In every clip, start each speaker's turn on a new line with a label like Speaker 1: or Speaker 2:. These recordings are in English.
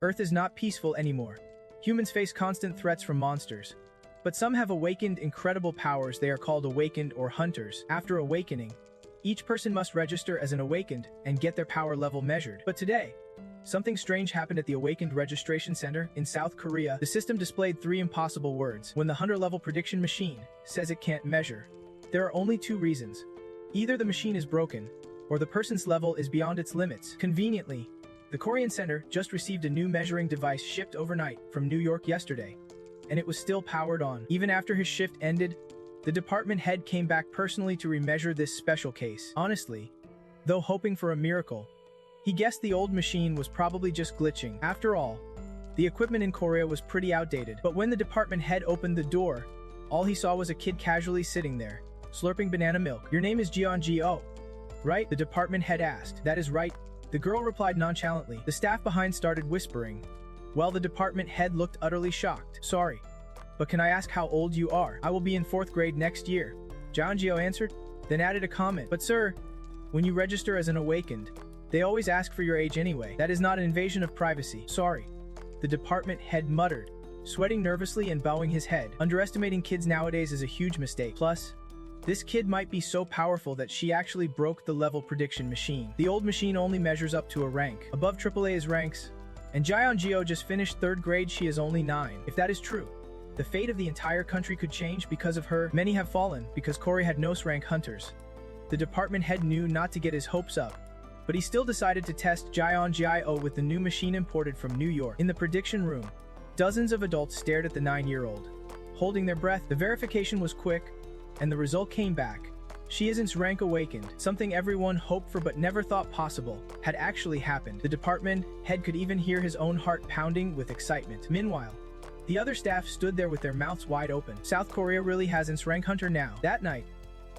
Speaker 1: Earth is not peaceful anymore. Humans face constant threats from monsters. But some have awakened incredible powers. They are called awakened or hunters. After awakening, each person must register as an awakened and get their power level measured. But today, something strange happened at the Awakened Registration Center in South Korea. The system displayed 3 impossible words. When the hunter level prediction machine says it can't measure, there are only 2 reasons. Either the machine is broken, or the person's level is beyond its limits. Conveniently, the Korean Center just received a new measuring device shipped overnight from New York yesterday, and it was still powered on. Even after his shift ended, the department head came back personally to remeasure this special case. Honestly, though hoping for a miracle, he guessed the old machine was probably just glitching. After all, the equipment in Korea was pretty outdated. But when the department head opened the door, all he saw was a kid casually sitting there, slurping banana milk. "Your name is Jong-Hun, right?" the department head asked. "That is right," the girl replied nonchalantly. The staff behind started whispering, while the department head looked utterly shocked. "Sorry, but can I ask how old you are?" "I will be in 4th grade next year," Jong-Hun answered, then added a comment. "But sir, when you register as an awakened, they always ask for your age anyway. That is not an invasion of privacy." "Sorry," the department head muttered, sweating nervously and bowing his head. Underestimating kids nowadays is a huge mistake. Plus, this kid might be so powerful that she actually broke the level prediction machine. The old machine only measures up to a rank. Above AAA is ranks, and Jong-Hun just finished 3rd grade. She is only 9. If that is true, the fate of the entire country could change because of her. Many have fallen because Korea had no rank hunters. The department head knew not to get his hopes up, but he still decided to test Jong-Hun with the new machine imported from New York. In the prediction room, dozens of adults stared at the 9-year-old, holding their breath. The verification was quick, and the result came back. She isn't rank awakened. Something everyone hoped for but never thought possible had actually happened. The department head could even hear his own heart pounding with excitement. Meanwhile, the other staff stood there with their mouths wide open. South Korea really has its rank hunter now. That night,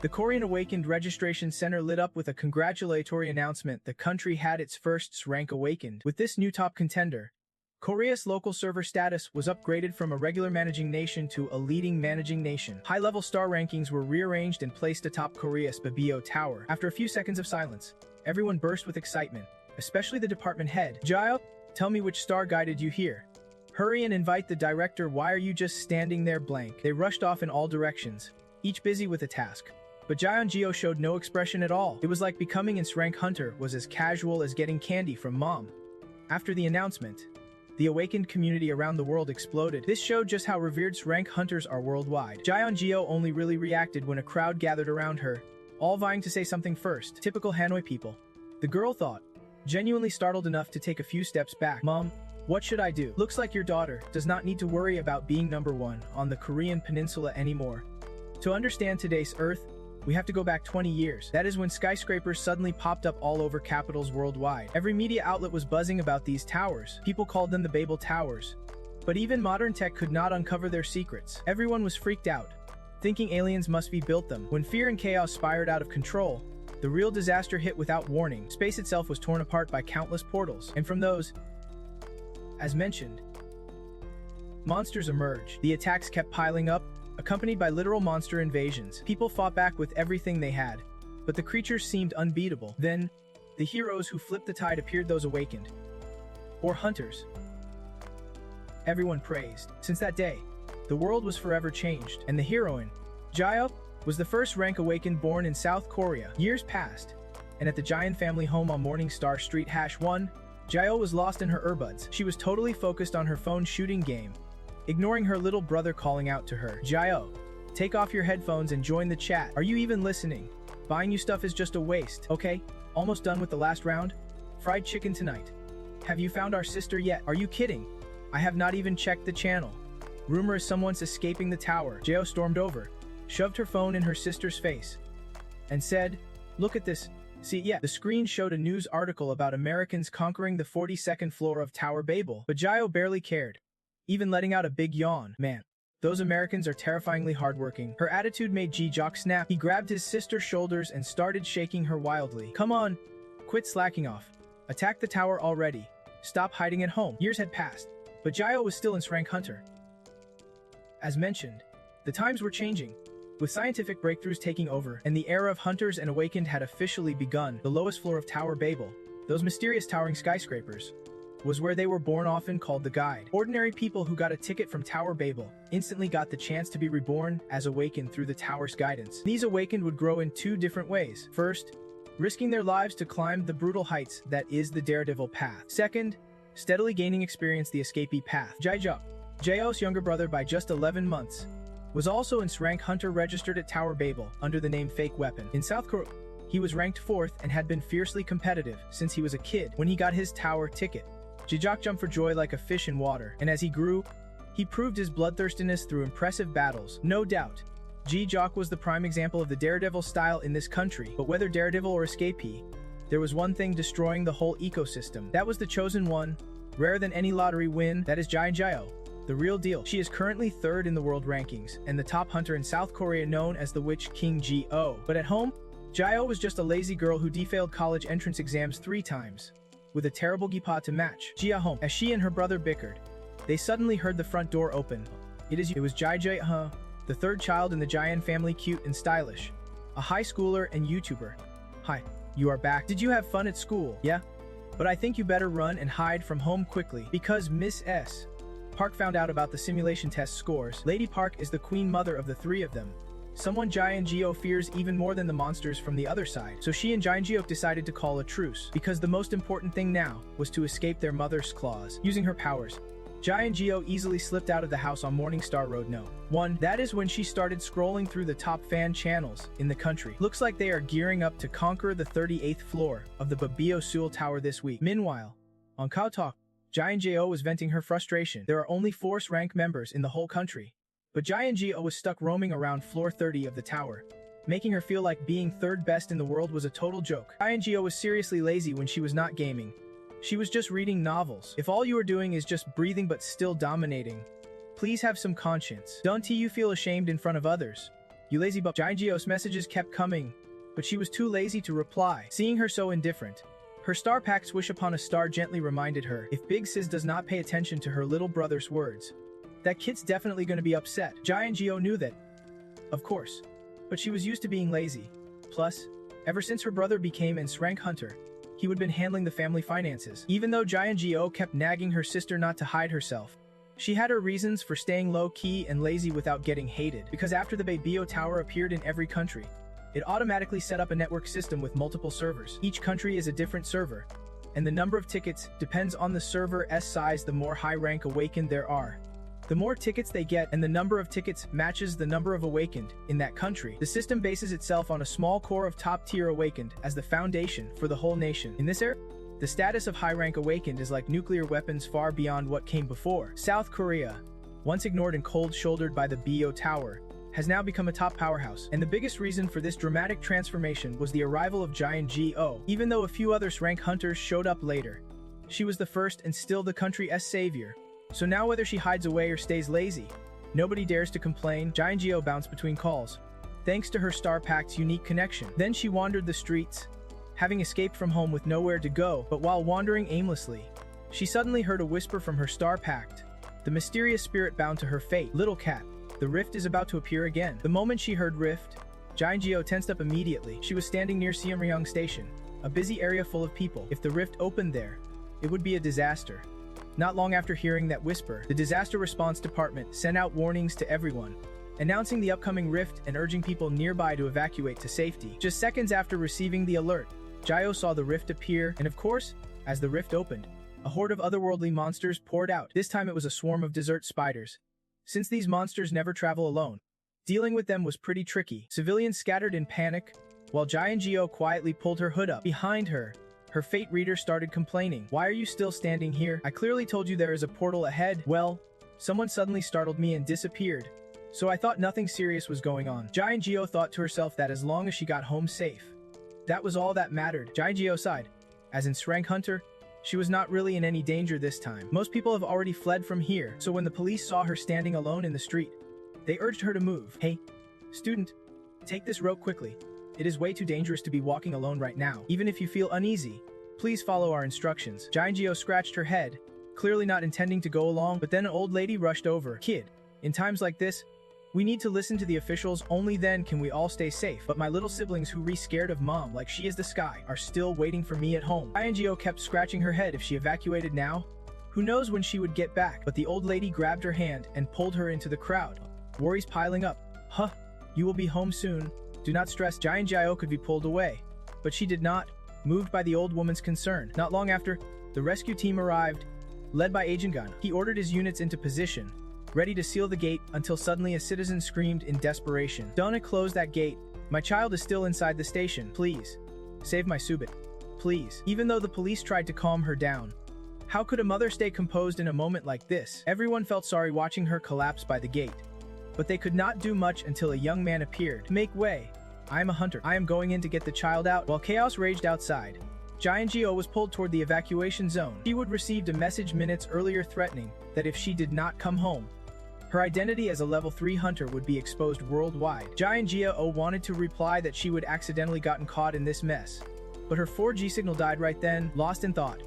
Speaker 1: the Korean Awakened Registration Center lit up with a congratulatory announcement. The country had its first rank awakened. With this new top contender, Korea's local server status was upgraded from a regular managing nation to a leading managing nation. High-level star rankings were rearranged and placed atop Korea's Babel tower. After a few seconds of silence, everyone burst with excitement, especially the department head. "Jio, tell me which star guided you here. Hurry and invite the director. Why are you just standing there blank?" They rushed off in all directions, each busy with a task. But Jong-Hun showed no expression at all. It was like becoming its rank hunter was as casual as getting candy from mom. After the announcement, the awakened community around the world exploded. This showed just how revered rank hunters are worldwide. Jong-Hun only really reacted when a crowd gathered around her, all vying to say something first. Typical Hanoi people, the girl thought, genuinely startled enough to take a few steps back. "Mom, what should I do? Looks like your daughter does not need to worry about being #1 on the Korean peninsula anymore. To understand today's Earth, we have to go back 20 years. That is when skyscrapers suddenly popped up all over capitals worldwide. Every media outlet was buzzing about these towers. People called them the Babel Towers. But even modern tech could not uncover their secrets. Everyone was freaked out, thinking aliens must be built them. When fear and chaos spiraled out of control, the real disaster hit without warning. Space itself was torn apart by countless portals, and from those, as mentioned, monsters emerged. The attacks kept piling up, accompanied by literal monster invasions. People fought back with everything they had, but the creatures seemed unbeatable. Then, the heroes who flipped the tide appeared, those awakened, or hunters. Everyone praised. Since that day, the world was forever changed, and the heroine, Jio, was the first rank awakened born in South Korea. Years passed, and at the Giant family home on Morningstar Street #1, Jio was lost in her earbuds. She was totally focused on her phone shooting game, ignoring her little brother calling out to her. "Jio, take off your headphones and join the chat. Are you even listening? Buying you stuff is just a waste. Okay, almost done with the last round? Fried chicken tonight. Have you found our sister yet? Are you kidding? I have not even checked the channel. Rumor is someone's escaping the tower." Jio stormed over, shoved her phone in her sister's face, and said, "Look at this. See, yeah." The screen showed a news article about Americans conquering the 42nd floor of Tower Babel, but Jio barely cared, even letting out a big yawn. "Man, those Americans are terrifyingly hardworking." Her attitude made Ji-Jock snap. He grabbed his sister's shoulders and started shaking her wildly. "Come on, quit slacking off. Attack the tower already. Stop hiding at home." Years had passed, but Jio was still in rank hunter. As mentioned, the times were changing, with scientific breakthroughs taking over, and the era of hunters and awakened had officially begun. The lowest floor of Tower Babel, those mysterious towering skyscrapers, was where they were born, often called the guide. Ordinary people who got a ticket from Tower Babel instantly got the chance to be reborn as awakened through the tower's guidance. These awakened would grow in two different ways. First, risking their lives to climb the brutal heights that is the daredevil path. Second, steadily gaining experience, the escapee path. Jaeho's younger brother by just 11 months, was also in rank hunter registered at Tower Babel under the name Fake Weapon. In South Korea, he was ranked 4th and had been fiercely competitive since he was a kid. When he got his tower ticket, Jijok jumped for joy like a fish in water, and as he grew, he proved his bloodthirstiness through impressive battles. No doubt, Jijok was the prime example of the daredevil style in this country, but whether daredevil or escapee, there was one thing destroying the whole ecosystem. That was the chosen one, rarer than any lottery win, that is Jaeho, the real deal. She is currently 3rd in the world rankings, and the top hunter in South Korea known as the Witch King Go. But at home, Jaeho was just a lazy girl who defailed college entrance exams 3 times, with a terrible gipa to match. Home. As she and her brother bickered, they suddenly heard the front door open. It was Jaeho, the 3rd child in the Jaehan family, cute and stylish, a high schooler and YouTuber. Hi, you are back. Did you have fun at school? Yeah? But I think you better run and hide from home quickly, because Miss S. Park found out about the simulation test scores. Lady Park is the queen mother of the 3 of them, someone Jaeho fears even more than the monsters from the other side. So she and Jaeho decided to call a truce, because the most important thing now was to escape their mother's claws. Using her powers, Jaeho easily slipped out of the house on Morningstar Road No. 1. That is when she started scrolling through the top fan channels in the country. Looks like they are gearing up to conquer the 38th floor of the Babel Seoul Tower this week. Meanwhile, on Kowtow, Jaeho was venting her frustration. There are only 4 rank members in the whole country, but Jaeho was stuck roaming around floor 30 of the tower, making her feel like being 3rd best in the world was a total joke. Jaeho was seriously lazy when she was not gaming. She was just reading novels. If all you are doing is just breathing but still dominating, please have some conscience. Don't you feel ashamed in front of others, you lazy butt. Jaeho's messages kept coming, but she was too lazy to reply. Seeing her so indifferent, her star pack's wish upon a star gently reminded her, if Big Sis does not pay attention to her little brother's words, that kid's definitely going to be upset. Jaeho knew that, of course, but she was used to being lazy. Plus, ever since her brother became an rank hunter, he would been handling the family finances. Even though Jaeho kept nagging her sister not to hide herself, she had her reasons for staying low-key and lazy without getting hated. Because after the Babel Tower appeared in every country, it automatically set up a network system with multiple servers. Each country is a different server, and the number of tickets depends on the server's size. The more high-rank awakened there are, the more tickets they get, and the number of tickets matches the number of awakened in that country. The system bases itself on a small core of top-tier awakened as the foundation for the whole nation. In this era, the status of high-rank awakened is like nuclear weapons far beyond what came before. South Korea, once ignored and cold-shouldered by the Babel Tower, has now become a top powerhouse. And the biggest reason for this dramatic transformation was the arrival of Jaeho. Even though a few other rank hunters showed up later, she was the first and still the country's savior. So now whether she hides away or stays lazy, nobody dares to complain. Jaeho bounced between calls, thanks to her star pact's unique connection. Then she wandered the streets, having escaped from home with nowhere to go. But while wandering aimlessly, she suddenly heard a whisper from her star pact, the mysterious spirit bound to her fate. Little cat, the rift is about to appear again. The moment she heard rift, Jaeho tensed up immediately. She was standing near Seomryong Station, a busy area full of people. If the rift opened there, it would be a disaster. Not long after hearing that whisper, the Disaster Response Department sent out warnings to everyone, announcing the upcoming rift and urging people nearby to evacuate to safety. Just seconds after receiving the alert, Jaeho saw the rift appear, and of course, as the rift opened, a horde of otherworldly monsters poured out. This time it was a swarm of desert spiders. Since these monsters never travel alone, dealing with them was pretty tricky. Civilians scattered in panic, while Jaeho quietly pulled her hood up. Behind her, her fate reader started complaining. Why are you still standing here? I clearly told you there is a portal ahead. Well, someone suddenly startled me and disappeared, so I thought nothing serious was going on. Jaeho thought to herself that as long as she got home safe, that was all that mattered. Jaeho sighed. As in rank hunter, she was not really in any danger this time. Most people have already fled from here, so when the police saw her standing alone in the street, they urged her to move. Hey, student, take this rope quickly. It is way too dangerous to be walking alone right now. Even if you feel uneasy, please follow our instructions. Jaeho scratched her head, clearly not intending to go along, but then an old lady rushed over. Kid, in times like this, we need to listen to the officials, only then can we all stay safe. But my little siblings who scared of mom like she is the sky are still waiting for me at home. Jaeho kept scratching her head. If she evacuated now, Who knows when she would get back, but the old lady grabbed her hand and pulled her into the crowd. Worries piling up. Huh, you will be home soon. Do not stress. Giant Jio could be pulled away. But she did not, moved by the old woman's concern. Not long after, the rescue team arrived, led by Agent Gun. He ordered his units into position, ready to seal the gate until suddenly a citizen screamed in desperation. Don't close that gate. My child is still inside the station. Please. Save my Subit. Please. Even though the police tried to calm her down, how could a mother stay composed in a moment like this? Everyone felt sorry watching her collapse by the gate. But they could not do much until a young man appeared. Make way. I am a hunter. I am going in to get the child out. While chaos raged outside, Giant Geo was pulled toward the evacuation zone. She would received a message minutes earlier threatening that if she did not come home, her identity as a level 3 hunter would be exposed worldwide. Giant Geo wanted to reply that she would accidentally gotten caught in this mess, but her 4G signal died right then, lost in thought.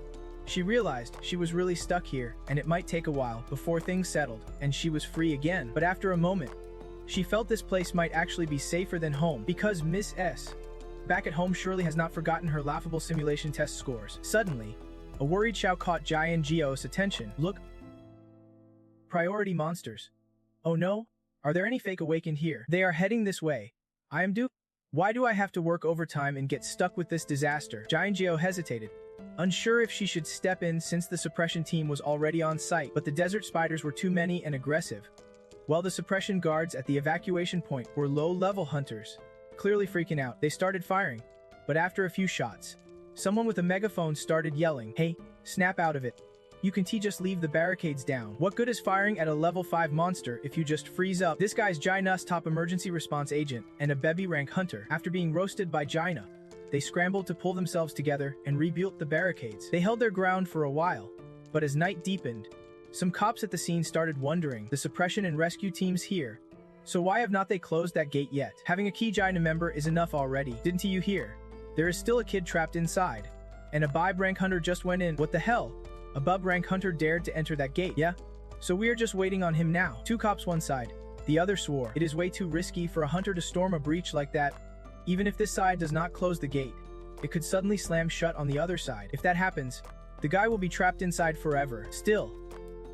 Speaker 1: She realized she was really stuck here, and it might take a while before things settled and she was free again. But after a moment, she felt this place might actually be safer than home, because Miss S, back at home, surely has not forgotten her laughable simulation test scores. Suddenly, a worried shout caught Giant Geo's attention. Look! Priority monsters. Oh no? Are there any fake awakened here? They are heading this way. I am due. Why do I have to work overtime and get stuck with this disaster? Giant Geo hesitated, unsure if she should step in since the suppression team was already on site, but the desert spiders were too many and aggressive, while the suppression guards at the evacuation point were low-level hunters. Clearly freaking out, they started firing, but after a few shots, someone with a megaphone started yelling, "Hey, snap out of it. You can just leave the barricades down. What good is firing at a level 5 monster if you just freeze up?" This guy's Jaina's top emergency response agent and a Baby rank hunter. After being roasted by Jaina, they scrambled to pull themselves together and rebuilt the barricades. They held their ground for a while, but as night deepened, some cops at the scene started wondering, the suppression and rescue teams here, so why have not they closed that gate yet? Having a key Jaina member is enough already. Didn't you hear? There is still a kid trapped inside, and a Bib rank hunter just went in. What the hell? A Bub rank hunter dared to enter that gate, yeah? So we are just waiting on him now. Two cops one side, the other swore. It is way too risky for a hunter to storm a breach like that. Even if this side does not close the gate, it could suddenly slam shut on the other side. If that happens, the guy will be trapped inside forever. Still,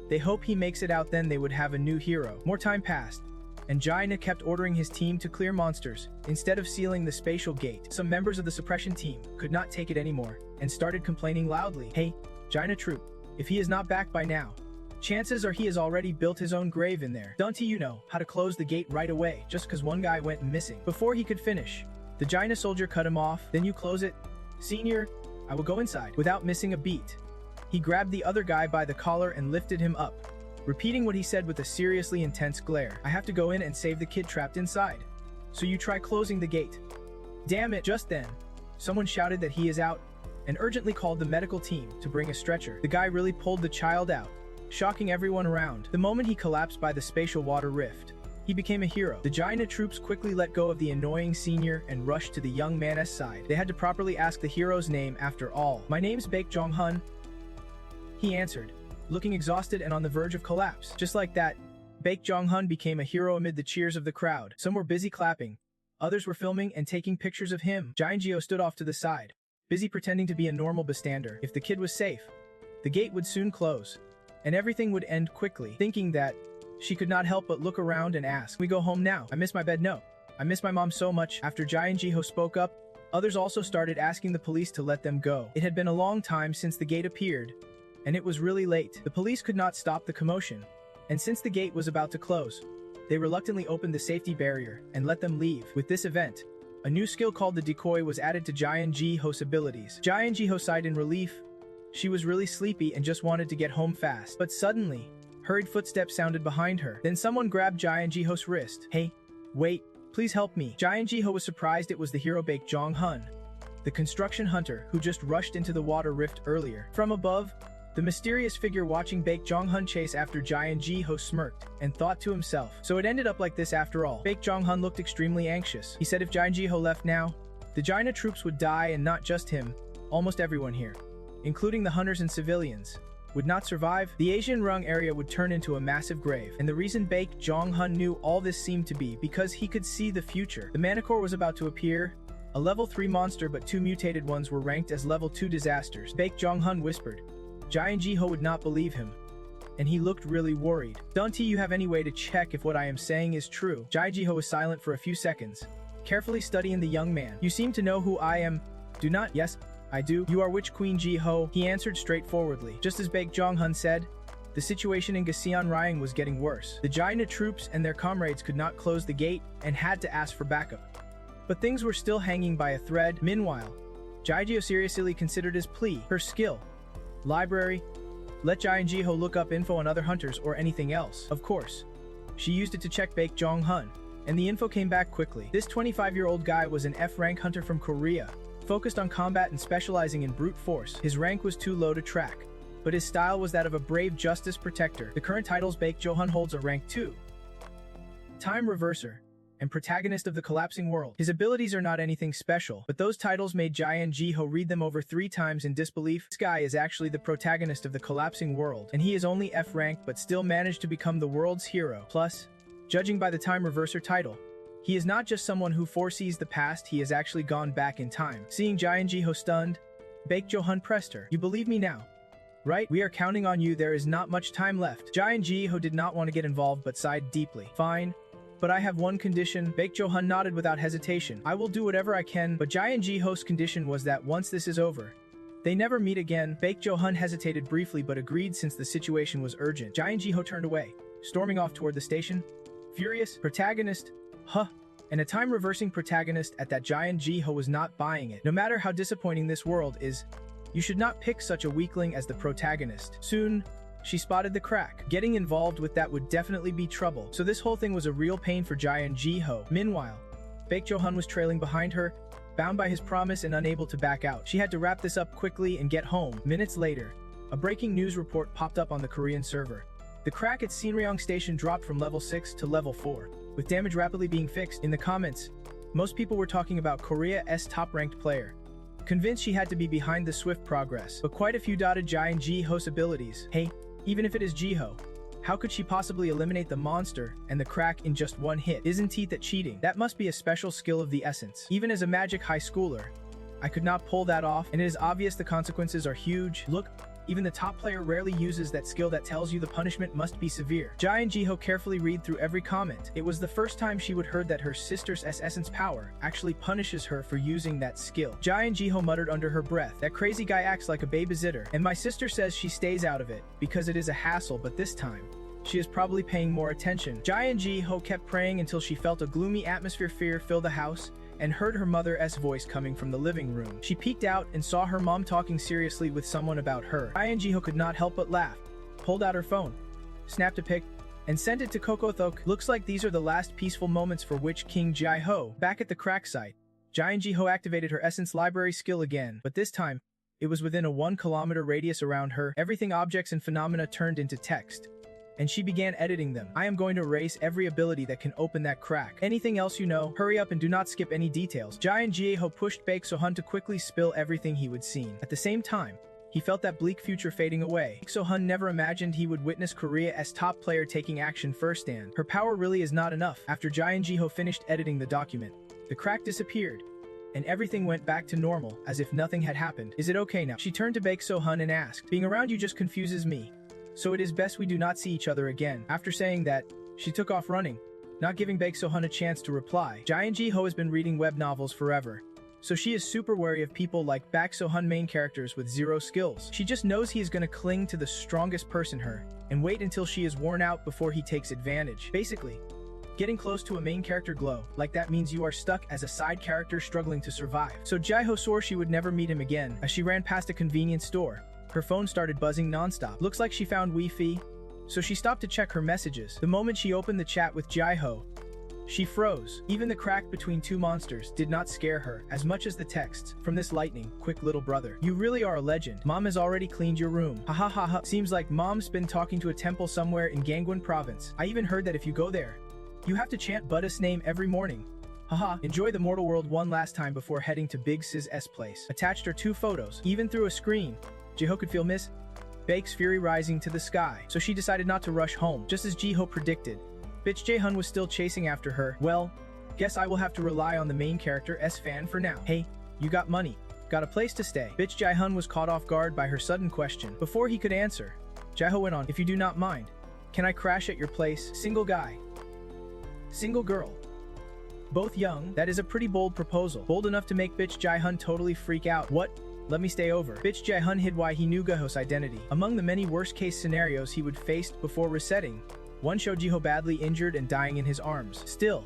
Speaker 1: they hope he makes it out, then they would have a new hero. More time passed, and Jaina kept ordering his team to clear monsters instead of sealing the spatial gate. Some members of the suppression team could not take it anymore and started complaining loudly. Hey, Jaina troop, if he is not back by now, chances are he has already built his own grave in there. Don't you know how to close the gate right away just because one guy went missing? Before he could finish, the Jaina soldier cut him off. Then you close it. Senior, I will go inside. Without missing a beat, he grabbed the other guy by the collar and lifted him up, repeating what he said with a seriously intense glare. I have to go in and save the kid trapped inside. So you try closing the gate. Damn it. Just then, someone shouted that he is out and urgently called the medical team to bring a stretcher. The guy really pulled the child out, shocking everyone around. The moment he collapsed by the spatial water rift, he became a hero. The Jaina troops quickly let go of the annoying senior and rushed to the young man's side. They had to properly ask the hero's name after all. My name's Jong-Hun, he answered, looking exhausted and on the verge of collapse. Just like that, Jong-Hun became a hero amid the cheers of the crowd. Some were busy clapping, others were filming and taking pictures of him. Giant Geo stood off to the side, busy pretending to be a normal bystander. If the kid was safe, the gate would soon close, and everything would end quickly. Thinking that, she could not help but look around and ask, "We go home now? I miss my bed." "No. I miss my mom so much." After Giant Jiho spoke up, others also started asking the police to let them go. It had been a long time since the gate appeared, and it was really late. The police could not stop the commotion, and since the gate was about to close, they reluctantly opened the safety barrier and let them leave. With this event, a new skill called the decoy was added to Giant Jiho's abilities. Giant Jiho sighed in relief. She was really sleepy and just wanted to get home fast. But suddenly, hurried footsteps sounded behind her. Then someone grabbed Giant Jiho's wrist. "Hey, wait, please help me." Giant Jiho was surprised it was the hero Jong-Hun, the construction hunter who just rushed into the water rift earlier. From above, the mysterious figure watching Jong-Hun chase after Giant Jiho smirked and thought to himself, so it ended up like this after all. Jong-Hun looked extremely anxious. He said if Giant Jiho left now, the Jaina troops would die, and not just him, almost everyone here, including the hunters and civilians, would not survive. The Asian Rung area would turn into a massive grave. And the reason Jong-Hun knew all this seemed to be because he could see the future. The Manicore was about to appear, a level 3 monster, but 2 mutated ones were ranked as level 2 disasters. Jong-Hun whispered, Giant Jiho would not believe him, and he looked really worried. Don't you have any way to check if what I am saying is true? Giant Jiho was silent for a few seconds, carefully studying the young man. You seem to know who I am. Do not? Yes, I do. You are Witch Queen Jiho, he answered straightforwardly. Just as Baek Jong-Hun said, the situation in Gyeonggi was getting worse. The Jaina troops and their comrades could not close the gate and had to ask for backup. But things were still hanging by a thread. Meanwhile, Jae-Jiho seriously considered his plea. Her skill. Library. Let Giant Jiho look up info on other hunters or anything else. Of course. She used it to check Baek Jong-hun, and the info came back quickly. This 25-year-old guy was an F-rank hunter from Korea, focused on combat and specializing in brute force. His rank was too low to track, but his style was that of a brave justice protector. The current titles Baek Jong-hun holds are rank 2. Time Reverser and protagonist of the collapsing world. His abilities are not anything special, but those titles made Giant Jiho read them over 3 times in disbelief. This guy is actually the protagonist of the collapsing world, and he is only F rank but still managed to become the world's hero. Plus, judging by the Time Reverser title, he is not just someone who foresees the past, he has actually gone back in time. Seeing Giant Jiho stunned, Baek Jong-hun pressed her. You believe me now, right? We are counting on you, there is not much time left. Giant Jiho did not want to get involved but sighed deeply. Fine. But I have one condition. Baek Jong-hun nodded without hesitation. I will do whatever I can, but Giant Jiho's condition was that once this is over, they never meet again. Baek Jong-hun hesitated briefly but agreed since the situation was urgent. Giant Jiho turned away, storming off toward the station. Furious, protagonist, and a time-reversing protagonist at that. Giant Jiho was not buying it. No matter how disappointing this world is, you should not pick such a weakling as the protagonist. Soon, she spotted the crack. Getting involved with that would definitely be trouble, so this whole thing was a real pain for Giant Jiho. Meanwhile, Baek Jong-hun was trailing behind her, bound by his promise and unable to back out. She had to wrap this up quickly and get home. Minutes later, a breaking news report popped up on the Korean server. The crack at Sinryong Station dropped from level 6 to level 4, with damage rapidly being fixed. In the comments, most people were talking about Korea's top-ranked player, convinced she had to be behind the swift progress, but quite a few doubted Giant Jiho's abilities. Hey, even if it is Jiho, how could she possibly eliminate the monster and the crack in just one hit? Isn't that cheating? That must be a special skill of the essence. Even as a magic high schooler, I could not pull that off, and it is obvious the consequences are huge. Look, even the top player rarely uses that skill that tells you the punishment must be severe. Giant Jiho carefully read through every comment. It was the first time she would heard that her sister's essence power actually punishes her for using that skill. Giant Jiho muttered under her breath, that crazy guy acts like a babysitter, and my sister says she stays out of it because it is a hassle, but this time, she is probably paying more attention. Giant Jiho kept praying until she felt a gloomy atmosphere fear fill the house, and heard her mother's voice coming from the living room. She peeked out and saw her mom talking seriously with someone about her. Giant Jiho could not help but laugh, pulled out her phone, snapped a pic, and sent it to Kokothok. Looks like these are the last peaceful moments for Witch King Jiho. Back at the crack site, Giant Jiho activated her essence library skill again, but this time, it was within a 1-kilometer radius around her. Everything, objects and phenomena turned into text, and she began editing them. I am going to erase every ability that can open that crack. Anything else you know, hurry up and do not skip any details. Giant Jiho pushed Baek Jong-hun to quickly spill everything he would seen. At the same time, he felt that bleak future fading away. Baek Jong-hun never imagined he would witness Korea's top player taking action firsthand. Her power really is not enough. After Giant Jiho finished editing the document, the crack disappeared, and everything went back to normal, as if nothing had happened. Is it okay now? She turned to Baek Jong-hun and asked, being around you just confuses me, so it is best we do not see each other again. After saying that, she took off running, not giving Baek Jong-hun a chance to reply. Giant Jiho has been reading web novels forever, so she is super wary of people like Baek Jong-hun, main characters with 0 skills. She just knows he is going to cling to the strongest person her, and wait until she is worn out before he takes advantage. Basically, getting close to a main character glow like that means you are stuck as a side character struggling to survive. So Jiho swore she would never meet him again. As she ran past a convenience store, her phone started buzzing nonstop. Looks like she found Wi-Fi, so she stopped to check her messages. The moment she opened the chat with Jiho, she froze. Even the crack between 2 monsters did not scare her as much as the texts from this lightning quick little brother. You really are a legend. Mom has already cleaned your room. Ha ha ha ha. Seems like mom's been talking to a temple somewhere in Gangwon province. I even heard that if you go there, you have to chant Buddha's name every morning. Haha, enjoy the mortal world one last time before heading to Big Siz's place. Attached are 2 photos. Even through a screen, Jiho could feel Miss Baek's fury rising to the sky, so she decided not to rush home. Just as Jiho predicted, bitch Jae-hun was still chasing after her. Well, guess I will have to rely on the main character S fan for now. Hey, you got money. Got a place to stay? Bitch Jong-Hun was caught off guard by her sudden question. Before he could answer, Jong-Hun went on, if you do not mind, can I crash at your place? Single guy. Single girl. Both young, that is a pretty bold proposal. Bold enough to make bitch Jong-Hun totally freak out. What? Let me stay over. Bitch Jong-Hun hid why he knew Jong-Hun's identity. Among the many worst-case scenarios he would face before resetting, one showed Jong-Hun badly injured and dying in his arms. Still,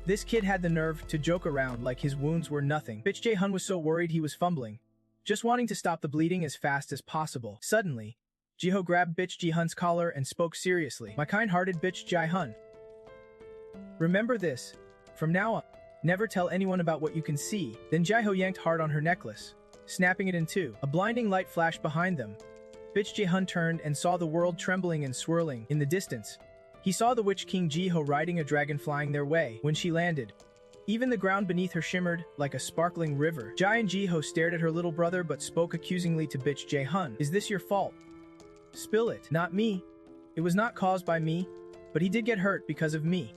Speaker 1: this kid had the nerve to joke around like his wounds were nothing. Bitch Jong-Hun was so worried he was fumbling, just wanting to stop the bleeding as fast as possible. Suddenly, Jong-Hun grabbed bitch Jong-Hun's collar and spoke seriously. My kind-hearted bitch Jong-Hun. Remember this. From now on, never tell anyone about what you can see. Then Jong-Hun yanked hard on her necklace, snapping it in two. A blinding light flashed behind them. Bitch Jong-Hun turned and saw the world trembling and swirling. In the distance, he saw the Witch King Jong-Hun riding a dragon flying their way. When she landed, even the ground beneath her shimmered like a sparkling river. Jong-Hun stared at her little brother but spoke accusingly to bitch Jong-Hun. Is this your fault? Spill it. Not me. It was not caused by me, but he did get hurt because of me.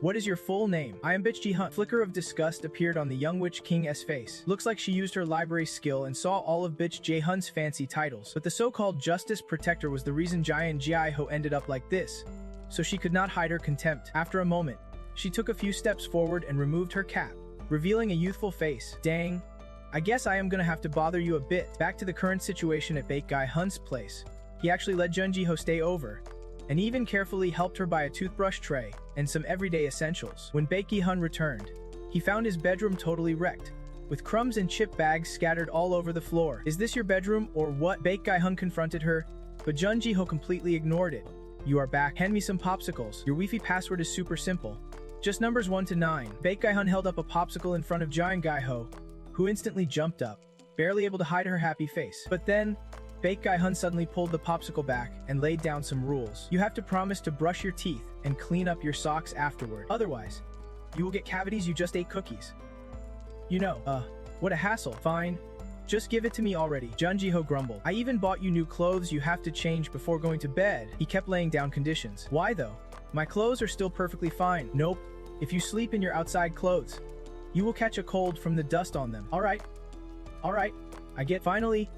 Speaker 1: What is your full name? I am bitch Jong-Hun. Flicker of disgust appeared on the young Witch King's face. Looks like she used her library skill and saw all of bitch Jong-Hun's fancy titles. But the so-called Justice Protector was the reason Jong-Hun ended up like this, so she could not hide her contempt. After a moment, she took a few steps forward and removed her cap, revealing a youthful face. Dang, I guess I am gonna have to bother you a bit. Back to the current situation at Baek Jong-Hun's place. He actually let Jong-Hun stay over, and even carefully helped her buy a toothbrush tray and some everyday essentials. When Baek Jong-Hun returned, he found his bedroom totally wrecked, with crumbs and chip bags scattered all over the floor. Is this your bedroom or what? Baek Jong-Hun confronted her, but Jong-Hun completely ignored it. You are back. Hand me some popsicles. Your Wi-Fi password is super simple. Just numbers 1 to 9. Baek Jong-Hun held up a popsicle in front of Jong-Hun, who instantly jumped up, barely able to hide her happy face. But then, Baek Jong-Hun suddenly pulled the popsicle back and laid down some rules. You have to promise to brush your teeth and clean up your socks afterward. Otherwise, you will get cavities. You just ate cookies. You know, what a hassle. Fine. Just give it to me already. Jong-Hun grumbled. I even bought you new clothes you have to change before going to bed. He kept laying down conditions. Why though? My clothes are still perfectly fine. Nope. If you sleep in your outside clothes, you will catch a cold from the dust on them. Alright. I get. Finally,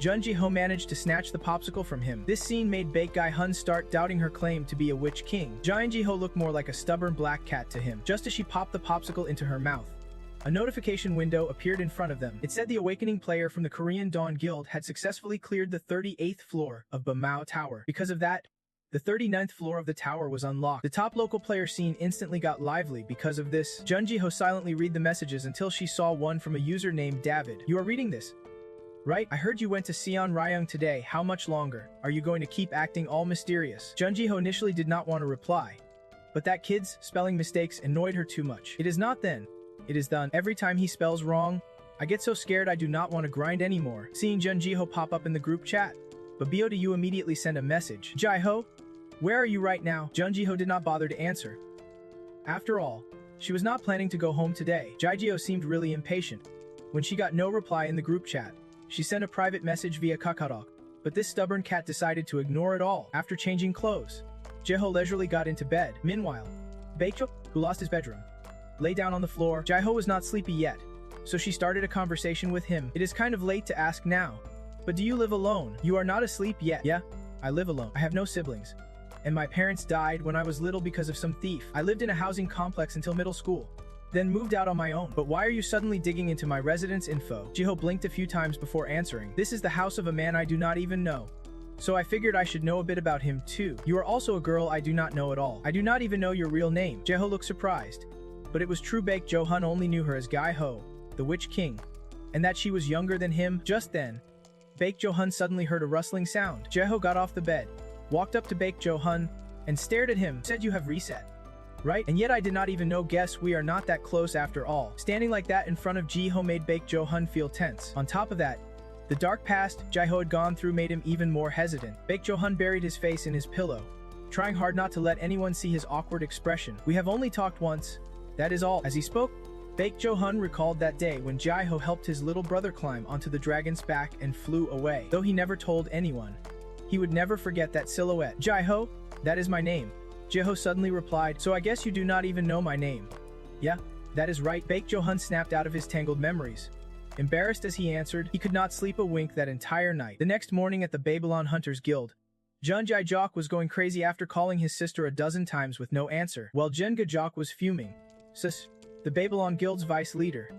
Speaker 1: Jong-Hun managed to snatch the popsicle from him. This scene made Baek Jong-Hun start doubting her claim to be a Witch King. Jong-Hun looked more like a stubborn black cat to him. Just as she popped the popsicle into her mouth, a notification window appeared in front of them. It said the awakening player from the Korean Dawn Guild had successfully cleared the 38th floor of Babel Tower. Because of that, the 39th floor of the tower was unlocked. The top local player scene instantly got lively because of this. Jong-Hun silently read the messages until she saw one from a user named David. You are reading this, right? I heard you went to Seon Ryung today. How much longer? Are you going to keep acting all mysterious? Jong-Hun initially did not want to reply, but that kid's spelling mistakes annoyed her too much. It is not then. It is done. Every time he spells wrong, I get so scared I do not want to grind anymore. Seeing Jong-Hun pop up in the group chat, Babel to you immediately send a message. Jai-ho, where are you right now? Jong-Hun did not bother to answer. After all, she was not planning to go home today. Jai-ho seemed really impatient. When she got no reply in the group chat, she sent a private message via Kakadok, but this stubborn cat decided to ignore it all. After changing clothes, Jai-ho leisurely got into bed. Meanwhile, Baekjo, who lost his bedroom, lay down on the floor. Jai-ho was not sleepy yet, so she started a conversation with him. It is kind of late to ask now, but do you live alone? You are not asleep yet. Yeah, I live alone. I have no siblings, and my parents died when I was little because of some thief. I lived in a housing complex until middle school, then moved out on my own. But why are you suddenly digging into my residence info? Jai-ho blinked a few times before answering. This is the house of a man I do not even know, so I figured I should know a bit about him too. You are also a girl I do not know at all. I do not even know your real name. Jai-ho looked surprised, but it was true. Baek Jong-Hun only knew her as Jai-ho, the Witch King, and that she was younger than him. Just then, Baek Jong-Hun suddenly heard a rustling sound. Jai-ho got off the bed, walked up to Baek Jong-Hun, and stared at him. Said you have reset, right? And yet I did not even know. Guess we are not that close after all. Standing like that in front of Jai-ho made Baek Jong-Hun feel tense. On top of that, the dark past Jai-ho had gone through made him even more hesitant. Baek Jong-Hun buried his face in his pillow, trying hard not to let anyone see his awkward expression. We have only talked once, that is all. As he spoke, Baek Jong-Hun recalled that day when Jai-ho helped his little brother climb onto the dragon's back and flew away. Though he never told anyone, he would never forget that silhouette. Jai-ho, that is my name. Jai-ho suddenly replied, so I guess you do not even know my name. Yeah, that is right. Baek Jong-Hun snapped out of his tangled memories, Embarrassed as he answered, he could not sleep a wink that entire night. The next morning at the Babylon Hunters Guild, Jun Jae-jok was going crazy after calling his sister a dozen times with no answer, while Jun Ga-jok was fuming. Sus, the Babylon Guild's vice leader,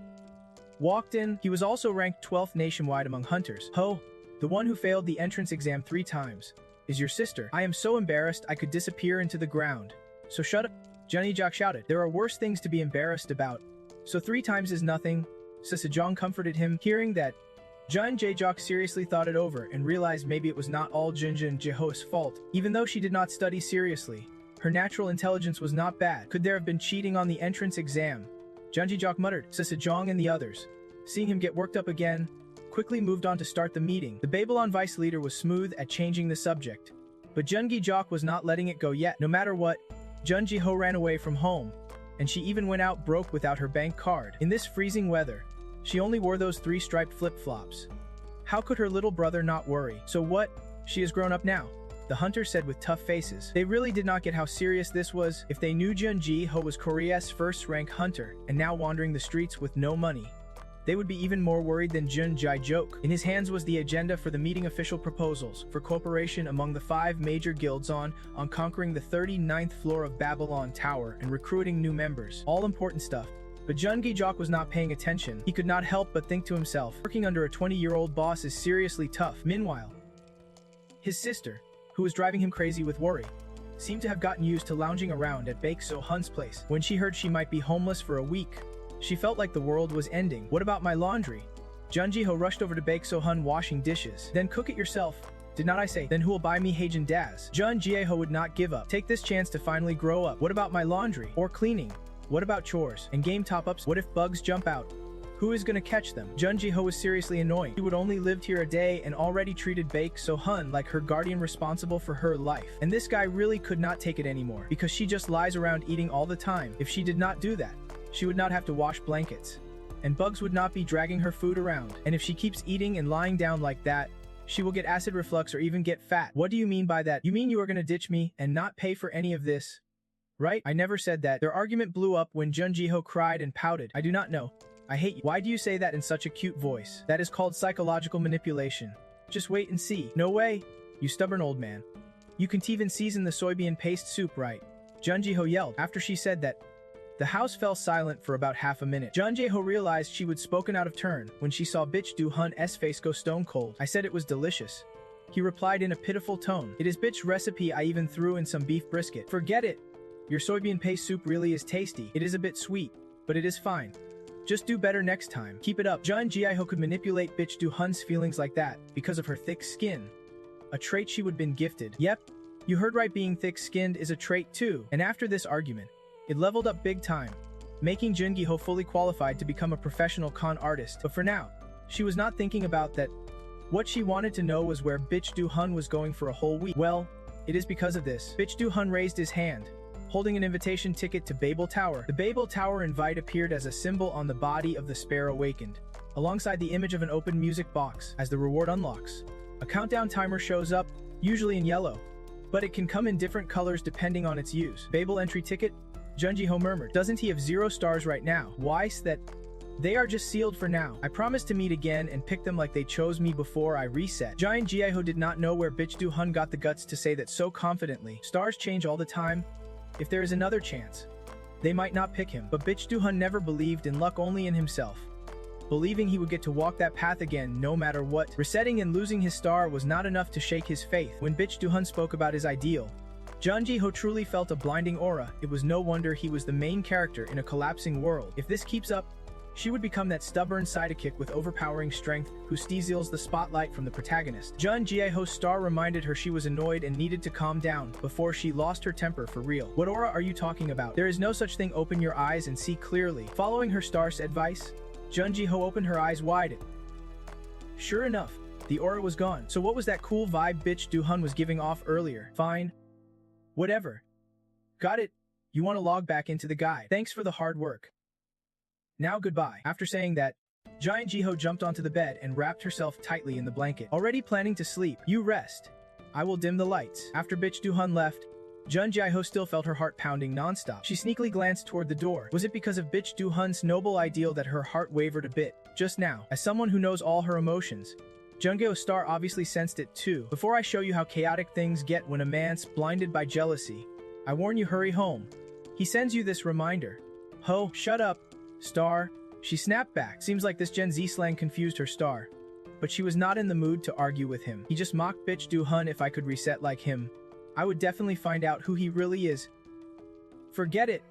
Speaker 1: walked in. He was also ranked 12th nationwide among hunters. Ho, the one who failed the entrance exam 3 times, is your sister. I am so embarrassed I could disappear into the ground. So shut up, Jun Jae-jok shouted. There are worse things to be embarrassed about. So 3 times is nothing. Sejong comforted him, hearing that. Jun Jae-jok seriously thought it over and realized maybe it was not all Jun Jae-ho's fault. Even though she did not study seriously, her natural intelligence was not bad. Could there have been cheating on the entrance exam? Jun Jae-jok muttered. Sejong and the others, seeing him get worked up again, quickly moved on to start the meeting. The Babylon vice leader was smooth at changing the subject, but Jun Gi-jok was not letting it go yet. No matter what, Jun Ji-ho ran away from home, and she even went out broke without her bank card. In this freezing weather, she only wore those 3 striped flip-flops. How could her little brother not worry? So what? She has grown up now, the hunters said with tough faces. They really did not get how serious this was. If they knew Jun Ji-ho was Korea's first-rank hunter and now wandering the streets with no money, they would be even more worried than Jun Jae-jok. In his hands was the agenda for the meeting. Official proposals for cooperation among the 5 major guilds on conquering the 39th floor of Babylon Tower and recruiting new members. All important stuff. But Jun Gi-jok was not paying attention. He could not help but think to himself, working under a 20-year-old boss is seriously tough. Meanwhile, his sister, who was driving him crazy with worry, seemed to have gotten used to lounging around at Baek So-hun's place. When she heard she might be homeless for a week, she felt like the world was ending. What about my laundry? Jun Ji-ho rushed over to Baek So-hun washing dishes. Then cook it yourself. Did not I say? Then who'll buy me Haejin Daz? Jun Ji-ho would not give up. Take this chance to finally grow up. What about my laundry? Or cleaning? What about chores? And game top-ups? What if bugs jump out? Who is gonna catch them? Jun Ji-ho was seriously annoyed. She would only lived here a day and already treated Baek So-hun like her guardian responsible for her life. And this guy really could not take it anymore, because she just lies around eating all the time. If she did not do that, she would not have to wash blankets, and bugs would not be dragging her food around. And if she keeps eating and lying down like that, she will get acid reflux or even get fat. What do you mean by that? You mean you are gonna ditch me and not pay for any of this? Right? I never said that. Their argument blew up when Jun Ji-ho cried and pouted. I do not know. I hate you. Why do you say that in such a cute voice? That is called psychological manipulation. Just wait and see. No way, you stubborn old man. You can't even season the soybean paste soup right. Jun Ji-ho yelled. After she said that, the house fell silent for about half a minute. Jun Jae-ho realized she would spoken out of turn when she saw Bitch Do-hun's face go stone cold. I said it was delicious. He replied in a pitiful tone. It is Bitch's recipe. I even threw in some beef brisket. Forget it. Your soybean paste soup really is tasty. It is a bit sweet, but it is fine. Just do better next time. Keep it up. Jun Jae-ho could manipulate Bitch Do-hun's feelings like that because of her thick skin, a trait she would been gifted. Yep, you heard right, being thick-skinned is a trait too. And after this argument, it leveled up big time, making Jun Gi-ho fully qualified to become a professional con artist. But for now, she was not thinking about that. What she wanted to know was where Bitch Do-hun was going for a whole week. Well, it is because of this. Bitch Do-hun raised his hand, holding an invitation ticket to Babel Tower. The Babel Tower invite appeared as a symbol on the body of the Spare Awakened, alongside the image of an open music box. As the reward unlocks, a countdown timer shows up, usually in yellow, but it can come in different colors depending on its use. Babel entry ticket? Jun Ji-ho murmured. Doesn't he have 0 stars right now? Why's that? They are just sealed for now. I promise to meet again and pick them like they chose me before I reset. Jun Ji-ho did not know where Bitch Do-hun got the guts to say that so confidently. Stars change all the time. If there is another chance, they might not pick him. But Bitch Do-hun never believed in luck, only in himself, believing he would get to walk that path again no matter what. Resetting and losing his star was not enough to shake his faith. When Bitch Do-hun spoke about his ideal, Jun Ji-ho truly felt a blinding aura. It was no wonder he was the main character in a collapsing world. If this keeps up, she would become that stubborn sidekick with overpowering strength who steals the spotlight from the protagonist. Jun Ji-ho's star reminded her she was annoyed and needed to calm down before she lost her temper for real. What aura are you talking about? There is no such thing. Open your eyes and see clearly. Following her star's advice, Jun Ji-ho opened her eyes wide. Sure enough, the aura was gone. So what was that cool vibe Bitch Do-hun was giving off earlier? Fine. Whatever. Got it. You want to log back into the guide. Thanks for the hard work. Now goodbye. After saying that, Jun Ji-ho jumped onto the bed and wrapped herself tightly in the blanket. Already planning to sleep. You rest. I will dim the lights. After Bitch Do-hun left, Jun Jae-ho still felt her heart pounding nonstop. She sneakily glanced toward the door. Was it because of bitch Do-hun's noble ideal that her heart wavered a bit just now? As someone who knows all her emotions, Jung-geo's star obviously sensed it too. Before I show you how chaotic things get when a man's blinded by jealousy, I warn you, hurry home. He sends you this reminder. Ho, shut up, star. She snapped back. Seems like this Gen Z slang confused her star. But she was not in the mood to argue with him. He just mocked bitch Do-hun. If I could reset like him, I would definitely find out who he really is. Forget it.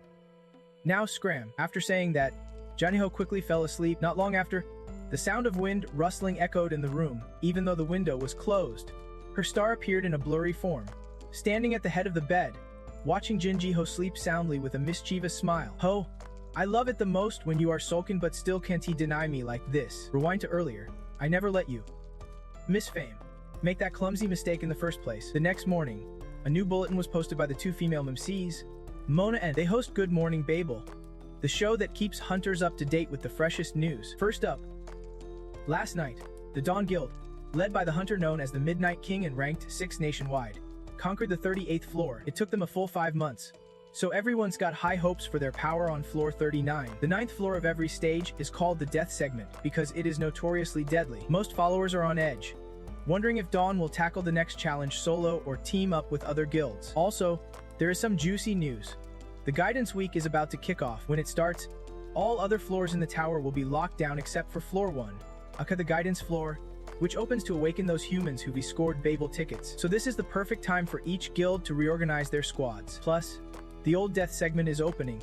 Speaker 1: Now scram. After saying that, Jun-ho quickly fell asleep. Not long after, the sound of wind rustling echoed in the room, even though the window was closed. Her star appeared in a blurry form, standing at the head of the bed, watching Jin Ji-ho sleep soundly with a mischievous smile. Ho, I love it the most when you are sulking but still can't deny me like this. Rewind to earlier. I never let you, Miss Fame, make that clumsy mistake in the first place. The next morning, a new bulletin was posted by the two female MCs, Mona and they host Good Morning Babel, the show that keeps hunters up to date with the freshest news. First up, last night, the Dawn Guild, led by the hunter known as the Midnight King and ranked 6th nationwide, conquered the 38th floor. It took them a full 5 months, so everyone's got high hopes for their power on floor 39. The 9th floor of every stage is called the Death Segment because it is notoriously deadly. Most followers are on edge, wondering if Dawn will tackle the next challenge solo or team up with other guilds. Also, there is some juicy news. The Guidance Week is about to kick off. When it starts, all other floors in the tower will be locked down except for floor 1, aka the Guidance floor, which opens to awaken those humans who've scored Babel tickets. So this is the perfect time for each guild to reorganize their squads. Plus, the old Death Segment is opening,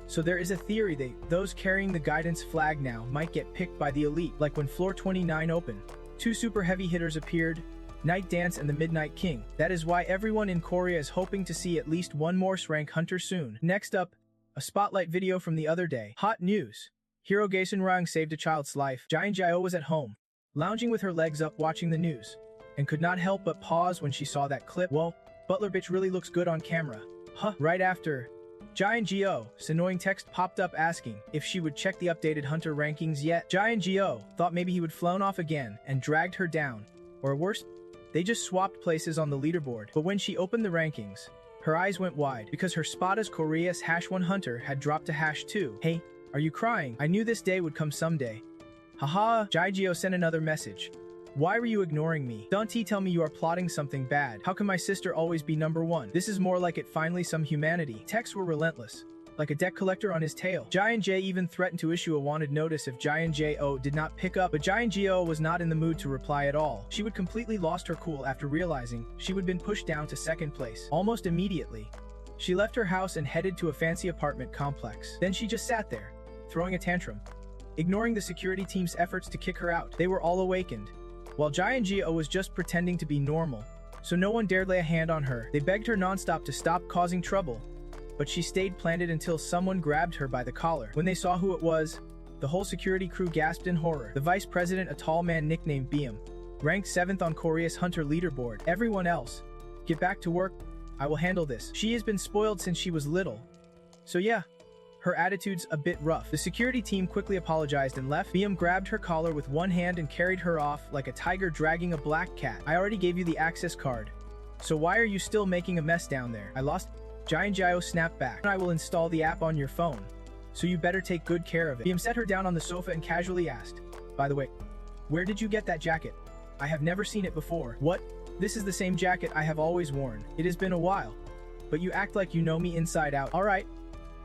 Speaker 1: so there is a theory that those carrying the Guidance flag now might get picked by the elite, like when floor 29 opened. 2 super heavy hitters appeared, Night Dance and the Midnight King. That is why everyone in Korea is hoping to see at least one more rank hunter soon. Next up, a spotlight video from the other day. Hot news. Hero Gaesun Rang saved a child's life. Jae Jae-oh was at home, lounging with her legs up watching the news, and could not help but pause when she saw that clip. Whoa, Butler bitch really looks good on camera. Huh. Right after, Jae Jae-oh's annoying text popped up asking if she would check the updated hunter rankings yet. Jae Jae-oh thought maybe he would flown off again and dragged her down, or worse, they just swapped places on the leaderboard. But when she opened the rankings, her eyes went wide because her spot as Korea's #1 hunter had dropped to #2. Hey, are you crying? I knew this day would come someday. Haha. Jae Jae-oh sent another message. Why were you ignoring me? Don't tell me you are plotting something bad. How can my sister always be #1? This is more like it finally some humanity. Texts were relentless, like a debt collector on his tail. Jae Jae even threatened to issue a wanted notice if Jae Jae-oh did not pick up, but Jae Jae-oh was not in the mood to reply at all. She would completely lost her cool after realizing she would been pushed down to 2nd place. Almost immediately, she left her house and headed to a fancy apartment complex. Then she just sat there, throwing a tantrum, ignoring the security team's efforts to kick her out. They were all awakened, while Jae Jae-oh was just pretending to be normal, so no one dared lay a hand on her. They begged her nonstop to stop causing trouble, but she stayed planted until someone grabbed her by the collar. When they saw who it was, the whole security crew gasped in horror. The vice president, a tall man nicknamed Beam, ranked 7th on Korea's hunter leaderboard. Everyone else, get back to work. I will handle this. She has been spoiled since she was little, so yeah, her attitude's a bit rough. The security team quickly apologized and left. Beam grabbed her collar with one hand and carried her off like a tiger dragging a black cat. I already gave you the access card, so why are you still making a mess down there? I lost. Jae Jae-oh snapped back. I will install the app on your phone, so you better take good care of it. Beam set her down on the sofa and casually asked, by the way, where did you get that jacket? I have never seen it before. What? This is the same jacket I have always worn. It has been a while, but you act like you know me inside out. Alright.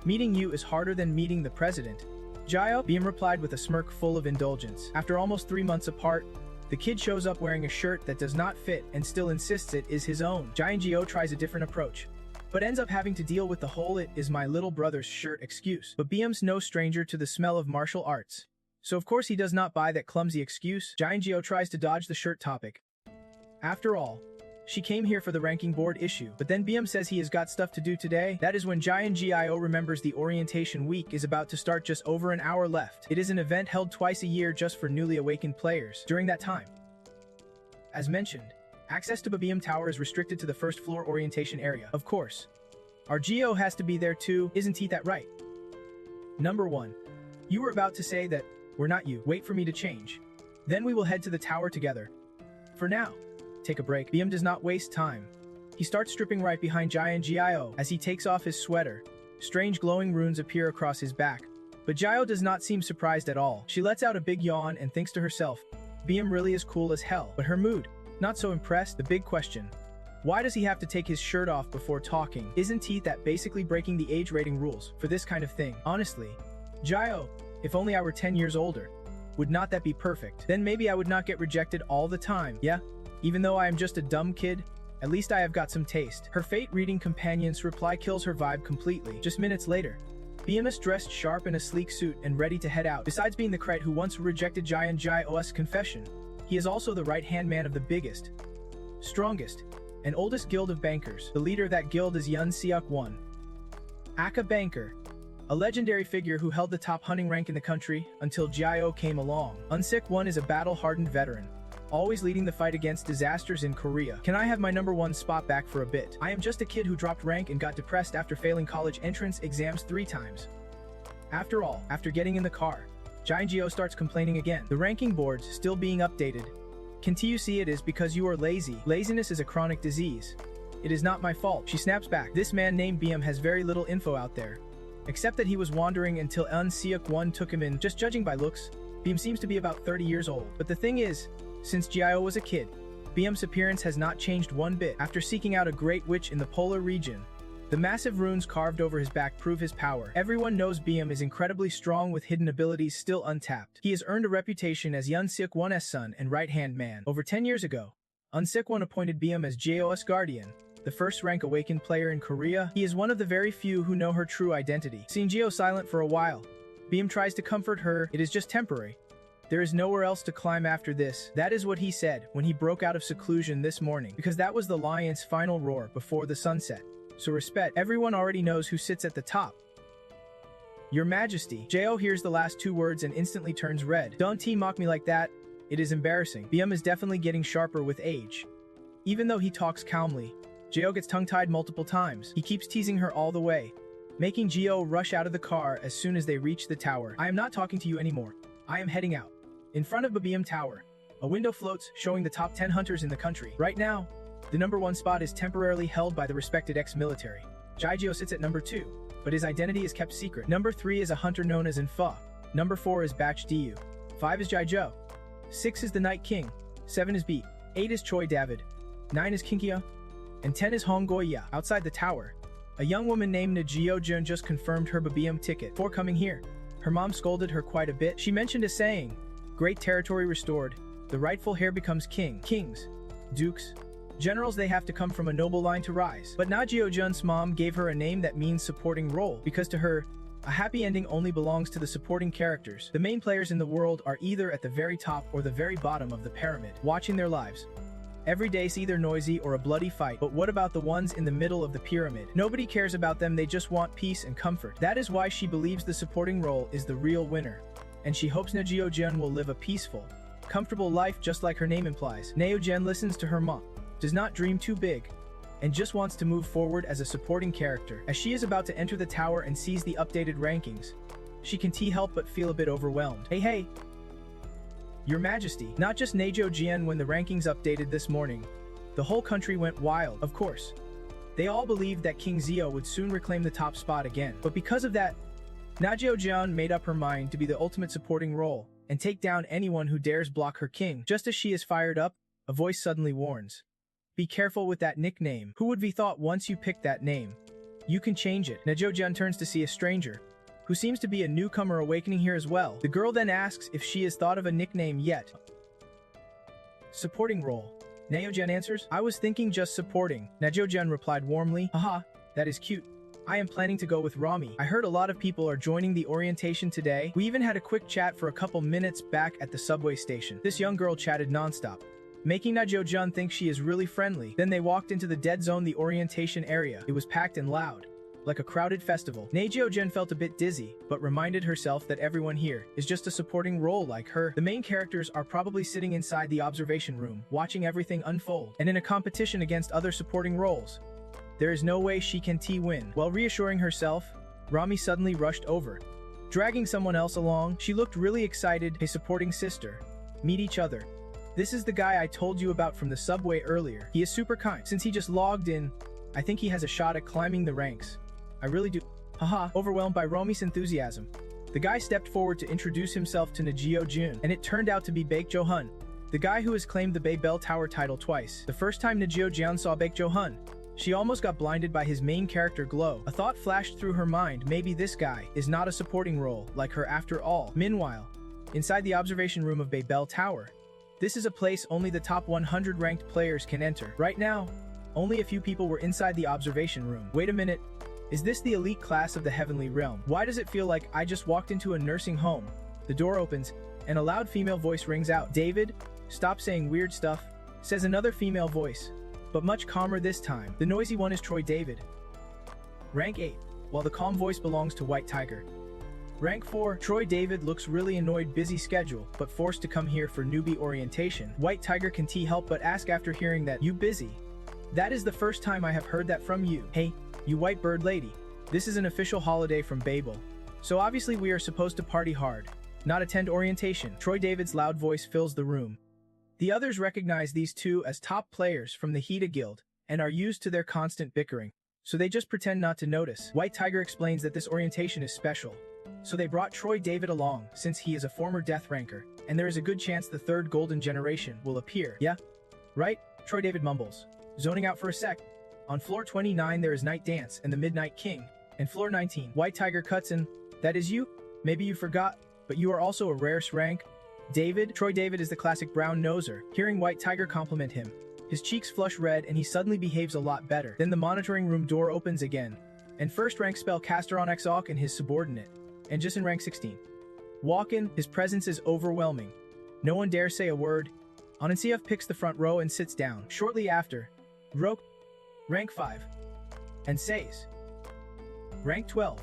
Speaker 1: Meeting you is harder than meeting the president. Jae-oh, Beam replied with a smirk full of indulgence. After almost 3 months apart, the kid shows up wearing a shirt that does not fit and still insists it is his own. Jae Jae-oh tries a different approach, but ends up having to deal with the whole "it is my little brother's shirt" excuse. But Beam's no stranger to the smell of martial arts, so of course he does not buy that clumsy excuse. Jae Jae-oh tries to dodge the shirt topic. After all, she came here for the ranking board issue, but then Beam says he has got stuff to do today. That is when Jae Jae-oh remembers the orientation week is about to start, just over an hour left. It is an event held twice a year just for newly awakened players. During that time, as mentioned, access to Beam Tower is restricted to the 1st floor orientation area. Of course, our Geo has to be there too, isn't he that right? Number 1. You were about to say that we're not you. Wait for me to change. Then we will head to the tower together. For now, take a break. Beam does not waste time. He starts stripping right behind Jai and Gio. As he takes off his sweater, strange glowing runes appear across his back. But Gio does not seem surprised at all. She lets out a big yawn and thinks to herself, BM really is cool as hell. But her mood, not so impressed. The big question, why does he have to take his shirt off before talking? Isn't he that basically breaking the age rating rules for this kind of thing? Honestly, Gio, if only I were 10 years older. Would not that be perfect? Then maybe I would not get rejected all the time. Yeah, even though I am just a dumb kid, at least I have got some taste. Her fate-reading companion's reply kills her vibe completely. Just minutes later, BM is dressed sharp in a sleek suit and ready to head out. Besides being the crate who once rejected Jai and Jio's confession, he is also the right-hand man of the biggest, strongest, and oldest guild of bankers. The leader of that guild is Yun Seok-won, aka Banker, a legendary figure who held the top hunting rank in the country until Jio came along. Yun Seok-won is a battle-hardened veteran, always leading the fight against disasters in Korea. Can I have my #1 spot back for a bit? I am just a kid who dropped rank and got depressed after failing college entrance exams 3 times. After all, after getting in the car, Jai and Gio starts complaining again. The ranking boards still being updated. Can't you see it is because you are lazy? Laziness is a chronic disease. It is not my fault. She snaps back. This man named BM has very little info out there, except that he was wandering until Yun Seok-won took him in. Just judging by looks, BM seems to be about 30 years old. But the thing is, since Gio was a kid, BM's appearance has not changed one bit. After seeking out a great witch in the polar region, the massive runes carved over his back prove his power. Everyone knows BM is incredibly strong with hidden abilities still untapped. He has earned a reputation as Yun Seok-won's son and right-hand man. Over 10 years ago, Yun Seok-won appointed BM as Jio's guardian, the first rank awakened player in Korea. He is one of the very few who know her true identity. Seeing Gio silent for a while, BM tries to comfort her. It is just temporary. There is nowhere else to climb after this. That is what he said when he broke out of seclusion this morning, because that was the lion's final roar before the sunset. So respect. Everyone already knows who sits at the top. Your Majesty. Jio hears the last 2 words and instantly turns red. Don't mock me like that. It is embarrassing. BM is definitely getting sharper with age. Even though he talks calmly, Jio gets tongue-tied multiple times. He keeps teasing her all the way, making Gio rush out of the car as soon as they reach the tower. I am not talking to you anymore. I am heading out. In front of BM Tower, a window floats showing the top 10 hunters in the country. Right now, the #1 spot is temporarily held by the respected ex-military. Jio sits at #2, but his identity is kept secret. #3 is a hunter known as Infa. #4 is Batch Du. 5 is Jaijo. 6 is the Night King. 7 is Beat. 8 is Choi David. 9 is Kinkia. And 10 is Hong Goya. Outside the tower, a young woman named Najio Jun just confirmed her BM ticket for coming here. Her mom scolded her quite a bit. She mentioned a saying, great territory restored, the rightful heir becomes king. Kings, dukes, generals, they have to come from a noble line to rise. But Najio Jun's mom gave her a name that means supporting role, because to her, a happy ending only belongs to the supporting characters. The main players in the world are either at the very top or the very bottom of the pyramid, watching their lives. Every day is either noisy or a bloody fight, but what about the ones in the middle of the pyramid? Nobody cares about them, they just want peace and comfort. That is why she believes the supporting role is the real winner. And she hopes Najio Jun will live a peaceful, comfortable life just like her name implies. Najio Jun listens to her mom, does not dream too big, and just wants to move forward as a supporting character. As she is about to enter the tower and sees the updated rankings, she can't help but feel a bit overwhelmed. Hey! Your Majesty, not just Najio Jun when the rankings updated this morning. The whole country went wild, of course. They all believed that King Zio would soon reclaim the top spot again. But because of that, Najio Jun made up her mind to be the ultimate supporting role and take down anyone who dares block her king. Just as she is fired up, a voice suddenly warns. Be careful with that nickname. Who would be thought once you picked that name, you can change it. Najio Jun turns to see a stranger, who seems to be a newcomer awakening here as well. The girl then asks if she has thought of a nickname yet. Supporting role. Najio Jun answers, I was thinking just supporting. Najio Jun replied warmly, haha, that is cute. I am planning to go with Rami. I heard a lot of people are joining the orientation today. We even had a quick chat for a couple minutes back at the subway station. This young girl chatted nonstop, making Najio Jun think she is really friendly. Then they walked into the dead zone, the orientation area. It was packed and loud, like a crowded festival. Najio Jun felt a bit dizzy, but reminded herself that everyone here is just a supporting role like her. The main characters are probably sitting inside the observation room, watching everything unfold, and in a competition against other supporting roles. There is no way she can win. While reassuring herself, Rami suddenly rushed over, dragging someone else along. She looked really excited. A supporting sister. Meet each other. This is the guy I told you about from the subway earlier. He is super kind. Since he just logged in, I think he has a shot at climbing the ranks. I really do. Haha, overwhelmed by Romi's enthusiasm. The guy stepped forward to introduce himself to Jong-Hun, and it turned out to be Jong-Hun, the guy who has claimed the Babel Tower title twice. The first time Jong-Hun saw Jong-Hun, she almost got blinded by his main character glow. A thought flashed through her mind, maybe this guy is not a supporting role like her after all. Meanwhile, inside the observation room of Babel Tower, this is a place only the top 100 ranked players can enter. Right now, only a few people were inside the observation room. Wait a minute, is this the elite class of the Heavenly Realm? Why does it feel like I just walked into a nursing home? The door opens, and a loud female voice rings out. David, stop saying weird stuff, says another female voice, but much calmer this time. The noisy one is Troy David. Rank 8, while the calm voice belongs to White Tiger. Rank 4, Troy David looks really annoyed, busy schedule, but forced to come here for newbie orientation. White Tiger can help but ask after hearing that, you busy? That is the first time I have heard that from you. Hey, you white bird lady. This is an official holiday from Babel. So obviously we are supposed to party hard, not attend orientation. Troy David's loud voice fills the room. The others recognize these two as top players from the Hida Guild, and are used to their constant bickering, so they just pretend not to notice. White Tiger explains that this orientation is special. So they brought Troy David along, since he is a former death ranker, and there is a good chance the third golden generation will appear. Yeah? Right? Troy David mumbles, zoning out for a sec. On floor 29 there is Night Dance and the Midnight King, and floor 19, White Tiger cuts in, that is you? Maybe you forgot, but you are also a rarest rank. David? Troy David is the classic brown noser. Hearing White Tiger compliment him, his cheeks flush red and he suddenly behaves a lot better. Then the monitoring room door opens again, and first rank spellcaster on Exok and his subordinate, and just in rank 16. Walk in, his presence is overwhelming. No one dares say a word. Ananciev picks the front row and sits down. Shortly after, Rok, rank 5, and says, rank 12.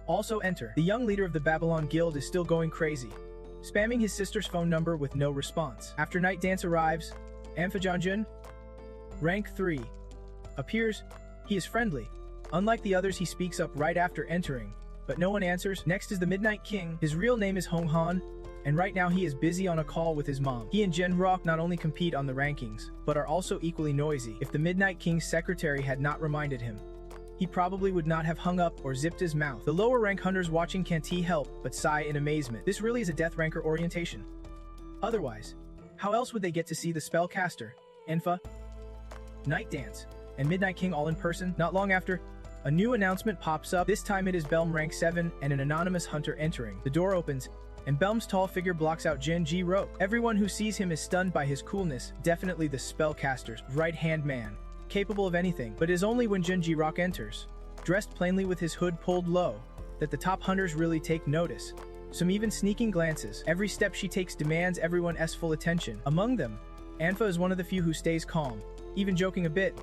Speaker 1: Also enter. The young leader of the Babylon Guild is still going crazy, spamming his sister's phone number with no response. After Night Dance arrives, Jong-Hun, rank 3, appears. He is friendly. Unlike the others, he speaks up right after entering, but no one answers. Next is the Midnight King. His real name is Jong-Hun, and right now he is busy on a call with his mom. He and Jen Rock not only compete on the rankings, but are also equally noisy. If the Midnight King's secretary had not reminded him, he probably would not have hung up or zipped his mouth. The lower rank hunters watching can't help but sigh in amazement. This really is a death ranker orientation. Otherwise, how else would they get to see the spellcaster, Enfa, Night Dance, and Midnight King all in person? Not long after, a new announcement pops up. This time it is Belm rank 7 and an anonymous hunter entering. The door opens, and Belm's tall figure blocks out Jin Ji Roke. Everyone who sees him is stunned by his coolness, definitely the spellcaster's right-hand man, capable of anything. But it is only when Jin Ji Rock enters, dressed plainly with his hood pulled low, that the top hunters really take notice. Some even sneaking glances. Every step she takes demands everyone's full attention. Among them, Anfa is one of the few who stays calm, even joking a bit.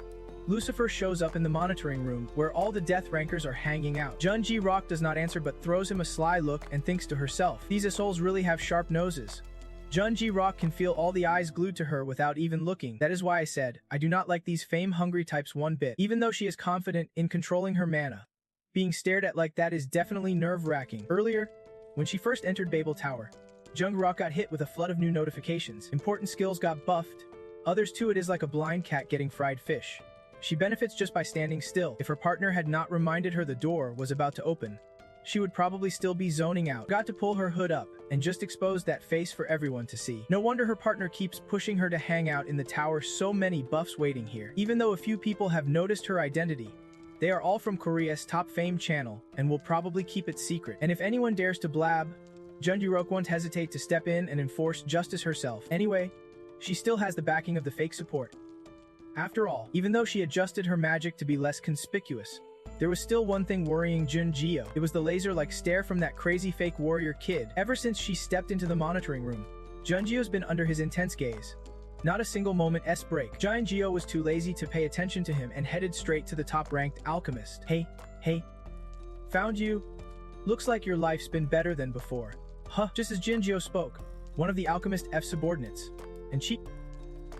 Speaker 1: Lucifer shows up in the monitoring room, where all the death rankers are hanging out. Jun Ji Rock does not answer but throws him a sly look and thinks to herself, these assholes really have sharp noses. Jun Ji Rock can feel all the eyes glued to her without even looking. That is why I said, I do not like these fame-hungry types one bit. Even though she is confident in controlling her mana, being stared at like that is definitely nerve-wracking. Earlier, when she first entered Babel Tower, Jung Rock got hit with a flood of new notifications. Important skills got buffed. Others too, it is like a blind cat getting fried fish. She benefits just by standing still. If her partner had not reminded her the door was about to open, she would probably still be zoning out. Got to pull her hood up and just expose that face for everyone to see. No wonder her partner keeps pushing her to hang out in the tower. So many buffs waiting here. Even though a few people have noticed her identity, they are all from Korea's top fame channel and will probably keep it secret. And if anyone dares to blab, Junji-Rook won't hesitate to step in and enforce justice herself. Anyway, she still has the backing of the fake support. After all, even though she adjusted her magic to be less conspicuous, there was still one thing worrying Jun-Gio. It was the laser-like stare from that crazy fake warrior kid. Ever since she stepped into the monitoring room, Jun-Gio's been under his intense gaze. Not a single moment's break. Giant Gio was too lazy to pay attention to him and headed straight to the top-ranked alchemist. Hey. Found you. Looks like your life's been better than before. Huh. Just as Jin Gio spoke, one of the alchemist F subordinates, and she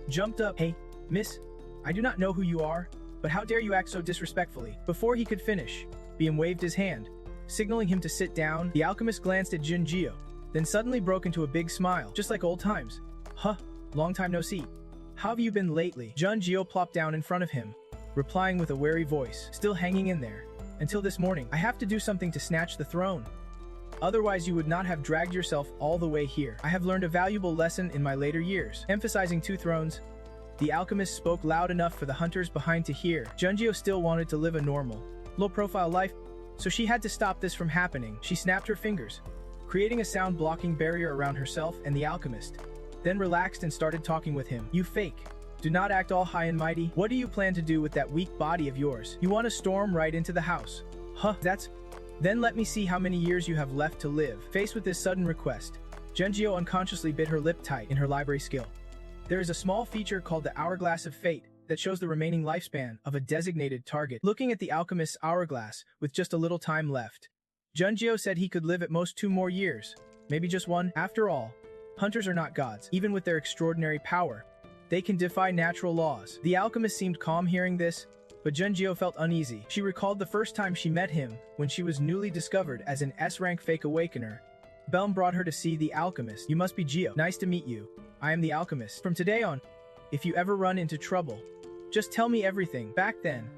Speaker 1: jumped up. Hey, miss, I do not know who you are, but how dare you act so disrespectfully? Before he could finish, BM waved his hand, signaling him to sit down. The alchemist glanced at Jin Gio, then suddenly broke into a big smile, just like old times. Huh. long time no see. How have you been lately? Jun-gyo plopped down in front of him, replying with a wary voice, still hanging in there. Until this morning, I have to do something to snatch the throne. Otherwise you would not have dragged yourself all the way here. I have learned a valuable lesson in my later years. Emphasizing 2 thrones, the alchemist spoke loud enough for the hunters behind to hear. Jun-gyo still wanted to live a normal, low-profile life, so she had to stop this from happening. She snapped her fingers, creating a sound-blocking barrier around herself and the alchemist, then relaxed and started talking with him. You fake. Do not act all high and mighty. What do you plan to do with that weak body of yours? You want to storm right into the house? Huh, Then let me see how many years you have left to live. Faced with this sudden request, Jun-gyo unconsciously bit her lip tight in her library skill. There is a small feature called the Hourglass of Fate that shows the remaining lifespan of a designated target. Looking at the alchemist's hourglass, with just a little time left, Jun-gyo said he could live at most 2 more years, maybe just 1. After all, hunters are not gods. Even with their extraordinary power, they can defy natural laws. The alchemist seemed calm hearing this, but Jun-gyo felt uneasy. She recalled the first time she met him, when she was newly discovered as an S-rank fake awakener. Belm brought her to see the alchemist. You must be Geo. Nice to meet you. I am the alchemist. From today on, if you ever run into trouble, just tell me everything. Back then,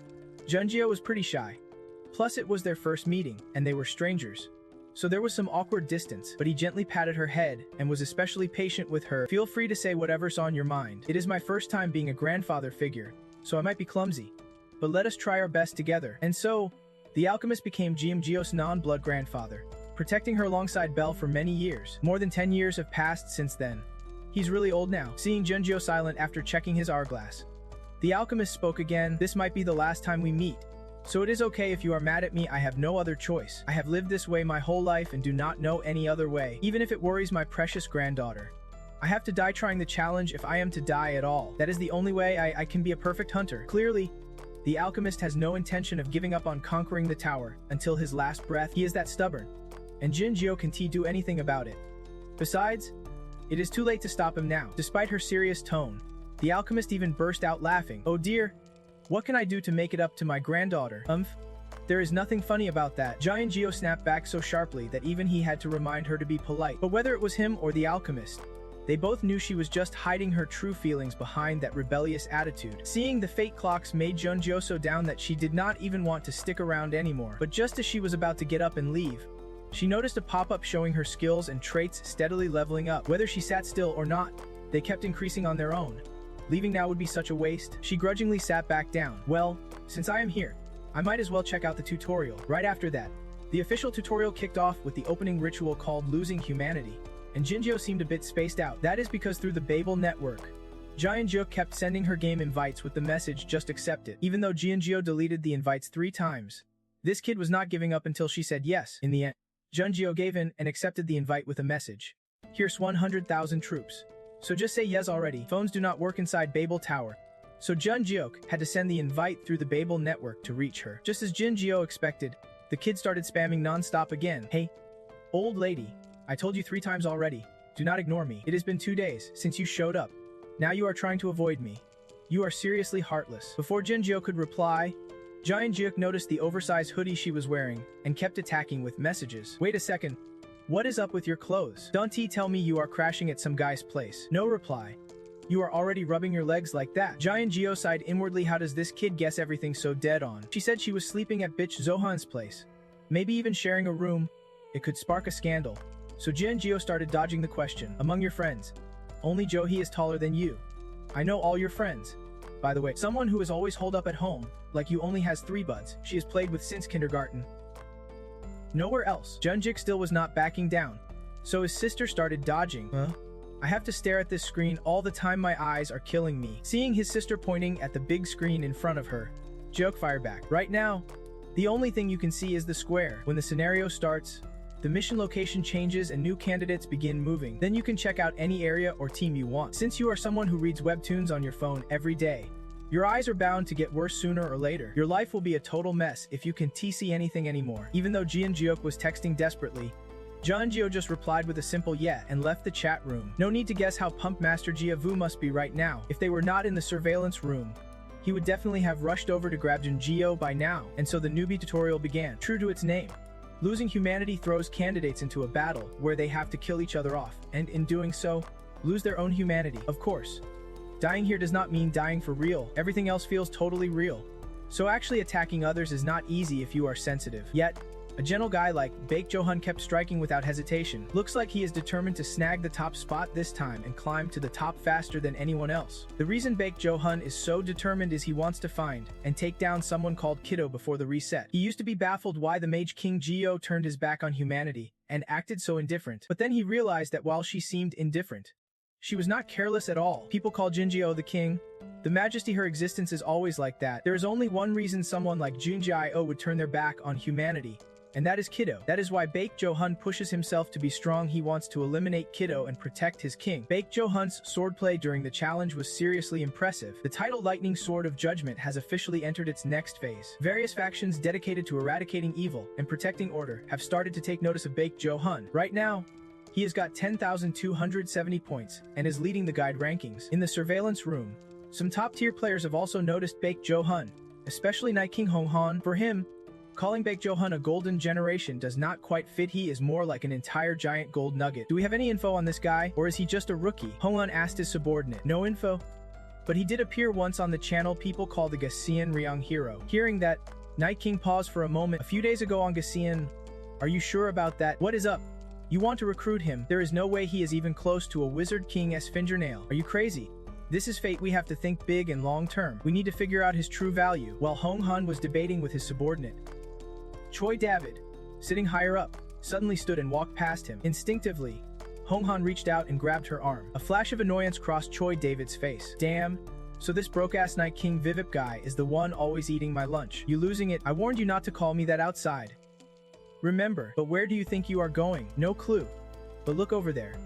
Speaker 1: Jun-gyo was pretty shy. Plus it was their first meeting, and they were strangers. So there was some awkward distance, but he gently patted her head and was especially patient with her. Feel free to say whatever's on your mind. It is my first time being a grandfather figure, so I might be clumsy. But let us try our best together. And so, the alchemist became Jung-gyo's non-blood grandfather, protecting her alongside Belle for many years. More than 10 years have passed since then. He's really old now. Seeing Jun-gyo silent after checking his hourglass, the alchemist spoke again. This might be the last time we meet. So it is okay if you are mad at me. I have no other choice. I have lived this way my whole life and do not know any other way, even if it worries my precious granddaughter. I have to die trying the challenge if I am to die at all. That is the only way I can be a perfect hunter. Clearly, the alchemist has no intention of giving up on conquering the tower until his last breath. He is that stubborn, and Jun-gyo can't do anything about it. Besides, it is too late to stop him now. Despite her serious tone, the alchemist even burst out laughing. Oh dear, what can I do to make it up to my granddaughter? There is nothing funny about that. Jun-gyo snapped back so sharply that even he had to remind her to be polite. But whether it was him or the alchemist, they both knew she was just hiding her true feelings behind that rebellious attitude. Seeing the fate clocks made Jun-gyo so down that she did not even want to stick around anymore. But just as she was about to get up and leave, she noticed a pop-up showing her skills and traits steadily leveling up. Whether she sat still or not, they kept increasing on their own. Leaving now would be such a waste. She grudgingly sat back down. Well, since I am here, I might as well check out the tutorial. Right after that, the official tutorial kicked off with the opening ritual called Losing Humanity, and Jun-gyo seemed a bit spaced out. That is because through the Babel network, Jun-gyo kept sending her game invites with the message just accept it. Even though Jun-gyo deleted the invites 3 times, this kid was not giving up until she said yes. In the end, Jun-gyo gave in and accepted the invite with a message. Here's 100,000 troops. So just say yes already. Phones do not work inside Babel Tower, so Jun-gyo had to send the invite through the Babel network to reach her. Just as Jun-gyo expected, the kid started spamming non-stop again. Hey, old lady, I told you 3 times already. Do not ignore me. It has been 2 days since you showed up. Now you are trying to avoid me. You are seriously heartless. Before Jun-gyo could reply, Jun-gyo noticed the oversized hoodie she was wearing and kept attacking with messages. Wait a second. What is up with your clothes? Don't tell me you are crashing at some guy's place. No reply. You are already rubbing your legs like that. Jun-gyo sighed inwardly. How does this kid guess everything so dead on? She said she was sleeping at bitch Jong-Hun's place. Maybe even sharing a room. It could spark a scandal. So Jun-gyo started dodging the question. Among your friends, only Jo-hee is taller than you. I know all your friends. By the way, someone who is always holed up at home, like you, only has 3 buds. She has played with since kindergarten. Nowhere else. Jun-gyo still was not backing down, so his sister started dodging. I have to stare at this screen all the time. My eyes are killing me. Seeing his sister pointing at the big screen in front of her, Joke fired back. Right now, the only thing you can see is the square. When the scenario starts, the mission location changes and new candidates begin moving. Then you can check out any area or team you want. Since you are someone who reads webtoons on your phone every day, your eyes are bound to get worse sooner or later. Your life will be a total mess if you can see anything anymore. Even though Jun-gyo was texting desperately, Jun-gyo just replied with a simple yeah and left the chat room. No need to guess how pumped Master Jia-vu must be right now. If they were not in the surveillance room, he would definitely have rushed over to grab Jun-gyo by now. And so the newbie tutorial began. True to its name, Losing Humanity throws candidates into a battle where they have to kill each other off, and in doing so, lose their own humanity. Of course, dying here does not mean dying for real. Everything else feels totally real. So actually attacking others is not easy if you are sensitive. Yet, a gentle guy like Baek Jong-Hun kept striking without hesitation. Looks like he is determined to snag the top spot this time and climb to the top faster than anyone else. The reason Baek Jong-hun is so determined is he wants to find and take down someone called Kiddo before the reset. He used to be baffled why the Mage King Geo turned his back on humanity and acted so indifferent. But then he realized that while she seemed indifferent, she was not careless at all. People call Jinjio the king. The majesty her existence is always like that. There is only one reason someone like Jinjio would turn their back on humanity, and that is Kiddo. That is why Baek Jong-hun pushes himself to be strong. He wants to eliminate Kiddo and protect his king. Baek Jong-hun's swordplay during the challenge was seriously impressive. The title Lightning Sword of Judgment has officially entered its next phase. Various factions dedicated to eradicating evil and protecting order have started to take notice of Baek Jong-hun. Right now, he has got 10,270 points and is leading the guide rankings. In the surveillance room, some top-tier players have also noticed Baek Jong-hun, especially Night King Hong-han. For him, calling Baek Jong-hun a golden generation does not quite fit. He is more like an entire giant gold nugget. Do we have any info on this guy, or is he just a rookie? Hong-han asked his subordinate. No info, but he did appear once on the channel people call the Gasian Ryong hero. Hearing that, Night King paused for a moment. A few days ago on Gasian, are you sure about that? What is up? You want to recruit him? There is no way he is even close to a wizard king's fingernail. Are you crazy? This is fate. We have to think big and long term. We need to figure out his true value. While Hong-han was debating with his subordinate, Choi David, sitting higher up, suddenly stood and walked past him. Instinctively, Hong-han reached out and grabbed her arm. A flash of annoyance crossed Choi David's face. Damn, so this broke-ass Night King Vivip guy is the one always eating my lunch. You losing it? I warned you not to call me that outside. Remember, but where do you think you are going? No clue. But look over there.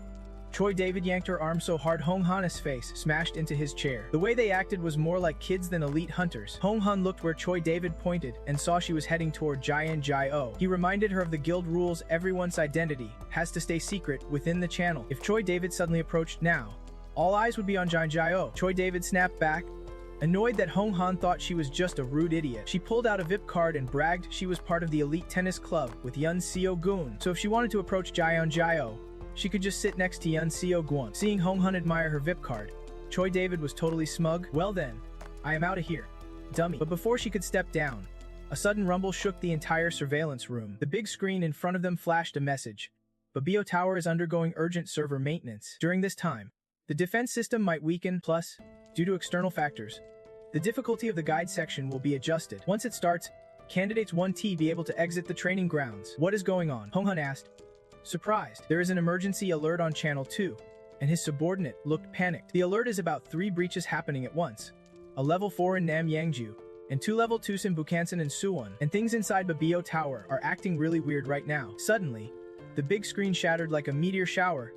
Speaker 1: Choi David yanked her arm so hard Hong-han's face smashed into his chair. The way they acted was more like kids than elite hunters. Hong-han looked where Choi David pointed and saw she was heading toward Jian Jio. He reminded her of the guild rules. Everyone's identity has to stay secret within the channel. If Choi David suddenly approached now, all eyes would be on Jian Jio. Choi David snapped back, annoyed that Hong-han thought she was just a rude idiot. She pulled out a VIP card and bragged she was part of the elite tennis club with Yun Seo-gun. So if she wanted to approach Jian Jio, she could just sit next to Yun Seo-gun. Seeing Hong-han admire her VIP card, Choi David was totally smug. Well then, I am out of here, dummy. But before she could step down, a sudden rumble shook the entire surveillance room. The big screen in front of them flashed a message. Babel Tower is undergoing urgent server maintenance. During this time, the defense system might weaken, plus, due to external factors, the difficulty of the guide section will be adjusted. Once it starts, candidates 1T be able to exit the training grounds. What is going on? Hong-han asked. Surprised. There is an emergency alert on channel 2, and his subordinate looked panicked. The alert is about 3 breaches happening at once. A level 4 in Nam Yangju, and 2 level 2s in Bukhansan and Suwon, and things inside Babel Tower are acting really weird right now. Suddenly, the big screen shattered like a meteor shower,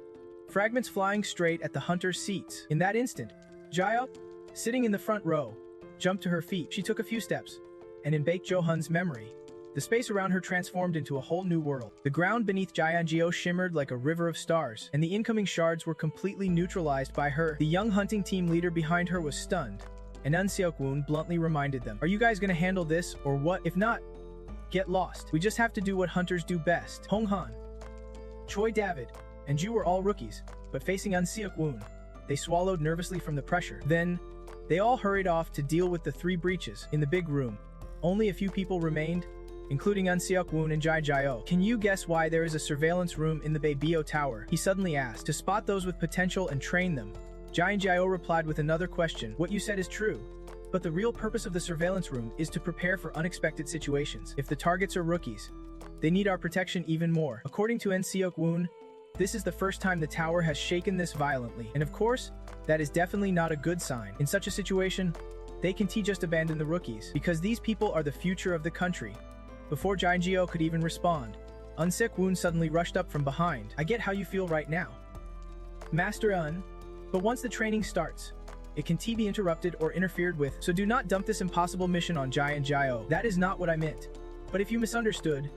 Speaker 1: fragments flying straight at the hunter's seats. In that instant, Jio, sitting in the front row, jumped to her feet. She took a few steps, and in Baek Jong-hun's memory, the space around her transformed into a whole new world. The ground beneath Jianjio shimmered like a river of stars, and the incoming shards were completely neutralized by her. The young hunting team leader behind her was stunned, and Eun Seok-woon bluntly reminded them, "Are you guys gonna handle this, or what? If not, get lost. We just have to do what hunters do best." Hong-han, Choi David, and Ju were all rookies, but facing Eun Seok-woon, they swallowed nervously from the pressure. Then, they all hurried off to deal with the 3 breaches. In the big room, only a few people remained, including Eun Seok-woon and Jai Jio. "Can you guess why there is a surveillance room in the Babel Tower?" he suddenly asked. "To spot those with potential and train them." Jai Jio replied with another question. "What you said is true, but the real purpose of the surveillance room is to prepare for unexpected situations. If the targets are rookies, they need our protection even more." According to Eun Seok-woon, this is the first time the tower has shaken this violently, and of course, that is definitely not a good sign. In such a situation, they can just abandon the rookies, because these people are the future of the country. Before Jianjio could even respond, Eun Seok-woon suddenly rushed up from behind. "I get how you feel right now, Master Eun, but once the training starts, it can be interrupted or interfered with, so do not dump this impossible mission on Jianjio." "That is not what I meant. But if you misunderstood,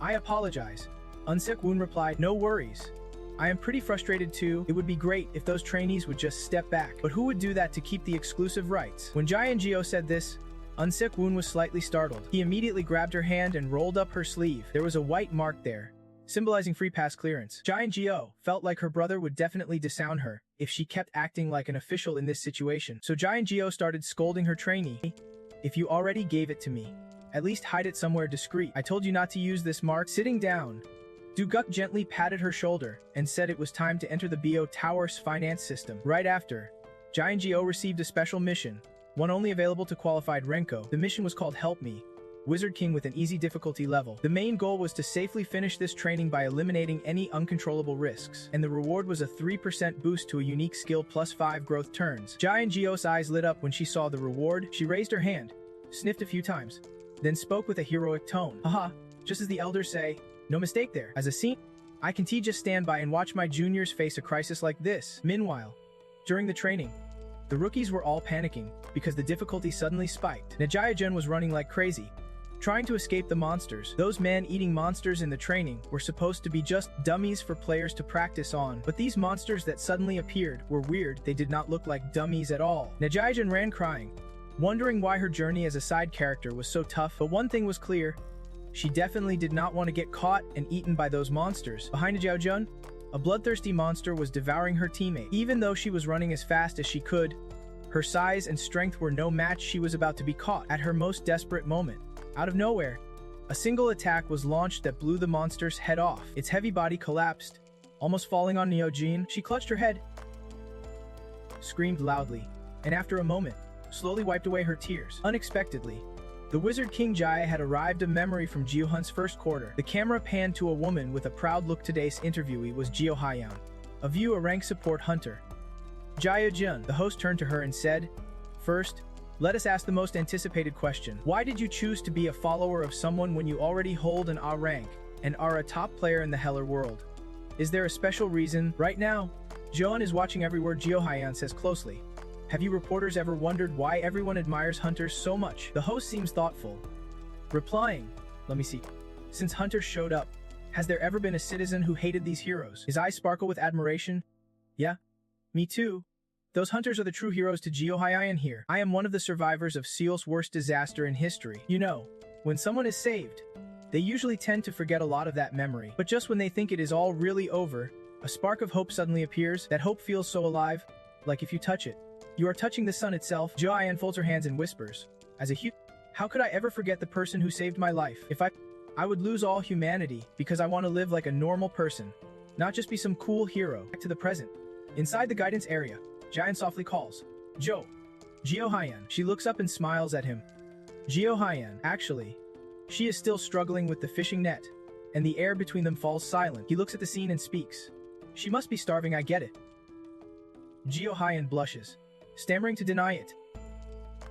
Speaker 1: I apologize." Eun Seok-woon replied, "No worries. I am pretty frustrated too. It would be great if those trainees would just step back. But who would do that to keep the exclusive rights?" When Jianjio said this, Eun Seok-woon was slightly startled. He immediately grabbed her hand and rolled up her sleeve. There was a white mark there, symbolizing free pass clearance. Giant Geo felt like her brother would definitely disown her if she kept acting like an official in this situation. So Giant Geo started scolding her trainee. If you already gave it to me, at least hide it somewhere discreet. I told you not to use this mark. Sitting down, Duguk gently patted her shoulder and said it was time to enter the BO Tower's finance system. Right after, Giant Geo received a special mission, one only available to qualified Renko. The mission was called Help Me, Wizard King with an easy difficulty level. The main goal was to safely finish this training by eliminating any uncontrollable risks, and the reward was a 3% boost to a unique skill plus 5 growth turns. Giant Geo's eyes lit up when she saw the reward. She raised her hand, sniffed a few times, then spoke with a heroic tone. Haha, just as the elders say, no mistake there. As a scene, I can just stand by and watch my juniors face a crisis like this. Meanwhile, during the training, the rookies were all panicking because the difficulty suddenly spiked. Najaya-jun was running like crazy, trying to escape the monsters. Those man-eating monsters in the training were supposed to be just dummies for players to practice on, but these monsters that suddenly appeared were weird. They did not look like dummies at all. Najaya-jun ran crying, wondering why her journey as a side character was so tough, but one thing was clear. She definitely did not want to get caught and eaten by those monsters. Behind Najaya-jun, a bloodthirsty monster was devouring her teammate. Even though she was running as fast as she could, her size and strength were no match. She was about to be caught. At her most desperate moment, out of nowhere, a single attack was launched that blew the monster's head off. Its heavy body collapsed, almost falling on Neo-jin. She clutched her head, screamed loudly, and after a moment, slowly wiped away her tears. Unexpectedly, the Wizard King Jaya had arrived. A memory from Jong-Hun's first quarter. The camera panned to a woman with a proud look. Today's interviewee was Jong-Hun, a view a rank support hunter. Jaya-jun, the host, turned to her and said, "First, let us ask the most anticipated question. Why did you choose to be a follower of someone when you already hold an A rank and are a top player in the Heller world? Is there a special reason?" Right now, Jong-Un is watching every word Jong-Hun says closely. Have you reporters ever wondered why everyone admires hunters so much? The host seems thoughtful, replying, "Let me see. Since hunters showed up, has there ever been a citizen who hated these heroes?" His eyes sparkle with admiration. "Yeah, me too. Those hunters are the true heroes to Jong-Hun here. I am one of the survivors of Seal's worst disaster in history. You know, when someone is saved, they usually tend to forget a lot of that memory. But just when they think it is all really over, a spark of hope suddenly appears. That hope feels so alive, like if you touch it, you are touching the sun itself." Jong-Hun folds her hands and whispers, "As a how could I ever forget the person who saved my life? If I would lose all humanity because I want to live like a normal person, not just be some cool hero." Back to the present. Inside the guidance area, Jong-Hun softly calls, Jong-Hun. She looks up and smiles at him. Jong-Hun, actually, she is still struggling with the fishing net, and the air between them falls silent. He looks at the scene and speaks. "She must be starving, I get it." Jong-Hun blushes, stammering to deny it.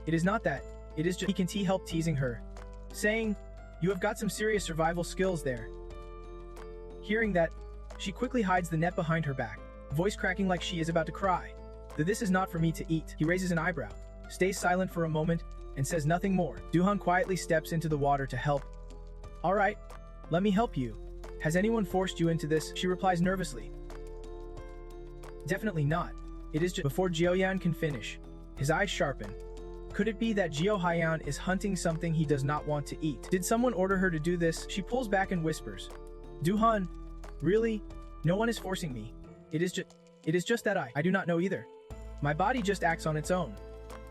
Speaker 1: "It is not that, it is just—" He can help teasing her, saying, "You have got some serious survival skills there." Hearing that, she quickly hides the net behind her back, voice cracking like she is about to cry. "This is not for me to eat." He raises an eyebrow, stays silent for a moment, and says nothing more. Jong-Hun quietly steps into the water to help. "All right, let me help you. Has anyone forced you into this?" She replies nervously. "Definitely not. It is just—" Before Jong-Hun can finish, his eyes sharpen. Could it be that Jong-Hun is hunting something he does not want to eat? Did someone order her to do this? She pulls back and whispers, "Jong-Hun, really? No one is forcing me. It is just that I do not know either. My body just acts on its own."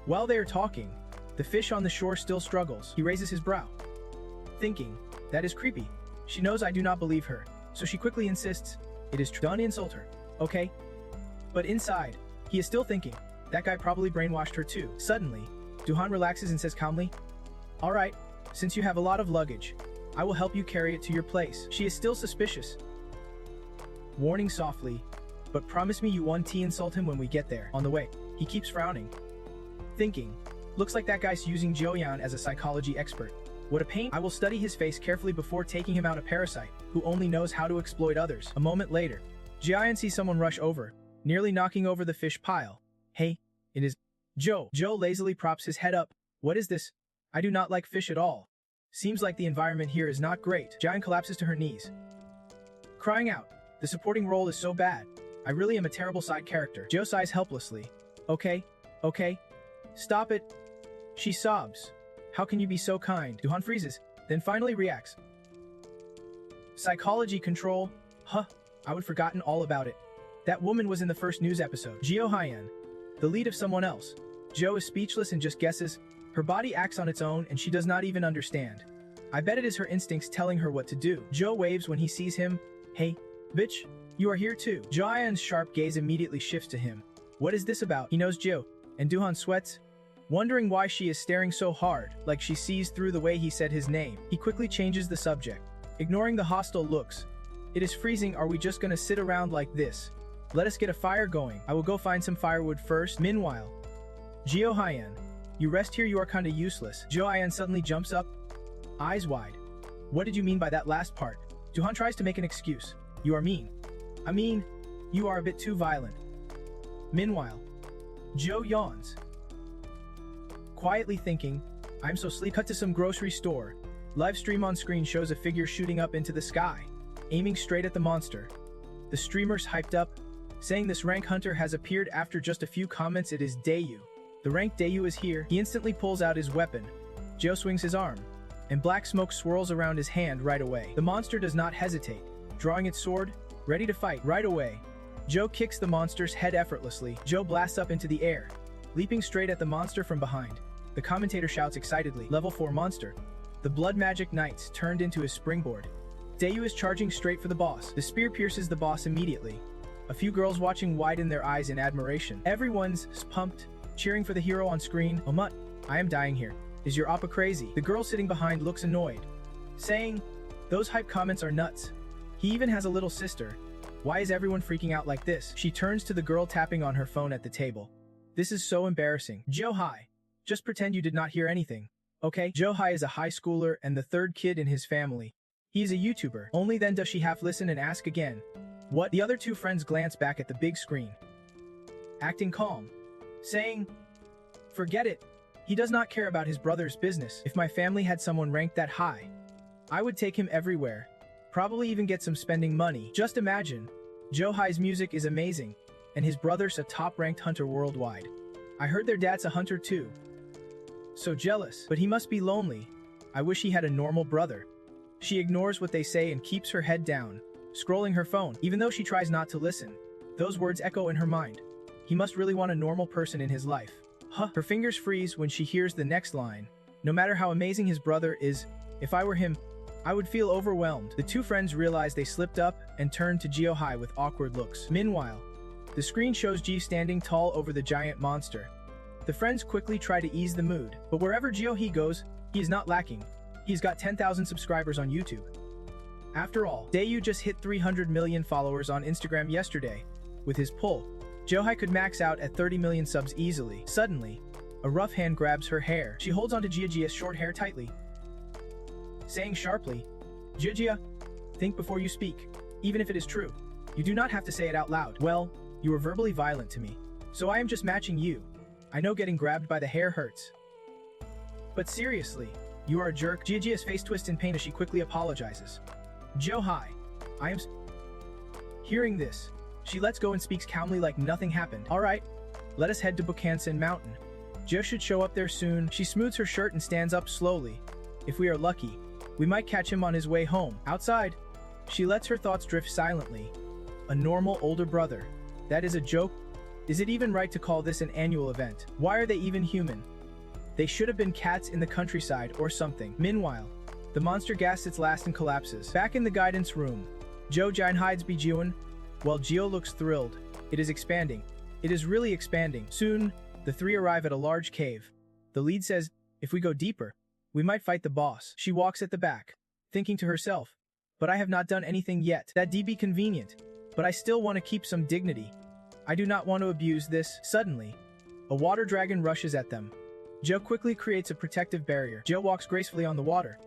Speaker 1: While they are talking, the fish on the shore still struggles. He raises his brow, thinking, "That is creepy." She knows I do not believe her, so she quickly insists, "It is true. Don't insult her, okay?" But inside, he is still thinking, that guy probably brainwashed her too. Suddenly, Jong-Hun relaxes and says calmly, "All right, since you have a lot of luggage, I will help you carry it to your place." She is still suspicious, warning softly, "But promise me you won't insult him when we get there." On the way, he keeps frowning, thinking, looks like that guy's using Jong-Hun as a psychology expert. What a pain. I will study his face carefully before taking him out. A parasite, who only knows how to exploit others. A moment later, Jong-Hun sees someone rush over, nearly knocking over the fish pile. "Hey, it is Joe." Joe lazily props his head up. "What is this? I do not like fish at all. Seems like the environment here is not great." Jong-Hun collapses to her knees, crying out, "The supporting role is so bad. I really am a terrible side character." Joe sighs helplessly. Okay, stop it." She sobs. "How can you be so kind?" Jong-Hun freezes, then finally reacts. Psychology control? Huh, I would forgotten all about it. That woman was in the first news episode. Jong-Hun, the lead of someone else. Jo is speechless and just guesses. Her body acts on its own and she does not even understand. I bet it is her instincts telling her what to do. Jo waves when he sees him. Hey, bitch, you are here too. Jong-Hun's sharp gaze immediately shifts to him. What is this about? He knows Jo, and Jong-Hun sweats, wondering why she is staring so hard, like she sees through the way he said his name. He quickly changes the subject, ignoring the hostile looks. It is freezing, are we just gonna sit around like this? Let us get a fire going. I will go find some firewood first. Meanwhile, Jong-Hun, you rest here, you are kinda useless. Jong-Hun suddenly jumps up, eyes wide. What did you mean by that last part? Jong-Hun tries to make an excuse. You are mean. I mean, you are a bit too violent. Meanwhile, Jo yawns, quietly thinking, I'm so sleepy. Cut to some grocery store. Live stream on screen shows a figure shooting up into the sky, aiming straight at the monster. The streamer's hyped up, saying this rank hunter has appeared after just a few comments. It is Dayu. The rank Dayu is here. He instantly pulls out his weapon. Jo swings his arm, and black smoke swirls around his hand right away. The monster does not hesitate, drawing its sword, ready to fight right away. Jo kicks the monster's head effortlessly. Jo blasts up into the air, leaping straight at the monster from behind. The commentator shouts excitedly, Level 4 monster. The blood magic knights turned into his springboard. Dayu is charging straight for the boss. The spear pierces the boss immediately. A few girls watching widen their eyes in admiration. Everyone's pumped, cheering for the hero on screen. Omut, I am dying here. Is your oppa crazy? The girl sitting behind looks annoyed, saying, those hype comments are nuts. He even has a little sister. Why is everyone freaking out like this? She turns to the girl tapping on her phone at the table. This is so embarrassing. Jo-Hun, just pretend you did not hear anything, okay? Jo-Hun is a high schooler and the third kid in his family. He is a YouTuber. Only then does she half listen and ask again. What? The other two friends glance back at the big screen, acting calm, saying, forget it. He does not care about his brother's business. If my family had someone ranked that high, I would take him everywhere. Probably even get some spending money. Just imagine. Jo-Hun's music is amazing, and his brother's a top-ranked hunter worldwide. I heard their dad's a hunter too. So jealous. But he must be lonely. I wish he had a normal brother. She ignores what they say and keeps her head down, scrolling her phone. Even though she tries not to listen, those words echo in her mind. He must really want a normal person in his life. Huh. Her fingers freeze when she hears the next line. No matter how amazing his brother is, if I were him, I would feel overwhelmed. The two friends realize they slipped up and turn to Jong-Hun with awkward looks. Meanwhile, the screen shows Ji standing tall over the giant monster. The friends quickly try to ease the mood, but wherever Jong-Hun goes, he is not lacking. He's got 10,000 subscribers on YouTube. After all, Dayu just hit 300 million followers on Instagram yesterday. With his pull, Jong-Hun could max out at 30 million subs easily. Suddenly, a rough hand grabs her hair. She holds onto Jia-Jia's short hair tightly, saying sharply, Jia-Jia, think before you speak. Even if it is true, you do not have to say it out loud. Well, you were verbally violent to me, so I am just matching you. I know getting grabbed by the hair hurts, but seriously, you are a jerk. Jia-Jia's face twists in pain as she quickly apologizes. Jong-Hun, I am Hearing this, she lets go and speaks calmly like nothing happened. Alright, let us head to Bukhansan Mountain. Jo should show up there soon. She smooths her shirt and stands up slowly. If we are lucky, we might catch him on his way home. Outside, she lets her thoughts drift silently. A normal older brother. That is a joke. Is it even right to call this an annual event? Why are they even human? They should have been cats in the countryside or something. Meanwhile, the monster gasps its last and collapses. Back in the guidance room, Jo-Jin hides Bi-Jiun, while Jio looks thrilled. It is expanding. It is really expanding. Soon, the three arrive at a large cave. The lead says, if we go deeper, we might fight the boss. She walks at the back, thinking to herself, but I have not done anything yet. That'd be convenient, but I still want to keep some dignity. I do not want to abuse this. Suddenly, a water dragon rushes at them. Jo quickly creates a protective barrier. Jo walks gracefully on the water,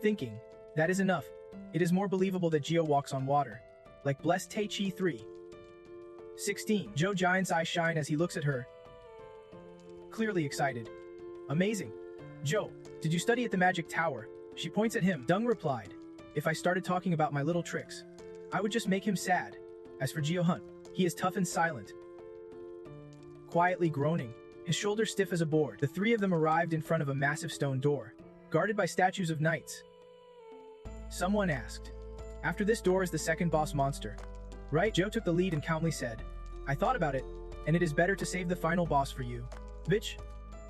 Speaker 1: thinking, that is enough. It is more believable that Jio walks on water. Like Blessed Tai Chi 3:16. Jo-Jin's eyes shine as he looks at her, clearly excited. Amazing. Jo, did you study at the Magic Tower? She points at him. Dung replied, if I started talking about my little tricks, I would just make him sad. As for Jong-Hun, he is tough and silent, quietly groaning, his shoulders stiff as a board. The three of them arrived in front of a massive stone door, guarded by statues of knights. Someone asked, After this door is the second boss monster. Right? Joe took the lead and calmly said, I thought about it, and it is better to save the final boss for you. Bitch.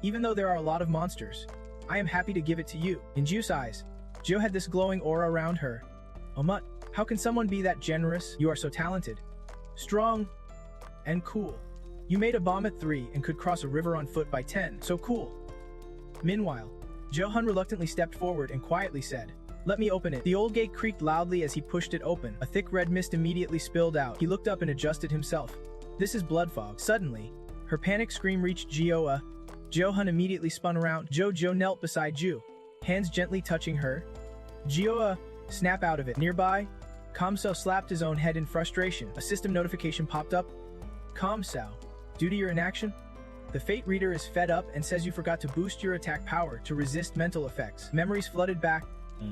Speaker 1: Even though there are a lot of monsters, I am happy to give it to you. In Ju's eyes, Joe had this glowing aura around her. Oh mutt, how can someone be that generous? You are so talented, strong, and cool. You made a bomb at 3 and could cross a river on foot by 10, so cool. Meanwhile, Jong-Hun reluctantly stepped forward and quietly said, let me open it. The old gate creaked loudly as he pushed it open. A thick red mist immediately spilled out. He looked up and adjusted himself. This is blood fog. Suddenly, her panic scream reached Jioa. Jong-Hun immediately spun around. Joe knelt beside Ju, hands gently touching her. Jioa, snap out of it. Nearby, Kamsao slapped his own head in frustration. A system notification popped up. Kamsao, due to your inaction, the Fate Reader is fed up and says you forgot to boost your attack power to resist mental effects. Memories flooded back.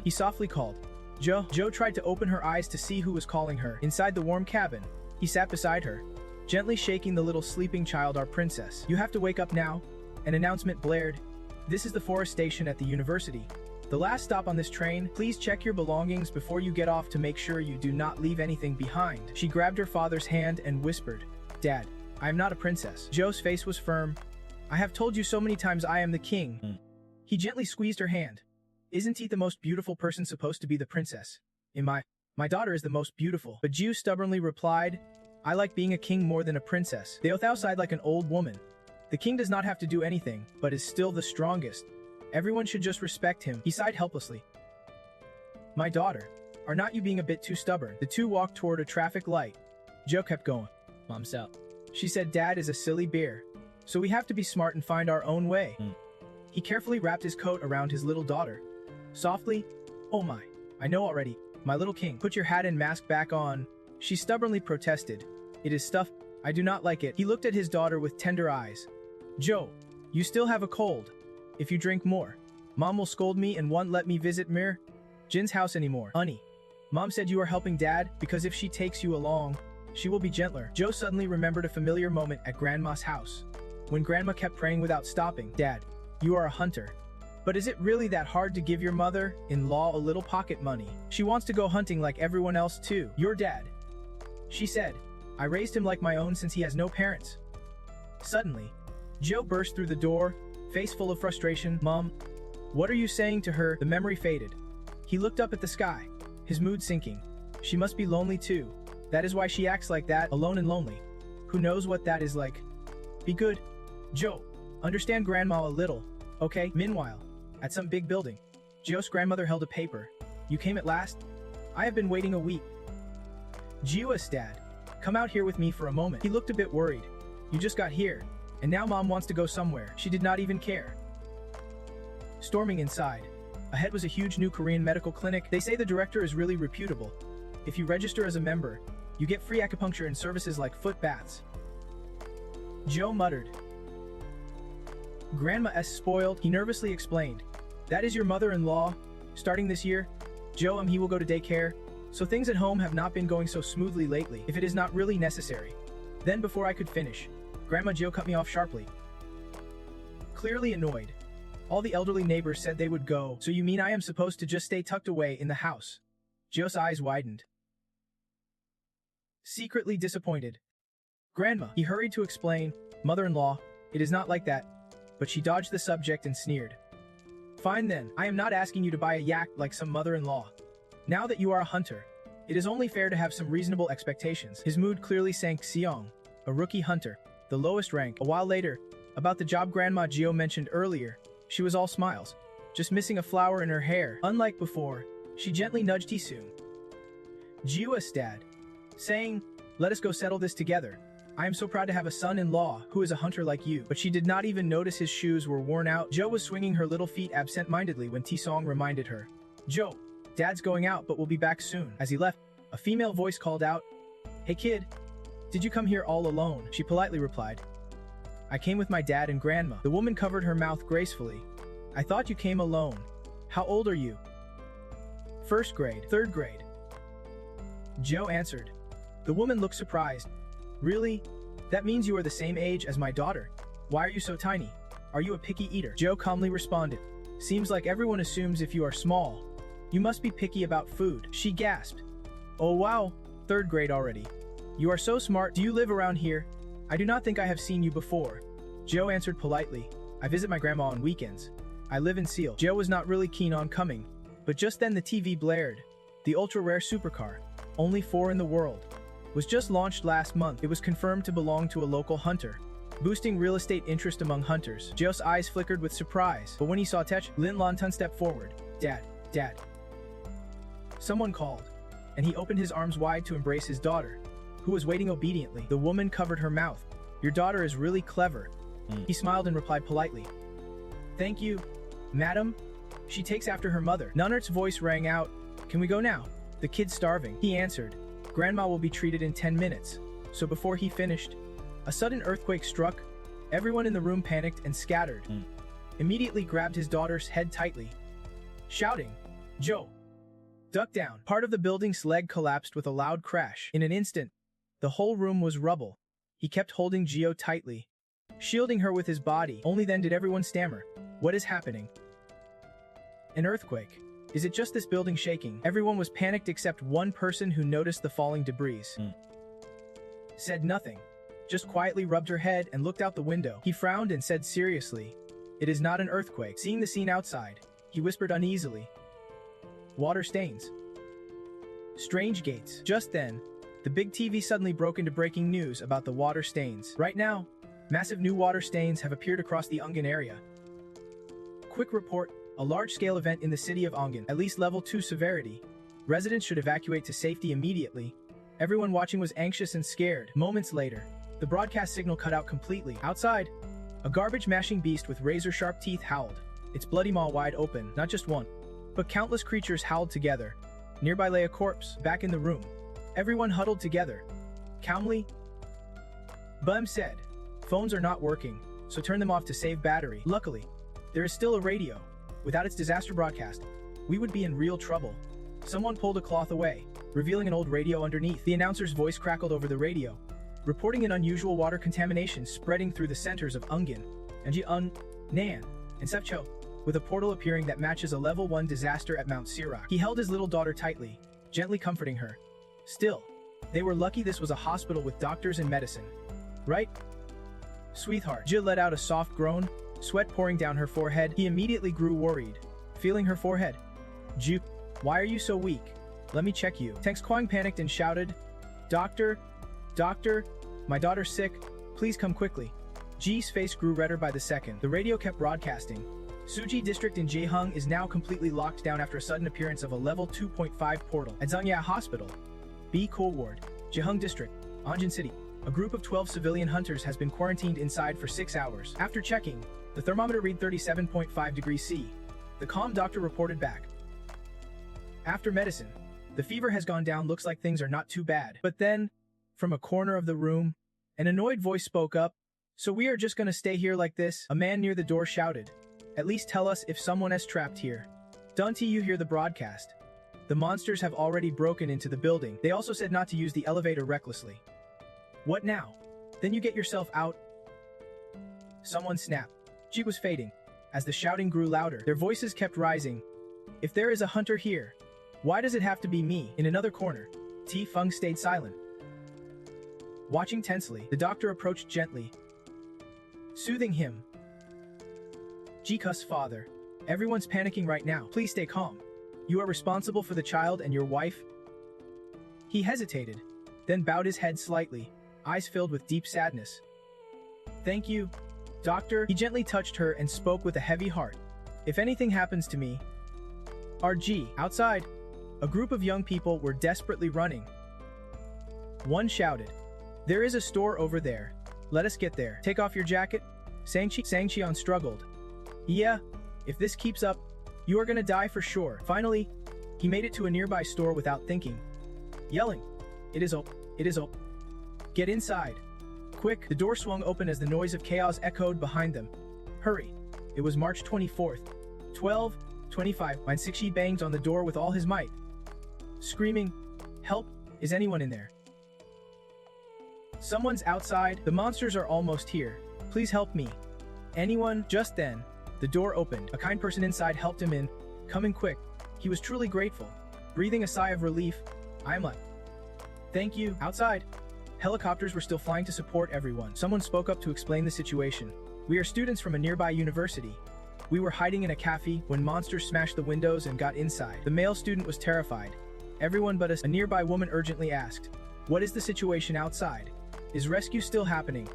Speaker 1: He softly called. Joe tried to open her eyes to see who was calling her. Inside the warm cabin, he sat beside her, gently shaking the little sleeping child, our princess. You have to wake up now. An announcement blared. This is the forest station at the university. The last stop on this train. Please check your belongings before you get off to make sure you do not leave anything behind. She grabbed her father's hand and whispered, Dad, I am not a princess. Joe's face was firm. I have told you so many times I am the king. He gently squeezed her hand. Isn't he the most beautiful person supposed to be the princess? My daughter is the most beautiful. But Ju stubbornly replied, I like being a king more than a princess. They both sighed like an old woman. The king does not have to do anything, but is still the strongest. Everyone should just respect him. He sighed helplessly. My daughter, are not you being a bit too stubborn? The two walked toward a traffic light. Joe kept going. Mom's out. She said Dad is a silly bear, so we have to be smart and find our own way. He carefully wrapped his coat around his little daughter. Softly, oh my, I know already. My little king, put your hat and mask back on. She stubbornly protested. It is stuff. I do not like it. He looked at his daughter with tender eyes. Joe, you still have a cold. If you drink more, Mom will scold me and won't let me visit Jin's house anymore. Honey, Mom said you are helping Dad because if she takes you along, she will be gentler. Joe suddenly remembered a familiar moment at Grandma's house, when Grandma kept praying without stopping. Dad, you are a hunter. But is it really that hard to give your mother-in-law a little pocket money? She wants to go hunting like everyone else too. Your dad, she said. I raised him like my own since he has no parents. Suddenly, Joe burst through the door, face full of frustration. Mom, what are you saying to her? The memory faded. He looked up at the sky, his mood sinking. She must be lonely too. That is why she acts like that, alone and lonely. Who knows what that is like? Be good, Joe. Understand Grandma a little, okay? Meanwhile, at some big building, Joe's grandmother held a paper. You came at last? I have been waiting a week. Jiwa's dad, come out here with me for a moment. He looked a bit worried. You just got here, and now Mom wants to go somewhere. She did not even care. Storming inside, ahead was a huge new Korean medical clinic. They say the director is really reputable. If you register as a member, you get free acupuncture and services like foot baths. Joe muttered. Grandma is spoiled, he nervously explained. That is your mother-in-law. Starting this year, Joe he will go to daycare, so things at home have not been going so smoothly lately, if it is not really necessary. Then before I could finish, Grandma Joe cut me off sharply. Clearly annoyed. All the elderly neighbors said they would go, so you mean I am supposed to just stay tucked away in the house? Joe's eyes widened. Secretly disappointed. Grandma, he hurried to explain, mother-in-law, it is not like that. But she dodged the subject and sneered. Fine then, I am not asking you to buy a yak like some mother-in-law. Now that you are a hunter, it is only fair to have some reasonable expectations. His mood clearly sank. Seong, a rookie hunter, the lowest rank. A while later, about the job Grandma Gio mentioned earlier, she was all smiles, just missing a flower in her hair. Unlike before, she gently nudged Hisoon, Jiwa's dad, saying, let us go settle this together. I am so proud to have a son-in-law who is a hunter like you. But she did not even notice his shoes were worn out. Joe was swinging her little feet absent-mindedly when Tisong reminded her. Joe, Dad's going out but will be back soon. As he left, a female voice called out, Hey kid, did you come here all alone? She politely replied, I came with my dad and grandma. The woman covered her mouth gracefully. I thought you came alone. How old are you? First grade. Third grade. Joe answered. The woman looked surprised. Really? That means you are the same age as my daughter. Why are you so tiny? Are you a picky eater? Joe calmly responded. Seems like everyone assumes if you are small, you must be picky about food. She gasped. Oh wow, 3rd grade already. You are so smart. Do you live around here? I do not think I have seen you before. Joe answered politely. I visit my grandma on weekends. I live in Seal. Joe was not really keen on coming, but just then the TV blared. The ultra-rare supercar, only 4 in the world, was just launched last month. It was confirmed to belong to a local hunter, boosting real estate interest among hunters. Joe's eyes flickered with surprise, but when he saw Tech, Lin Lantan stepped forward. Dad, Dad. Someone called, and he opened his arms wide to embrace his daughter, who was waiting obediently. The woman covered her mouth. Your daughter is really clever. He smiled and replied politely. Thank you, madam. She takes after her mother. Nunnert's voice rang out. Can we go now? The kid's starving. He answered. Grandma will be treated in 10 minutes. So before he finished, a sudden earthquake struck. Everyone in the room panicked and scattered. Immediately grabbed his daughter's head tightly, shouting, Joe, duck down. Part of the building's leg collapsed with a loud crash. In an instant, the whole room was rubble. He kept holding Gio tightly, shielding her with his body. Only then did everyone stammer. What is happening? An earthquake. Is it just this building shaking? Everyone was panicked except one person who noticed the falling debris. Said nothing, just quietly rubbed her head and looked out the window. He frowned and said seriously, it is not an earthquake. Seeing the scene outside, he whispered uneasily, water stains. Strange gates. Just then, the big TV suddenly broke into breaking news about the water stains. Right now, massive new water stains have appeared across the Ungin area. Quick report, a large-scale event in the city of Ungin, at least level 2 severity. Residents should evacuate to safety immediately. Everyone watching was anxious and scared. Moments later, the broadcast signal cut out completely. Outside, a garbage-mashing beast with razor-sharp teeth howled, its bloody maw wide open. Not just one, but countless creatures howled together. Nearby lay a corpse. Back in the room, everyone huddled together. Calmly, Bum said, phones are not working, so turn them off to save battery. Luckily, there is still a radio. Without its disaster broadcast, we would be in real trouble. Someone pulled a cloth away, revealing an old radio underneath. The announcer's voice crackled over the radio, reporting an unusual water contamination spreading through the centers of Ungin, Nan, and Sepcho, with a portal appearing that matches a level 1 disaster at Mount Sirak. He held his little daughter tightly, gently comforting her. Still, they were lucky this was a hospital with doctors and medicine. Right? Sweetheart. Jill let out a soft groan, sweat pouring down her forehead. He immediately grew worried, feeling her forehead. Ju, why are you so weak? Let me check you. Teng's Kwang panicked and shouted, Doctor, my daughter's sick, please come quickly. Ji's face grew redder by the second. The radio kept broadcasting. Suji district in Jehung is now completely locked down after a sudden appearance of a level 2.5 portal. At Zhangya Hospital, B. Cool Ward, Jehung district, Anjin City, a group of 12 civilian hunters has been quarantined inside for 6 hours. After checking, the thermometer read 37.5 degrees C. The calm doctor reported back. After medicine, the fever has gone down, looks like things are not too bad. But then, from a corner of the room, an annoyed voice spoke up. So we are just gonna stay here like this? A man near the door shouted. At least tell us if someone is trapped here. Don't you hear the broadcast? The monsters have already broken into the building. They also said not to use the elevator recklessly. What now? Then you get yourself out. Someone snapped. Ji was fading. As the shouting grew louder, their voices kept rising. If there is a hunter here, why does it have to be me? In another corner, Ti Feng stayed silent. Watching tensely, the doctor approached gently, soothing him. Jika's father, everyone's panicking right now. Please stay calm. You are responsible for the child and your wife. He hesitated, then bowed his head slightly, eyes filled with deep sadness. Thank you, doctor. He gently touched her and spoke with a heavy heart. If anything happens to me. RG. Outside, a group of young people were desperately running. One shouted, there is a store over there. Let us get there. Take off your jacket. Sang Qian struggled. Yeah, if this keeps up, you are gonna die for sure. Finally, he made it to a nearby store without thinking, yelling, It is op. Get inside. Quick, the door swung open as the noise of chaos echoed behind them. Hurry. It was March 24th. 12:25. Mein Sixi banged on the door with all his might, screaming, Help, is anyone in there? Someone's outside. The monsters are almost here. Please help me. Anyone? Just then, the door opened. A kind person inside helped him in. Coming quick. He was truly grateful. Breathing a sigh of relief, I'm like, Thank you. Outside, helicopters were still flying to support everyone. Someone spoke up to explain the situation. We are students from a nearby university. We were hiding in a cafe when monsters smashed the windows and got inside. The male student was terrified. Everyone but us. A nearby woman urgently asked, "What is the situation outside? Is rescue still happening?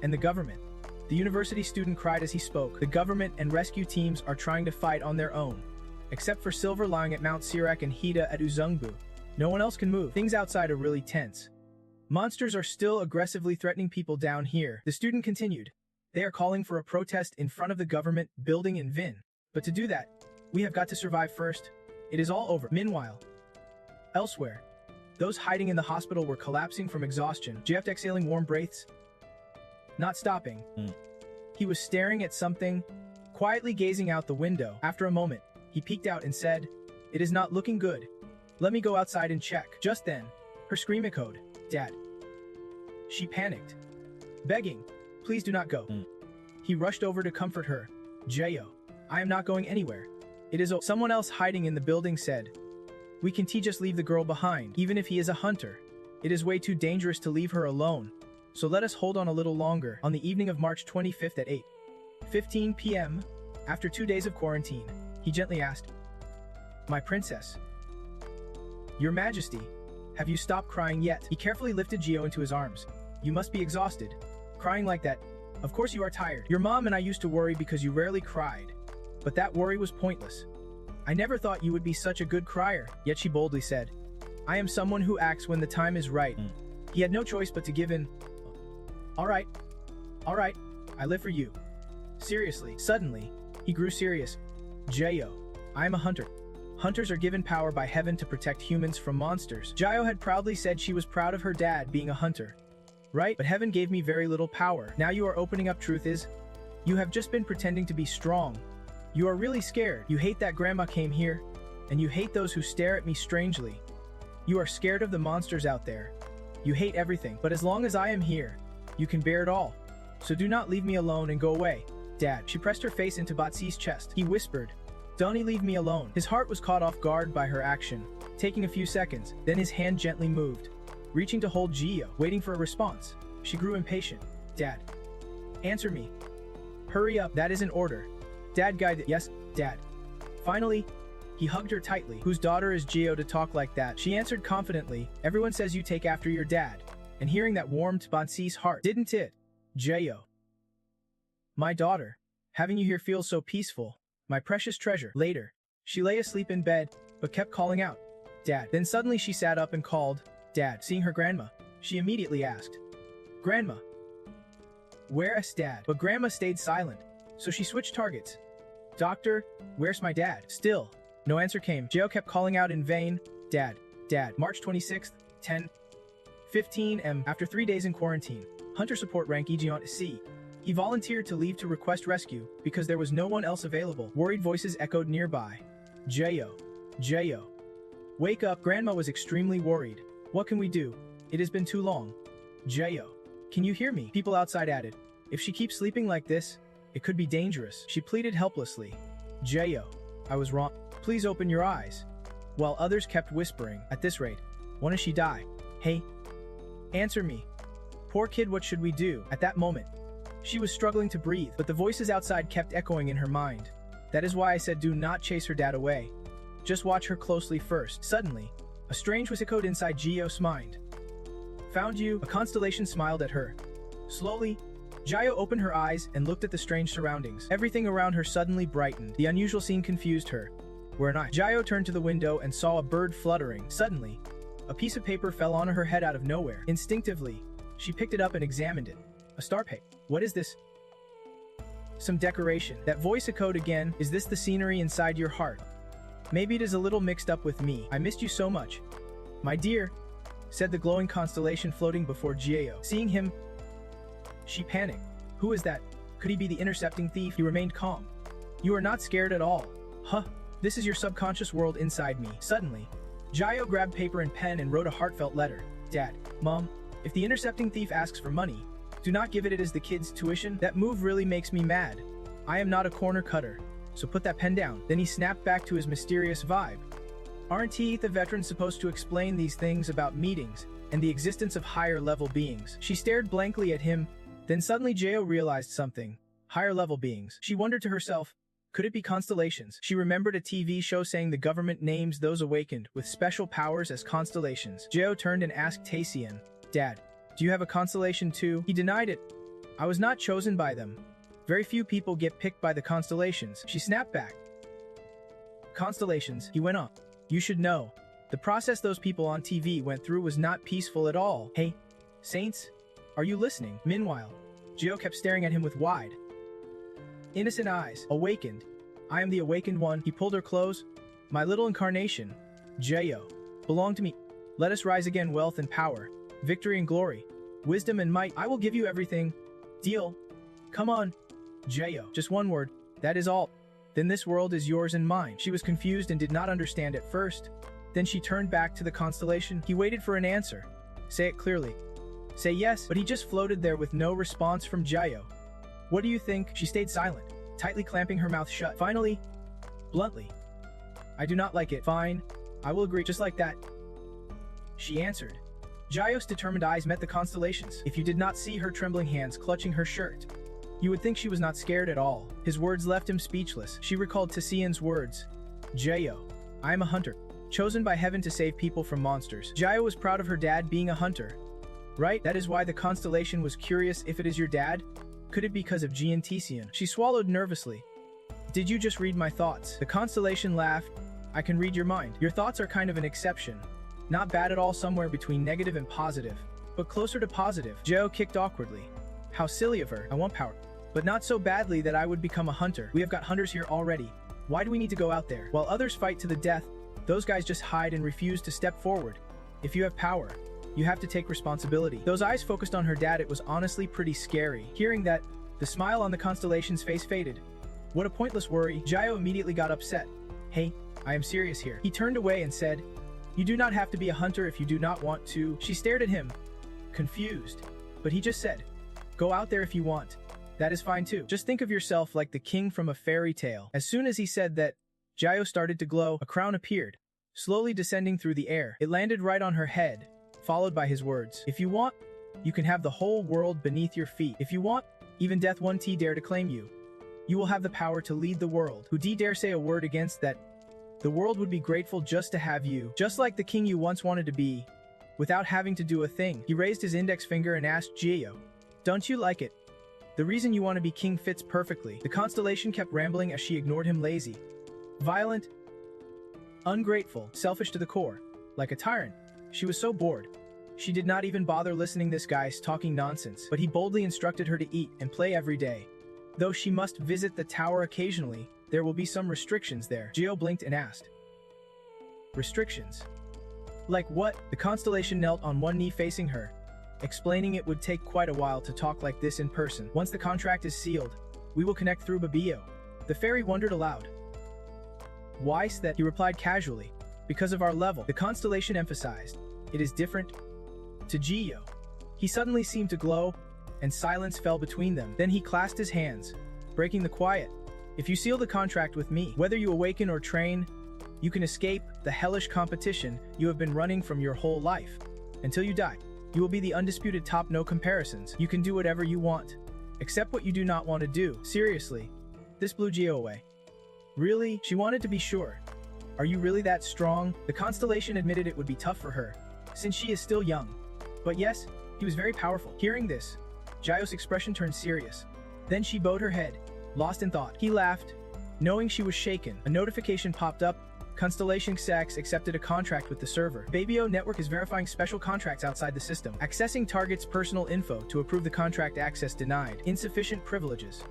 Speaker 1: And the government?" The university student cried as he spoke. The government and rescue teams are trying to fight on their own. Except for Silver lying at Mount Sirak and Hida at Uzungbu. No one else can move. Things outside are really tense. Monsters are still aggressively threatening people down here. The student continued. They are calling for a protest in front of the government building in Vin. But to do that, we have got to survive first. It is all over. Meanwhile, elsewhere, those hiding in the hospital were collapsing from exhaustion. Jeff exhaling warm breaths. Not stopping. He was staring at something, quietly gazing out the window. After a moment, he peeked out and said, "It is not looking good. Let me go outside and check." Just then, her scream echoed, "Dad." She panicked, begging, "Please do not go." He rushed over to comfort her. "Jayo, I am not going anywhere. It is someone else hiding in the building said. "We can just leave the girl behind, even if he is a hunter. It is way too dangerous to leave her alone. So let us hold on a little longer." On the evening of March 25th at 8:15 p.m., after 2 days of quarantine, he gently asked, "My princess, Your Majesty, have you stopped crying yet?" He carefully lifted Gio into his arms. "You must be exhausted. Crying like that. Of course you are tired. Your mom and I used to worry because you rarely cried. But that worry was pointless. I never thought you would be such a good crier." Yet she boldly said, "I am someone who acts when the time is right." He had no choice but to give in. All right, I live for you." Seriously. Suddenly, he grew serious. "Jayo, I am a hunter. Hunters are given power by heaven to protect humans from monsters." Jayo had proudly said she was proud of her dad being a hunter. "Right, but heaven gave me very little power." Now you are opening up. Truth is, you have just been pretending to be strong. You are really scared. You hate that grandma came here, and you hate those who stare at me strangely. You are scared of the monsters out there. You hate everything, but as long as I am here, you can bear it all. So do not leave me alone and go away, Dad. She pressed her face into Batsi's chest. He whispered, "Don't leave me alone." His heart was caught off guard by her action, taking a few seconds. Then his hand gently moved, reaching to hold Gio, waiting for a response. She grew impatient. "Dad, answer me. Hurry up." "That is an order." Dad guided. "Yes, Dad." Finally, he hugged her tightly. "Whose daughter is Gio to talk like that?" She answered confidently. "Everyone says you take after your dad." And hearing that warmed Batsi's heart, didn't it? "Jayo, my daughter, having you here feels so peaceful. My precious treasure." Later, she lay asleep in bed, but kept calling out, "Dad." Then suddenly she sat up and called, "Dad." Seeing her grandma, she immediately asked, "Grandma, where is Dad?" But grandma stayed silent, so she switched targets. "Doctor, where's my dad?" Still, no answer came. Jayo kept calling out in vain, "Dad, Dad." March 26th, 10:15 m. After 3 days in quarantine, Hunter support rank Egion C. He volunteered to leave to request rescue because there was no one else available. Worried voices echoed nearby. "Jayo, Jayo, wake up." Grandma was extremely worried. "What can we do? It has been too long. Jayo, can you hear me?" People outside added, "If she keeps sleeping like this, it could be dangerous." She pleaded helplessly. "Jayo, I was wrong. Please open your eyes." While others kept whispering, "At this rate, when does she die? Hey, answer me. Poor kid, what should we do?" At that moment, she was struggling to breathe, but the voices outside kept echoing in her mind. That is why I said do not chase her dad away. Just watch her closely first. Suddenly, a strange voice echoed inside Gio's mind. "Found you." A constellation smiled at her. Slowly, Jayo opened her eyes and looked at the strange surroundings. Everything around her suddenly brightened. The unusual scene confused her. "Where am I?" Jayo turned to the window and saw a bird fluttering. Suddenly, a piece of paper fell on her head out of nowhere. Instinctively, she picked it up and examined it. A star paper. What is this? Some decoration. That voice echoed again. "Is this the scenery inside your heart? Maybe it is a little mixed up with me. I missed you so much, my dear," said the glowing constellation floating before Jayo. Seeing him, she panicked. "Who is that? Could he be the intercepting thief?" He remained calm. "You are not scared at all. Huh? This is your subconscious world inside me." Suddenly, Jayo grabbed paper and pen and wrote a heartfelt letter. "Dad, Mom, if the intercepting thief asks for money, do not give it as the kid's tuition. That move really makes me mad. I am not a corner cutter, so put that pen down." Then he snapped back to his mysterious vibe. Aren't he, the veteran, supposed to explain these things about meetings and the existence of higher-level beings? She stared blankly at him, then suddenly Jo realized something. Higher-level beings. She wondered to herself, could it be constellations? She remembered a TV show saying the government names those awakened with special powers as constellations. Jo turned and asked Taesian, Dad, do you have a constellation too? He denied it. I was not chosen by them. Very few people get picked by the constellations. She snapped back. Constellations, he went on. You should know. The process those people on TV went through was not peaceful at all. Hey, Saints, are you listening? Meanwhile, Jo kept staring at him with wide, innocent eyes. Awakened. I am the awakened one. He pulled her close. My little incarnation, Jo, belong to me. Let us rise again, wealth and power, victory and glory, wisdom and might. I will give you everything. Deal? Come on. Jo, just one word. That is all. Then this world is yours and mine. She was confused and did not understand at first. Then she turned back to the constellation. He waited for an answer. Say it clearly. Say yes, but he just floated there with no response from Jo. What do you think? She stayed silent, tightly clamping her mouth shut. Finally, bluntly, I do not like it. Fine, I will agree, just like that. She answered. Jo's determined eyes met the constellations. If you did not see her trembling hands clutching her shirt, you would think she was not scared at all. His words left him speechless. She recalled Taesian's words. Jo, I am a hunter, chosen by heaven to save people from monsters. Jo was proud of her dad being a hunter. Right? That is why the constellation was curious if it is your dad? Could it be because of Ji and Taesian? She swallowed nervously. Did you just read my thoughts? The constellation laughed. I can read your mind. Your thoughts are kind of an exception. Not bad at all, somewhere between negative and positive, but closer to positive. Jo kicked awkwardly. How silly of her. I want power, but not so badly that I would become a hunter. We have got hunters here already. Why do we need to go out there? While others fight to the death, those guys just hide and refuse to step forward. If you have power, you have to take responsibility. Those eyes focused on her dad. It was honestly pretty scary. Hearing that, the smile on the constellation's face faded. What a pointless worry. Jo immediately got upset. Hey, I am serious here. He turned away and said, you do not have to be a hunter if you do not want to. She stared at him, confused. But he just said, go out there if you want. That is fine too. Just think of yourself like the king from a fairy tale. As soon as he said that, Jo started to glow. A crown appeared, slowly descending through the air. It landed right on her head, followed by his words. If you want, you can have the whole world beneath your feet. If you want, even death won't dare to claim you. You will have the power to lead the world. Who dare say a word against that? The world would be grateful just to have you, just like the king you once wanted to be, without having to do a thing. He raised his index finger and asked Jo, don't you like it? The reason you want to be king fits perfectly. The constellation kept rambling as she ignored him. Lazy, violent, ungrateful, selfish to the core, like a tyrant. She was so bored. She did not even bother listening this guy's talking nonsense, but he boldly instructed her to eat and play every day. Though she must visit the tower occasionally, there will be some restrictions there. Jo blinked and asked. Restrictions? Like what? The constellation knelt on one knee facing her, explaining it would take quite a while to talk like this in person. Once the contract is sealed, we will connect through Babel. The fairy wondered aloud. Why is that? He replied casually. Because of our level. The constellation emphasized. It is different. To Jo. He suddenly seemed to glow, and silence fell between them. Then he clasped his hands, breaking the quiet. If you seal the contract with me, whether you awaken or train, you can escape the hellish competition you have been running from your whole life. Until you die, you will be the undisputed top, no comparisons. You can do whatever you want, except what you do not want to do. Seriously. This blew Jo away. Really? She wanted to be sure. Are you really that strong? The constellation admitted it would be tough for her, since she is still young. But yes, he was very powerful. Hearing this, Jo's expression turned serious. Then she bowed her head, lost in thought. He laughed, knowing she was shaken. A notification popped up. Constellation X accepted a contract with the server. Babel network is verifying special contracts outside the system. Accessing target's personal info to approve the contract. Access denied. Insufficient privileges.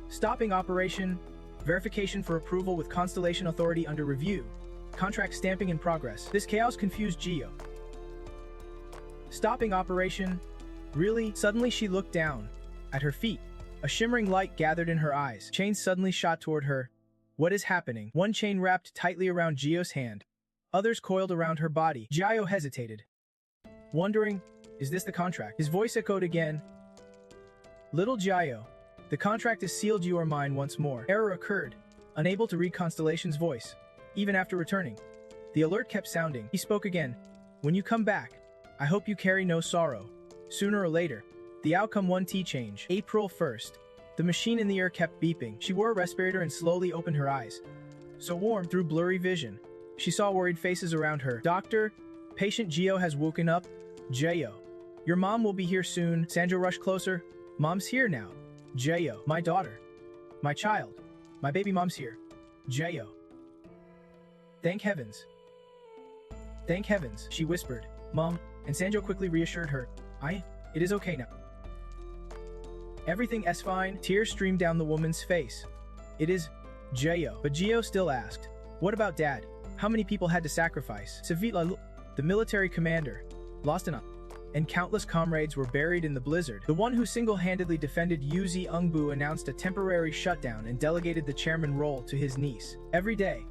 Speaker 1: Stopping operation. Verification for approval with Constellation Authority under review. Contract stamping in progress. This chaos confused Jo. Stopping operation? Really? Suddenly she looked down. At her feet, a shimmering light gathered in her eyes. Chains suddenly shot toward her. What is happening? One chain wrapped tightly around Jo's hand. Others coiled around her body. Jo hesitated, wondering, is this the contract? His voice echoed again. Little Jo, the contract is sealed. You are mine once more. Error occurred. Unable to read Constellation's voice. even after returning. The alert kept sounding. He spoke again. When you come back, I hope you carry no sorrow. Sooner or later, the outcome 1T change. April 1st. The machine in the ear kept beeping. She wore a respirator and slowly opened her eyes. So warm through blurry vision. She saw worried faces around her. Doctor, patient Gio has woken up. Jayo. Your mom will be here soon. Sanjo rushed closer. Mom's here now. Jayo. My daughter. My child. My baby mom's here. Jayo. Thank heavens. Thank heavens, she whispered. Mom, and Sanjo quickly reassured her. It is okay now. Everything's fine. Tears streamed down the woman's face. It is Jayo. But Gio still asked, what about Dad? How many people had to sacrifice? Savitla, the military commander, lost and countless comrades were buried in the blizzard. The one who single-handedly defended Yuzi Ungbu announced a temporary shutdown and delegated the chairman role to his niece. Every day,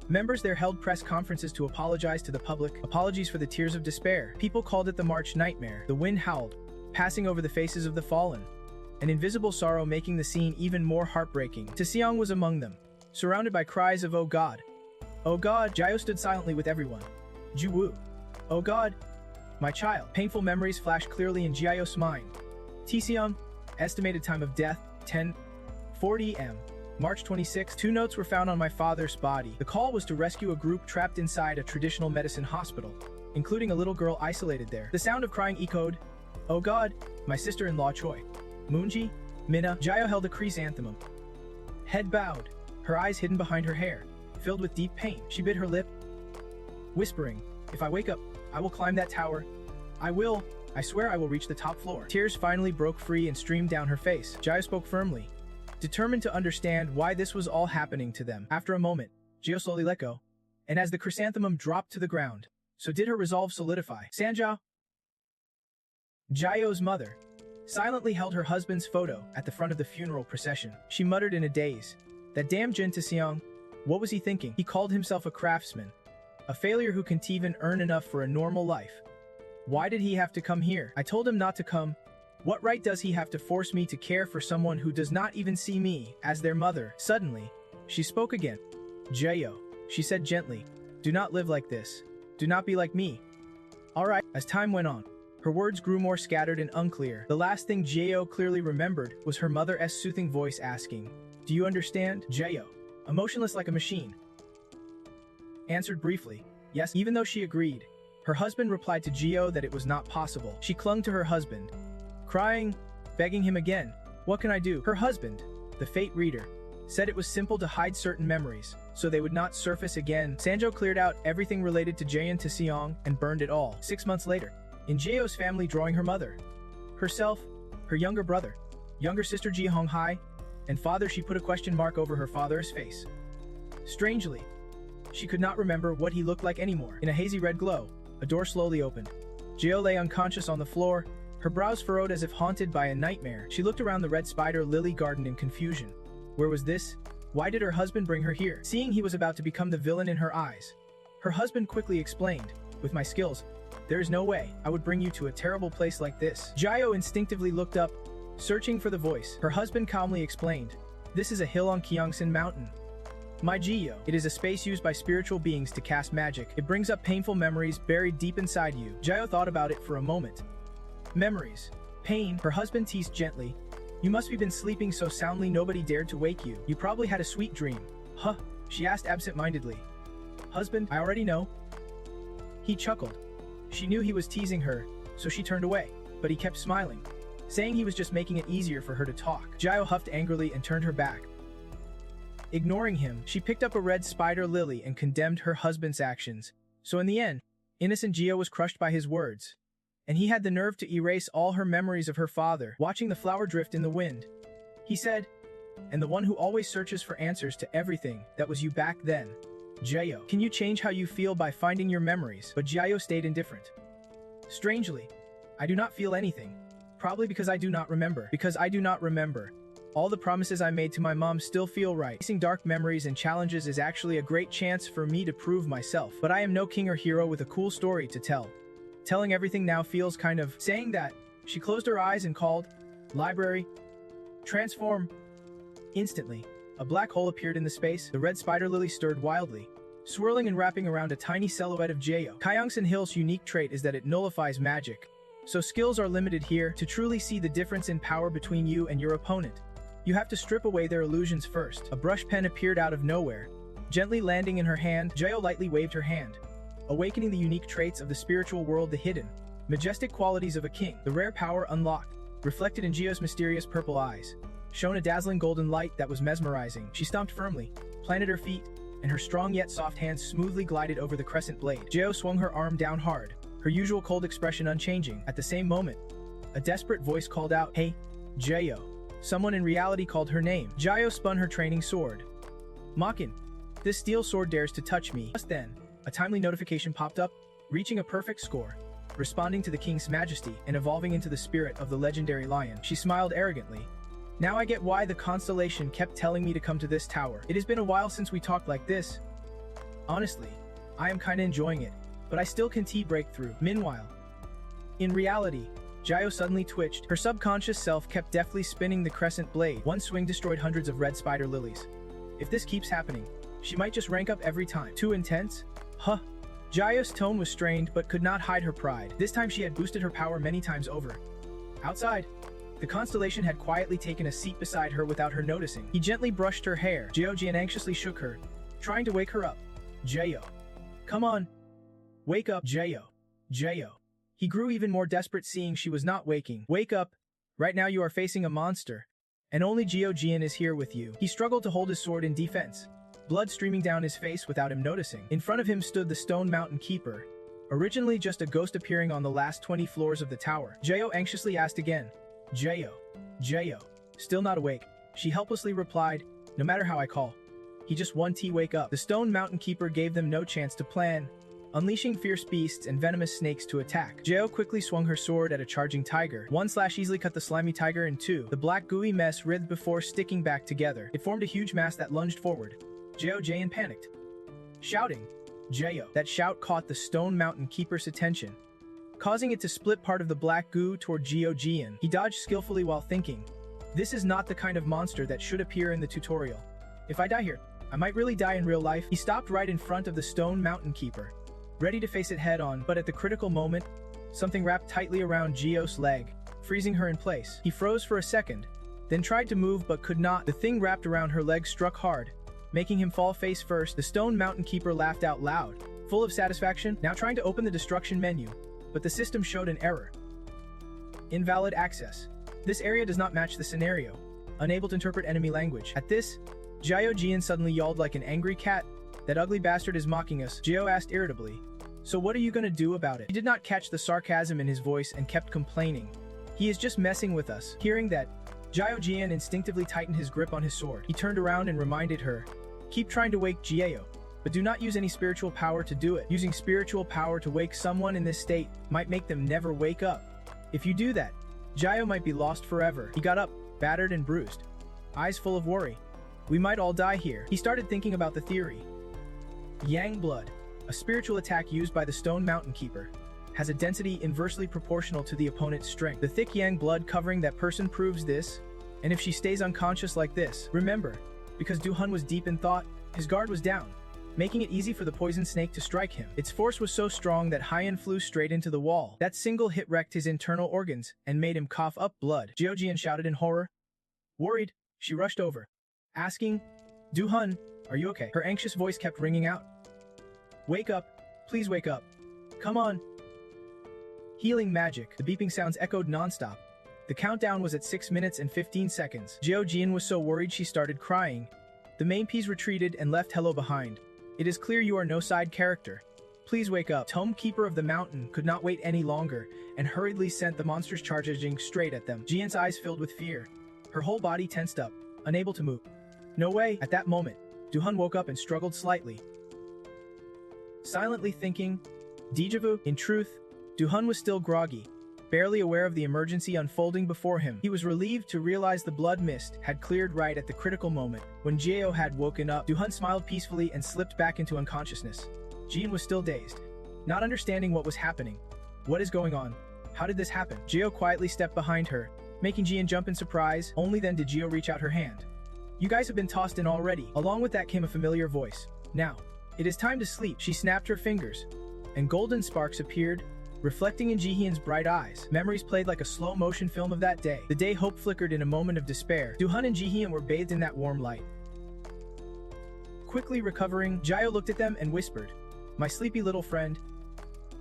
Speaker 1: members there held press conferences to apologize to the public, apologies for the tears of despair. People called it the March Nightmare. The wind howled, passing over the faces of the fallen, an invisible sorrow making the scene even more heartbreaking. Taesiong was among them, surrounded by cries of "Oh God! Oh God!" Jayo stood silently with everyone. Juwoo. Oh God! My child. Painful memories flashed clearly in Jiayo's mind. Taesiong, estimated time of death, 10:40 am. March 26. 2 notes were found on my father's body. The call was to rescue a group trapped inside a traditional medicine hospital, including a little girl isolated there. The sound of crying echoed. Oh God! My sister-in-law Choi. Moonji, Minna. Jayo held a chrysanthemum. Head bowed, her eyes hidden behind her hair, filled with deep pain. She bit her lip, whispering, if I wake up, I will climb that tower. I swear I will reach the top floor. Tears finally broke free and streamed down her face. Jayo spoke firmly, determined to understand why this was all happening to them. After a moment, Gio slowly let go, and as the chrysanthemum dropped to the ground, so did her resolve solidify. Sanja, Jayo's mother, silently held her husband's photo at the front of the funeral procession. She muttered in a daze, that damn Jin Taesiong, what was he thinking? He called himself a craftsman, a failure who can't even earn enough for a normal life. Why did he have to come here? I told him not to come. What right does he have to force me to care for someone who does not even see me as their mother? Suddenly, she spoke again. Jayo, she said gently, do not live like this. Do not be like me. Alright. As time went on, her words grew more scattered and unclear. The last thing Jayo clearly remembered was her mother's soothing voice asking, do you understand? Jayo, emotionless like a machine, answered briefly, yes. Even though she agreed, her husband replied to Gio that it was not possible. She clung to her husband, crying, begging him again. What can I do? Her husband, the fate reader, said it was simple to hide certain memories, so they would not surface again. Sanjo cleared out everything related to Jaeon Taesiong and burned it all. 6 months later, in Jaeyo's family drawing her mother, herself, her younger brother, younger sister Ji Hong Hai, and father, she put a question mark over her father's face. Strangely, she could not remember what he looked like anymore. In a hazy red glow, a door slowly opened. Gio lay unconscious on the floor, her brows furrowed as if haunted by a nightmare. She looked around the red spider lily garden in confusion. Where was this? Why did her husband bring her here? Seeing he was about to become the villain in her eyes, her husband quickly explained, with my skills, there is no way I would bring you to a terrible place like this. Jayo instinctively looked up, searching for the voice. Her husband calmly explained, this is a hill on Gyeongsan Mountain. My Gio, it is a space used by spiritual beings to cast magic. It brings up painful memories buried deep inside you. Jayo thought about it for a moment. Memories. Pain. Her husband teased gently. You must have been sleeping so soundly nobody dared to wake you. You probably had a sweet dream. Huh? She asked absent-mindedly. Husband, I already know. He chuckled. She knew he was teasing her, so she turned away, but he kept smiling, saying he was just making it easier for her to talk. Jayo huffed angrily and turned her back. Ignoring him, she picked up a red spider lily and condemned her husband's actions. So in the end, innocent Gio was crushed by his words, and he had the nerve to erase all her memories of her father, watching the flower drift in the wind. He said, and the one who always searches for answers to everything, that was you back then. Jayo, can you change how you feel by finding your memories? But Jayo stayed indifferent. Strangely, I do not feel anything. Probably because I do not remember. Because I do not remember. All the promises I made to my mom still feel right. Facing dark memories and challenges is actually a great chance for me to prove myself. But I am no king or hero with a cool story to tell. Telling everything now feels kind of... Saying that, she closed her eyes and called, library, transform. Instantly, a black hole appeared in the space. The red spider lily stirred wildly, swirling and wrapping around a tiny silhouette of Jaeyo. Kyungsan Hill's unique trait is that it nullifies magic, so skills are limited here. To truly see the difference in power between you and your opponent, you have to strip away their illusions first. A brush pen appeared out of nowhere, gently landing in her hand. Jaeyo lightly waved her hand, awakening the unique traits of the spiritual world, the hidden, majestic qualities of a king. The rare power unlocked, reflected in Jaeyo's mysterious purple eyes, shone a dazzling golden light that was mesmerizing. She stomped firmly, planted her feet, and her strong yet soft hands smoothly glided over the crescent blade. Jaeyo swung her arm down hard, her usual cold expression unchanging. At the same moment, a desperate voice called out, "Hey, Jaeyo." Someone in reality called her name. Jaeyo spun her training sword. "Makin, this steel sword dares to touch me." Just then, a timely notification popped up, reaching a perfect score, responding to the king's majesty and evolving into the spirit of the legendary lion. She smiled arrogantly. "Now I get why the constellation kept telling me to come to this tower. It has been a while since we talked like this. Honestly, I am kinda enjoying it, but I still can break through." Meanwhile, in reality, Jaeyo suddenly twitched. Her subconscious self kept deftly spinning the crescent blade. One swing destroyed hundreds of red spider lilies. If this keeps happening, she might just rank up every time. Too intense? Huh. Jaeyo's tone was strained but could not hide her pride. This time she had boosted her power many times over. Outside, the constellation had quietly taken a seat beside her without her noticing. He gently brushed her hair. Jaeyo anxiously shook her, trying to wake her up. "Jaeyo. Come on. Wake up, Jaeyo. Jaeyo." He grew even more desperate seeing she was not waking. "Wake up. Right now you are facing a monster, and only Jong-Hun is here with you." He struggled to hold his sword in defense, blood streaming down his face without him noticing. In front of him stood the stone mountain keeper, originally just a ghost appearing on the last 20 floors of the tower. Jaeyo anxiously asked again, "Jaeyo. Jaeyo. Still not awake?" She helplessly replied, "No matter how I call, he just won't wake up." The stone mountain keeper gave them no chance to plan, unleashing fierce beasts and venomous snakes to attack. Jaeyo quickly swung her sword at a charging tiger. One slash easily cut the slimy tiger in two. The black gooey mess writhed before sticking back together. It formed a huge mass that lunged forward. Jaeyo panicked, shouting, "Jaeyo." That shout caught the stone mountain keeper's attention, causing it to split part of the black goo toward Jong-Hun. He dodged skillfully while thinking, "This is not the kind of monster that should appear in the tutorial. If I die here, I might really die in real life." He stopped right in front of the stone mountain keeper, ready to face it head-on, but at the critical moment, something wrapped tightly around Jaeyo's leg, freezing her in place. He froze for a second, then tried to move but could not. The thing wrapped around her leg struck hard, making him fall face first. The stone mountain keeper laughed out loud, full of satisfaction, now trying to open the destruction menu, but the system showed an error. Invalid access. This area does not match the scenario. Unable to interpret enemy language. At this, Jong-Hun suddenly yawled like an angry cat. "That ugly bastard is mocking us," Jaeyo asked irritably. "So what are you gonna do about it?" He did not catch the sarcasm in his voice and kept complaining. "He is just messing with us." Hearing that, Jong-Hun instinctively tightened his grip on his sword. He turned around and reminded her, "Keep trying to wake Jaeyo, but do not use any spiritual power to do it. Using spiritual power to wake someone in this state might make them never wake up. If you do that, Jaeyo might be lost forever." He got up, battered and bruised, eyes full of worry. "We might all die here." He started thinking about the theory. Yang blood, a spiritual attack used by the stone mountain keeper, has a density inversely proportional to the opponent's strength. The thick yang blood covering that person proves this, and if she stays unconscious like this, remember, because Jong-Hun was deep in thought, his guard was down, making it easy for the poison snake to strike him. Its force was so strong that Hyen flew straight into the wall. That single hit wrecked his internal organs and made him cough up blood. Jong-Hun shouted in horror. Worried, she rushed over, asking, "Jong-Hun, are you okay?" Her anxious voice kept ringing out. "Wake up, please wake up. Come on." Healing magic. The beeping sounds echoed non-stop. The countdown was at 6 minutes and 15 seconds. Jong-Hun was so worried she started crying. The main piece retreated and left Hello behind. "It is clear you are no side character. Please wake up." Tome Keeper of the Mountain could not wait any longer and hurriedly sent the monsters charging straight at them. Jian's eyes filled with fear. Her whole body tensed up, unable to move. "No way!" At that moment, Jong-Hun woke up and struggled slightly, silently thinking, "Déjà vu?" In truth, Jong-Hun was still groggy, barely aware of the emergency unfolding before him. He was relieved to realize the blood mist had cleared right at the critical moment. When Jaeyo had woken up, Jong-Hun smiled peacefully and slipped back into unconsciousness. Jian was still dazed, not understanding what was happening. "What is going on? How did this happen?" Jaeyo quietly stepped behind her, making Jian jump in surprise. Only then did Jaeyo reach out her hand. "You guys have been tossed in already." Along with that came a familiar voice. "Now, It is time to sleep, she snapped her fingers, and golden sparks appeared, reflecting in Ji-hyun's bright eyes. Memories played like a slow-motion film of that day. The day hope flickered in a moment of despair. Jong-Hun and Ji-hyun were bathed in that warm light. Quickly recovering, Jae looked at them and whispered, "My sleepy little friend.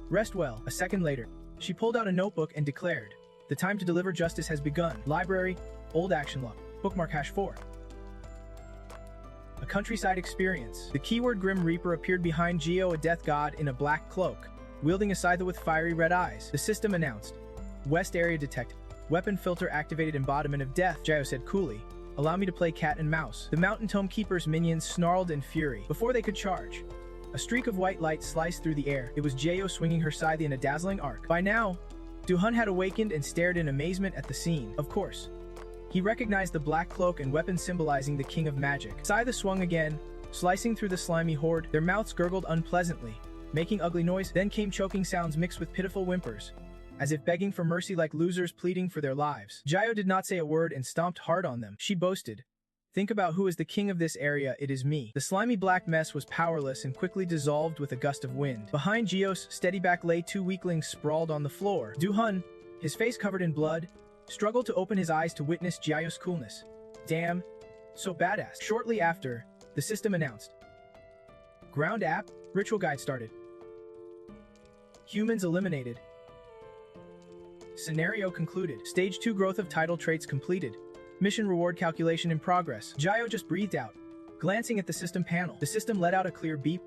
Speaker 1: Rest well." A second later, she pulled out a notebook and declared, "The time to deliver justice has begun. Library, old action log, bookmark #4. A countryside experience." The keyword Grim Reaper appeared behind Geo, a death god in a black cloak, wielding a scythe with fiery red eyes. The system announced, "West area detected. Weapon filter activated. Embodiment of death." Geo said coolly, "Allow me to play cat and mouse." The Mountain Tome Keeper's minions snarled in fury. Before they could charge, a streak of white light sliced through the air. It was Jae swinging her scythe in a dazzling arc. By now, Jong-Hun had awakened and stared in amazement at the scene. Of course, he recognized the black cloak and weapon symbolizing the king of magic. Scythe swung again, slicing through the slimy horde. Their mouths gurgled unpleasantly, making ugly noise. Then came choking sounds mixed with pitiful whimpers, as if begging for mercy like losers pleading for their lives. Jae did not say a word and stomped hard on them. She boasted, "Think about who is the king of this area. It is me." The slimy black mess was powerless and quickly dissolved with a gust of wind. Behind Geo's steady back lay two weaklings sprawled on the floor. Jong-Hun, his face covered in blood, struggled to open his eyes to witness Jae's coolness. "Damn, so badass." Shortly after, the system announced, "Ground app, ritual guide started. Humans eliminated. Scenario concluded. Stage 2 growth of title traits completed. Mission reward calculation in progress." Jae just breathed out, glancing at the system panel. The system let out a clear beep.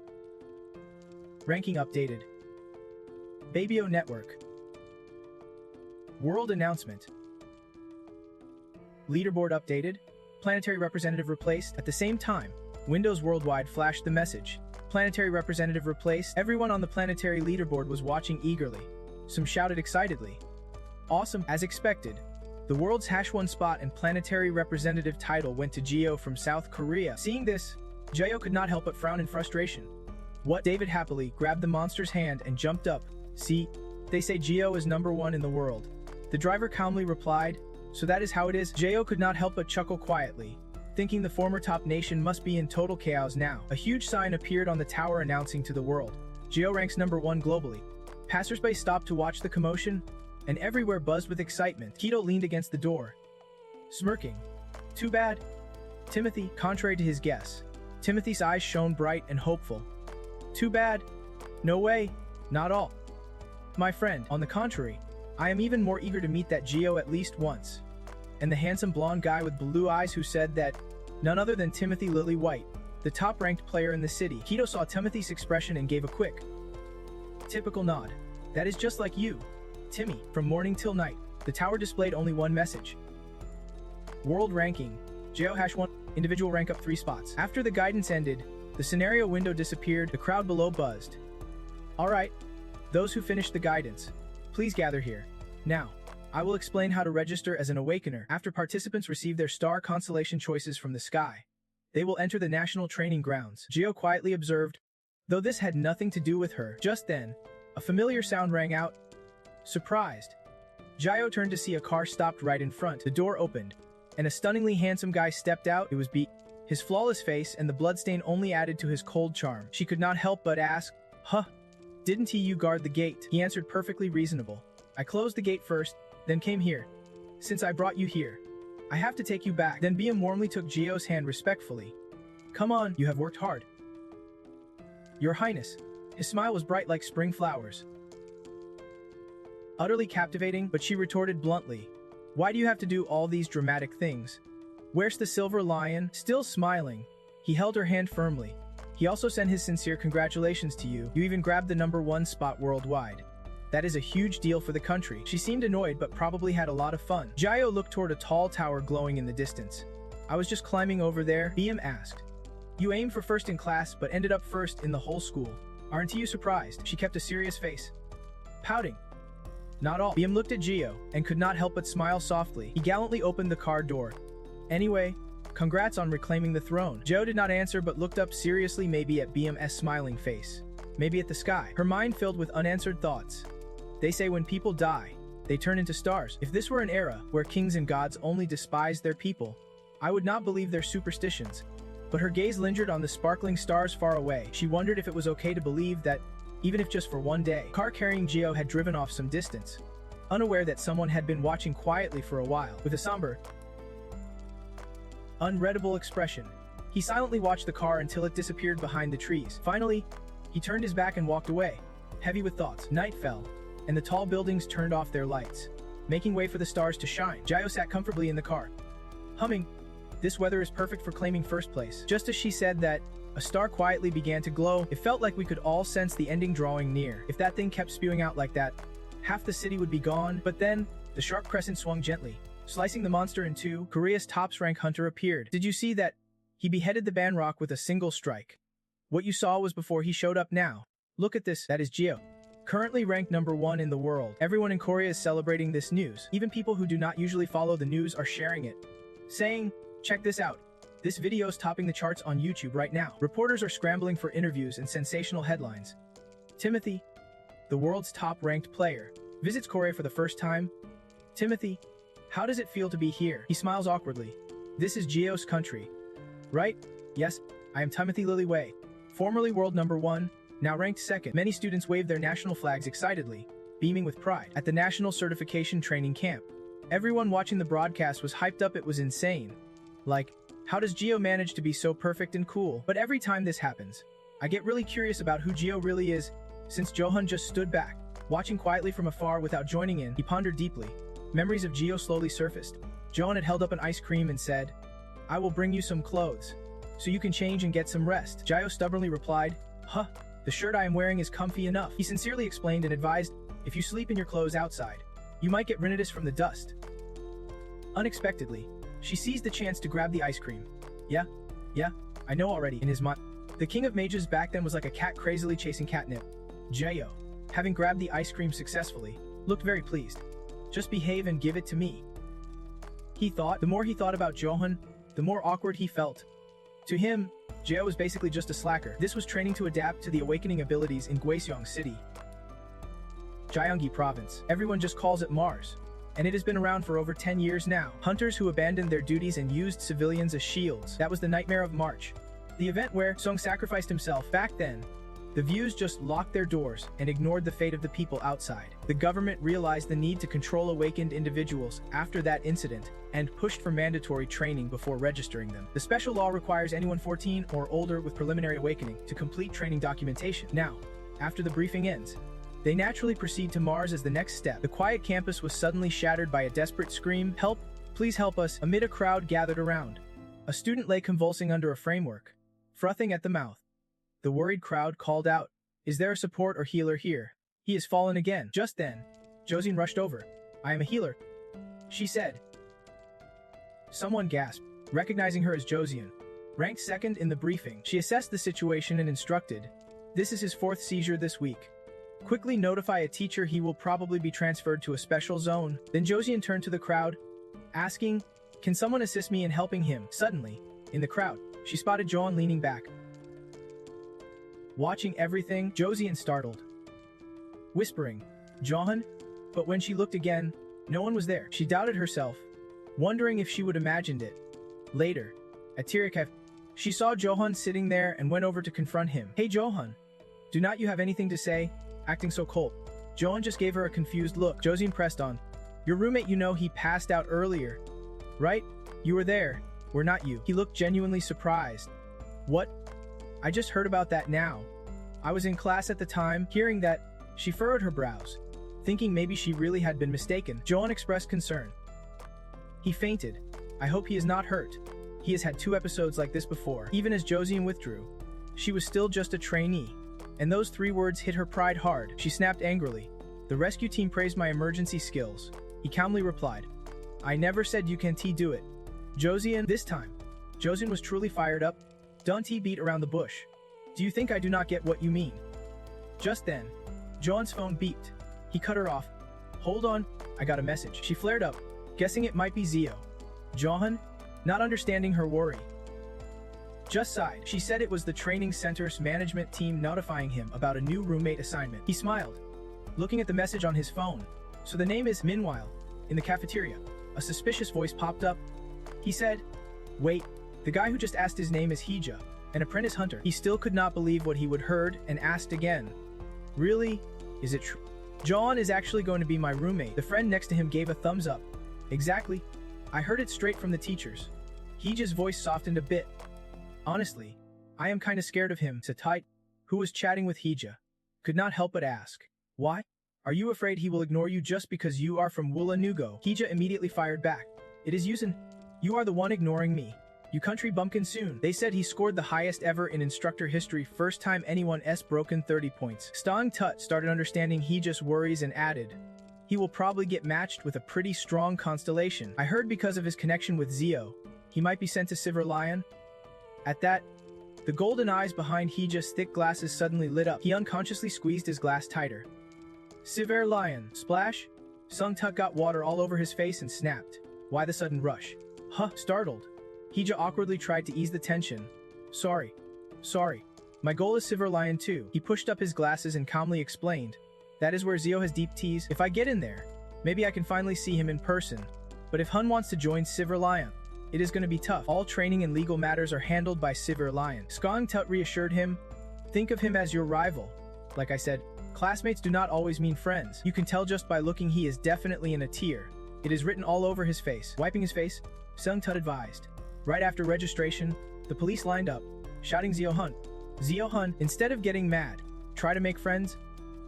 Speaker 1: Ranking updated. Babel network. World announcement. Leaderboard updated. Planetary representative replaced. At the same time, Windows Worldwide flashed the message. Planetary representative replaced. Everyone on the planetary leaderboard was watching eagerly. Some shouted excitedly, "Awesome!" As expected, the world's #1 spot and planetary representative title went to Geo from South Korea. Seeing this, Jae could not help but frown in frustration. "What?" David happily grabbed the monster's hand and jumped up. "See, they say Geo is #1 in the world." The driver calmly replied, "So that is how it is?" Jae could not help but chuckle quietly, thinking the former top nation must be in total chaos now. A huge sign appeared on the tower announcing to the world, "Geo ranks #1 globally." Passersby stopped to watch the commotion, and everywhere buzzed with excitement. Kiddo leaned against the door, smirking. "Too bad." Timothy, contrary to his guess, Timothy's eyes shone bright and hopeful. "Too bad? No way, not all. My friend, on the contrary, I am even more eager to meet that Geo at least once." And the handsome blonde guy with blue eyes who said that, none other than Timothy Lily White, the top-ranked player in the city. Kiddo saw Timothy's expression and gave a quick, typical nod. "That is just like you, Timmy." From morning till night, the tower displayed only one message. World ranking, Geo #1, individual rank up 3 spots. After the guidance ended, the scenario window disappeared. The crowd below buzzed. "All right, those who finished the guidance, please gather here. Now, I will explain how to register as an awakener." After participants receive their star constellation choices from the sky, they will enter the national training grounds. Geo quietly observed, though this had nothing to do with her. Just then, a familiar sound rang out. Surprised, Jae turned to see a car stopped right in front. The door opened, and a stunningly handsome guy stepped out. It was B. His flawless face and the bloodstain only added to his cold charm. She could not help but ask, "Huh? Didn't you guard the gate?" He answered perfectly reasonable. "I closed the gate first, then came here. Since I brought you here, I have to take you back." Then BM warmly took Geo's hand respectfully. "Come on, you have worked hard." "Your Highness." His smile was bright like spring flowers, utterly captivating, but she retorted bluntly, "Why do you have to do all these dramatic things? Where's the silver lion?" Still smiling, he held her hand firmly. "He also sent his sincere congratulations to you. You even grabbed the #1 spot worldwide. That is a huge deal for the country." She seemed annoyed but probably had a lot of fun. Jae looked toward a tall tower glowing in the distance. "I was just climbing over there," BM asked. "You aimed for first in class but ended up first in the whole school. Aren't you surprised?" She kept a serious face, pouting. "Not all." BM looked at Geo and could not help but smile softly. He gallantly opened the car door. "Anyway, congrats on reclaiming the throne." Joe did not answer but looked up seriously, maybe at BM's smiling face, maybe at the sky. Her mind filled with unanswered thoughts. They say when people die, they turn into stars. If this were an era where kings and gods only despised their people, I would not believe their superstitions. but her gaze lingered on the sparkling stars far away. She wondered if it was okay to believe that, even if just for one day, car carrying Gio had driven off some distance, unaware that someone had been watching quietly for a while. With a somber, unreadable expression, he silently watched the car until it disappeared behind the trees. Finally, he turned his back and walked away, heavy with thoughts. Night fell, and the tall buildings turned off their lights, making way for the stars to shine. Gio sat comfortably in the car, humming, "This weather is perfect for claiming first place." Just as she said that, a star quietly began to glow. It felt like we could all sense the ending drawing near. If that thing kept spewing out like that, half the city would be gone. But then, the sharp crescent swung gently, slicing the monster in two. Korea's top-rank hunter appeared. Did you see that? He beheaded the Banrock with a single strike. What you saw was before he showed up now. Look at this. That is Gio, currently ranked #1 in the world. Everyone in Korea is celebrating this news. Even people who do not usually follow the news are sharing it, saying, "Check this out. This video's topping the charts on YouTube right now." Reporters are scrambling for interviews and sensational headlines. Timothy, the world's top-ranked player, visits Korea for the first time. Timothy, how does it feel to be here? He smiles awkwardly. This is Gio's country, right? Yes, I am Timothy Lillyway, formerly world #1, now ranked 2nd. Many students wave their national flags excitedly, beaming with pride. At the National Certification Training Camp, everyone watching the broadcast was hyped up. It was insane. Like, how does Gio manage to be so perfect and cool? But every time this happens, I get really curious about who Gio really is. Since Jong-Hun just stood back, watching quietly from afar without joining in, he pondered deeply. Memories of Gio slowly surfaced. Jong-Hun had held up an ice cream and said, "I will bring you some clothes, so you can change and get some rest." Gio stubbornly replied, "Huh, the shirt I am wearing is comfy enough." He sincerely explained and advised, "If you sleep in your clothes outside, you might get rhinitis from the dust." Unexpectedly, she seized the chance to grab the ice cream. Yeah, I know already." In his mind, the king of mages back then was like a cat crazily chasing catnip. Gio, having grabbed the ice cream successfully, looked very pleased. "Just behave and give it to me," he thought. The more he thought about Jong-Hun, the more awkward he felt. To him, Gio was basically just a slacker. This was training to adapt to the awakening abilities in Gyeongsang City, Gyeonggi Province. Everyone just calls it Mars, and it has been around for over 10 years now. Hunters who abandoned their duties and used civilians as shields. That was the nightmare of March, the event where Song sacrificed himself. Back then, the views just locked their doors and ignored the fate of the people outside. The government realized the need to control awakened individuals after that incident and pushed for mandatory training before registering them. The special law requires anyone 14 or older with preliminary awakening to complete training documentation. Now, after the briefing ends, they naturally proceed to Mars as the next step. The quiet campus was suddenly shattered by a desperate scream, "Help! Please help us!" Amid a crowd gathered around, a student lay convulsing under a framework, frothing at the mouth. The worried crowd called out, "Is there a support or healer here? He has fallen again." Just then, Josine rushed over. "I am a healer," she said. Someone gasped, recognizing her as Josine. Ranked 2nd in the briefing, she assessed the situation and instructed, "This is his 4th seizure this week. Quickly notify a teacher. He will probably be transferred to a special zone." Then Josine turned to the crowd, asking, "Can someone assist me in helping him?" Suddenly, in the crowd, she spotted Jong leaning back, watching everything. Josine startled, whispering, "Jong-Hun?" But when she looked again, no one was there. She doubted herself, wondering if she would imagined it. Later, at Tirikev, she saw Jong-Hun sitting there and went over to confront him. "Hey Jong-Hun, do not you have anything to say? Acting so cold." Jong-Hun just gave her a confused look. Josine pressed on, "Your roommate, you know he passed out earlier, right? You were there, were not you?" He looked genuinely surprised. "What? I just heard about that now. I was in class at the time." Hearing that, she furrowed her brows, thinking maybe she really had been mistaken. Jong-Hun expressed concern. "He fainted. I hope he is not hurt. He has had 2 episodes like this before." Even as Josine withdrew, she was still just a trainee, and those 3 words hit her pride hard. She snapped angrily, "The rescue team praised my emergency skills." He calmly replied, "I never said you can't do it, Josine." This time, Josine was truly fired up. "Don't beat around the bush. Do you think I do not get what you mean?" Just then, John's phone beeped. He cut her off. "Hold on, I got a message." She flared up, guessing it might be Zio. Jong-Hun, not understanding her worry, just sighed. She said it was the training center's management team notifying him about a new roommate assignment. He smiled, looking at the message on his phone. "So the name is." Meanwhile, in the cafeteria, a suspicious voice popped up. He said, "Wait, The guy who just asked his name is Hija, an apprentice hunter. He still could not believe what he would heard and asked again. Really? Is it true? Jong-Un is actually going to be my roommate. The friend next to him gave a thumbs up. Exactly. I heard it straight from the teachers. Hija's voice softened a bit. Honestly, I am kinda scared of him, Satai, who was chatting with Hija, could not help but ask. Why? Are you afraid he will ignore you just because you are from Wula Nugo? Hija immediately fired back. It is Yusin. You are the one ignoring me. You country bumpkin soon. They said he scored the highest ever in instructor history, first time anyone s broken 30 points. Stang Tut started understanding Hija's worries and added, he will probably get matched with a pretty strong constellation. I heard because of his connection with Zio, he might be sent to Silver Lion. At that, the golden eyes behind Hija's thick glasses suddenly lit up. He unconsciously squeezed his glass tighter. Silver Lion, splash? Sung Tut got water all over his face and snapped. Why the sudden rush? Huh, startled. Hija awkwardly tried to ease the tension. Sorry. My goal is Silver Lion too. He pushed up his glasses and calmly explained. That is where Zio has deep teas. If I get in there, maybe I can finally see him in person. But if Hun wants to join Silver Lion, it is going to be tough. All training and legal matters are handled by Silver Lion. Skong Tut reassured him. Think of him as your rival. Like I said, classmates do not always mean friends. You can tell just by looking he is definitely in a tier. It is written all over his face. Wiping his face, Sung Tut advised. Right after registration, the police lined up, shouting Jong-Hun. Jong-Hun, instead of getting mad, try to make friends.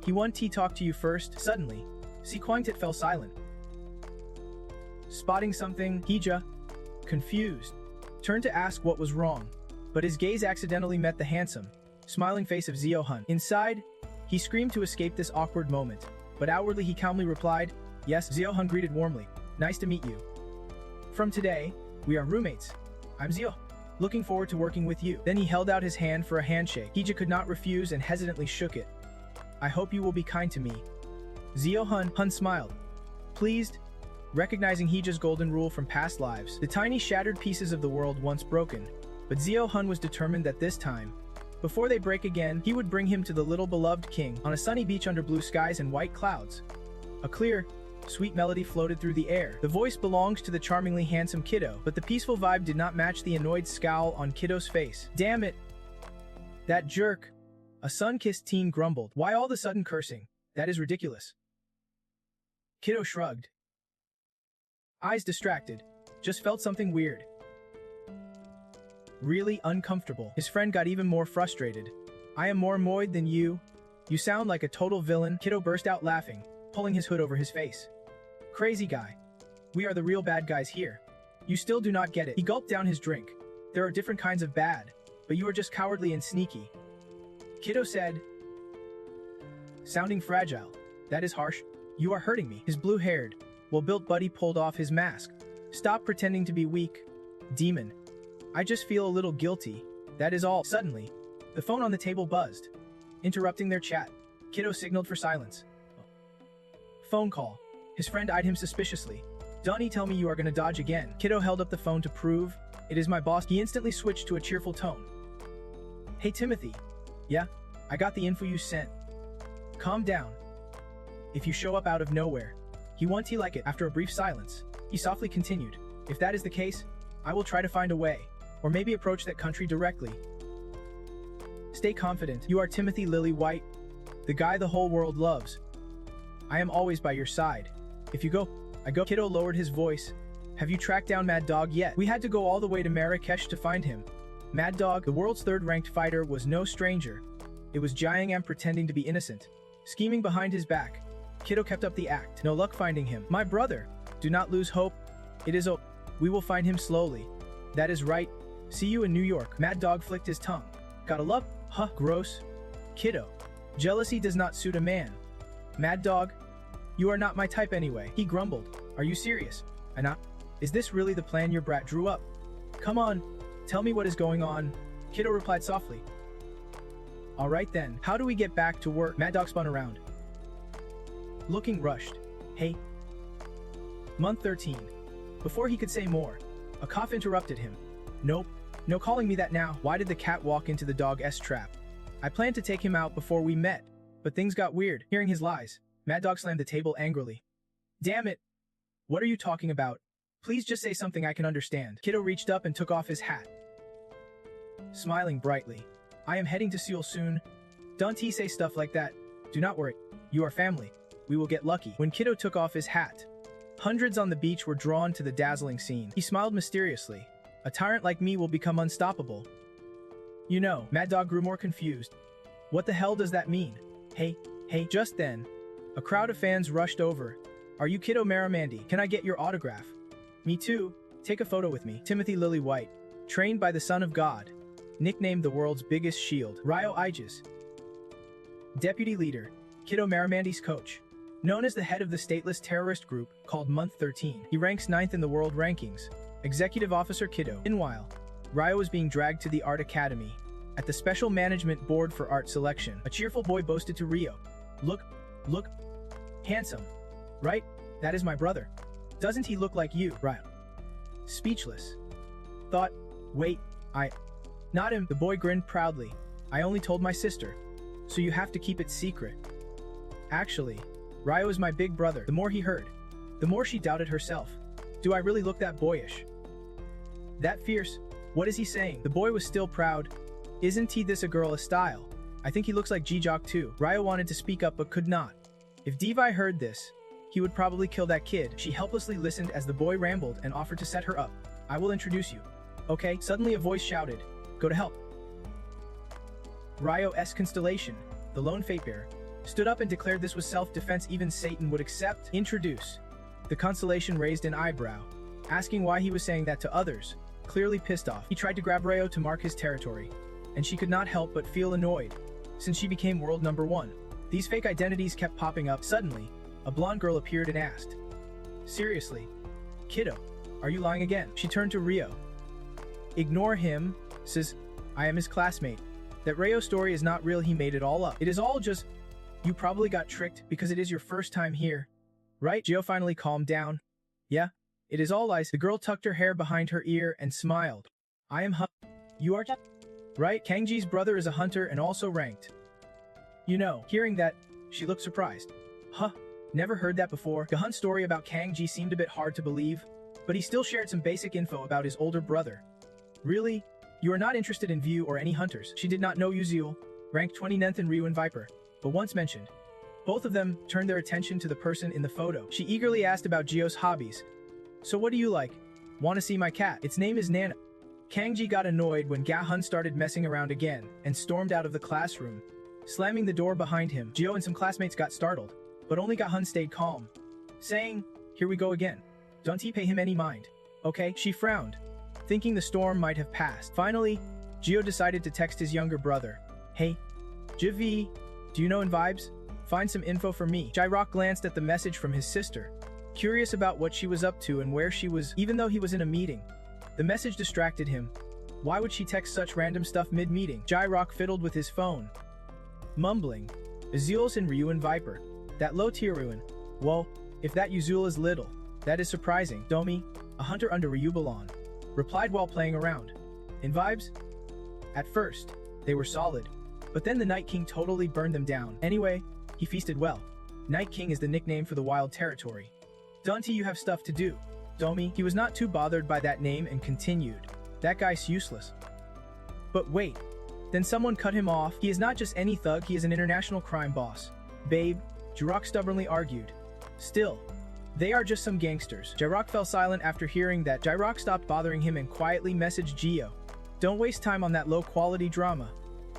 Speaker 1: He want to talk to you first. Suddenly, Si Kwangtit fell silent. Spotting something, Hija, confused, turned to ask what was wrong, but his gaze accidentally met the handsome, smiling face of Jong-Hun. Inside, he screamed to escape this awkward moment, but outwardly he calmly replied, yes. Jong-Hun greeted warmly. Nice to meet you. From today, we are roommates. I'm Zio. Looking forward to working with you. Then he held out his hand for a handshake. Hija could not refuse and hesitantly shook it. I hope you will be kind to me. Jong-Hun smiled. Pleased, recognizing Hija's golden rule from past lives. The tiny shattered pieces of the world once broken, but Jong-Hun was determined that this time, before they break again, he would bring him to the little beloved king on a sunny beach under blue skies and white clouds. A clear, sweet melody floated through the air. The voice belonged to the charmingly handsome Kiddo, but the peaceful vibe did not match the annoyed scowl on Kiddo's face. Damn it! That jerk! A sun-kissed teen grumbled. Why all the sudden cursing? That is ridiculous. Kiddo shrugged. Eyes distracted. Just felt something weird. Really uncomfortable. His friend got even more frustrated. I am more annoyed than you. You sound like a total villain. Kiddo burst out laughing, pulling his hood over his face. Crazy guy. We are the real bad guys here. You still do not get it. He gulped down his drink. There are different kinds of bad, but you are just cowardly and sneaky. Kiddo said, sounding fragile. That is harsh. You are hurting me. His blue-haired, well-built buddy pulled off his mask. Stop pretending to be weak, demon. I just feel a little guilty. That is all. Suddenly, the phone on the table buzzed, interrupting their chat. Kiddo signaled for silence. Phone call. His friend eyed him suspiciously. Donnie, tell me you are gonna dodge again. Kiddo held up the phone to prove, it is my boss. He instantly switched to a cheerful tone. Hey Timothy. Yeah, I got the info you sent. Calm down. If you show up out of nowhere, he won't like it. After a brief silence, he softly continued. If that is the case, I will try to find a way, or maybe approach that country directly. Stay confident. You are Timothy Lily White, the guy the whole world loves. I am always by your side. If you go, I go. Kiddo lowered his voice. Have you tracked down Mad Dog yet? We had to go all the way to Marrakesh to find him. Mad Dog, the world's third-ranked fighter, was no stranger. It was Jiang pretending to be innocent, scheming behind his back. Kiddo kept up the act. No luck finding him. My brother, do not lose hope. It is we will find him slowly. That is right. See you in New York. Mad Dog flicked his tongue. Gotta love, huh, gross. Kiddo. Jealousy does not suit a man. Mad Dog, you are not my type anyway. He grumbled. Are you serious? Anna? Is this really the plan your brat drew up? Come on, tell me what is going on. Kiddo replied softly. Alright then, how do we get back to work? Mad Dog spun around, looking rushed. Hey. Month 13. Before he could say more, a cough interrupted him. Nope, no calling me that now. Why did the cat walk into the dog's trap? I planned to take him out before we met, but things got weird. Hearing his lies, Mad Dog slammed the table angrily. Damn it! What are you talking about? Please just say something I can understand. Kiddo reached up and took off his hat. smiling brightly. I am heading to Seoul soon. Don't he say stuff like that? Do not worry. You are family. We will get lucky. When Kiddo took off his hat, hundreds on the beach were drawn to the dazzling scene. He smiled mysteriously. A tyrant like me will become unstoppable. You know, Mad Dog grew more confused. What the hell does that mean? Hey, just then, a crowd of fans rushed over. Are you Kiddo Maramandi? Can I get your autograph? Me too. Take a photo with me. Timothy Lily White, trained by the Son of God, nicknamed the world's biggest shield. Ryo Aegis, deputy leader, Kiddo Maramandi's coach, known as the head of the stateless terrorist group called Month 13. He ranks 9th in the world rankings. Executive Officer Kiddo. Meanwhile, Ryo was being dragged to the Art Academy at the Special Management Board for Art Selection. A cheerful boy boasted to Ryo, Look, handsome, right? That is my brother. Doesn't he look like you, Ryo? Speechless. Thought, wait, not him. The boy grinned proudly. I only told my sister, so you have to keep it secret. Actually, Ryo is my big brother. The more he heard, the more she doubted herself. Do I really look that boyish? That fierce? What is he saying? The boy was still proud. Isn't he this a girl a style? I think he looks like Ji-Jok too. Ryo wanted to speak up but could not. If Devi heard this, he would probably kill that kid. She helplessly listened as the boy rambled and offered to set her up. I will introduce you. Okay, suddenly a voice shouted, Go to help. Ryo's constellation, the lone fate bearer, stood up and declared this was self-defense even Satan would accept. Introduce. The constellation raised an eyebrow, asking why he was saying that to others, clearly pissed off. He tried to grab Ryo to mark his territory, and she could not help but feel annoyed, since she became world number 1. These fake identities kept popping up. Suddenly, a blonde girl appeared and asked, Seriously, Kiddo, are you lying again? She turned to Ryo. Ignore him, says, I am his classmate. That Ryo story is not real, he made it all up. It is all just, you probably got tricked because it is your first time here. Right? Gio finally calmed down. Yeah, it is all lies. The girl tucked her hair behind her ear and smiled. I am You are right? Kangji's brother is a hunter and also ranked. You know, hearing that, she looked surprised. Never heard that before. Jong-Hun's story about Kangji seemed a bit hard to believe, but he still shared some basic info about his older brother. Really? You are not interested in View or any hunters? She did not know Yuzul, ranked 29th in Ryu and Viper, but once mentioned. Both of them turned their attention to the person in the photo. She eagerly asked about Gio's hobbies. So what do you like? Want to see my cat? Its name is Nana. Kangji got annoyed when Jong-Hun started messing around again and stormed out of the classroom, slamming the door behind him. Gio and some classmates got startled, but only Jong-Hun stayed calm, saying, Here we go again. Don't he pay him any mind. Okay? She frowned, thinking the storm might have passed. Finally, Gio decided to text his younger brother. Hey, Javi, do you know in vibes? Find some info for me. Jairok glanced at the message from his sister, curious about what she was up to and where she was, even though he was in a meeting. The message distracted him. Why would she text such random stuff mid-meeting? Jairok fiddled with his phone, mumbling, Azul's and Ryu and Viper. That low tier ruin. Whoa, if that Yuzul is little, that is surprising. Domi, a hunter under Ryu Balon, replied while playing around. In vibes? At first, they were solid, but then the Night King totally burned them down. Anyway, he feasted well. Night King is the nickname for the wild territory. Dante, you have stuff to do. Domi, he was not too bothered by that name and continued. That guy's useless. But wait, then someone cut him off. He is not just any thug, he is an international crime boss. Babe, Jirok stubbornly argued. Still, they are just some gangsters. Jirok fell silent after hearing that. Jirok stopped bothering him and quietly messaged Gio. Don't waste time on that low-quality drama.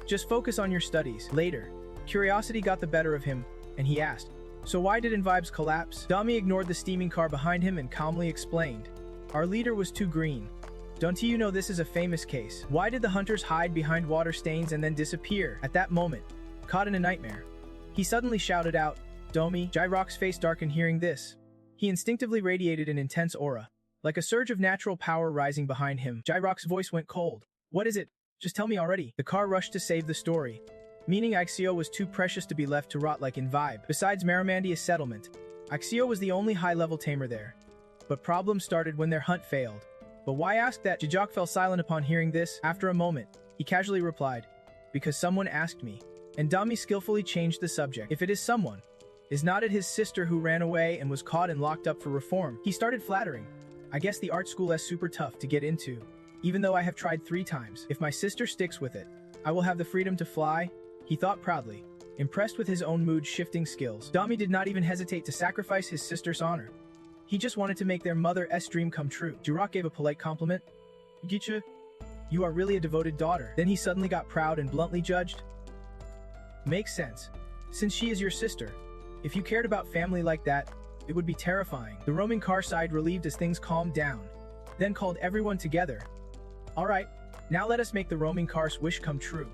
Speaker 1: Just focus on your studies. Later, curiosity got the better of him, and he asked, So why didn't vibes collapse? Dami ignored the steaming car behind him and calmly explained. Our leader was too green. Don't you know this is a famous case? Why did the hunters hide behind water stains and then disappear? At that moment, caught in a nightmare, he suddenly shouted out, Domi. Jirok's face darkened hearing this. He instinctively radiated an intense aura, like a surge of natural power rising behind him. Jirok's voice went cold. What is it? Just tell me already. The car rushed to save the story, meaning Ixio was too precious to be left to rot like in vibe. Besides Maramandia's settlement, Ixio was the only high-level tamer there. But problems started when their hunt failed. But why ask that? Jijok fell silent upon hearing this. After a moment, he casually replied, Because someone asked me. And Dami skillfully changed the subject. If it is someone, is not it his sister who ran away and was caught and locked up for reform? He started flattering. I guess the art school is super tough to get into. even though I have tried 3 times. If my sister sticks with it, I will have the freedom to fly, he thought proudly. Impressed with his own mood-shifting skills, Dami did not even hesitate to sacrifice his sister's honor. He just wanted to make their mother's dream come true. Jirok gave a polite compliment. Gicha, you are really a devoted daughter. Then he suddenly got proud and bluntly judged. Makes sense. Since she is your sister, if you cared about family like that, it would be terrifying. The roaming car sighed relieved as things calmed down, then called everyone together. Alright, now let us make the roaming car's wish come true.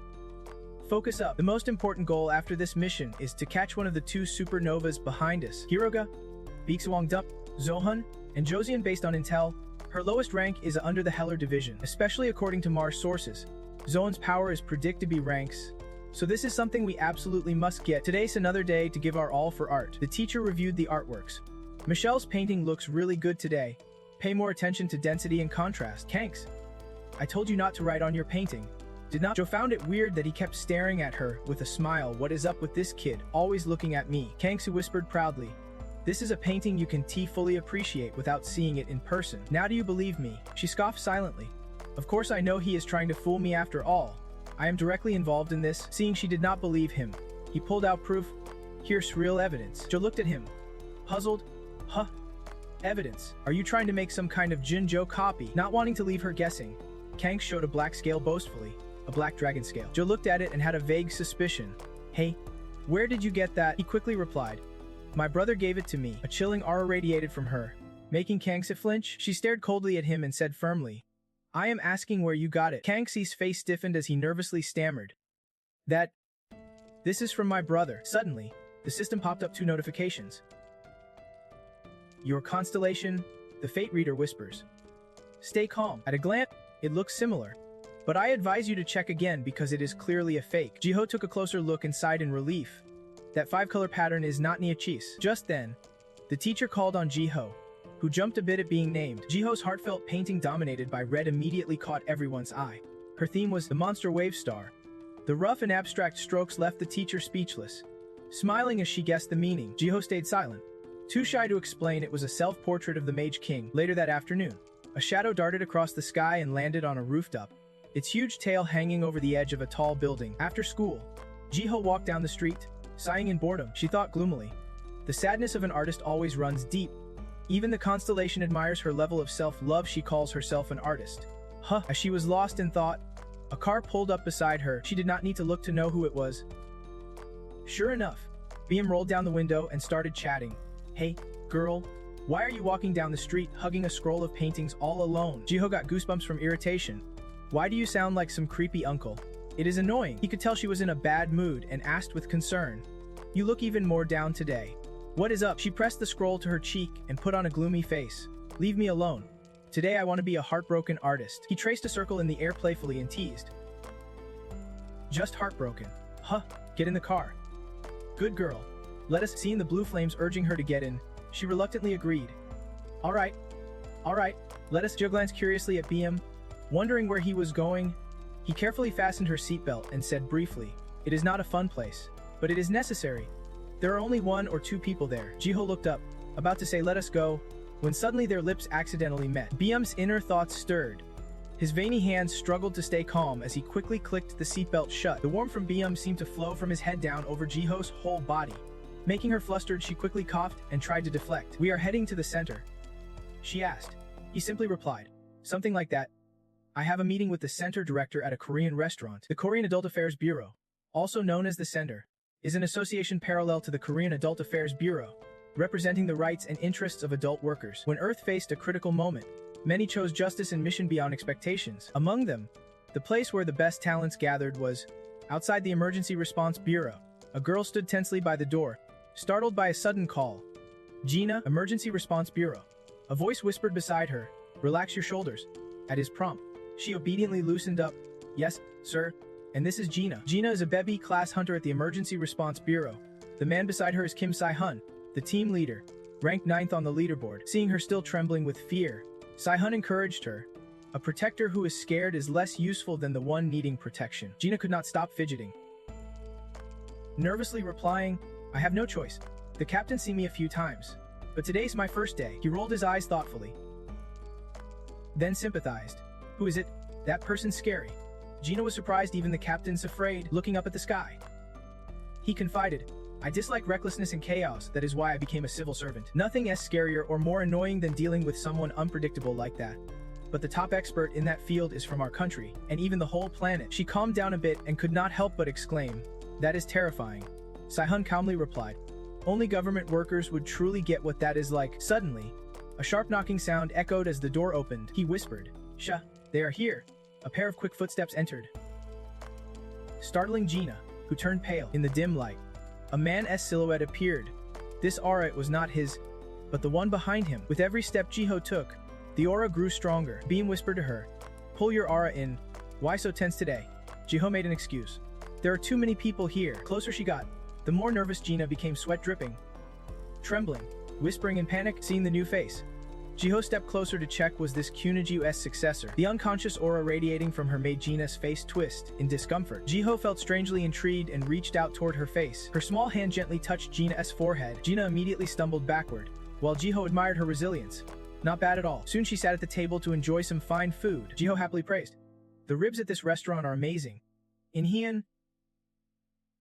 Speaker 1: Focus up. The most important goal after this mission is to catch one of the 2 supernovas behind us. Hiroga, Bixwangdup, Jong-Hun, and Josian. Based on intel, her lowest rank is under the Heller division, especially according to Mars sources. Zoan's power is predicted to be ranks, so this is something we absolutely must get. Today's another day to give our all for art. The teacher reviewed the artworks. Michelle's painting looks really good today. Pay more attention to density and contrast. Kanks, I told you not to write on your painting. Did not? Joe found it weird that he kept staring at her with a smile. What is up with this kid, always looking at me? Kangsu whispered proudly. This is a painting you can fully appreciate without seeing it in person. Now do you believe me? She scoffed silently. Of course I know he is trying to fool me after all. I am directly involved in this. Seeing she did not believe him, he pulled out proof. Here's real evidence. Joe looked at him, puzzled. Huh? Evidence? Are you trying to make some kind of Jinjo copy? Not wanting to leave her guessing, Kang showed a black scale boastfully. A black dragon scale. Joe looked at it and had a vague suspicion. Hey, where did you get that? He quickly replied. My brother gave it to me. A chilling aura radiated from her, making Kangxi flinch. She stared coldly at him and said firmly, I am asking where you got it. Kangxi's face stiffened as he nervously stammered. This is from my brother. Suddenly, the system popped up 2 notifications. Your constellation, the fate reader whispers. Stay calm. At a glance, it looks similar. But I advise you to check again because it is clearly a fake. Jiho took a closer look and sighed in relief. That 5-color pattern is not Niachis. Just then, the teacher called on Jiho, who jumped a bit at being named. Jiho's heartfelt painting dominated by red immediately caught everyone's eye. Her theme was the monster wave star. The rough and abstract strokes left the teacher speechless. Smiling as she guessed the meaning, Jiho stayed silent, too shy to explain it was a self-portrait of the Mage King. Later that afternoon, a shadow darted across the sky and landed on a rooftop, its huge tail hanging over the edge of a tall building. After school, Jiho walked down the street, sighing in boredom. She thought gloomily. The sadness of an artist always runs deep. Even the constellation admires her level of self-love. She calls herself an artist. Huh. As she was lost in thought, a car pulled up beside her. She did not need to look to know who it was. Sure enough, BM rolled down the window and started chatting. Hey, girl, why are you walking down the street hugging a scroll of paintings all alone? Jiho got goosebumps from irritation. Why do you sound like some creepy uncle? It is annoying. He could tell she was in a bad mood and asked with concern. You look even more down today. What is up? She pressed the scroll to her cheek and put on a gloomy face. Leave me alone. Today I want to be a heartbroken artist. He traced a circle in the air playfully and teased. Just heartbroken. Huh, get in the car. Good girl. Let us. Seeing the blue flames urging her to get in, she reluctantly agreed. Alright, let us. Joe glanced curiously at BM, wondering where he was going. He carefully fastened her seatbelt and said briefly, it is not a fun place, but it is necessary. There are only 1 or 2 people there. Jiho looked up, about to say let us go, when suddenly their lips accidentally met. BM's inner thoughts stirred. His veiny hands struggled to stay calm as he quickly clicked the seatbelt shut. The warmth from BM seemed to flow from his head down over Jiho's whole body. Making her flustered, she quickly coughed and tried to deflect. We are heading to the center, she asked. He simply replied, something like that. I have a meeting with the center director at a Korean restaurant. The Korean Adult Affairs Bureau, also known as the Center, is an association parallel to the Korean Adult Affairs Bureau, representing the rights and interests of adult workers. When Earth faced a critical moment, many chose justice and mission beyond expectations. Among them, the place where the best talents gathered was outside the Emergency Response Bureau. A girl stood tensely by the door, startled by a sudden call. Gina, Emergency Response Bureau. A voice whispered beside her, relax your shoulders. At his prompt, she obediently loosened up. Yes, sir. And this is Gina. Gina is a Baby class hunter at the Emergency Response Bureau. The man beside her is Kim Si-hun, the team leader, ranked 9th on the leaderboard. Seeing her still trembling with fear, Si-hun encouraged her. A protector who is scared is less useful than the one needing protection. Gina could not stop fidgeting, nervously replying, I have no choice. The captain seen me a few times, but today's my first day. He rolled his eyes thoughtfully, then sympathized. Who is it? That person's scary. Gina was surprised, even the captain's afraid, looking up at the sky. He confided, I dislike recklessness and chaos, that is why I became a civil servant. Nothing is scarier or more annoying than dealing with someone unpredictable like that. But the top expert in that field is from our country, and even the whole planet. She calmed down a bit and could not help but exclaim, that is terrifying. Jong-Hun calmly replied, only government workers would truly get what that is like. Suddenly, a sharp knocking sound echoed as the door opened. He whispered, Sha, they are here. A pair of quick footsteps entered, startling Gina, who turned pale. In the dim light, a man's silhouette appeared. This aura, it was not his, but the one behind him. With every step Jiho took, the aura grew stronger. Beam whispered to her, pull your aura in. Why so tense today? Jiho made an excuse. There are too many people here. Closer she got, the more nervous Gina became, sweat dripping, trembling, whispering in panic. Seeing the new face, Jiho stepped closer to check was this Kunaju's successor. The unconscious aura radiating from her made Gina's face twist in discomfort. Jiho felt strangely intrigued and reached out toward her face. Her small hand gently touched Gina's forehead. Gina immediately stumbled backward, while Jiho admired her resilience. Not bad at all. Soon she sat at the table to enjoy some fine food. Jiho happily praised, the ribs at this restaurant are amazing. In-hyun,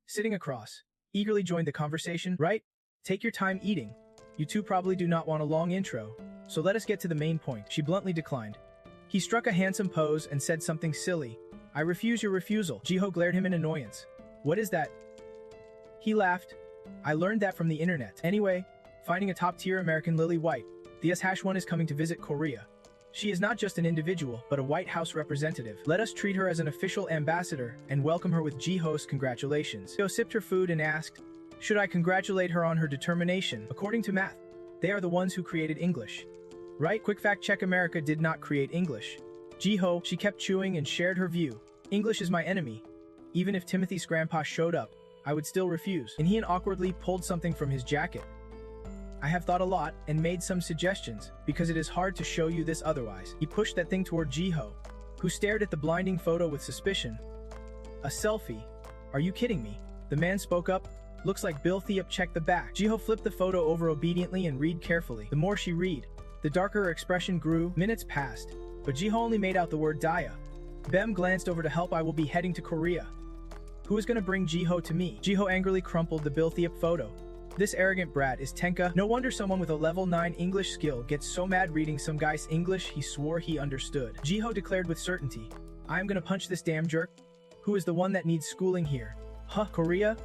Speaker 1: sitting across, eagerly joined the conversation. Right? Take your time eating. You two probably do not want a long intro, so let us get to the main point. She bluntly declined. He struck a handsome pose and said something silly. I refuse your refusal. Jiho glared him in annoyance. What is that? He laughed. I learned that from the internet. Anyway, finding a top-tier American Lily White, the SH1 is coming to visit Korea. She is not just an individual, but a White House representative. Let us treat her as an official ambassador and welcome her with Jiho's congratulations. Jiho sipped her food and asked, should I congratulate her on her determination? According to math, they are the ones who created English. Right? Quick fact check, America did not create English. Jiho, she kept chewing and shared her view. English is my enemy. Even if Timothy's grandpa showed up, I would still refuse. And he awkwardly pulled something from his jacket. I have thought a lot and made some suggestions, because it is hard to show you this otherwise. He pushed that thing toward Jiho, who stared at the blinding photo with suspicion. A selfie? Are you kidding me? The man spoke up. Looks like Bill Theop checked the back. Jiho flipped the photo over obediently and read carefully. The more she read, the darker her expression grew. Minutes passed, but Jiho only made out the word Daya. Bem glanced over to help. I will be heading to Korea. Who is gonna bring Jiho to me? Jiho angrily crumpled the Bill Theop photo. This arrogant brat is Tenka. No wonder someone with a level 9 English skill gets so mad reading some guy's English he swore he understood. Jiho declared with certainty, I am gonna punch this damn jerk. Who is the one that needs schooling here? Huh, Korea?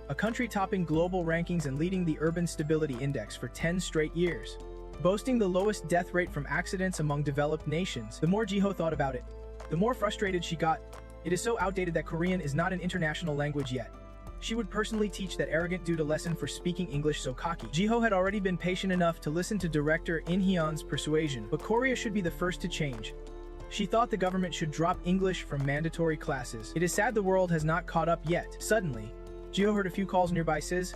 Speaker 1: A country topping global rankings and leading the Urban Stability Index for 10 straight years. Boasting the lowest death rate from accidents among developed nations. The more Jiho thought about it, the more frustrated she got. It is so outdated that Korean is not an international language yet. She would personally teach that arrogant dude a lesson for speaking English so cocky. Jiho had already been patient enough to listen to director In-hyun's persuasion, but Korea should be the first to change. She thought the government should drop English from mandatory classes. It is sad the world has not caught up yet. Suddenly, Jiho heard a few calls nearby. Sis,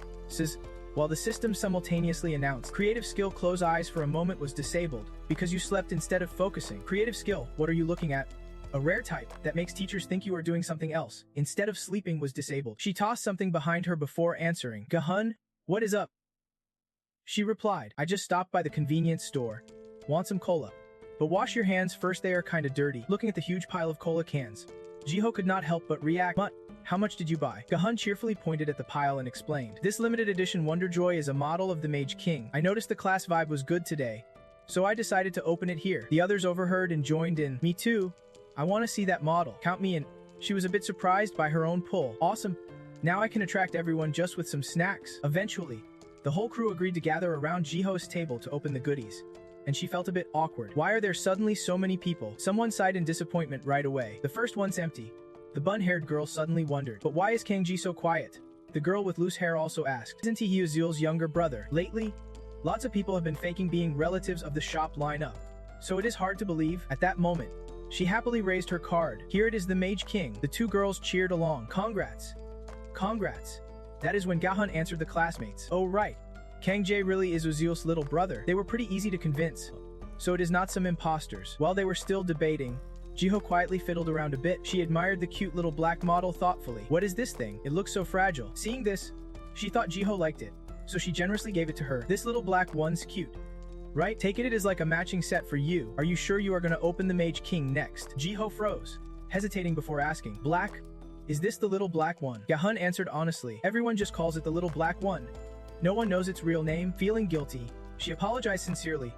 Speaker 1: while the system simultaneously announced, creative skill, close eyes for a moment, was disabled because you slept instead of focusing. Creative skill, what are you looking at? A rare type that makes teachers think you are doing something else instead of sleeping was disabled. She tossed something behind her before answering. Jong-Hun, what is up? She replied, I just stopped by the convenience store. Want some cola? But wash your hands first, they are kinda dirty. Looking at the huge pile of cola cans, Jiho could not help but react. Mutt, how much did you buy? Jong-Hun cheerfully pointed at the pile and explained. This limited edition Wonder Joy is a model of the Mage King. I noticed the class vibe was good today, so I decided to open it here. The others overheard and joined in. Me too. I want to see that model. Count me in. She was a bit surprised by her own pull. Awesome. Now I can attract everyone just with some snacks. Eventually, the whole crew agreed to gather around Jiho's table to open the goodies, and she felt a bit awkward. Why are there suddenly so many people? Someone sighed in disappointment right away. The first one's empty. The bun-haired girl suddenly wondered. But why is Kangji so quiet? The girl with loose hair also asked. Isn't he Hyuzul's younger brother? Lately, lots of people have been faking being relatives of the shop lineup, so it is hard to believe. At that moment, she happily raised her card. Here it is, the Mage King. The two girls cheered along. Congrats. Congrats. That is when Jong-Hun answered the classmates. Oh right. Kangjae really is Hyuzul's little brother. They were pretty easy to convince, so it is not some imposters. While they were still debating, Jiho quietly fiddled around a bit. She admired the cute little black model thoughtfully. What is this thing? It looks so fragile. Seeing this, she thought Jiho liked it, so she generously gave it to her. This little black one's cute. right? Taking it as like a matching set for you. Are you sure you are gonna open the Mage King next? Jiho froze, hesitating before asking. Black? Is this the little black one? Jong-Hun answered honestly. Everyone just calls it the little black one. No one knows its real name. Feeling guilty, she apologized sincerely.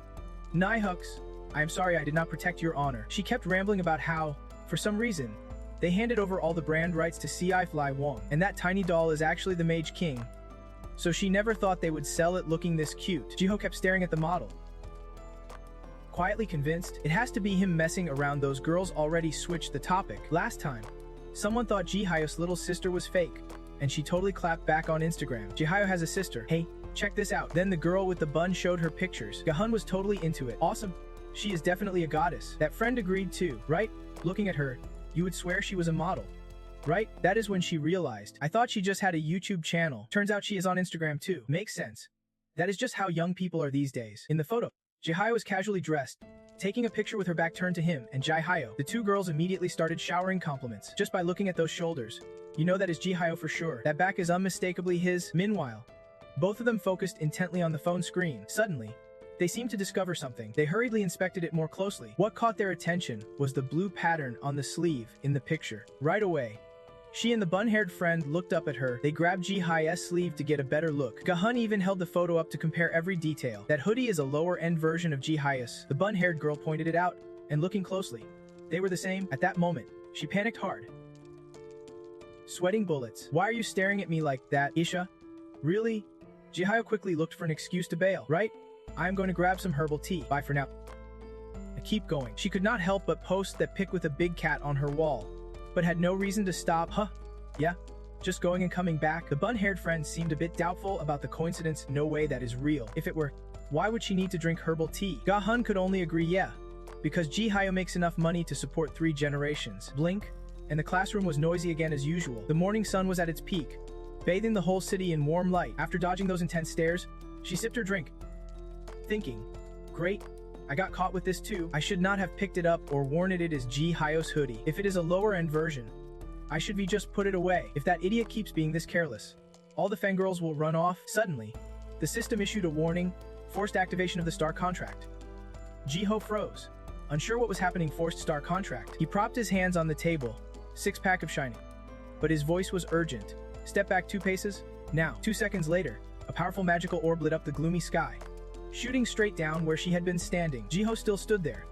Speaker 1: Hux, I am sorry I did not protect your honor. She kept rambling about how, for some reason, they handed over all the brand rights to CI Fly Wong, and that tiny doll is actually the Mage King. So she never thought they would sell it looking this cute. Jiho kept staring at the model, quietly convinced it has to be him messing around. Those girls already switched the topic. Last time, someone thought Jiho's little sister was fake, and she totally clapped back on Instagram. Jiho has a sister. Hey, check this out. Then the girl with the bun showed her pictures. Jong-Hun was totally into it. Awesome. She is definitely a goddess. That friend agreed too, right? Looking at her, you would swear she was a model. Right? That is when she realized. I thought she just had a YouTube channel. Turns out she is on Instagram too. Makes sense. That is just how young people are these days. In the photo, Jiho was casually dressed, taking a picture with her back turned to him and Jiho. The two girls immediately started showering compliments. Just by looking at those shoulders, you know that is Jiho for sure. That back is unmistakably his. Meanwhile, both of them focused intently on the phone screen. Suddenly, they seemed to discover something. They hurriedly inspected it more closely. What caught their attention was the blue pattern on the sleeve in the picture. Right away, she and the bun-haired friend looked up at her. They grabbed Jiho's sleeve to get a better look. Jong-Hun even held the photo up to compare every detail. That hoodie is a lower-end version of Jiho's. The bun-haired girl pointed it out, and looking closely, they were the same. At that moment, she panicked hard, sweating bullets. Why are you staring at me like that, Isha? Really? Jiho quickly looked for an excuse to bail. Right? I'm going to grab some herbal tea. Bye for now. I keep going. She could not help but post that pic with a big cat on her wall, but had no reason to stop. Huh? Yeah? Just going and coming back? The bun-haired friend seemed a bit doubtful about the coincidence. No way that is real. If it were, why would she need to drink herbal tea? Jong-Hun could only agree yeah, because Jiho makes enough money to support 3 generations. Blink, and the classroom was noisy again as usual. The morning sun was at its peak, bathing the whole city in warm light. After dodging those intense stares, she sipped her drink, thinking, great, I got caught with this too. I should not have picked it up or worn it. It is Jiho's hoodie. If it is a lower-end version, I should be just put it away. If that idiot keeps being this careless, all the fangirls will run off. Suddenly, the system issued a warning, forced activation of the star contract. Jiho froze, unsure what was happening. Forced star contract. He propped his hands on the table, 6-pack of shiny. But his voice was urgent. Step back 2 paces. Now. 2 seconds later, a powerful magical orb lit up the gloomy sky, shooting straight down where she had been standing. Jiho still stood there,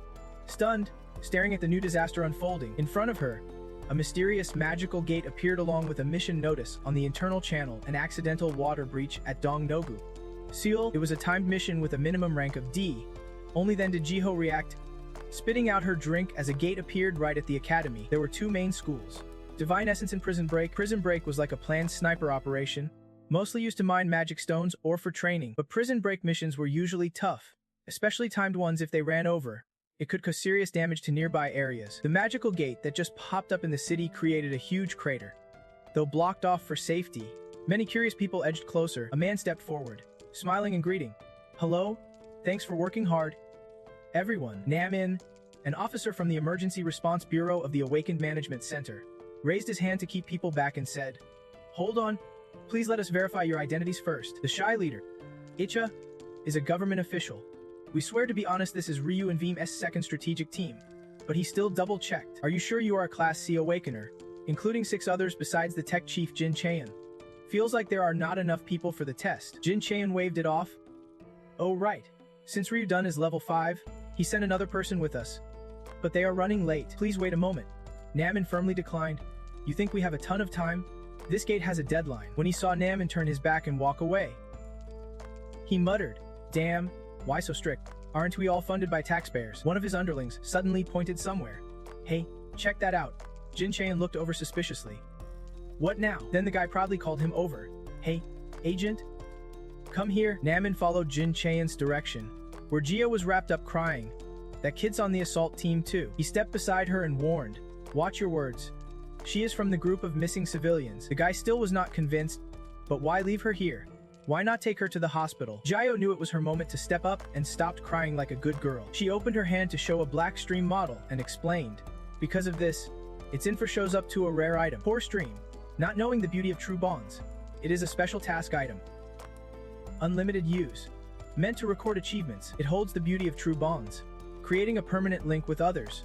Speaker 1: stunned, staring at the new disaster unfolding. In front of her, a mysterious magical gate appeared along with a mission notice on the internal channel: an accidental water breach at Dongnogu. Seal, it was a timed mission with a minimum rank of D. Only then did Jiho react, spitting out her drink as a gate appeared right at the academy. There were 2 main schools, Divine Essence and Prison Break. Prison Break was like a planned sniper operation, mostly used to mine magic stones or for training, but Prison Break missions were usually tough, especially timed ones. If they ran over, it could cause serious damage to nearby areas. The magical gate that just popped up in the city created a huge crater. Though blocked off for safety, many curious people edged closer. A man stepped forward, smiling and greeting. Hello? Thanks for working hard, everyone. Namin, an officer from the Emergency Response Bureau of the Awakened Management Center, raised his hand to keep people back and said, hold on. Please let us verify your identities first. The shy leader, Icha, is a government official. We swear to be honest, this is Ryu and Veem's second strategic team. But he still double-checked. Are you sure you are a Class C Awakener, including 6 others besides the tech chief Jin Chaeun? Feels like there are not enough people for the test. Jin Chaeun waved it off. Oh right. Since Ryu Dun is level 5, he sent another person with us. But they are running late. Please wait a moment. Namin firmly declined. You think we have a ton of time? This gate has a deadline. When he saw Namin turn his back and walk away, he muttered, damn, why so strict? Aren't we all funded by taxpayers? One of his underlings suddenly pointed somewhere. Hey, check that out. Jin Chaeun looked over suspiciously. What now? Then the guy proudly called him over. Hey, agent? Come here. Namin followed Jin Chaeun's direction, where Jia was wrapped up crying. That kid's on the assault team too. He stepped beside her and warned, watch your words. She is from the group of missing civilians. The guy still was not convinced, but why leave her here? Why not take her to the hospital? Jiho knew it was her moment to step up and stopped crying like a good girl. She opened her hand to show a black stream model and explained, because of this, its info shows up to a rare item. Poor stream, not knowing the beauty of true bonds. It is a special task item. Unlimited use. Meant to record achievements, it holds the beauty of true bonds, creating a permanent link with others.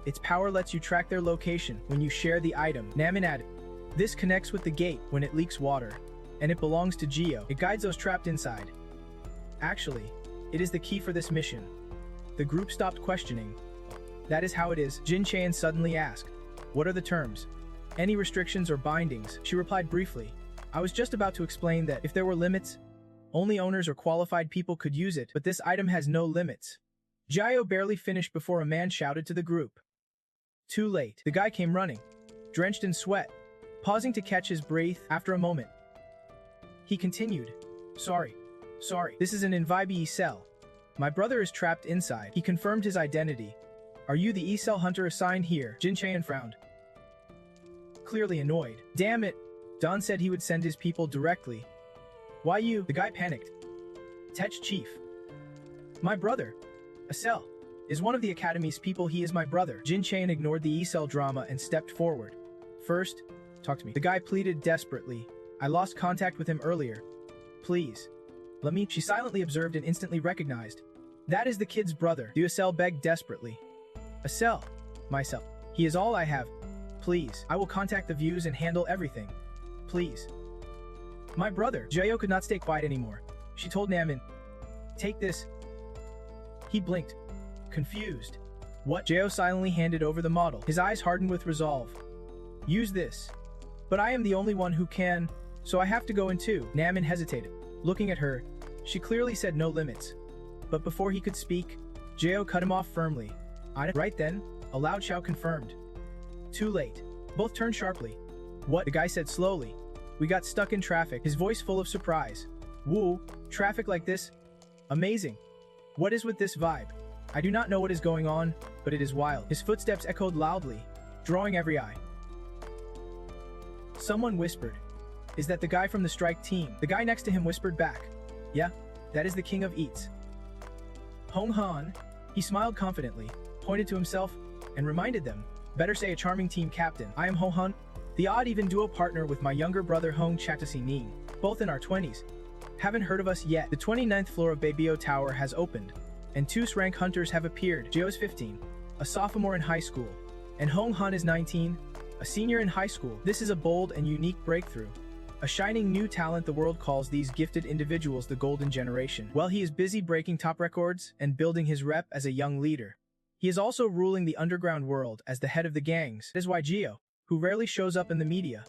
Speaker 1: Its power lets you track their location when you share the item. Namin added. This connects with the gate when it leaks water, and it belongs to Geo. It guides those trapped inside. Actually, it is the key for this mission. The group stopped questioning. That is how it is. Jin Chaein suddenly asked, what are the terms? Any restrictions or bindings? She replied briefly. I was just about to explain that if there were limits, only owners or qualified people could use it, but this item has no limits. Gio barely finished before a man shouted to the group. Too late. The guy came running, drenched in sweat, pausing to catch his breath after a moment. He continued. Sorry. This is an Invibe E-cell. My brother is trapped inside. He confirmed his identity. Are you the E-cell hunter assigned here? Jin Chaein frowned. Clearly annoyed. Damn it. Don said he would send his people directly. Why you? The guy panicked. Tech chief. My brother. A cell. Is one of the Academy's people. He is my brother. Jin Chaein ignored the E-cell drama and stepped forward. First, talk to me. The guy pleaded desperately. I lost contact with him earlier. Please. Let me. She silently observed and instantly recognized. That is the kid's brother. The cell begged desperately. A cell. Myself. He is all I have. Please. I will contact the views and handle everything. Please. My brother. Jayo could not stay quiet anymore. She told Namin. Take this. He blinked. Confused. What? Jayo silently handed over the model. His eyes hardened with resolve. Use this. But I am the only one who can, so I have to go in too. Namin hesitated. Looking at her, she clearly said no limits. But before he could speak, Jayo cut him off firmly. Right then, a loud shout confirmed. Too late. Both turned sharply. What? The guy said slowly. We got stuck in traffic, his voice full of surprise. Woo, traffic like this? Amazing. What is with this vibe? I do not know what is going on, but it is wild. His footsteps echoed loudly, drawing every eye. Someone whispered. Is that the guy from the strike team? The guy next to him whispered back. Yeah, that is the king of eats. Jong-Hun. He smiled confidently, pointed to himself, and reminded them. Better say a charming team captain. I am Jong-Hun, the odd-even duo partner with my younger brother Hong Chatasi Ning, both in our 20s. Haven't heard of us yet. The 29th floor of Babel Tower has opened, and 2 rank hunters have appeared. Joe is 15, a sophomore in high school, and Jong-Hun is 19, a senior in high school. This is a bold and unique breakthrough. A shining new talent. The world calls these gifted individuals the golden generation. While he is busy breaking top records and building his rep as a young leader, he is also ruling the underground world as the head of the gangs. That is why Gio, who rarely shows up in the media,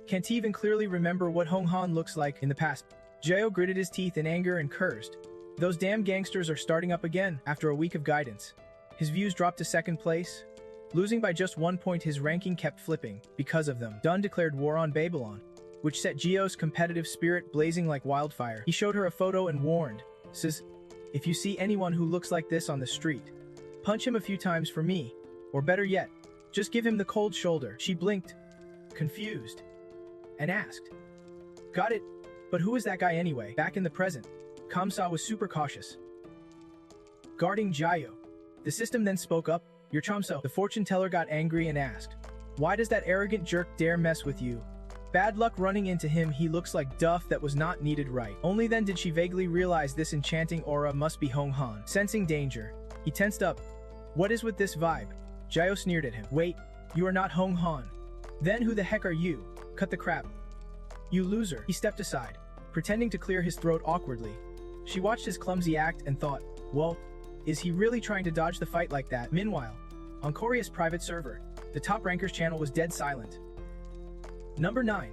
Speaker 1: can't even clearly remember what Jong-Han looks like in the past. Gio gritted his teeth in anger and cursed. Those damn gangsters are starting up again. After a week of guidance, his views dropped to second place. Losing by just 1 point, his ranking kept flipping because of them. Dunn declared war on Babylon, which set Gio's competitive spirit blazing like wildfire. He showed her a photo and warned, says, if you see anyone who looks like this on the street, punch him a few times for me, or better yet, just give him the cold shoulder. She blinked, confused, and asked, got it, but who is that guy anyway? Back in the present, Kamsa was super cautious, guarding Jayo. The system then spoke up, your Chamso. The fortune teller got angry and asked, why does that arrogant jerk dare mess with you? Bad luck running into him. He looks like duff that was not needed right. Only then did she vaguely realize this enchanting aura must be Jong-Han. Sensing danger, he tensed up. What is with this vibe? Jayo sneered at him. Wait, you are not Jong-Han. Then who the heck are you? Cut the crap. You loser. He stepped aside, pretending to clear his throat awkwardly. She watched his clumsy act and thought, well, is he really trying to dodge the fight like that? Meanwhile, on Korea's private server, the Top Rankers channel was dead silent. Number 9.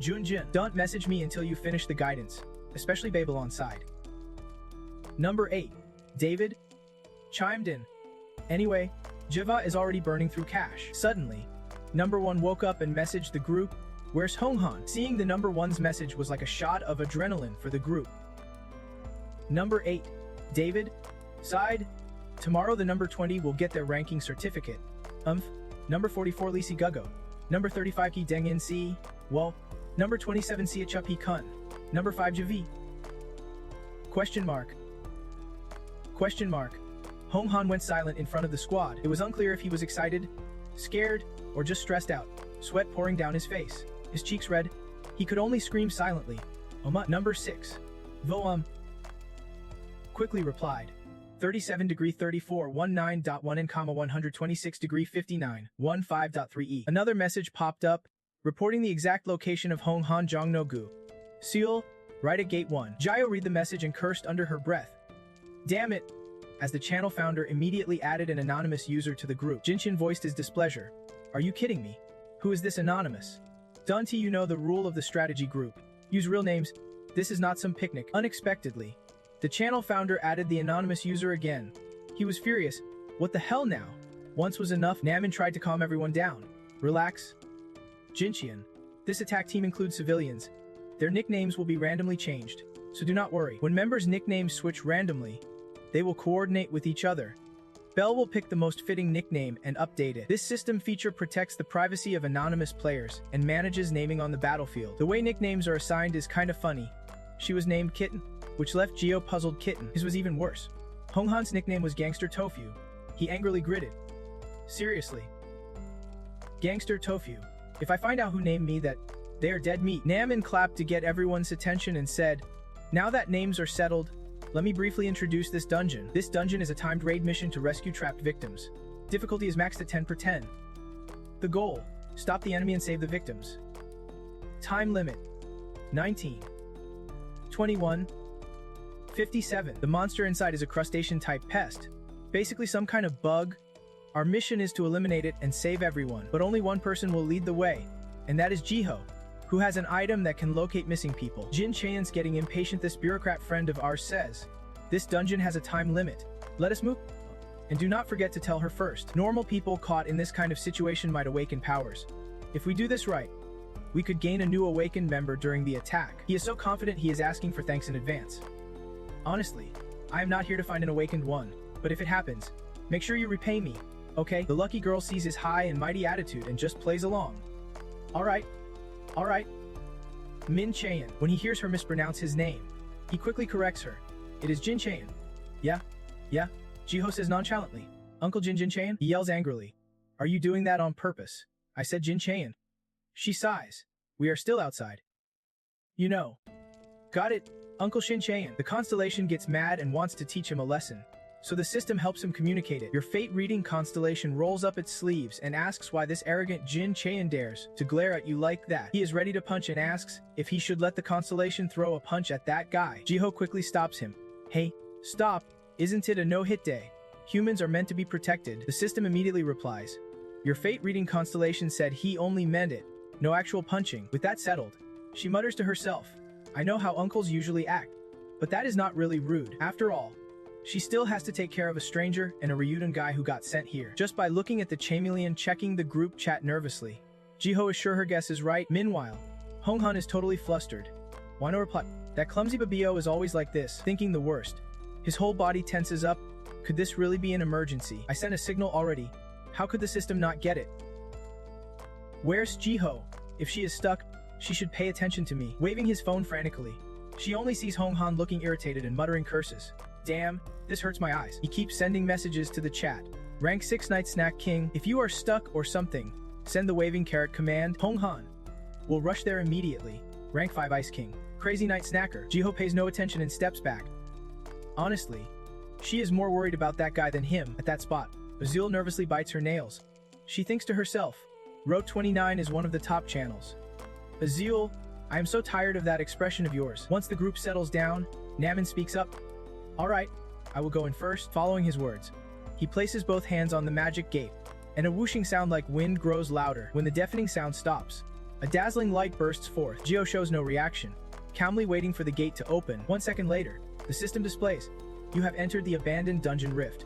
Speaker 1: Junjin. Don't message me until you finish the guidance, especially Babylon side. Number 8. David chimed in. Anyway, Jiva is already burning through cash. Suddenly, Number 1 woke up and messaged the group, where's Jong-Han? Seeing the Number 1's message was like a shot of adrenaline for the group. Number 8. David sighed. Tomorrow the Number 20 will get their ranking certificate. Number 44 Lisi Guggo. Number 35 Ki Dengin Si. Well. Number 27 Sia Chupi Kun. Number 5 Javi. Question mark. Jong-Han went silent in front of the squad. It was unclear if he was excited, scared, or just stressed out. Sweat pouring down his face. His cheeks red. He could only scream silently. Number 6. quickly replied. 37 degree 34 19.1 in comma 126 degree 59 15.3e. Another message popped up, reporting the exact location of Jong-Han Jong-No-gu. Seoul, right at gate 1. Jio read the message and cursed under her breath. Damn it! As the channel founder immediately added an anonymous user to the group, Jinshin voiced his displeasure. Are you kidding me? Who is this anonymous? Don't you know the rule of the strategy group? Use real names. This is not some picnic. Unexpectedly, the channel founder added the anonymous user again. He was furious. What the hell now? Once was enough. Namin tried to calm everyone down. Relax. Jinshin. This attack team includes civilians. Their nicknames will be randomly changed, so do not worry. When members' nicknames switch randomly, they will coordinate with each other. Bell will pick the most fitting nickname and update it. This system feature protects the privacy of anonymous players and manages naming on the battlefield. The way nicknames are assigned is kinda funny. She was named Kitten, which left Gio puzzled. Kitten. His was even worse. Jong-Han's nickname was Gangster Tofu. He angrily gritted. Seriously. Gangster Tofu. If I find out who named me that, they are dead meat. Namin clapped to get everyone's attention and said, now that names are settled, let me briefly introduce this dungeon. This dungeon is a timed raid mission to rescue trapped victims. Difficulty is maxed at 10/10. The goal, stop the enemy and save the victims. Time limit, 19. 21. 57. The monster inside is a crustacean-type pest. Basically some kind of bug. Our mission is to eliminate it and save everyone, but only one person will lead the way, and that is Jiho, who has an item that can locate missing people. Jin Chaeyan's getting impatient. This bureaucrat friend of ours says, this dungeon has a time limit. Let us move. And do not forget to tell her first. Normal people caught in this kind of situation might awaken powers. If we do this right, we could gain a new awakened member during the attack. He is so confident he is asking for thanks in advance. Honestly, I am not here to find an awakened one, but if it happens, make sure you repay me, okay? The lucky girl sees his high and mighty attitude and just plays along. Alright. Min Chaeyan. When he hears her mispronounce his name, he quickly corrects her. It is Jin Chaeyan. Yeah. Jiho says nonchalantly. Uncle Jin Chaeyan? He yells angrily. Are you doing that on purpose? I said Jin Chaeyan. She sighs. We are still outside. You know. Got it, Uncle Shin Chaeyan. The constellation gets mad and wants to teach him a lesson, so the system helps him communicate it. Your fate-reading constellation rolls up its sleeves and asks why this arrogant Jin Chaeyan dares to glare at you like that. He is ready to punch and asks if he should let the constellation throw a punch at that guy. Jiho quickly stops him. Hey, stop. Isn't it a no-hit day? Humans are meant to be protected. The system immediately replies. Your fate-reading constellation said he only meant it. No actual punching. With that settled, she mutters to herself. I know how uncles usually act, but that is not really rude. After all, she still has to take care of a stranger and a Ryuden guy who got sent here. Just by looking at the chameleon checking the group chat nervously, Jiho is sure her guess is right. Meanwhile, Jong-Han is totally flustered. Wano replied, that clumsy babio is always like this, thinking the worst. His whole body tenses up. Could this really be an emergency? I sent a signal already. How could the system not get it? Where's Jiho? If she is stuck, she should pay attention to me. Waving his phone frantically, she only sees Jong-Han looking irritated and muttering curses. Damn, this hurts my eyes. He keeps sending messages to the chat. Rank 6 Night Snack King. If you are stuck or something, send the waving carrot command. Jong-Han will rush there immediately. Rank 5 Ice King. Crazy Night Snacker. Jiho pays no attention and steps back. Honestly, she is more worried about that guy than him. At that spot, Azul nervously bites her nails. She thinks to herself, Road 29 is one of the top channels. Azul, I am so tired of that expression of yours. Once the group settles down, Namin speaks up. Alright, I will go in first. Following his words, he places both hands on the magic gate, and a whooshing sound like wind grows louder. When the deafening sound stops, a dazzling light bursts forth. Gio shows no reaction, calmly waiting for the gate to open. 1 second later, the system displays, you have entered the abandoned dungeon rift.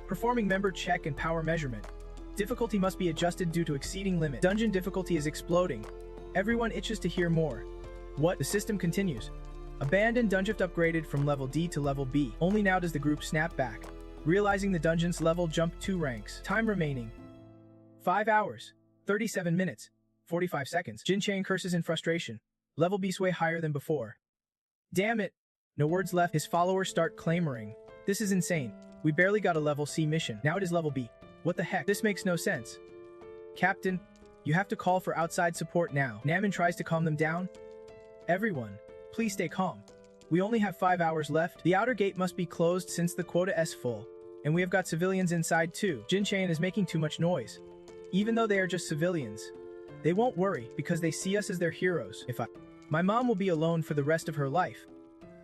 Speaker 1: Performing member check and power measurement. Difficulty must be adjusted due to exceeding limit. Dungeon difficulty is exploding. Everyone itches to hear more. What? The system continues. Abandoned dungeon upgraded from level D to level B. Only now does the group snap back, realizing the dungeon's level jumped 2 ranks. Time remaining 5 hours, 37 minutes, 45 seconds. Jin Chaeyan curses in frustration. Level B's way higher than before. Damn it! No words left. His followers start clamoring. This is insane. We barely got a level C mission. Now it is level B. What the heck? This makes no sense. Captain, you have to call for outside support now. Namin tries to calm them down. Everyone, please stay calm. We only have 5 hours left. The outer gate must be closed since the quota is full. And we have got civilians inside too. Jin Chain is making too much noise. Even though they are just civilians. They won't worry because they see us as their heroes. My mom will be alone for the rest of her life.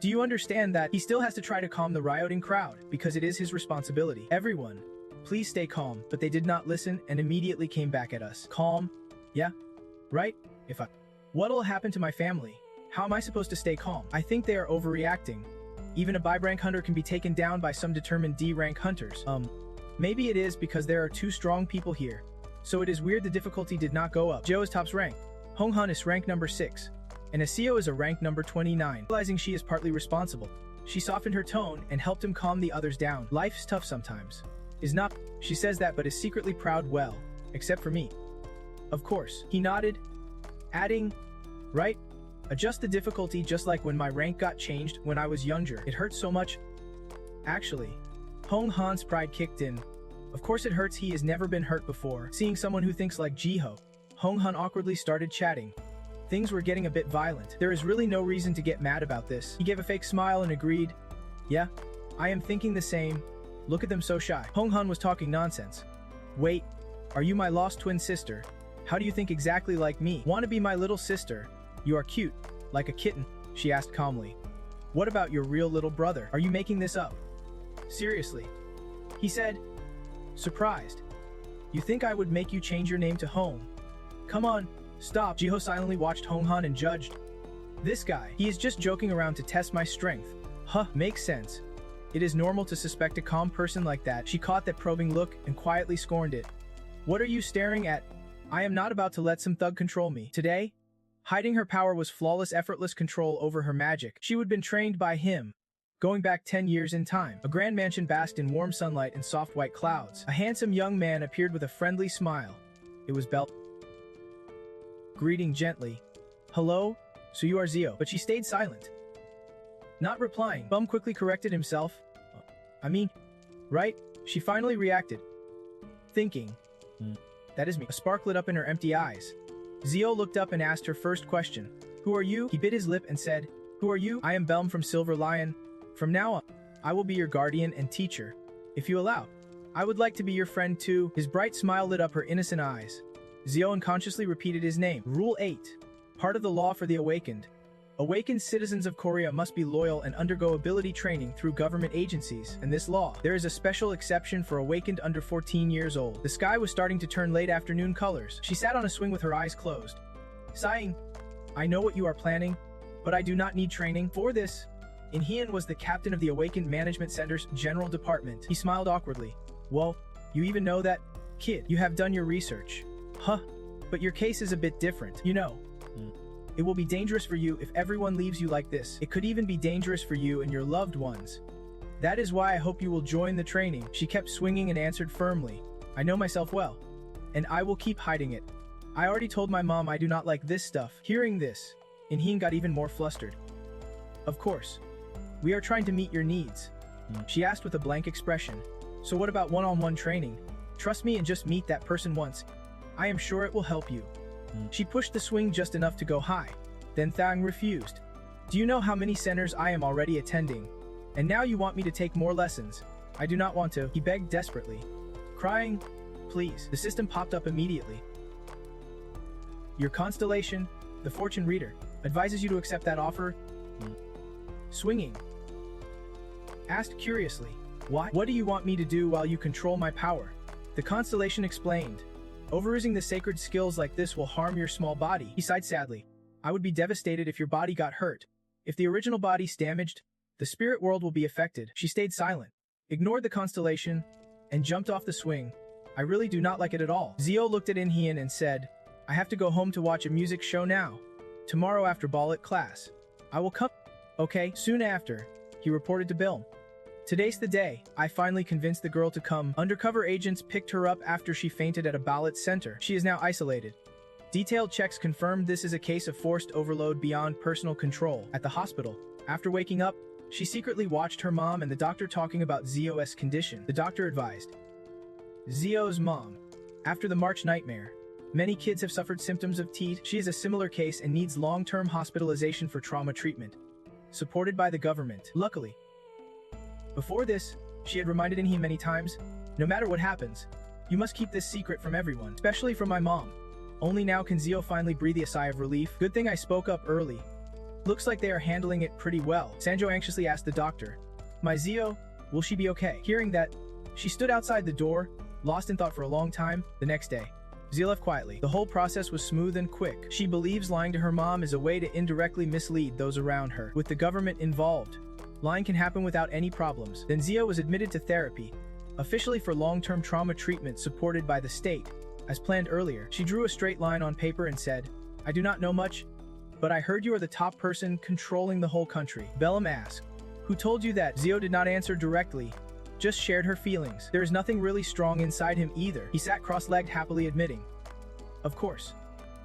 Speaker 1: Do you understand that? He still has to try to calm the rioting crowd because it is his responsibility. Everyone, please stay calm. But they did not listen and immediately came back at us. Calm? Yeah? Right? What'll happen to my family? How am I supposed to stay calm? I think they are overreacting. Even a B-rank hunter can be taken down by some determined D-rank hunters. Maybe it is because there are 2 strong people here. So it is weird the difficulty did not go up. Joe is top's rank. Jong-Hun is rank number 6. And Asio is a rank number 29. Realizing she is partly responsible, she softened her tone and helped him calm the others down. Life's tough sometimes. Is not, she says that but is secretly proud well, except for me. Of course, he nodded, adding, right? Adjust the difficulty just like when my rank got changed when I was younger. It hurts so much. Actually, Jong-Hun's pride kicked in. Of course it hurts, he has never been hurt before. Seeing someone who thinks like Jiho, Jong-Hun awkwardly started chatting. Things were getting a bit violent. There is really no reason to get mad about this. He gave a fake smile and agreed. Yeah, I am thinking the same. Look at them so shy. Jong-Hun was talking nonsense. Wait, are you my lost twin sister? How do you think exactly like me? Want to be my little sister? You are cute, like a kitten, she asked calmly. What about your real little brother? Are you making this up? Seriously? He said, surprised. You think I would make you change your name to Hong? Come on, stop. Jiho silently watched Jong-Hun and judged. This guy, he is just joking around to test my strength. Huh, makes sense. It is normal to suspect a calm person like that. She caught that probing look and quietly scorned it. What are you staring at? I am not about to let some thug control me. Today, hiding her power was flawless, effortless control over her magic. She would have been trained by him. Going back 10 years in time, a grand mansion basked in warm sunlight and soft white clouds. A handsome young man appeared with a friendly smile. It was Bel. Greeting gently. Hello? So you are Zio. But she stayed silent. Not replying, Bum quickly corrected himself. I mean, right? She finally reacted. Thinking. That is me. A spark lit up in her empty eyes. Zio looked up and asked her first question. Who are you? He bit his lip and said, Who are you? I am Belm from Silver Lion. From now on, I will be your guardian and teacher. If you allow, I would like to be your friend too. His bright smile lit up her innocent eyes. Zio unconsciously repeated his name. Rule 8. Part of the law for the awakened. Awakened citizens of Korea must be loyal and undergo ability training through government agencies. In this law, there is a special exception for awakened under 14 years old. The sky was starting to turn late afternoon colors. She sat on a swing with her eyes closed. Sighing, I know what you are planning, but I do not need training for this. In-hyun was the captain of the Awakened Management Center's general department. He smiled awkwardly. Whoa, you even know that? Kid, you have done your research. Huh, but your case is a bit different, you know. It will be dangerous for you if everyone leaves you like this. It could even be dangerous for you and your loved ones. That is why I hope you will join the training. She kept swinging and answered firmly. I know myself well, and I will keep hiding it. I already told my mom I do not like this stuff. Hearing this, In-hyun got even more flustered. Of course. We are trying to meet your needs. She asked with a blank expression. So what about one-on-one training? Trust me and just meet that person once. I am sure it will help you. She pushed the swing just enough to go high. Then Thang refused. Do you know how many centers I am already attending? And now you want me to take more lessons. I do not want to, he begged desperately. Crying, please. The system popped up immediately. Your constellation, the fortune reader, advises you to accept that offer. Swinging. Asked curiously. Why? What do you want me to do while you control my power? The constellation explained. Overusing the sacred skills like this will harm your small body. He sighed sadly. I would be devastated if your body got hurt. If the original body's damaged, the spirit world will be affected. She stayed silent, ignored the constellation, and jumped off the swing. I really do not like it at all. Zio looked at In-hyun and said, I have to go home to watch a music show now. Tomorrow after ballet class. I will come. Okay, soon after, he reported to Bill. Today's the day. I finally convinced the girl to come. Undercover agents picked her up after she fainted at a ballot center. She is now isolated. Detailed checks confirmed this is a case of forced overload beyond personal control. At the hospital, after waking up, she secretly watched her mom and the doctor talking about Zio's condition. The doctor advised. Zio's mom. After the March nightmare, many kids have suffered symptoms of TED. She is a similar case and needs long-term hospitalization for trauma treatment. supported by the government. Luckily, before this, she had reminded him many times, no matter what happens, you must keep this secret from everyone, especially from my mom. Only now can Zio finally breathe a sigh of relief. Good thing I spoke up early. Looks like they are handling it pretty well. Sanjo anxiously asked the doctor, my Zio, will she be okay? Hearing that, she stood outside the door, lost in thought for a long time. The next day, Zio left quietly. The whole process was smooth and quick. She believes lying to her mom is a way to indirectly mislead those around her. With the government involved, lying can happen without any problems. Then Zio was admitted to therapy, officially for long-term trauma treatment supported by the state. As planned earlier, she drew a straight line on paper and said, I do not know much, but I heard you are the top person controlling the whole country. Bellum asked, who told you that? Zio did not answer directly, just shared her feelings. There is nothing really strong inside him either. He sat cross-legged happily admitting, of course,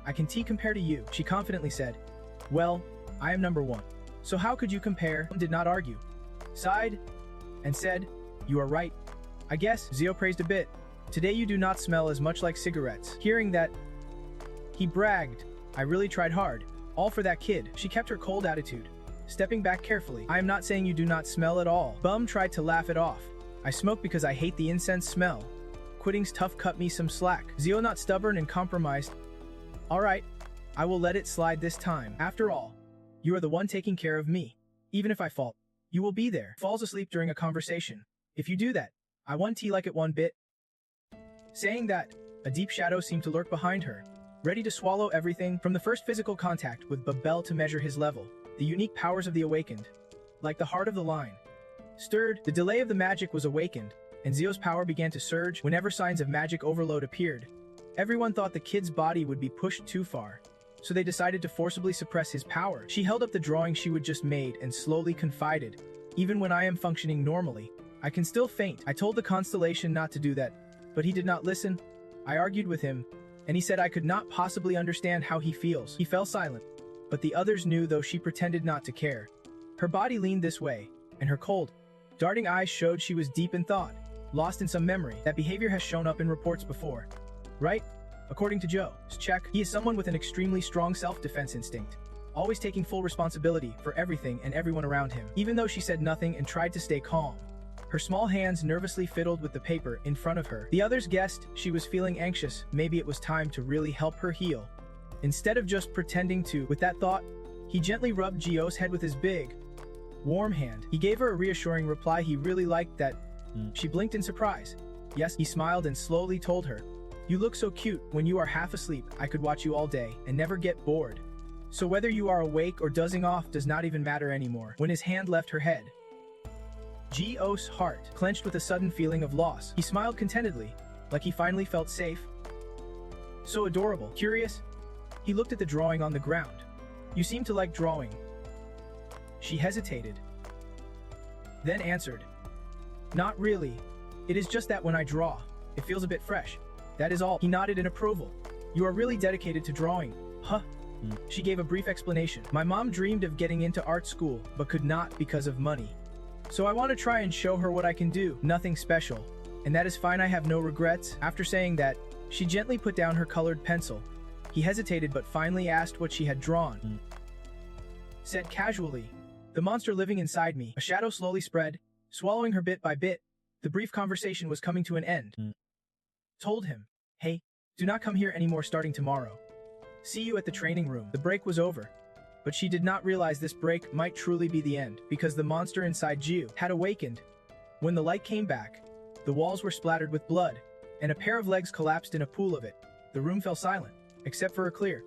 Speaker 1: I can compare to you. She confidently said, well, I am number one. So how could you compare? Did not argue, sighed, and said, you are right. I guess. Zio praised a bit. Today you do not smell as much like cigarettes. Hearing that, he bragged, I really tried hard. All for that kid. She kept her cold attitude, stepping back carefully. I am not saying you do not smell at all. Bum tried to laugh it off. I smoke because I hate the incense smell. Quitting's tough, cut me some slack. Zio not stubborn and compromised. Alright, I will let it slide this time. After all, you are the one taking care of me. Even if I fall, you will be there. Falls asleep during a conversation. If you do that, I want tea like it one bit. Saying that, a deep shadow seemed to lurk behind her, ready to swallow everything. From the first physical contact with Babel to measure his level, the unique powers of the awakened, like the heart of the line, stirred. The delay of the magic was awakened, and Zio's power began to surge whenever signs of magic overload appeared. Everyone thought the kid's body would be pushed too far, so they decided to forcibly suppress his power. She held up the drawing she would just made and slowly confided, even when I am functioning normally, I can still faint. I told the constellation not to do that, but he did not listen. I argued with him, and he said I could not possibly understand how he feels. He fell silent, but the others knew, though she pretended not to care. Her body leaned this way, and her cold, darting eyes showed she was deep in thought, lost in some memory. That behavior has shown up in reports before, right? According to Joe's check, he is someone with an extremely strong self-defense instinct, always taking full responsibility for everything and everyone around him. Even though she said nothing and tried to stay calm, her small hands nervously fiddled with the paper in front of her. The others guessed she was feeling anxious. Maybe it was time to really help her heal, instead of just pretending to. With that thought, he gently rubbed Gio's head with his big, warm hand. He gave her a reassuring reply. He really liked that. She blinked in surprise. Yes, he smiled and slowly told her, you look so cute. When you are half asleep, I could watch you all day and never get bored. So whether you are awake or dozing off does not even matter anymore. When his hand left her head, Gio's heart clenched with a sudden feeling of loss. He smiled contentedly, like he finally felt safe. So adorable. Curious, he looked at the drawing on the ground. You seem to like drawing. She hesitated, then answered, not really. It is just that when I draw, it feels a bit fresh. That is all. He nodded in approval. You are really dedicated to drawing. Huh? She gave a brief explanation. My mom dreamed of getting into art school, but could not because of money. So I want to try and show her what I can do. Nothing special. And that is fine, I have no regrets. After saying that, she gently put down her colored pencil. He hesitated but finally asked what she had drawn. Said casually, the monster living inside me. A shadow slowly spread, swallowing her bit by bit. The brief conversation was coming to an end. Told him, hey, do not come here anymore starting tomorrow. See you at the training room. The break was over. But she did not realize this break might truly be the end, because the monster inside Jiu had awakened. When the light came back, the walls were splattered with blood, and a pair of legs collapsed in a pool of it. The room fell silent, except for her clear,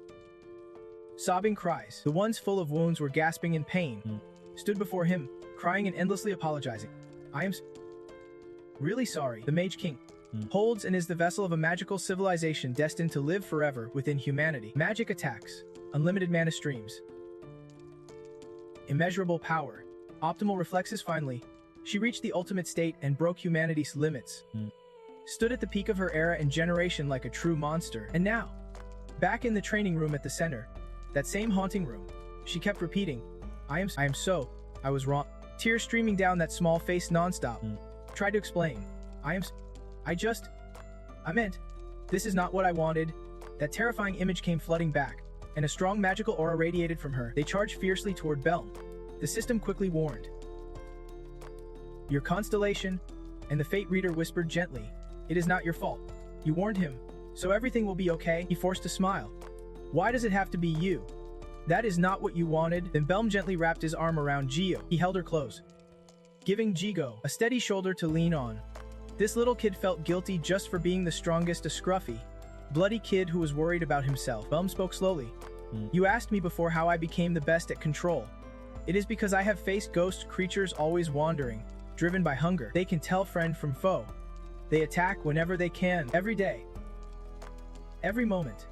Speaker 1: sobbing cries. The ones full of wounds were gasping in pain, stood before him, crying and endlessly apologizing. I am really sorry. The Mage King holds and is the vessel of a magical civilization destined to live forever within humanity. Magic attacks, unlimited mana streams, immeasurable power, optimal reflexes. Finally, she reached the ultimate state and broke humanity's limits. Stood at the peak of her era and generation like a true monster. And now, back in the training room at the center, that same haunting room, she kept repeating, I was wrong. Tears streaming down that small face nonstop. Tried to explain, I meant, this is not what I wanted. That terrifying image came flooding back, and a strong magical aura radiated from her. They charged fiercely toward Bell, The system quickly warned. Your constellation, and the fate reader whispered gently, "It is not your fault. You warned him, so everything will be okay." He forced a smile. "Why does it have to be you? That is not what you wanted." Then Belm gently wrapped his arm around Gio. He held her close, giving Jigo a steady shoulder to lean on. This little kid felt guilty just for being the strongest, a scruffy, bloody kid who was worried about himself. Belm spoke slowly. "You asked me before how I became the best at control. It is because I have faced ghost creatures always wandering, driven by hunger. They can tell friend from foe. They attack whenever they can, every day, every moment,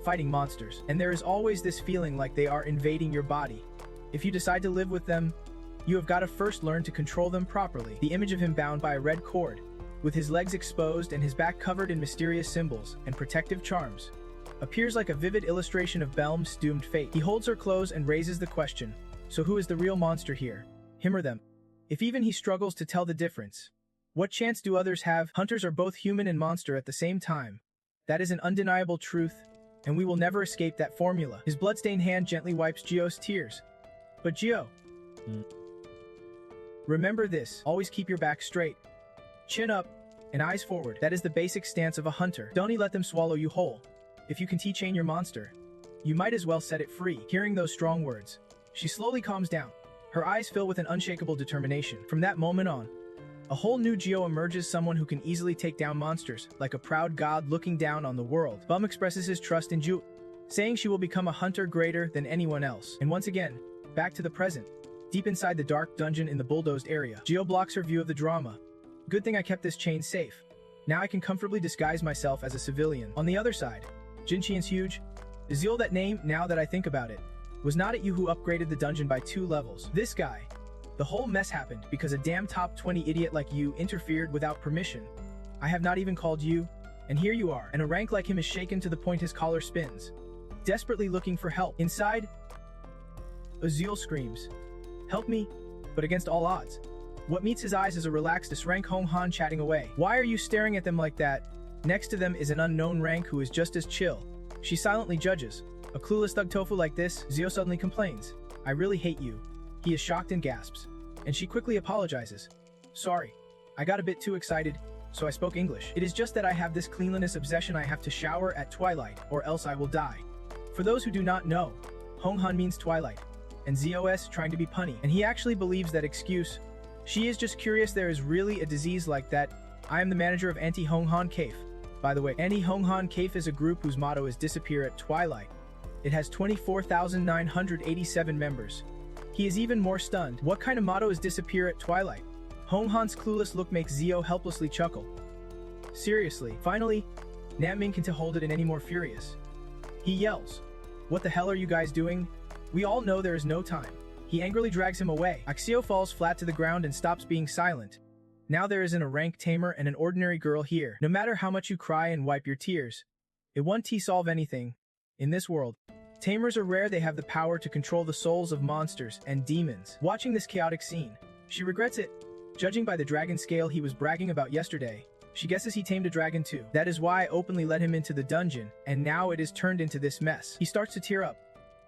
Speaker 1: fighting monsters. And there is always this feeling like they are invading your body. If you decide to live with them, you have got to first learn to control them properly." The image of him bound by a red cord, with his legs exposed and his back covered in mysterious symbols and protective charms, appears like a vivid illustration of Belm's doomed fate. He holds her close and raises the question, "So who is the real monster here? Him or them? If even he struggles to tell the difference, what chance do others have? Hunters are both human and monster at the same time. That is an undeniable truth, and we will never escape that formula." His bloodstained hand gently wipes Gio's tears. "But Gio, remember this, always keep your back straight, chin up, and eyes forward. That is the basic stance of a hunter. Don't let them swallow you whole. If you can chain your monster, you might as well set it free." Hearing those strong words, she slowly calms down. Her eyes fill with an unshakable determination. From that moment on, a whole new Gio emerges, someone who can easily take down monsters, like a proud god looking down on the world. Bum expresses his trust in Ju, saying she will become a hunter greater than anyone else. And once again, back to the present. Deep inside the dark dungeon in the bulldozed area, Gio blocks her view of the drama. "Good thing I kept this chain safe. Now I can comfortably disguise myself as a civilian." On the other side, Jinqian's huge. "Zeal, that name, now that I think about it, was not it you who upgraded the dungeon by 2 levels? This guy. The whole mess happened because a damn top 20 idiot like you interfered without permission. I have not even called you, and here you are." And a rank like him is shaken to the point his collar spins, desperately looking for help. Inside, Azil screams, "Help me!" but against all odds, what meets his eyes is a relaxed rank Jong-Hun chatting away. "Why are you staring at them like that?" Next to them is an unknown rank who is just as chill. She silently judges. "A clueless thug tofu like this?" Zio suddenly complains. "I really hate you." He is shocked and gasps, and she quickly apologizes. "Sorry, I got a bit too excited, so I spoke English. It is just that I have this cleanliness obsession. I have to shower at twilight, or else I will die." For those who do not know, Jong-Hun means twilight, and Zos trying to be punny, and he actually believes that excuse. She is just curious there is really a disease like that. "I am the manager of Anti-Jong-Han Cafe. By the way, Anti-Jong-Han Cafe is a group whose motto is disappear at twilight. It has 24,987 members. He is even more stunned. What kind of motto is disappear at twilight? Jong-Han's clueless look makes Zio helplessly chuckle. Seriously. Finally, Naming can't hold it in any more furious. He yells, "What the hell are you guys doing? We all know there is no time." He angrily drags him away. Axio falls flat to the ground and stops being silent. Now there isn't a rank tamer and an ordinary girl here. No matter how much you cry and wipe your tears, it won't solve anything. In this world, tamers are rare. They have the power to control the souls of monsters and demons. Watching this chaotic scene, she regrets it. Judging by the dragon scale he was bragging about yesterday, she guesses he tamed a dragon too. That is why I openly let him into the dungeon, and now it is turned into this mess. He starts to tear up.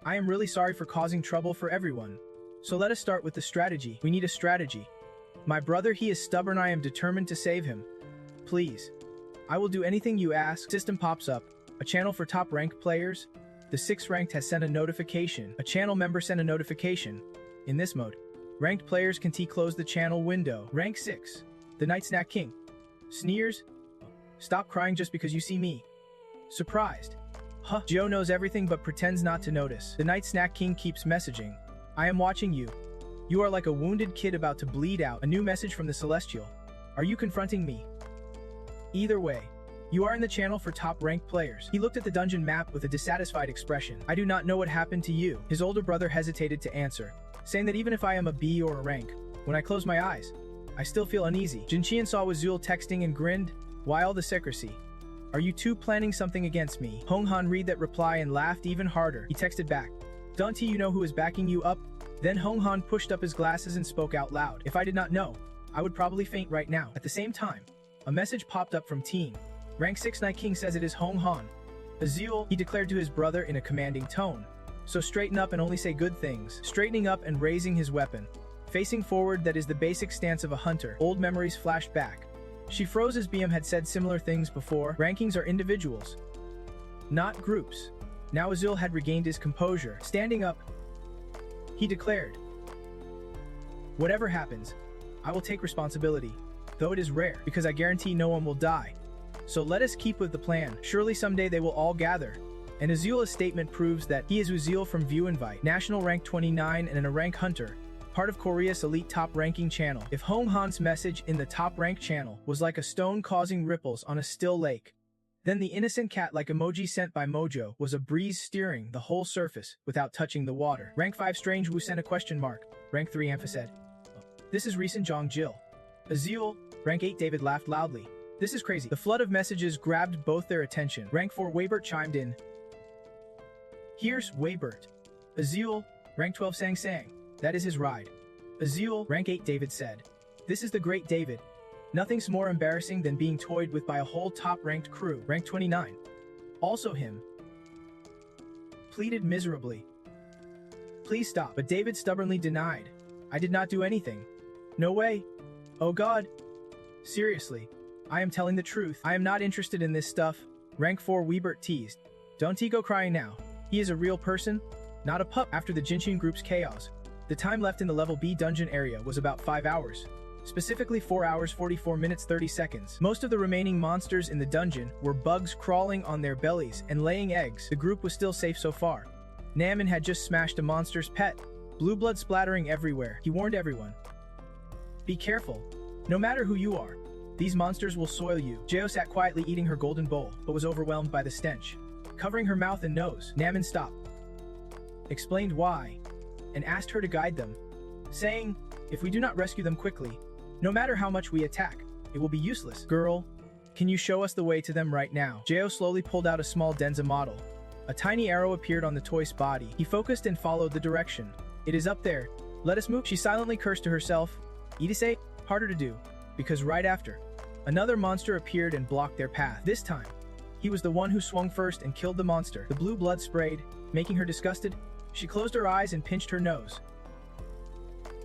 Speaker 1: "I am really sorry for causing trouble for everyone. So let us start with the strategy. We need a strategy. My brother, he is stubborn. I am determined to save him. Please. I will do anything you ask." System pops up. A channel for top ranked players. The 6th ranked has sent a notification. A channel member sent a notification. In this mode, ranked players can close the channel window. Rank 6. The Night Snack King. Sneers. "Stop crying just because you see me." Surprised. Huh. Joe knows everything but pretends not to notice. The Night Snack King keeps messaging. "I am watching you. You are like a wounded kid about to bleed out." A new message from the Celestial. "Are you confronting me?" Either way, you are in the channel for top-ranked players. He looked at the dungeon map with a dissatisfied expression. "I do not know what happened to you." His older brother hesitated to answer, saying that even if I am a B or a rank, when I close my eyes, I still feel uneasy. Jinqian saw Wazul texting and grinned. "Why all the secrecy? Are you two planning something against me?" Jong-Han read that reply and laughed even harder. He texted back, "Don't you know who is backing you up?" Then Jong-Han pushed up his glasses and spoke out loud. "If I did not know, I would probably faint right now." At the same time, a message popped up from Team. Rank 6 Night King says it is Jong-Han. "Azul," he declared to his brother in a commanding tone. So straighten up and only say good things. Straightening up and raising his weapon. Facing forward, that is the basic stance of a hunter. Old memories flashed back. She froze as BM had said similar things before. Rankings are individuals, not groups. Now Azul had regained his composure. Standing up, he declared, "Whatever happens, I will take responsibility, though it is rare, because I guarantee no one will die. So let us keep with the plan. Surely someday they will all gather." And Azul's statement proves that he is Uzil from View Invite, national rank 29 and a rank hunter, part of Korea's elite top-ranking channel. If Jong-Hun's message in the top-ranked channel was like a stone causing ripples on a still lake, then the innocent cat-like emoji sent by Mojo was a breeze steering the whole surface without touching the water. Rank 5 Strange Wu sent a question mark. Rank 3 Ampha said, "This is recent Jong Jill." Azul, rank 8 David laughed loudly. "This is crazy." The flood of messages grabbed both their attention. Rank 4 Waybert chimed in. "Here's Waybert." Azul, rank 12 Sang Sang. "That is his ride." Azul, rank 8 David said, "This is the great David. Nothing's more embarrassing than being toyed with by a whole top-ranked crew." Rank 29. "Also him." Pleaded miserably. "Please stop." But David stubbornly denied. "I did not do anything. No way. Oh God. Seriously. I am telling the truth. I am not interested in this stuff." Rank 4 Weebert teased. "Don't he go crying now. He is a real person, not a pup." After the Jinshin group's chaos, the time left in the level B dungeon area was about 5 hours. Specifically 4 hours 44 minutes 30 seconds. Most of the remaining monsters in the dungeon were bugs crawling on their bellies and laying eggs. The group was still safe so far. Namin had just smashed a monster's pet, blue blood splattering everywhere. He warned everyone, "Be careful. No matter who you are, these monsters will soil you." Jeo sat quietly eating her golden bowl, but was overwhelmed by the stench. Covering her mouth and nose, Namin stopped, explained why, and asked her to guide them, saying, "If we do not rescue them quickly, no matter how much we attack, it will be useless." "Girl, can you show us the way to them right now?" Jeo slowly pulled out a small Denza model. A tiny arrow appeared on the toy's body. He focused and followed the direction. "It is up there. Let us move." She silently cursed to herself. Idise, harder to do, because right after, another monster appeared and blocked their path. This time, he was the one who swung first and killed the monster. The blue blood sprayed, making her disgusted. She closed her eyes and pinched her nose,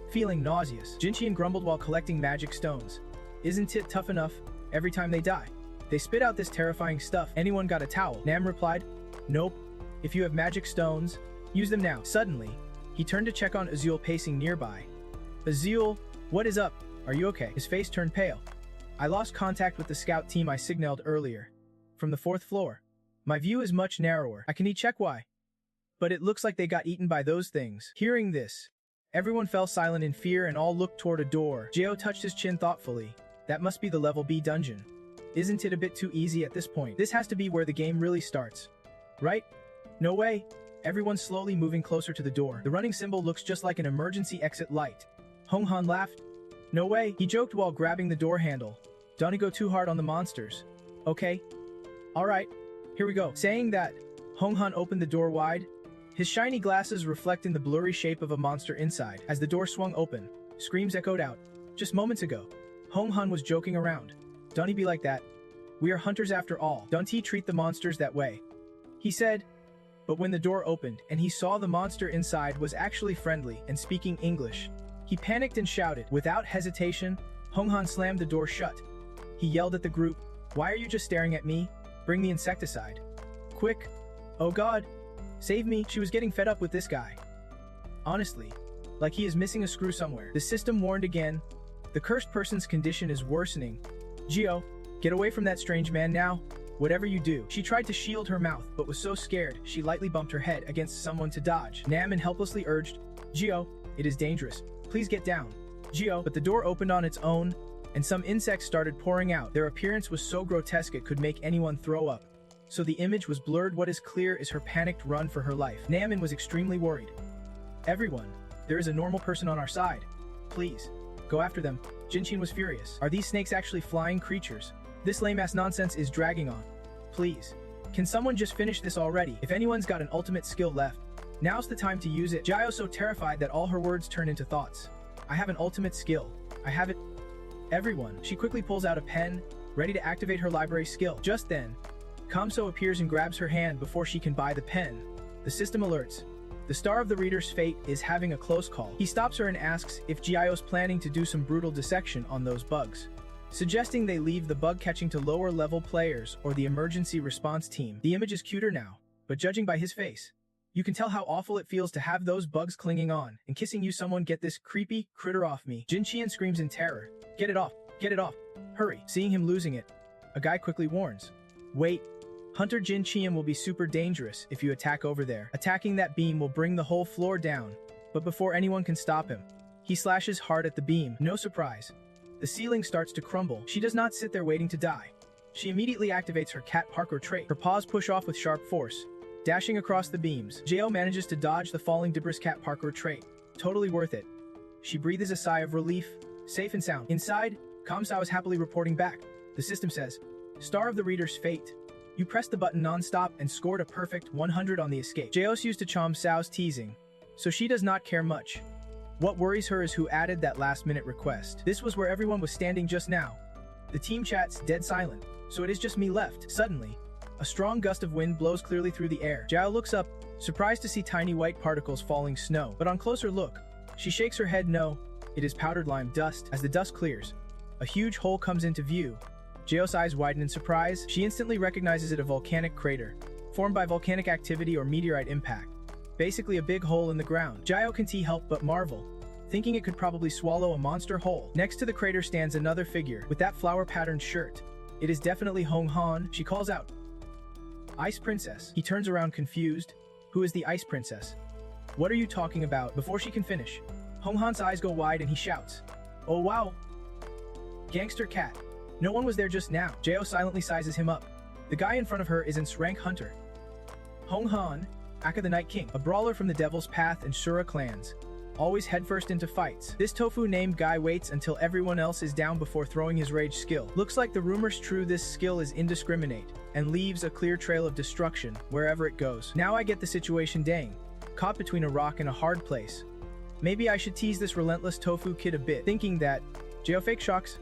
Speaker 1: feeling nauseous. Jinshin grumbled while collecting magic stones. "Isn't it tough enough, every time they die? They spit out this terrifying stuff." "Anyone got a towel?" Nam replied. "Nope. If you have magic stones, use them now." Suddenly, he turned to check on Azul pacing nearby. "Azul, what is up? Are you okay?" His face turned pale. "I lost contact with the scout team I signaled earlier. From the 4th floor. My view is much narrower. I can check why. But it looks like they got eaten by those things." Hearing this, everyone fell silent in fear and all looked toward a door. Jeo touched his chin thoughtfully. "That must be the level B dungeon. Isn't it a bit too easy at this point? This has to be where the game really starts. Right? No way." Everyone's slowly moving closer to the door. The running symbol looks just like an emergency exit light. Jong-Hun laughed. "No way," he joked while grabbing the door handle. "Don't go too hard on the monsters. Okay? Alright, here we go." Saying that, Jong-Hun opened the door wide, his shiny glasses reflecting the blurry shape of a monster inside. As the door swung open, screams echoed out. Just moments ago, Jong-Hun was joking around. "Don't he be like that? We are hunters after all. Don't he treat the monsters that way?" he said. But when the door opened and he saw the monster inside was actually friendly and speaking English, he panicked and shouted. Without hesitation, Jong-Han slammed the door shut. He yelled at the group, "Why are you just staring at me? Bring the insecticide. Quick. Oh God. Save me." She was getting fed up with this guy. Honestly, like he is missing a screw somewhere. The system warned again. The cursed person's condition is worsening. "Geo, get away from that strange man now. Whatever you do." She tried to shield her mouth, but was so scared, she lightly bumped her head against someone to dodge. Namin helplessly urged, "Geo, it is dangerous. Please get down." "Geo," but the door opened on its own, and some insects started pouring out. Their appearance was so grotesque it could make anyone throw up. So the image was blurred. What is clear is her panicked run for her life. Namin was extremely worried. "Everyone, there is a normal person on our side. Please, go after them." Jinshin was furious. "Are these snakes actually flying creatures? This lame-ass nonsense is dragging on. Please, can someone just finish this already? If anyone's got an ultimate skill left, now's the time to use it." Jio so terrified that all her words turned into thoughts. "I have an ultimate skill. I have it." "Everyone." She quickly pulls out a pen, ready to activate her library skill. Just then, Kamso appears and grabs her hand before she can buy the pen. The system alerts. The star of the reader's fate is having a close call. He stops her and asks if Jio's planning to do some brutal dissection on those bugs, suggesting they leave the bug catching to lower level players or the emergency response team. The image is cuter now, but judging by his face, you can tell how awful it feels to have those bugs clinging on and kissing you. Someone get this creepy critter off me. Jin Qian screams in terror. Get it off, get it off, hurry. Seeing him losing it, a guy quickly warns, wait, Hunter Jin Qian will be super dangerous if you attack over there. Attacking that beam will bring the whole floor down, but before anyone can stop him, he slashes hard at the beam. No surprise, the ceiling starts to crumble. She does not sit there waiting to die. She immediately activates her cat parkour trait. Her paws push off with sharp force, dashing across the beams. Jo manages to dodge the falling debris. Cat parkour trait. Totally worth it. She breathes a sigh of relief, safe and sound. Inside, Kamsao is happily reporting back. The system says, star of the reader's fate. You pressed the button non-stop and scored a perfect 100 on the escape. Jaeho's used to Kamsao's teasing, so she does not care much. What worries her is who added that last-minute request. This was where everyone was standing just now. The team chat's dead silent, so it is just me left. Suddenly, a strong gust of wind blows clearly through the air. Jiao looks up, surprised to see tiny white particles falling snow. But on closer look, she shakes her head. No, it is powdered lime dust. As the dust clears, a huge hole comes into view. Jaeho's eyes widen in surprise. She instantly recognizes it a volcanic crater, formed by volcanic activity or meteorite impact. Basically a big hole in the ground. Jiao can't help but marvel, thinking it could probably swallow a monster whole. Next to the crater stands another figure, with that flower-patterned shirt. It is definitely Jong-Hun. She calls out, Ice Princess. He turns around confused. Who is the Ice Princess? What are you talking about? Before she can finish, Jong-Hun's eyes go wide and he shouts, oh wow! Gangster cat. No one was there just now. Jaeho silently sizes him up. The guy in front of her is its rank hunter, Jong-Hun, Aka the Night King, a brawler from the Devil's Path and Shura clans, always headfirst into fights. This tofu-named guy waits until everyone else is down before throwing his rage skill. Looks like the rumor's true. This skill is indiscriminate and leaves a clear trail of destruction wherever it goes. Now I get the situation. Dang, caught between a rock and a hard place. Maybe I should tease this relentless tofu kid a bit. Thinking that, Jaeho fake shocks.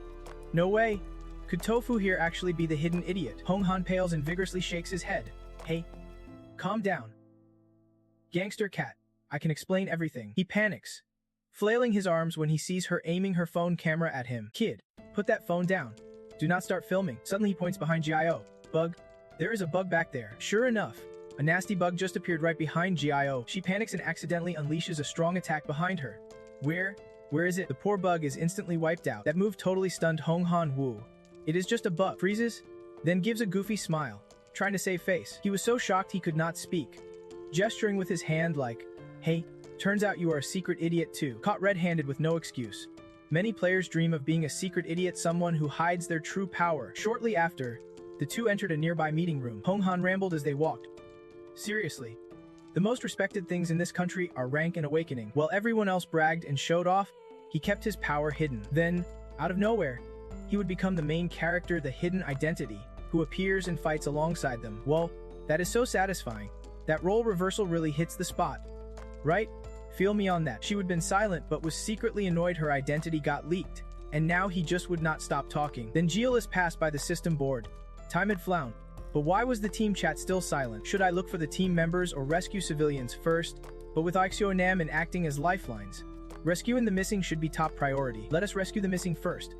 Speaker 1: No way. Could tofu here actually be the hidden idiot? Jong-Hun pales and vigorously shakes his head. Hey, calm down. Gangster cat, I can explain everything. He panics, flailing his arms when he sees her aiming her phone camera at him. Kid, put that phone down. Do not start filming. Suddenly he points behind Jiao. Bug. There is a bug back there. Sure enough, a nasty bug just appeared right behind Jiao. She panics and accidentally unleashes a strong attack behind her. Where is it? The poor bug is instantly wiped out. That move totally stunned Jong-Han Woo. It is just a bug. Freezes, then gives a goofy smile, trying to save face. He was so shocked he could not speak, gesturing with his hand like, hey, turns out you are a secret idiot too. Caught red-handed with no excuse. Many players dream of being a secret idiot, someone who hides their true power. Shortly after, the two entered a nearby meeting room. Jong-Han rambled as they walked. Seriously, the most respected things in this country are rank and awakening. While everyone else bragged and showed off, he kept his power hidden. Then, out of nowhere, he would become the main character, the hidden identity, who appears and fights alongside them. Well, that is so satisfying. That role reversal really hits the spot. Right? Feel me on that. She would been silent but was secretly annoyed her identity got leaked, and now he just would not stop talking. Then Gilles passed by the system board. Time had flown. But why was the team chat still silent? Should I look for the team members or rescue civilians first? But with Aixio Nam and acting as lifelines, rescuing the missing should be top priority. Let us rescue the missing first,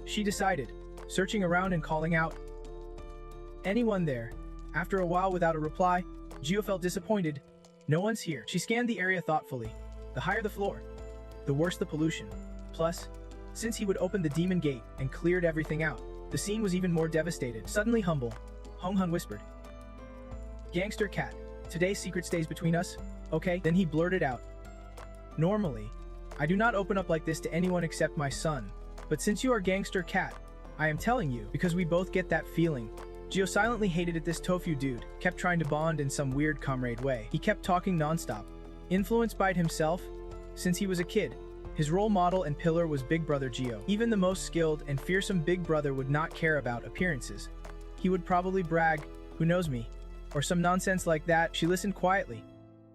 Speaker 1: she decided, searching around and calling out, anyone there? After a while without a reply, Gio felt disappointed. No one's here. She scanned the area thoughtfully. The higher the floor, the worse the pollution. Plus, since he would open the demon gate and cleared everything out, the scene was even more devastated. Suddenly humble, Jong-Hun whispered, gangster cat, today's secret stays between us, okay? Then he blurted out, normally, I do not open up like this to anyone except my son. But since you are gangster cat, I am telling you, because we both get that feeling. Gio silently hated it. This tofu dude kept trying to bond in some weird comrade way. He kept talking nonstop, influenced by it himself. Since he was a kid, his role model and pillar was Big Brother Gio. Even the most skilled and fearsome Big Brother would not care about appearances. He would probably brag, who knows me, or some nonsense like that. She listened quietly.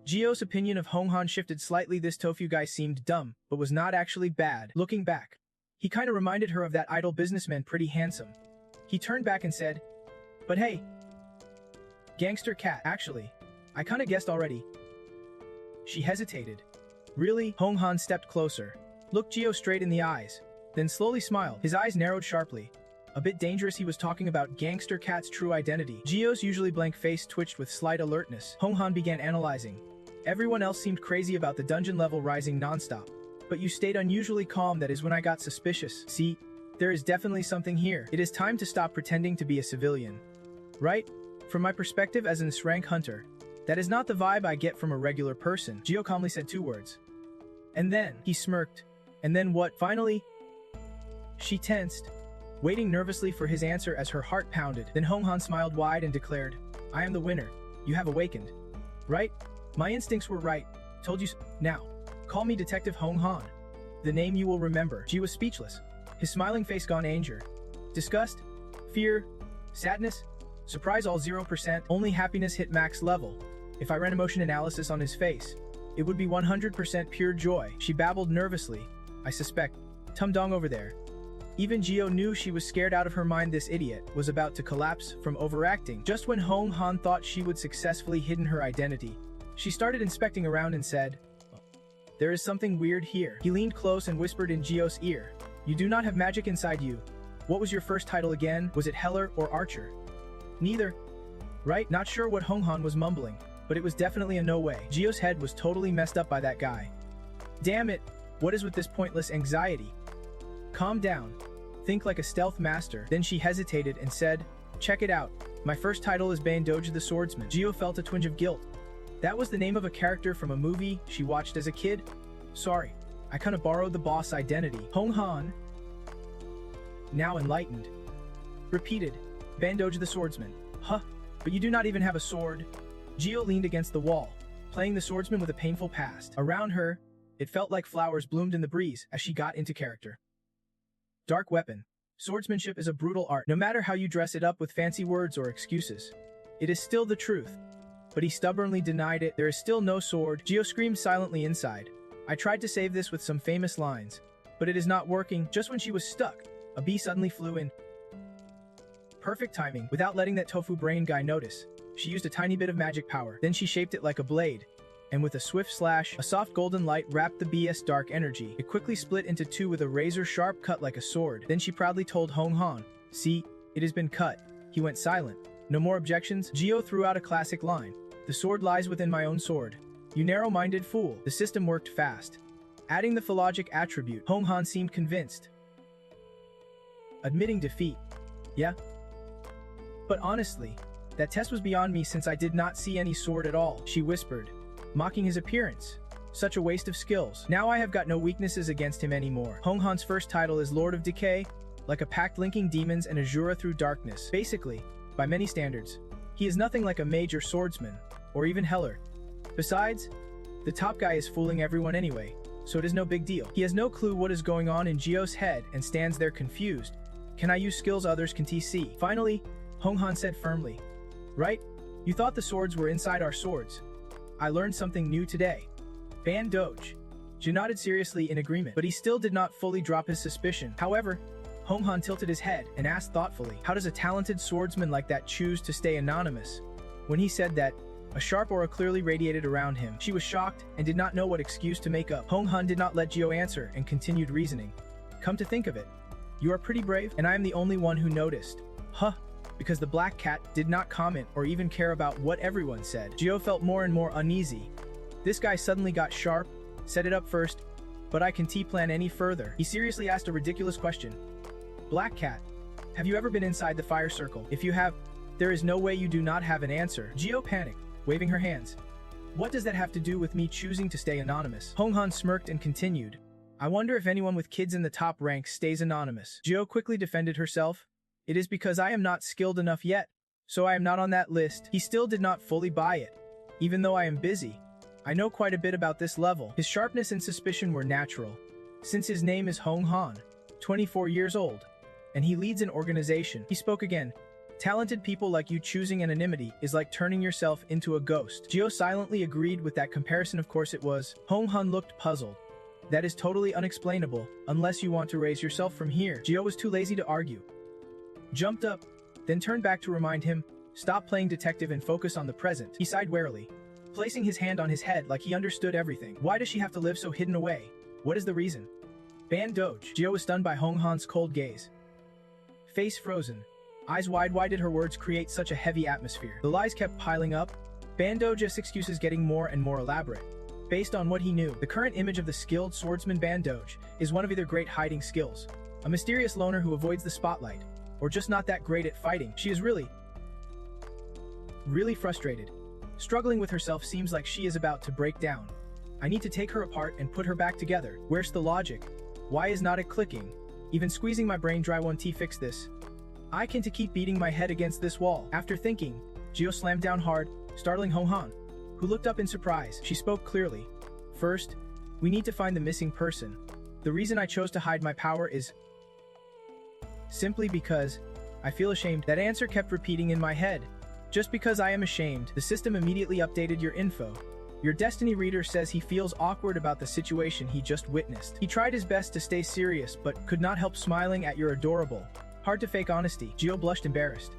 Speaker 1: Gio's opinion of Jong-Han shifted slightly. This tofu guy seemed dumb, but was not actually bad. Looking back, he kinda reminded her of that idle businessman, pretty handsome. He turned back and said, but hey, gangster cat, actually, I kinda guessed already. She hesitated. Really? Jong-Han stepped closer, looked Gio straight in the eyes, then slowly smiled. His eyes narrowed sharply. A bit dangerous. He was talking about gangster cat's true identity. Gio's usually blank face twitched with slight alertness. Jong-Han began analyzing. Everyone else seemed crazy about the dungeon level rising nonstop. But you stayed unusually calm. That is when I got suspicious. See, there is definitely something here. It is time to stop pretending to be a civilian. Right? From my perspective as an S-rank hunter, that is not the vibe I get from a regular person. Gio calmly said 2 words. And then, he smirked. And then what? Finally? She tensed, waiting nervously for his answer as her heart pounded. Then Jong-Han smiled wide and declared, I am the winner. You have awakened. Right? My instincts were right. Told you so. Now, call me Detective Jong-Han. The name you will remember. Gio was speechless. His smiling face gone anger. Disgust? Fear? Sadness? Surprise all 0%. Only happiness hit max level. If I ran emotion analysis on his face, it would be 100% pure joy. She babbled nervously. I suspect. Tum-dong over there. Even Gio knew she was scared out of her mind. This idiot was about to collapse from overacting. Just when Jong-Han thought she would successfully hidden her identity, she started inspecting around and said, there is something weird here. He leaned close and whispered in Gio's ear, you do not have magic inside you. What was your first title again? Was it Heller or Archer? Neither. Right? Not sure what Jong-Han was mumbling, but it was definitely a no way. Gio's head was totally messed up by that guy. Damn it, what is with this pointless anxiety? Calm down. Think like a stealth master. Then she hesitated and said, check it out. My first title is Bandoja the Swordsman. Gio felt a twinge of guilt. That was the name of a character from a movie she watched as a kid? Sorry, I kinda borrowed the boss identity. Jong-Han, now enlightened, repeated, Bandoja the Swordsman. Huh, but you do not even have a sword. Gio leaned against the wall, playing the swordsman with a painful past. Around her, it felt like flowers bloomed in the breeze as she got into character. Dark weapon. Swordsmanship is a brutal art, no matter how you dress it up with fancy words or excuses. It is still the truth. But he stubbornly denied it. There is still no sword. Gio screamed silently inside. I tried to save this with some famous lines, but it is not working. Just when she was stuck, a bee suddenly flew in. Perfect timing. Without letting that tofu brain guy notice, she used a tiny bit of magic power. Then she shaped it like a blade, and with a swift slash, a soft golden light wrapped the BS dark energy. It quickly split into 2 with a razor-sharp cut like a sword. Then she proudly told Jong-Han, see, it has been cut. He went silent. No more objections? Gio threw out a classic line. The sword lies within my own sword. You narrow-minded fool. The system worked fast. Adding the philologic attribute, Jong-Han seemed convinced. Admitting defeat. Yeah. But honestly, that test was beyond me since I did not see any sword at all, she whispered, mocking his appearance. Such a waste of skills. Now I have got no weaknesses against him anymore. Jong-Han's first title is Lord of Decay, like a pact linking demons and Azura through darkness. Basically, by many standards, he is nothing like a mage or swordsman, or even Heller. Besides, the top guy is fooling everyone anyway, so it is no big deal. He has no clue what is going on in Gio's head and stands there confused. Can I use skills others can TC? Finally, Jong-Han said firmly, right? You thought the swords were inside our swords. I learned something new today. Bandoja. Jio nodded seriously in agreement, but he still did not fully drop his suspicion. However, Jong-Han tilted his head and asked thoughtfully, how does a talented swordsman like that choose to stay anonymous? When he said that, a sharp aura clearly radiated around him. She was shocked and did not know what excuse to make up. Jong-Han did not let Gio answer and continued reasoning. Come to think of it, you are pretty brave, and I am the only one who noticed. Huh, because the black cat did not comment or even care about what everyone said. Gio felt more and more uneasy. This guy suddenly got sharp, set it up first, but I can T-plan any further. He seriously asked a ridiculous question. Black cat, have you ever been inside the fire circle? If you have, there is no way you do not have an answer. Gio panicked, waving her hands. What does that have to do with me choosing to stay anonymous? Jong-Han smirked and continued. I wonder if anyone with kids in the top ranks stays anonymous. Gio quickly defended herself. It is because I am not skilled enough yet, so I am not on that list. He still did not fully buy it. Even though I am busy, I know quite a bit about this level. His sharpness and suspicion were natural, since his name is Jong-Han, 24 years old, and he leads an organization. He spoke again. Talented people like you choosing anonymity is like turning yourself into a ghost. Gio silently agreed with that comparison. Of course it was. Jong-Han looked puzzled. That is totally unexplainable, unless you want to raise yourself from here. Gio was too lazy to argue. Jumped up, then turned back to remind him, stop playing detective and focus on the present. He sighed warily. placing his hand on his head like he understood everything. Why does she have to live so hidden away? What is the reason? Ban Doge. Jio was stunned by Jong-Hun's cold gaze. Face frozen. Eyes wide. Why did her words create such a heavy atmosphere? The lies kept piling up. Ban Doge's excuses getting more and more elaborate. Based on what he knew, the current image of the skilled swordsman Ban Doge is one of either great hiding skills, a mysterious loner who avoids the spotlight, or just not that great at fighting. She is really frustrated. Struggling with herself, seems like she is about to break down. I need to take her apart and put her back together. Where's the logic? Why is not it clicking? Even squeezing my brain dry won't fix this. I can't keep beating my head against this wall. After thinking, Jio slammed down hard, startling Jong-Hun, who looked up in surprise. She spoke clearly. First, we need to find the missing person. The reason I chose to hide my power is simply because I feel ashamed. That answer kept repeating in my head. Just because I am ashamed, the system immediately updated your info. Your Destiny reader says he feels awkward about the situation he just witnessed. He tried his best to stay serious, but could not help smiling at your adorable, hard to fake honesty. Jio blushed embarrassed,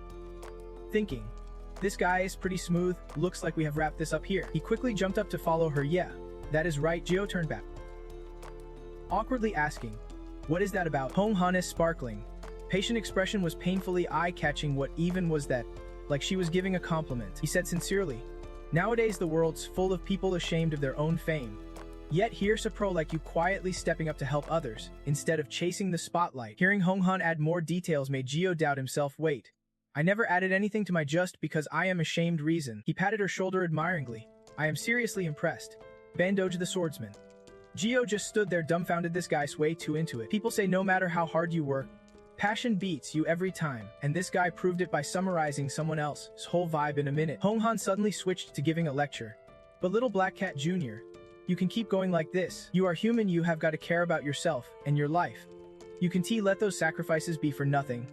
Speaker 1: thinking, this guy is pretty smooth, looks like we have wrapped this up here. He quickly jumped up to follow her. Yeah, that is right. Jio turned back, awkwardly asking, what is that about? Jong-Hun is sparkling. Patient expression was painfully eye-catching. What even was that? Like she was giving a compliment. He said sincerely, nowadays the world's full of people ashamed of their own fame. Yet here's a pro like you quietly stepping up to help others, instead of chasing the spotlight. Hearing Jong-Hun add more details made Jio doubt himself. Wait, I never added anything to my just because I am ashamed reason. He patted her shoulder admiringly. I am seriously impressed. Ban Doge the swordsman. Jio just stood there dumbfounded. This guy's way too into it. People say no matter how hard you work, passion beats you every time, and this guy proved it by summarizing someone else's whole vibe in a minute. Jong-Han suddenly switched to giving a lecture. But little Black Cat Jr., you can keep going like this. You are human, you have got to care about yourself and your life. You can let those sacrifices be for nothing.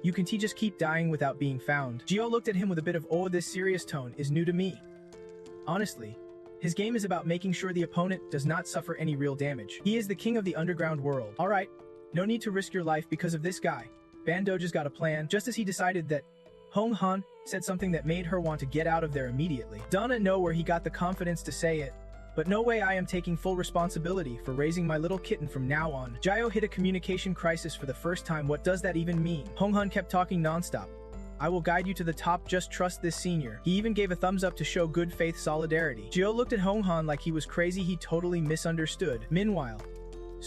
Speaker 1: You can just keep dying without being found. Jio looked at him with a bit of, oh, this serious tone is new to me. Honestly, his game is about making sure the opponent does not suffer any real damage. He is the king of the underground world. Alright, no need to risk your life because of this guy. Ban Doge's got a plan. Just as he decided that, Jong-Hun said something that made her want to get out of there immediately. Donna know where he got the confidence to say it. But no way, I am taking full responsibility for raising my little kitten from now on. Jio hit a communication crisis for the first time. What does that even mean? Jong-Hun kept talking nonstop. I will guide you to the top, just trust this senior. He even gave a thumbs up to show good faith solidarity. Jio looked at Jong-Hun like he was crazy. He totally misunderstood. Meanwhile,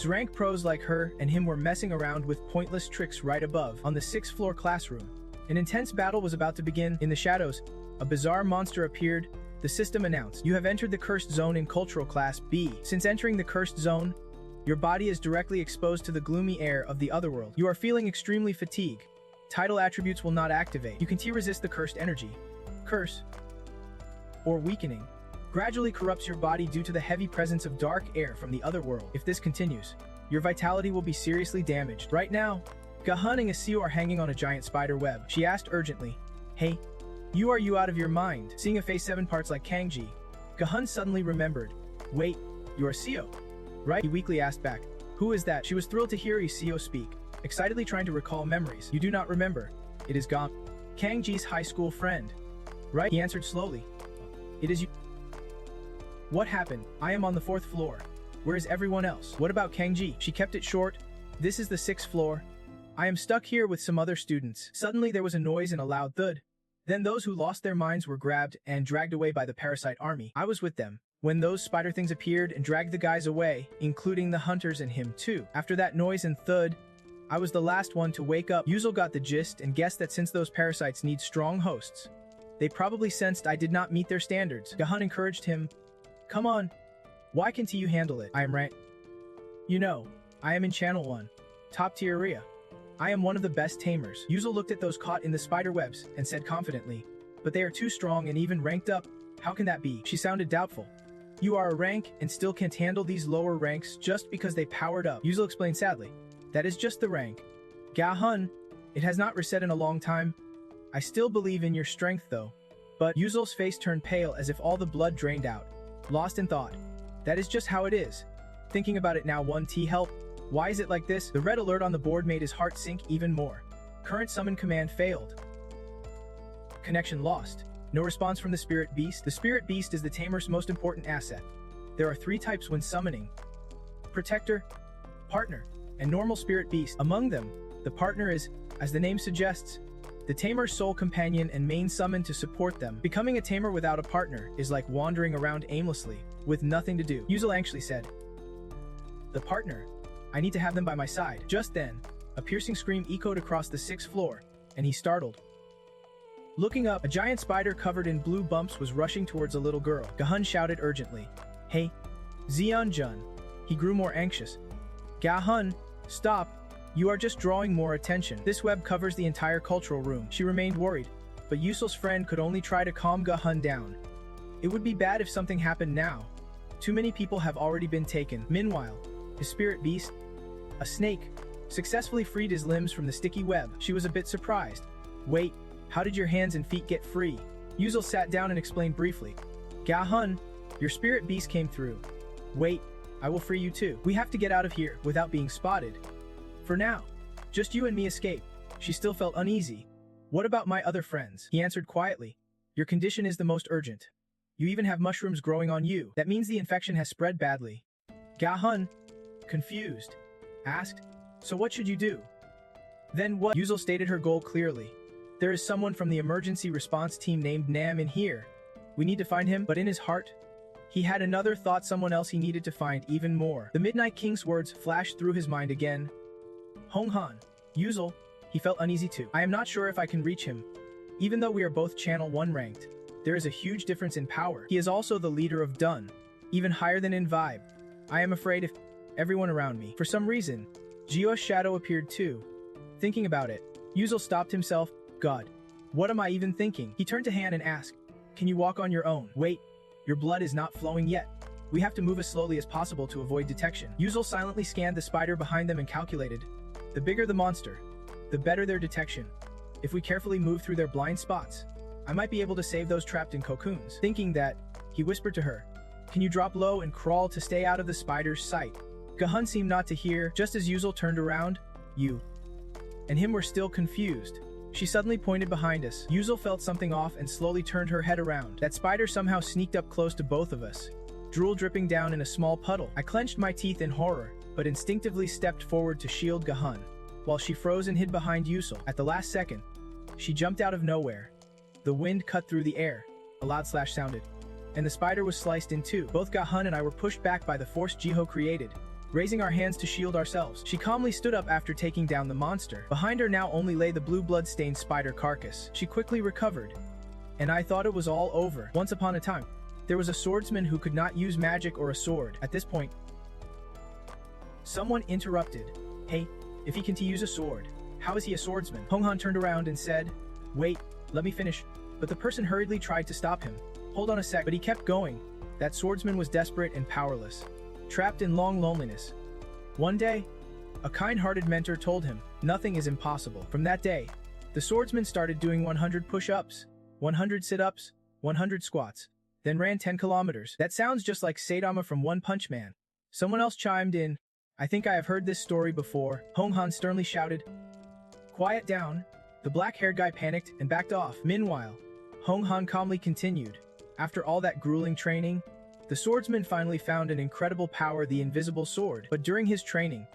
Speaker 1: rank pros like her and him were messing around with pointless tricks right above, on the 6th floor classroom. An intense battle was about to begin. In the shadows, a bizarre monster appeared. The system announced, you have entered the cursed zone in cultural class B. Since entering the cursed zone, your body is directly exposed to the gloomy air of the otherworld. You are feeling extremely fatigued. Tidal attributes will not activate. You can resist the cursed energy. Curse, or weakening, gradually corrupts your body due to the heavy presence of dark air from the other world. If this continues, your vitality will be seriously damaged. Right now, Jong-Hun and Seo are hanging on a giant spider web. She asked urgently, hey, you out of your mind? Seeing a face 7 parts like Kangji, Jong-Hun suddenly remembered. Wait, you are Seo, right? He weakly asked back, who is that? She was thrilled to hear Seo speak, excitedly trying to recall memories. You do not remember. It is gone. Kangji's high school friend, right? He answered slowly. It is you. What happened? I am on the 4th floor. Where is everyone else? What about Kangji? She kept it short. This is the 6th floor. I am stuck here with some other students. Suddenly there was a noise and a loud thud. Then those who lost their minds were grabbed and dragged away by the parasite army. I was with them when those spider things appeared and dragged the guys away, including the hunters and him too. After that noise and thud, I was the last one to wake up. Yuzul got the gist and guessed that since those parasites need strong hosts, they probably sensed I did not meet their standards. Jong-Hun encouraged him. Come on. Why can't you handle it? I am right. You know, I am in Channel 1. Top tier area. I am one of the best tamers. Yuzul looked at those caught in the spider webs and said confidently, but they are too strong and even ranked up. How can that be? She sounded doubtful. You are a rank and still can't handle these lower ranks just because they powered up. Yuzul explained sadly. That is just the rank. Jong-Hun, it has not reset in a long time. I still believe in your strength though. But Yuzul's face turned pale as if all the blood drained out. Lost in thought. That is just how it is. Thinking about it now, 1T help. Why is it like this? The red alert on the board made his heart sink even more. Current summon command failed. Connection lost. No response from the spirit beast. The spirit beast is the tamer's most important asset. There are 3 types when summoning: protector, partner, and normal spirit beast. Among them, the partner is, as the name suggests, the tamer's sole companion and main summon to support them. Becoming a tamer without a partner is like wandering around aimlessly, with nothing to do. Yuzul anxiously said, "The partner? I need to have them by my side." Just then, a piercing scream echoed across the 6th floor, and he startled. Looking up, a giant spider covered in blue bumps was rushing towards a little girl. Jong-Hun shouted urgently, "Hey, Zeon-jun." He grew more anxious. "Jong-Hun, stop. You are just drawing more attention. This web covers the entire cultural room." She remained worried, but Yusul's friend could only try to calm Jong-Hun down. It would be bad if something happened now. Too many people have already been taken. Meanwhile, his spirit beast, a snake, successfully freed his limbs from the sticky web. She was a bit surprised. "Wait, how did your hands and feet get free?" Yusul sat down and explained briefly. "Jong-Hun, your spirit beast came through. Wait, I will free you too. We have to get out of here without being spotted. For now, just you and me escape." She still felt uneasy. "What about my other friends?" He answered quietly. "Your condition is the most urgent. You even have mushrooms growing on you. That means the infection has spread badly." Jong-Hun, confused, asked, "So what should you do?" "Then what?" Yusul stated her goal clearly. "There is someone from the emergency response team named Nam in here. We need to find him." But in his heart, he had another thought: someone else he needed to find even more. The Midnight King's words flashed through his mind again. Jong-Han, Yusul, he felt uneasy too. "I am not sure if I can reach him. Even though we are both Channel 1 ranked, there is a huge difference in power. He is also the leader of Dun, even higher than in Vibe. I am afraid if everyone around me." For some reason, Jio's shadow appeared too. Thinking about it, Yusul stopped himself. "God, what am I even thinking?" He turned to Han and asked, "Can you walk on your own?" "Wait, your blood is not flowing yet. We have to move as slowly as possible to avoid detection." Yusul silently scanned the spider behind them and calculated. The bigger the monster, the better their detection. If we carefully move through their blind spots, I might be able to save those trapped in cocoons. Thinking that, he whispered to her, "Can you drop low and crawl to stay out of the spider's sight?" Jong-Hun seemed not to hear. Just as Yusul turned around, "You and him were still confused." She suddenly pointed behind us. Yusul felt something off and slowly turned her head around. That spider somehow sneaked up close to both of us, drool dripping down in a small puddle. I clenched my teeth in horror, but instinctively stepped forward to shield Jong-Hun, while she froze and hid behind Yusul. At the last second, she jumped out of nowhere. The wind cut through the air, a loud slash sounded, and the spider was sliced in two. Both Jong-Hun and I were pushed back by the force Jiho created, raising our hands to shield ourselves. She calmly stood up after taking down the monster. Behind her now only lay the blue blood-stained spider carcass. She quickly recovered, and I thought it was all over. Once upon a time, there was a swordsman who could not use magic or a sword. At this point, someone interrupted. "Hey, if he can use a sword, how is he a swordsman?" Jong-Han turned around and said, "Wait, let me finish." But the person hurriedly tried to stop him. "Hold on a sec," but he kept going. That swordsman was desperate and powerless, trapped in long loneliness. One day, a kind-hearted mentor told him, "Nothing is impossible." From that day, the swordsman started doing 100 push-ups, 100 sit-ups, 100 squats, then ran 10 kilometers. That sounds just like Saitama from One Punch Man. Someone else chimed in, "I think I have heard this story before." Jong-Han sternly shouted, "Quiet down." The black-haired guy panicked and backed off. Meanwhile, Jong-Han calmly continued. After all that grueling training, the swordsman finally found an incredible power, the invisible sword. But during his training,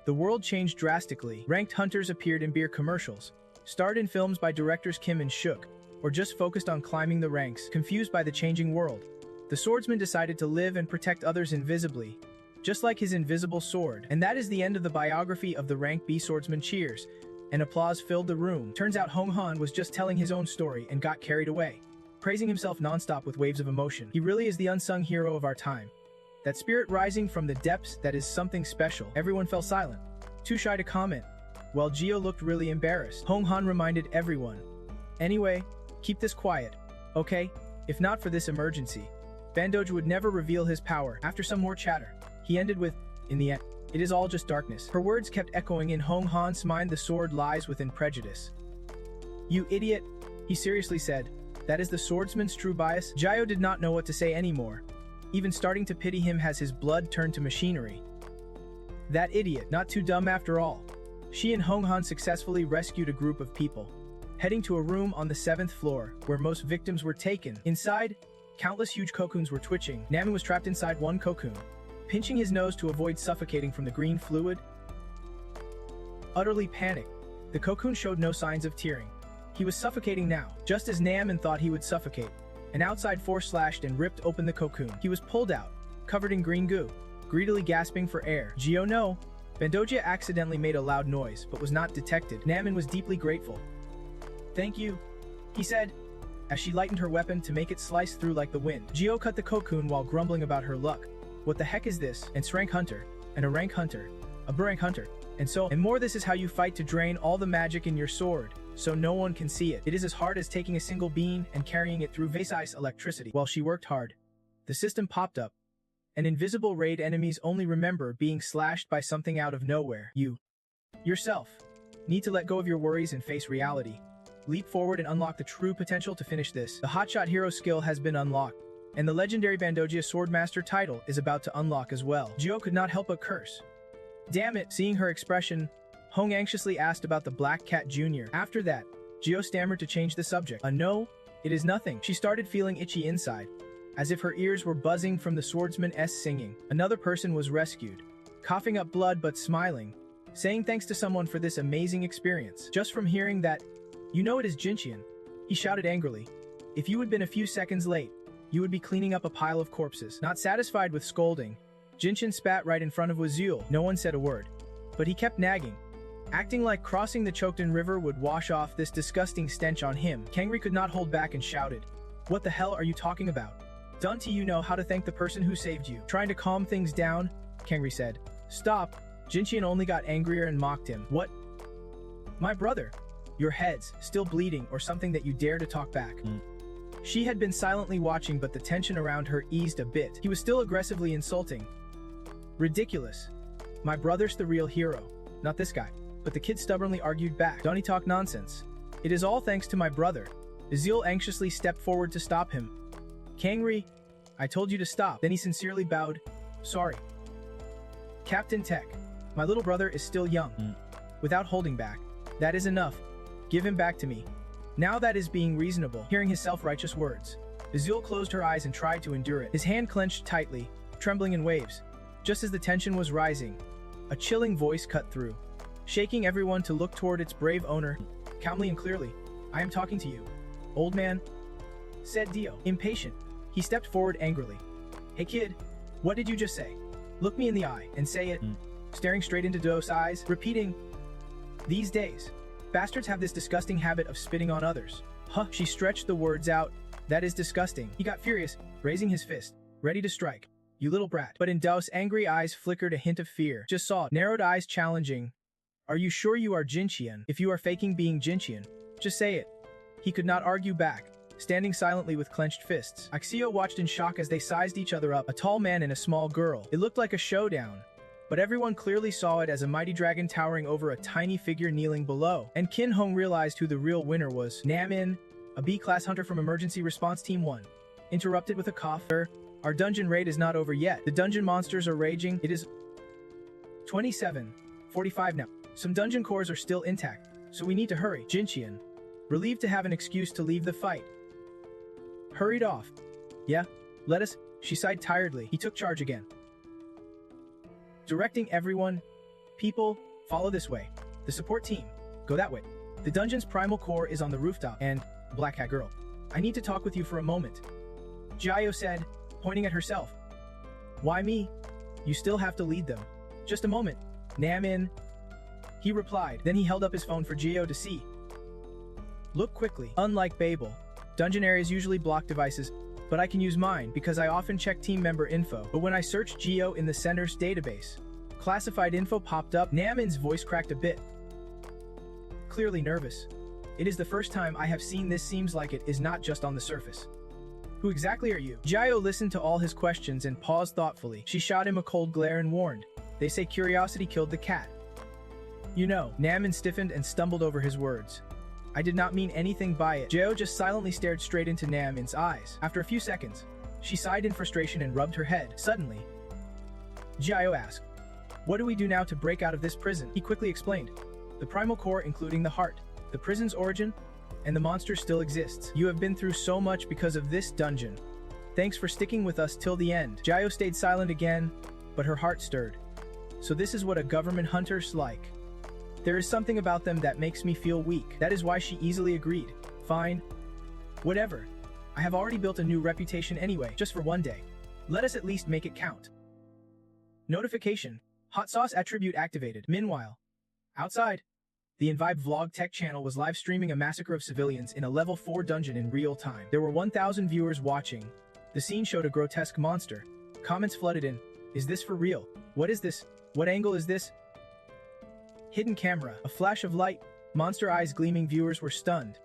Speaker 1: the world changed drastically. Ranked hunters appeared in beer commercials, starred in films by directors Kim and Shook, or just focused on climbing the ranks. Confused by the changing world, the swordsman decided to live and protect others invisibly, just like his invisible sword. And that is the end of the biography of the Rank B swordsman. Cheers, and applause filled the room. Turns out Jong-Han was just telling his own story and got carried away, praising himself nonstop with waves of emotion. He really is the unsung hero of our time. That spirit rising from the depths, that is something special. Everyone fell silent, too shy to comment, while Gio looked really embarrassed. Jong-Han reminded everyone, "Anyway, keep this quiet, okay? If not for this emergency, Bandoja would never reveal his power." After some more chatter, he ended with, "In the end, it is all just darkness." Her words kept echoing in Jong-Han's mind. The sword lies within prejudice. "You idiot," he seriously said. "That is the swordsman's true bias." Gio did not know what to say anymore, even starting to pity him as his blood turned to machinery. That idiot, not too dumb after all. She and Jong-Han successfully rescued a group of people, heading to a room on the 7th floor, where most victims were taken. Inside, countless huge cocoons were twitching. Namin was trapped inside one cocoon, pinching his nose to avoid suffocating from the green fluid. Utterly panicked, the cocoon showed no signs of tearing. He was suffocating now, just as Namin thought he would suffocate. An outside force slashed and ripped open the cocoon. He was pulled out, covered in green goo, greedily gasping for air. Gio no. Bandogia accidentally made a loud noise, but was not detected. Namin was deeply grateful. "Thank you," he said, as she lightened her weapon to make it slice through like the wind. Gio cut the cocoon while grumbling about her luck. "What the heck is this? And rank hunter, and a rank hunter, a rank hunter, and so and more. This is how you fight to drain all the magic in your sword, so no one can see it. It is as hard as taking a single bean and carrying it through Vesai's electricity." While she worked hard, the system popped up. An invisible raid. Enemies only remember being slashed by something out of nowhere. You, yourself, need to let go of your worries and face reality. Leap forward and unlock the true potential to finish this. The Hotshot Hero skill has been unlocked, and the legendary Bandogia Swordmaster title is about to unlock as well. Gio could not help but curse. Damn it. Seeing her expression, Hong anxiously asked about the Black Cat Jr. After that, Gio stammered to change the subject. No, it is nothing." She started feeling itchy inside, as if her ears were buzzing from the swordsman's singing. Another person was rescued, coughing up blood but smiling, saying thanks to someone for this amazing experience. Just from hearing that, "You know it is Jinqian," he shouted angrily. "If you had been a few seconds late, you would be cleaning up a pile of corpses." Not satisfied with scolding, Jinqian spat right in front of Wazul. No one said a word, but he kept nagging, acting like crossing the Chokden River would wash off this disgusting stench on him. Kangri could not hold back and shouted, "What the hell are you talking about? Don't you know how to thank the person who saved you?" Trying to calm things down, Kangri said, "Stop." Jinqian only got angrier and mocked him. "What? My brother? Your head's still bleeding or something that you dare to talk back?" She had been silently watching, but the tension around her eased a bit. He was still aggressively insulting. "Ridiculous. My brother's the real hero, not this guy." But the kid stubbornly argued back. "Don't he talk nonsense? It is all thanks to my brother." Azil anxiously stepped forward to stop him. "Kangri, I told you to stop." Then he sincerely bowed. "Sorry. Captain Tech, my little brother is still young." Without holding back, "That is enough. Give him back to me." Now that is being reasonable. Hearing his self-righteous words, Azul closed her eyes and tried to endure it. His hand clenched tightly, trembling in waves. Just as the tension was rising, a chilling voice cut through, shaking everyone to look toward its brave owner. Calmly and clearly, "I am talking to you, old man," said Dio. Impatient, he stepped forward angrily. "Hey kid, what did you just say? Look me in the eye and say it." Staring straight into Do's eyes, repeating, "These days, bastards have this disgusting habit of spitting on others." Huh, she stretched the words out. "That is disgusting." He got furious, raising his fist, ready to strike. "You little brat." But in Do's angry eyes flickered a hint of fear. Just saw narrowed eyes challenging. "Are you sure you are Jinqian? If you are faking being Jinqian, just say it." He could not argue back, standing silently with clenched fists. Axio watched in shock as they sized each other up, a tall man and a small girl. It looked like a showdown, but everyone clearly saw it as a mighty dragon towering over a tiny figure kneeling below. And Qin Hong realized who the real winner was. Namin, a B-class hunter from Emergency Response Team 1, interrupted with a cough. "Our dungeon raid is not over yet. The dungeon monsters are raging. It is 27:45 now. Some dungeon cores are still intact, so we need to hurry." Jinqian, relieved to have an excuse to leave the fight, hurried off. "Yeah, let us," she sighed tiredly. He took charge again, directing everyone, "People, follow this way. The support team, go that way. The dungeon's primal core is on the rooftop, and, Black Hat Girl, I need to talk with you for a moment," Jiao said, pointing at herself. "Why me? You still have to lead them." "Just a moment, Namin," he replied. Then he held up his phone for Jiao to see. "Look quickly." Unlike Babel, dungeon areas usually block devices, but I can use mine because I often check team member info. But when I searched Geo in the center's database, classified info popped up. Namin's voice cracked a bit, clearly nervous. "It is the first time I have seen this. Seems like it is not just on the surface." "Who exactly are you?" Jiao listened to all his questions and paused thoughtfully. She shot him a cold glare and warned, "They say curiosity killed the cat." "You know." Namin stiffened and stumbled over his words. "I did not mean anything by it." Jiao just silently stared straight into Namin's eyes. After a few seconds, she sighed in frustration and rubbed her head. Suddenly, Jiao asked, "What do we do now to break out of this prison?" He quickly explained, "The primal core including the heart. The prison's origin? and the monster still exists. You have been through so much because of this dungeon. Thanks for sticking with us till the end. Jiao stayed silent again, but her heart stirred. So this is what a government hunter's like. There is something about them that makes me feel weak. That is why she easily agreed. Fine. Whatever. I have already built a new reputation anyway, just for one day. Let us at least make it count. Notification. Hot sauce attribute activated. Meanwhile, outside, the Envibe vlog tech channel was live streaming a massacre of civilians in a level 4 dungeon in real time. There were 1,000 viewers watching. The scene showed a grotesque monster. Comments flooded in. Is this for real? What is this? What angle is this? Hidden camera. A flash of light. Monster eyes gleaming. Viewers were stunned.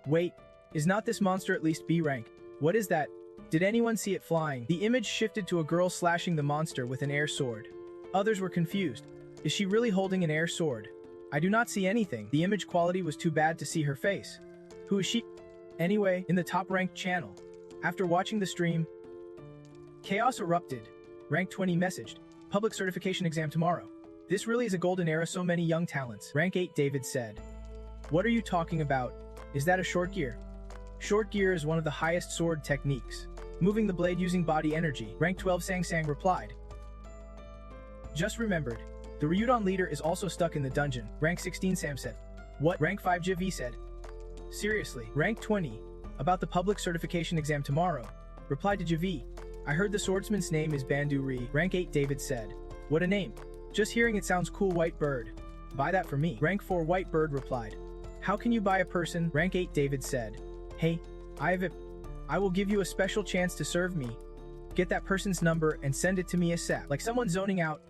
Speaker 1: Wait, is not this monster at least B rank? What is that? Did anyone see it flying? The image shifted to a girl slashing the monster with an air sword. Others were confused. Is she really holding an air sword? I do not see anything. The image quality was too bad to see her face. Who is she? Anyway, in the top-ranked channel. After watching the stream, chaos erupted. Rank 20 messaged. Public certification exam tomorrow. This really is a golden era, so many young talents. Rank 8 David said. What are you talking about? Is that a short gear? Short gear is one of the highest sword techniques. Moving the blade using body energy. Rank 12 Sang Sang replied. Just remembered. The Ryudon leader is also stuck in the dungeon. Rank 16 Sam said. What? Rank 5 Jiv said. Seriously. Rank 20. About the public certification exam tomorrow. Replied to Jiv. I heard the swordsman's name is Bandu Ri. Rank 8 David said. What a name. Just hearing it sounds cool. White Bird. Buy that for me. Rank 4 White Bird replied. How can you buy a person? Rank 8 David said. Hey, I have it. I will give you a special chance to serve me. Get that person's number and send it to me ASAP. Like someone zoning out.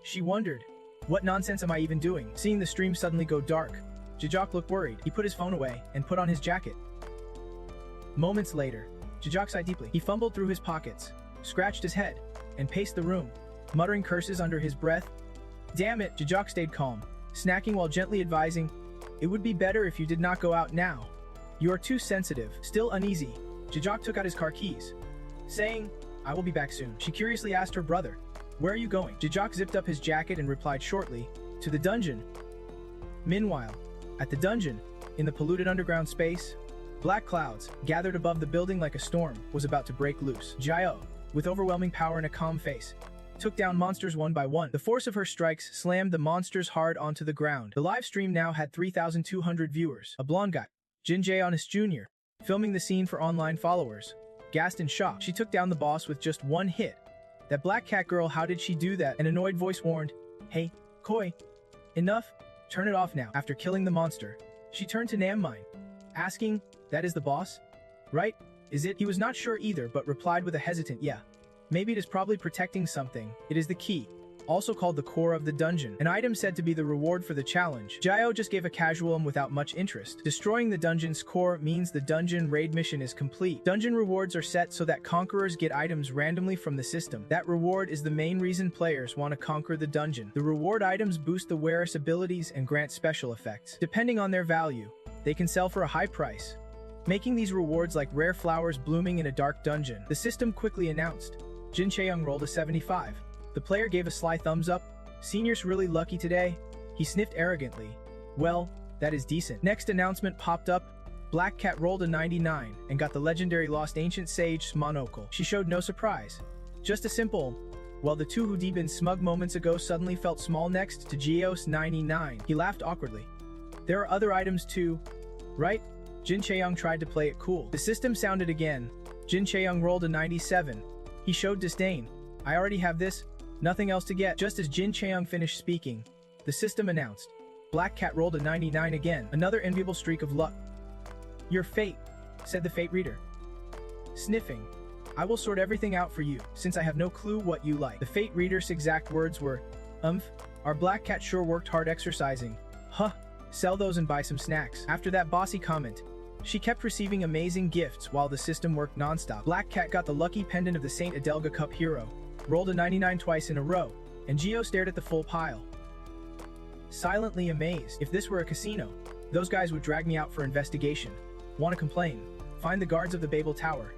Speaker 1: She wondered, what nonsense am I even doing? Seeing the stream suddenly go dark, Jajak looked worried. He put his phone away and put on his jacket. Moments later, Jajak sighed deeply. He fumbled through his pockets, scratched his head, and paced the room, muttering curses under his breath. Damn it, Jajak stayed calm, snacking while gently advising, it would be better if you did not go out now. You are too sensitive. Still uneasy, Jajak took out his car keys, saying, I will be back soon. She curiously asked her brother, where are you going? Jajak zipped up his jacket and replied shortly, to the dungeon. Meanwhile, at the dungeon, in the polluted underground space, black clouds, gathered above the building like a storm, was about to break loose. Jiao, with overwhelming power and a calm face, took down monsters one by one. The force of her strikes slammed the monsters hard onto the ground. The live stream now had 3,200 viewers. A blonde guy, Jin Jae-onis Jr., filming the scene for online followers. Gasped in shock, she took down the boss with just one hit. That black cat girl, how did she do that? An annoyed voice warned, Hey, Koi. Enough. Turn it off now. After killing the monster, she turned to Nammine, asking, that is the boss? Right? Is it? He was not sure either, but replied with a hesitant yeah. Maybe it is probably protecting something. It is the key, also called the core of the dungeon, an item said to be the reward for the challenge. Jiao just gave a casual without much interest. Destroying the dungeon's core means the dungeon raid mission is complete. Dungeon rewards are set so that conquerors get items randomly from the system. That reward is the main reason players want to conquer the dungeon. The reward items boost the wearer's abilities and grant special effects. Depending on their value, they can sell for a high price, making these rewards like rare flowers blooming in a dark dungeon. The system quickly announced. Jin Chaeyoung rolled a 75. The player gave a sly thumbs up. Senior's really lucky today. He sniffed arrogantly. Well, that is decent. Next announcement popped up. Black Cat rolled a 99 and got the legendary Lost Ancient Sage Monocle. She showed no surprise. Just a simple, well, the two who'd been smug moments ago suddenly felt small next to Geos 99. He laughed awkwardly. There are other items too, right? Jin Chaeyoung tried to play it cool. The system sounded again. Jin Chaeyoung rolled a 97. He showed disdain. I already have this. Nothing else to get. Just as Jin Chaeyoung finished speaking, the system announced. Black Cat rolled a 99 again. Another enviable streak of luck. Your fate, said the fate reader. Sniffing. I will sort everything out for you, since I have no clue what you like. The fate reader's exact words were, our Black Cat sure worked hard exercising. Huh, sell those and buy some snacks. After that bossy comment, she kept receiving amazing gifts while the system worked non-stop. Black Cat got the lucky pendant of the Saint Adelga Cup hero, rolled a 99 twice in a row, and Geo stared at the full pile, silently amazed. If this were a casino, those guys would drag me out for investigation. Want to complain? Find the guards of the Babel Tower,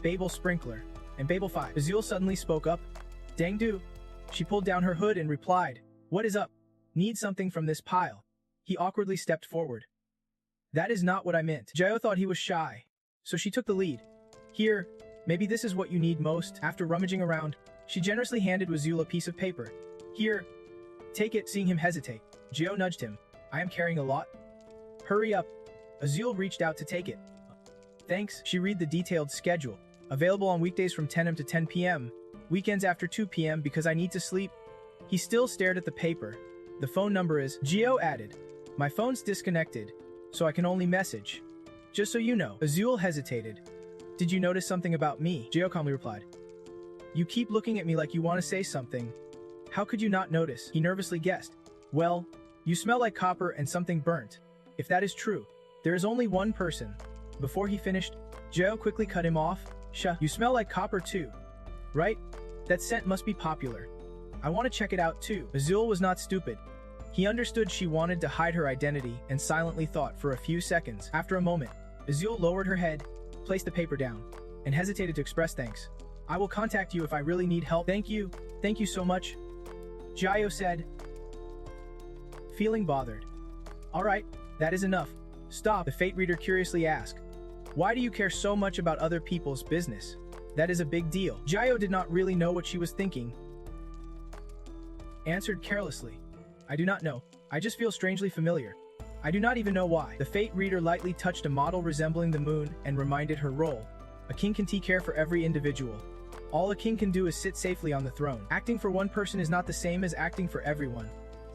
Speaker 1: Babel Sprinkler, and Babel 5. Azul suddenly spoke up. Dang do. She pulled down her hood and replied, what is up? Need something from this pile. He awkwardly stepped forward. That is not what I meant. Jio thought he was shy, so she took the lead. Here, maybe this is what you need most. After rummaging around, she generously handed Azul a piece of paper. Here, take it. Seeing him hesitate, Jio nudged him. I am carrying a lot. Hurry up. Azul reached out to take it. Thanks. She read the detailed schedule. Available on weekdays from 10 am to 10 p.m. Weekends after 2 p.m. because I need to sleep. He still stared at the paper. The phone number is, Jio added. My phone's disconnected, so I can only message. Just so you know. Azul hesitated. Did you notice something about me? Jio calmly replied. You keep looking at me like you want to say something. How could you not notice? He nervously guessed. Well, you smell like copper and something burnt. If that is true, there is only one person. Before he finished, Jio quickly cut him off. You smell like copper too. Right? That scent must be popular. I want to check it out too. Azul was not stupid. He understood she wanted to hide her identity and silently thought for a few seconds. After a moment, Azul lowered her head, placed the paper down, and hesitated to express thanks. I will contact you if I really need help. Thank you so much, Jio said, feeling bothered. Alright, that is enough. Stop, the fate reader curiously asked. Why do you care so much about other people's business? That is a big deal. Jio did not really know what she was thinking. Answered carelessly. I do not know. I just feel strangely familiar. I do not even know why. The fate reader lightly touched a model resembling the moon and reminded her role. A king can take care for every individual. All a king can do is sit safely on the throne. Acting for one person is not the same as acting for everyone.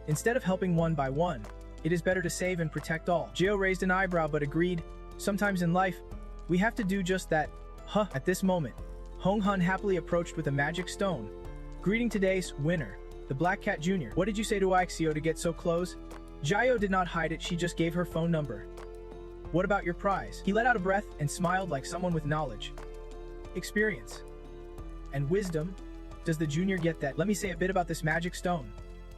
Speaker 1: Instead of helping one by one, it is better to save and protect all. Jio raised an eyebrow but agreed. Sometimes in life, we have to do just that. At this moment, Jong-Hun happily approached with a magic stone. Greeting today's winner, the Black Cat Jr. What did you say to Ixio to get so close? Jio did not hide it, she just gave her phone number. What about your prize? He let out a breath and smiled like someone with knowledge, experience, and wisdom. Does the junior get that? Let me say a bit about this magic stone.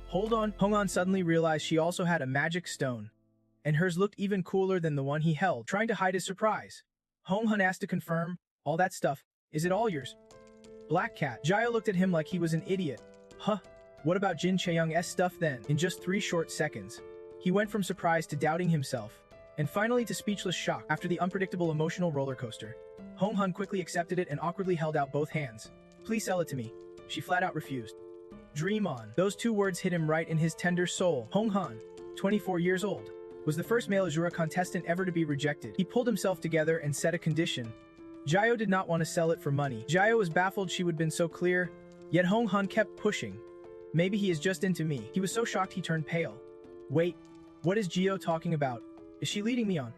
Speaker 1: Hold on. Jong-Un suddenly realized she also had a magic stone, and hers looked even cooler than the one he held. Trying to hide his surprise, Jong-Un asked to confirm, all that stuff, is it all yours? Black Cat. Jio looked at him like he was an idiot. What about Jin Chaeyoung's stuff then? In just 3 short seconds, he went from surprise to doubting himself, and finally to speechless shock. After the unpredictable emotional roller coaster, Jong-Un quickly accepted it and awkwardly held out both hands. Please sell it to me. She flat out refused. Dream on. Those 2 words hit him right in his tender soul. Jong-Un, 24 years old, was the first male Azura contestant ever to be rejected. He pulled himself together and set a condition. Jio did not want to sell it for money. Jio was baffled she would have been so clear, yet Jong-Un kept pushing. Maybe he is just into me. He was so shocked he turned pale. Wait, what is Jio talking about? Is she leading me on?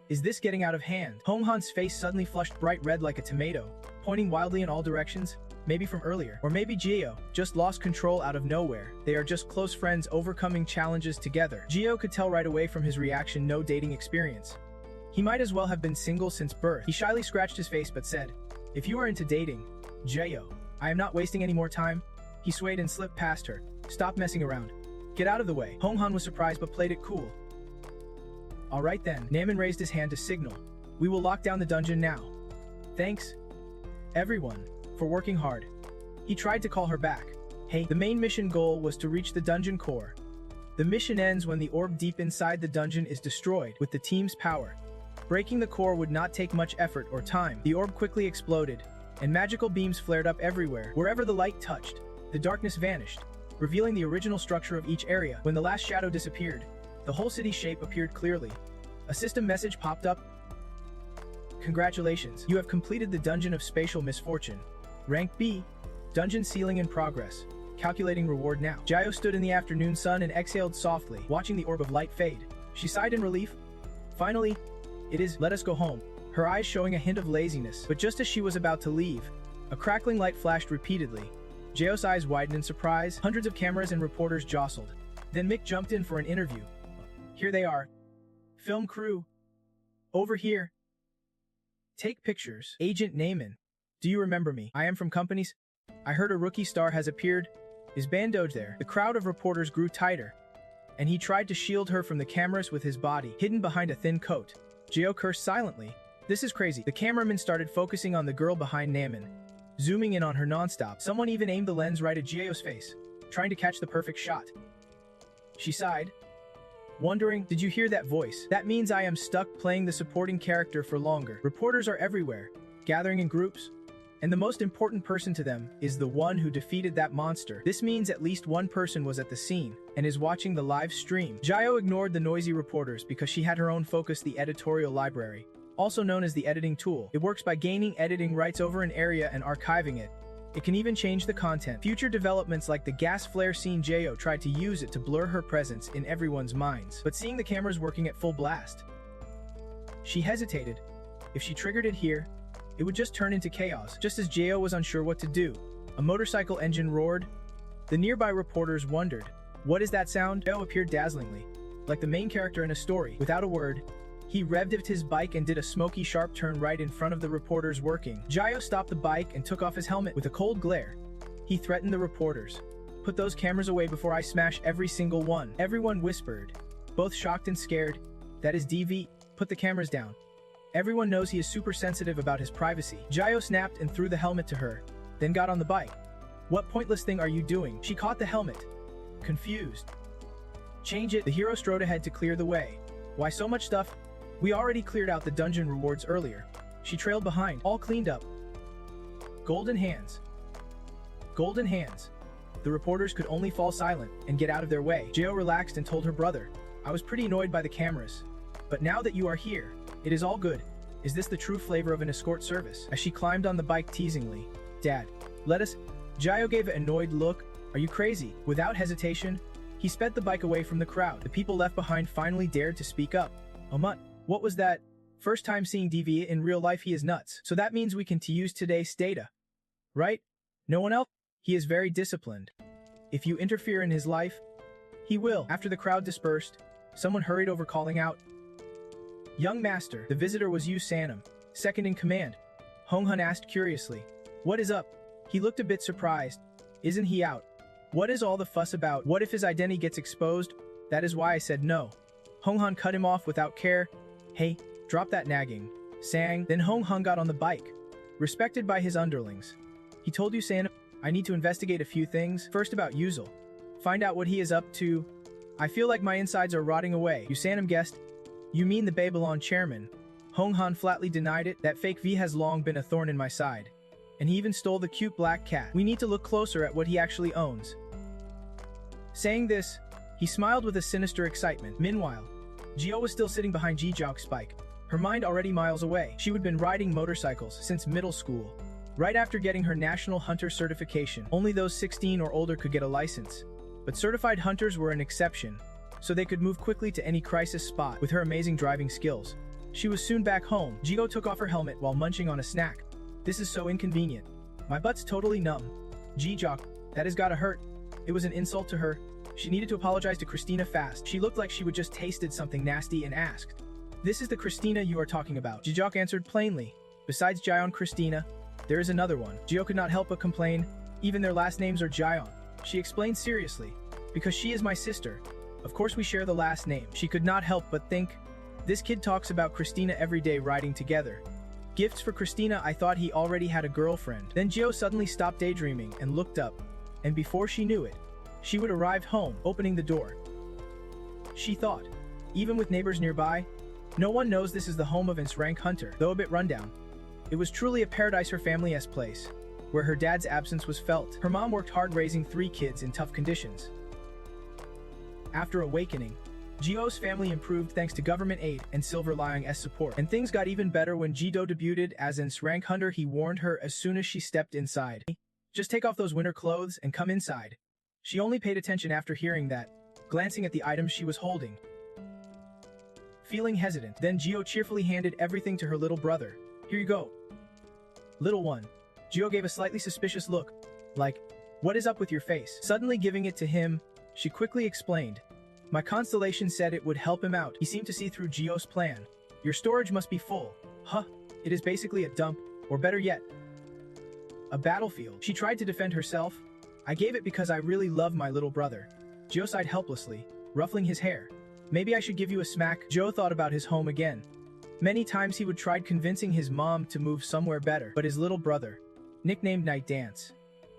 Speaker 1: Is this getting out of hand? Jong-Hun's face suddenly flushed bright red like a tomato, pointing wildly in all directions. Maybe from earlier. Or maybe Jio just lost control out of nowhere. They are just close friends overcoming challenges together. Jio could tell right away from his reaction no dating experience. He might as well have been single since birth. He shyly scratched his face but said, if you are into dating, Jio, I am not wasting any more time. He swayed and slipped past her. Stop messing around. Get out of the way. Jong-Un was surprised but played it cool. Alright then. Namin raised his hand to signal. We will lock down the dungeon now. Thanks, everyone, for working hard. He tried to call her back. Hey, the main mission goal was to reach the dungeon core. The mission ends when the orb deep inside the dungeon is destroyed with the team's power. Breaking the core would not take much effort or time. The orb quickly exploded, and magical beams flared up everywhere. Wherever the light touched, the darkness vanished, revealing the original structure of each area. When the last shadow disappeared, the whole city's shape appeared clearly. A system message popped up. Congratulations, you have completed the Dungeon of Spatial Misfortune. Rank B, Dungeon Ceiling in progress. Calculating reward now. Jio stood in the afternoon sun and exhaled softly, watching the orb of light fade. She sighed in relief. Finally, it is, let us go home. Her eyes showing a hint of laziness, but just as she was about to leave, a crackling light flashed repeatedly. Jio's eyes widened in surprise. Hundreds of cameras and reporters jostled. Then Mick jumped in for an interview. Here they are. Film crew. Over here. Take pictures. Agent Naaman. Do you remember me? I am from companies. I heard a rookie star has appeared. Is Bandoge there? The crowd of reporters grew tighter, and he tried to shield her from the cameras with his body, hidden behind a thin coat. Jio cursed silently. This is crazy. The cameraman started focusing on the girl behind Naaman, zooming in on her nonstop. Someone even aimed the lens right at Jio's face, trying to catch the perfect shot. She sighed. wondering, did you hear that voice? That means I am stuck playing the supporting character for longer. Reporters are everywhere, gathering in groups, and the most important person to them is the one who defeated that monster. This means at least one person was at the scene and is watching the live stream. Jiao ignored the noisy reporters because she had her own focus, the editorial library, also known as the editing tool. It works by gaining editing rights over an area and archiving it. It can even change the content. Future developments like the gas flare scene, Jiao tried to use it to blur her presence in everyone's minds. But seeing the cameras working at full blast, she hesitated. If she triggered it here, it would just turn into chaos. Just as Jiao was unsure what to do, a motorcycle engine roared. The nearby reporters wondered, what is that sound? Jiao appeared dazzlingly, like the main character in a story. Without a word, he revved his bike and did a smoky sharp turn right in front of the reporters working. Jiao stopped the bike and took off his helmet with a cold glare. He threatened the reporters. Put those cameras away before I smash every single one. Everyone whispered, both shocked and scared. That is DV, put the cameras down. Everyone knows he is super sensitive about his privacy. Jiao snapped and threw the helmet to her, then got on the bike. What pointless thing are you doing? She caught the helmet, confused. Change it. The hero strode ahead to clear the way. Why so much stuff? We already cleared out the dungeon rewards earlier. She trailed behind, all cleaned up. Golden hands. Golden hands. The reporters could only fall silent and get out of their way. Jiao relaxed and told her brother, I was pretty annoyed by the cameras. But now that you are here, it is all good. Is this the true flavor of an escort service? As she climbed on the bike teasingly, Dad, let us... Jiao gave an annoyed look. Are you crazy? Without hesitation, he sped the bike away from the crowd. The people left behind finally dared to speak up. Omut, what was that? First time seeing DV in real life, he is nuts. So that means we can use today's data. Right? No one else? He is very disciplined. If you interfere in his life, he will. After the crowd dispersed, someone hurried over calling out, Young master. The visitor was Yu Sanam, second in command. Jong-Hun asked curiously, what is up? He looked a bit surprised. Isn't he out? What is all the fuss about? What if his identity gets exposed? That is why I said no. Jong-Han cut him off without care. Hey, drop that nagging. Sang. Then Jong-Han got on the bike, respected by his underlings. He told Yu Sanam, I need to investigate a few things. First about Yuzil. Find out what he is up to. I feel like my insides are rotting away. Yu Sanam guessed, you mean the Babel chairman? Jong-Han flatly denied it. That fake V has long been a thorn in my side. And he even stole the cute black cat. We need to look closer at what he actually owns. Saying this, he smiled with a sinister excitement. Meanwhile, Jiao was still sitting behind Ji-Jok's bike, her mind already miles away. She had been riding motorcycles since middle school. Right after getting her National Hunter certification, only those 16 or older could get a license. But certified hunters were an exception, so they could move quickly to any crisis spot. With her amazing driving skills, she was soon back home. Jiao took off her helmet while munching on a snack. This is so inconvenient. My butt's totally numb. Ji-Jok, that has gotta hurt. It was an insult to her. She needed to apologize to Christina fast. She looked like she would just tasted something nasty and asked, this is the Christina you are talking about? Ji-Jok answered plainly. Besides Jiao and Christina, there is another one. Jiao could not help but complain. Even their last names are Jiao. She explained seriously. Because she is my sister. Of course we share the last name. She could not help but think, this kid talks about Christina every day riding together. Gifts for Christina. I thought he already had a girlfriend. Then Jiao suddenly stopped daydreaming and looked up. And before she knew it, she would arrive home, opening the door. She thought, even with neighbors nearby, no one knows this is the home of its rank hunter. Though a bit rundown, it was truly a paradise, her family's place, where her dad's absence was felt. Her mom worked hard raising 3 kids in tough conditions. After awakening, Jiao's family improved thanks to government aid and Silver Lion's support. And things got even better when Kiddo debuted as an rank hunter. He warned her as soon as she stepped inside. Just take off those winter clothes and come inside. She only paid attention after hearing that, glancing at the items she was holding. Feeling hesitant, then Jiao cheerfully handed everything to her little brother. Here you go. Little one. Jiao gave a slightly suspicious look, like, what is up with your face? Suddenly giving it to him, she quickly explained. My constellation said it would help him out. He seemed to see through Jiao's plan. Your storage must be full. Huh, it is basically a dump, or better yet, a battlefield. She tried to defend herself. I gave it because I really love my little brother. Jiao sighed helplessly, ruffling his hair. Maybe I should give you a smack. Jiao thought about his home again. Many times he would try convincing his mom to move somewhere better, but his little brother, nicknamed Night Dance,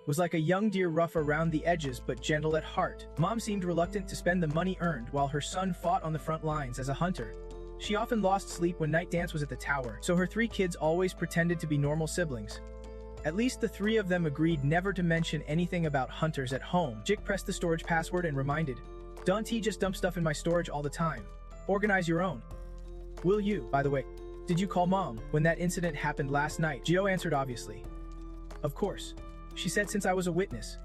Speaker 1: was like a young deer, rough around the edges but gentle at heart. Mom seemed reluctant to spend the money earned while her son fought on the front lines as a hunter. She often lost sleep when night dance was at the tower, so her 3 kids always pretended to be normal siblings. At least the 3 of them agreed never to mention anything about hunters at home. Jik pressed the storage password and reminded, "Don't just dump stuff in my storage all the time. Organize your own. Will you, by the way, did you call Mom when that incident happened last night?" Gio answered obviously. "Of course," she said, "since I was a witness.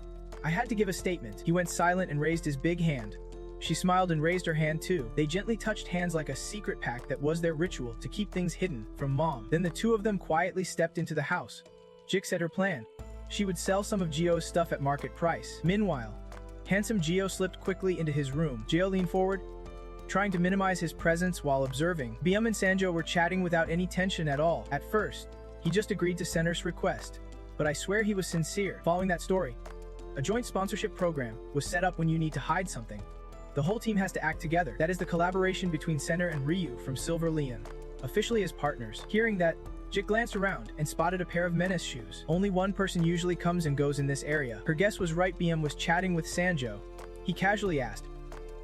Speaker 1: I had to give a statement." He went silent and raised his big hand. She smiled and raised her hand too. They gently touched hands like a secret pact that was their ritual to keep things hidden from Mom. Then the 2 of them quietly stepped into the house. Jik said her plan. She would sell some of Gio's stuff at market price. Meanwhile, handsome Gio slipped quickly into his room. Gio leaned forward, trying to minimize his presence while observing. Biam and Sanjo were chatting without any tension at all. At first, he just agreed to Senor's request, but I swear he was sincere. Following that story, a joint sponsorship program was set up when you need to hide something. The whole team has to act together. That is the collaboration between Senor and Ryu from Silver Leon, officially as partners. Hearing that, Jik glanced around and spotted a pair of menace shoes. Only one person usually comes and goes in this area. Her guess was right. Biam was chatting with Sanjo. He casually asked,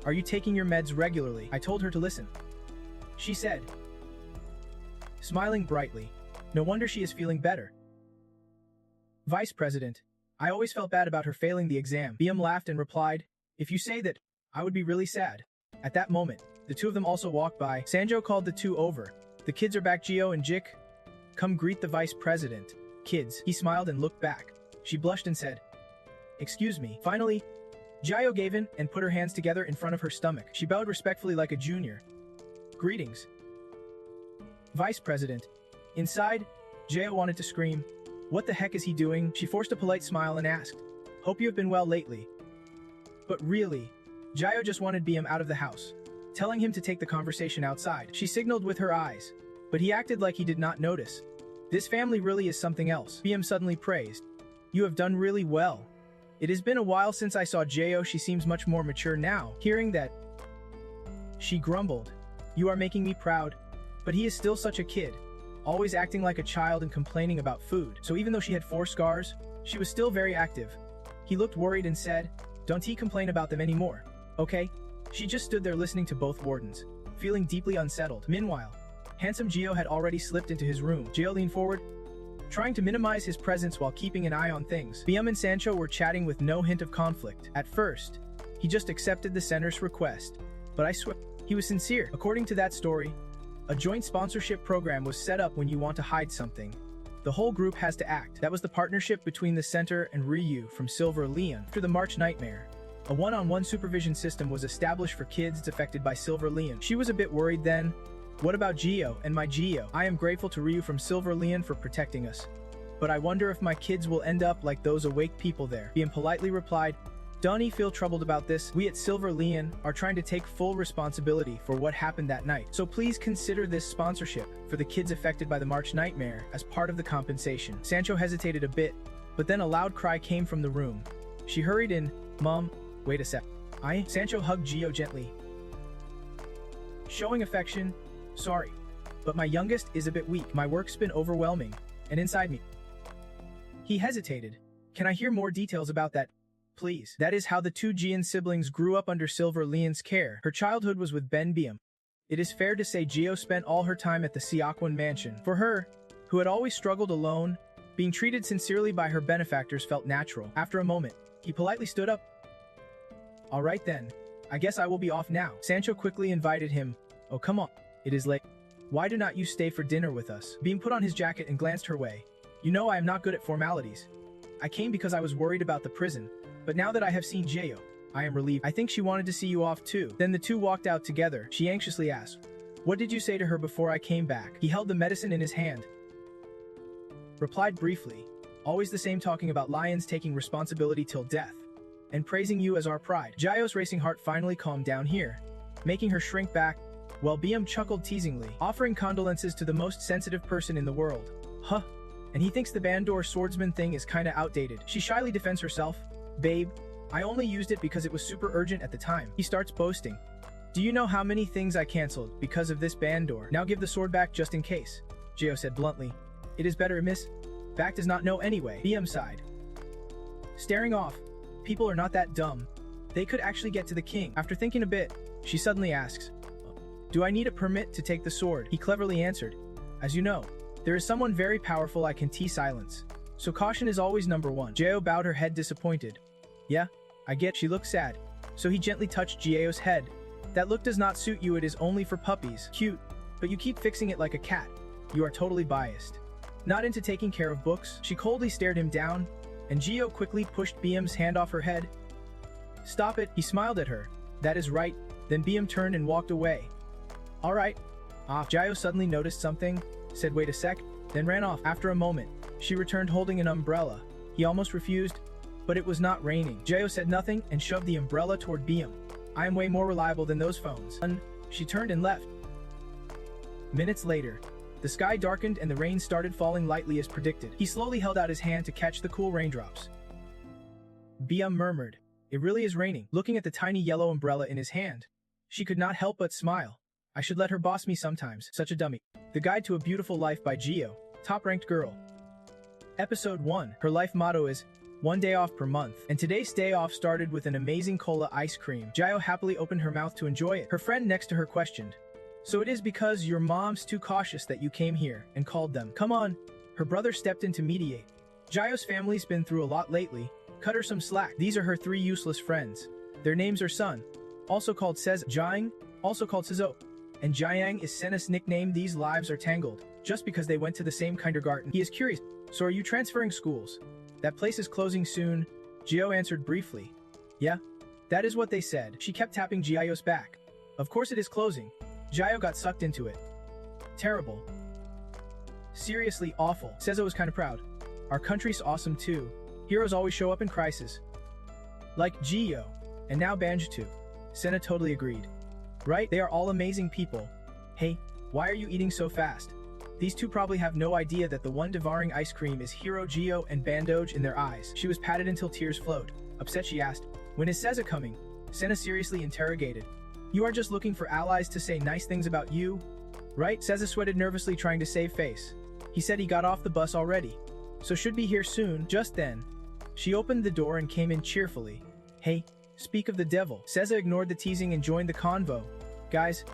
Speaker 1: "Are you taking your meds regularly?" I told her to listen, she said, smiling brightly. No wonder she is feeling better. Vice President, I always felt bad about her failing the exam. Biam laughed and replied, "If you say that, I would be really sad." At that moment, the 2 of them also walked by. Sanjo called the 2 over. "The kids are back. Gio and Jik, come greet the Vice President." "Kids." He smiled and looked back. She blushed and said, "Excuse me." Finally, Gio gave in and put her hands together in front of her stomach. She bowed respectfully like a junior. "Greetings, Vice President." Inside, Gio wanted to scream, "What the heck is he doing?" She forced a polite smile and asked, "Hope you have been well lately." But really, Gio just wanted Biam out of the house, telling him to take the conversation outside. She signaled with her eyes, but he acted like he did not notice. This family really is something else. Biam suddenly praised, "You have done really well. It has been a while since I saw Gio. She seems much more mature now." Hearing that, she grumbled, "You are making me proud, but he is still such a kid, always acting like a child and complaining about food." So even though she had 4 scars, she was still very active. He looked worried and said, "Don't he complain about them anymore, okay?" She just stood there listening to both wardens, feeling deeply unsettled. Meanwhile, handsome Gio had already slipped into his room. Gio leaned forward, trying to minimize his presence while keeping an eye on things. Biam and Sancho were chatting with no hint of conflict. At first, he just accepted the Senor's request, but I swear, he was sincere. According to that story, a joint sponsorship program was set up when you want to hide something. The whole group has to act. That was the partnership between the Center and Ryu from Silver Leon. After the March Nightmare, a one-on-one supervision system was established for kids affected by Silver Leon. She was a bit worried then. "What about Gio and my Gio? I am grateful to Ryu from Silver Leon for protecting us, but I wonder if my kids will end up like those awake people there." Biam politely replied, "Don't feel troubled about this. We at Silver Leon are trying to take full responsibility for what happened that night. So please consider this sponsorship for the kids affected by the March Nightmare as part of the compensation." Sancho hesitated a bit, but then a loud cry came from the room. She hurried in, "Mom, wait a sec." Sancho hugged Gio gently, showing affection. "Sorry, but my youngest is a bit weak. My work's been overwhelming, and inside me." He hesitated. "Can I hear more details about that, please?" That is how the 2 Gian siblings grew up under Silver Leon's care. Her childhood was with Ben Biam. It is fair to say Gio spent all her time at the Siakwon mansion. For her, who had always struggled alone, being treated sincerely by her benefactors felt natural. After a moment, he politely stood up. "All right then, I guess I will be off now." Sancho quickly invited him. "Oh come on, it is late. Why do not you stay for dinner with us?" Beam put on his jacket and glanced her way. "You know I am not good at formalities. I came because I was worried about the prison, but now that I have seen Gio, I am relieved. I think she wanted to see you off too." Then the 2 walked out together. She anxiously asked, "What did you say to her before I came back?" He held the medicine in his hand, replied briefly, "Always the same, talking about lions taking responsibility till death, and praising you as our pride." Gio's racing heart finally calmed down here, making her shrink back, while Biam chuckled teasingly, offering condolences to the most sensitive person in the world. "Huh, and he thinks the Bandor swordsman thing is kinda outdated." She shyly defends herself. "Babe, I only used it because it was super urgent at the time." He starts boasting. "Do you know how many things I cancelled because of this Bandor? Now give the sword back just in case," Gio said bluntly. "It is better, miss. Back does not know anyway." Biam sighed. staring off. People are not that dumb. They could actually get to the king. After thinking a bit, she suddenly asks, "Do I need a permit to take the sword?" He cleverly answered, "As you know, there is someone very powerful I can silence. So caution is always number one." Jio bowed her head disappointed. "Yeah, I get." She looked sad. So he gently touched Jio's head. "That look does not suit you. It is only for puppies. Cute, but you keep fixing it like a cat. You are totally biased. Not into taking care of books." She coldly stared him down, and Jio quickly pushed BM's hand off her head. "Stop it." He smiled at her. "That is right." Then BM turned and walked away. "All right." Jio suddenly noticed something, said wait a sec, then ran off. After a moment, she returned holding an umbrella. He almost refused, but it was not raining. Jio said nothing and shoved the umbrella toward BM. "I am way more reliable than those phones." She turned and left. Minutes later, the sky darkened and the rain started falling lightly as predicted. He slowly held out his hand to catch the cool raindrops. BM murmured, "It really is raining." Looking at the tiny yellow umbrella in his hand, she could not help but smile. "I should let her boss me sometimes. Such a dummy." The Guide to a Beautiful Life by Jio, Top-Ranked Girl. Episode 1. Her life motto is, "One day off per month." And today's day off started with an amazing cola ice cream. Jio happily opened her mouth to enjoy it. Her friend next to her questioned, "So it is because your mom's too cautious that you came here and called them?" "Come on." Her brother stepped in to mediate. "Jio's family's been through a lot lately. Cut her some slack. These are her 3 useless friends. Their names are Sun, also called Sez, Jiang, also called Sizo, and Jiang is Sena's nickname. These lives are tangled, just because they went to the same kindergarten." He is curious, "So are you transferring schools? That place is closing soon?" Jio answered briefly, "Yeah, that is what they said." She kept tapping Jio's back. "Of course it is closing." Jio got sucked into it. "Terrible. Seriously awful." Sezo was kinda proud. "Our country's awesome too. Heroes always show up in crisis. Like Jio. And now Banj too." Sena totally agreed. "Right, they are all amazing people. Hey, why are you eating so fast?" These two probably have no idea that the one devouring ice cream is Hero, Jio, and Bandoj in their eyes. She was patted until tears flowed. Upset, she asked, "When is Seza coming?" Sena seriously interrogated. "You are just looking for allies to say nice things about you, right?" Seza sweated nervously, trying to save face. He said he got off the bus already, so should be here soon. Just then, she opened the door and came in cheerfully. "Hey, speak of the devil." Seza ignored the teasing and joined the convo. "Guys,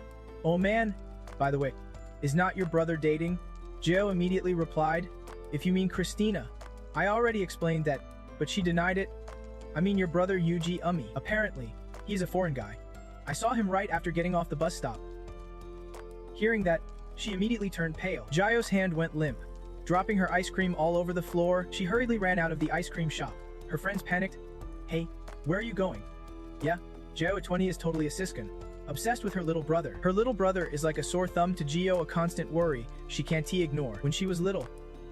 Speaker 1: oh man, by the way, is not your brother dating?" Jio immediately replied, "If you mean Christina, I already explained that, but she denied it. I mean your brother Yuji Umi. Apparently, he's a foreign guy. I saw him right after getting off the bus stop." Hearing that, she immediately turned pale. Jio's hand went limp. Dropping her ice cream all over the floor, she hurriedly ran out of the ice cream shop. Her friends panicked. "Hey, where are you going?" "Yeah, Jio at 20 is totally a siskin. Obsessed with her little brother. Her little brother is like a sore thumb to Jio, a constant worry she can't ignore." When she was little,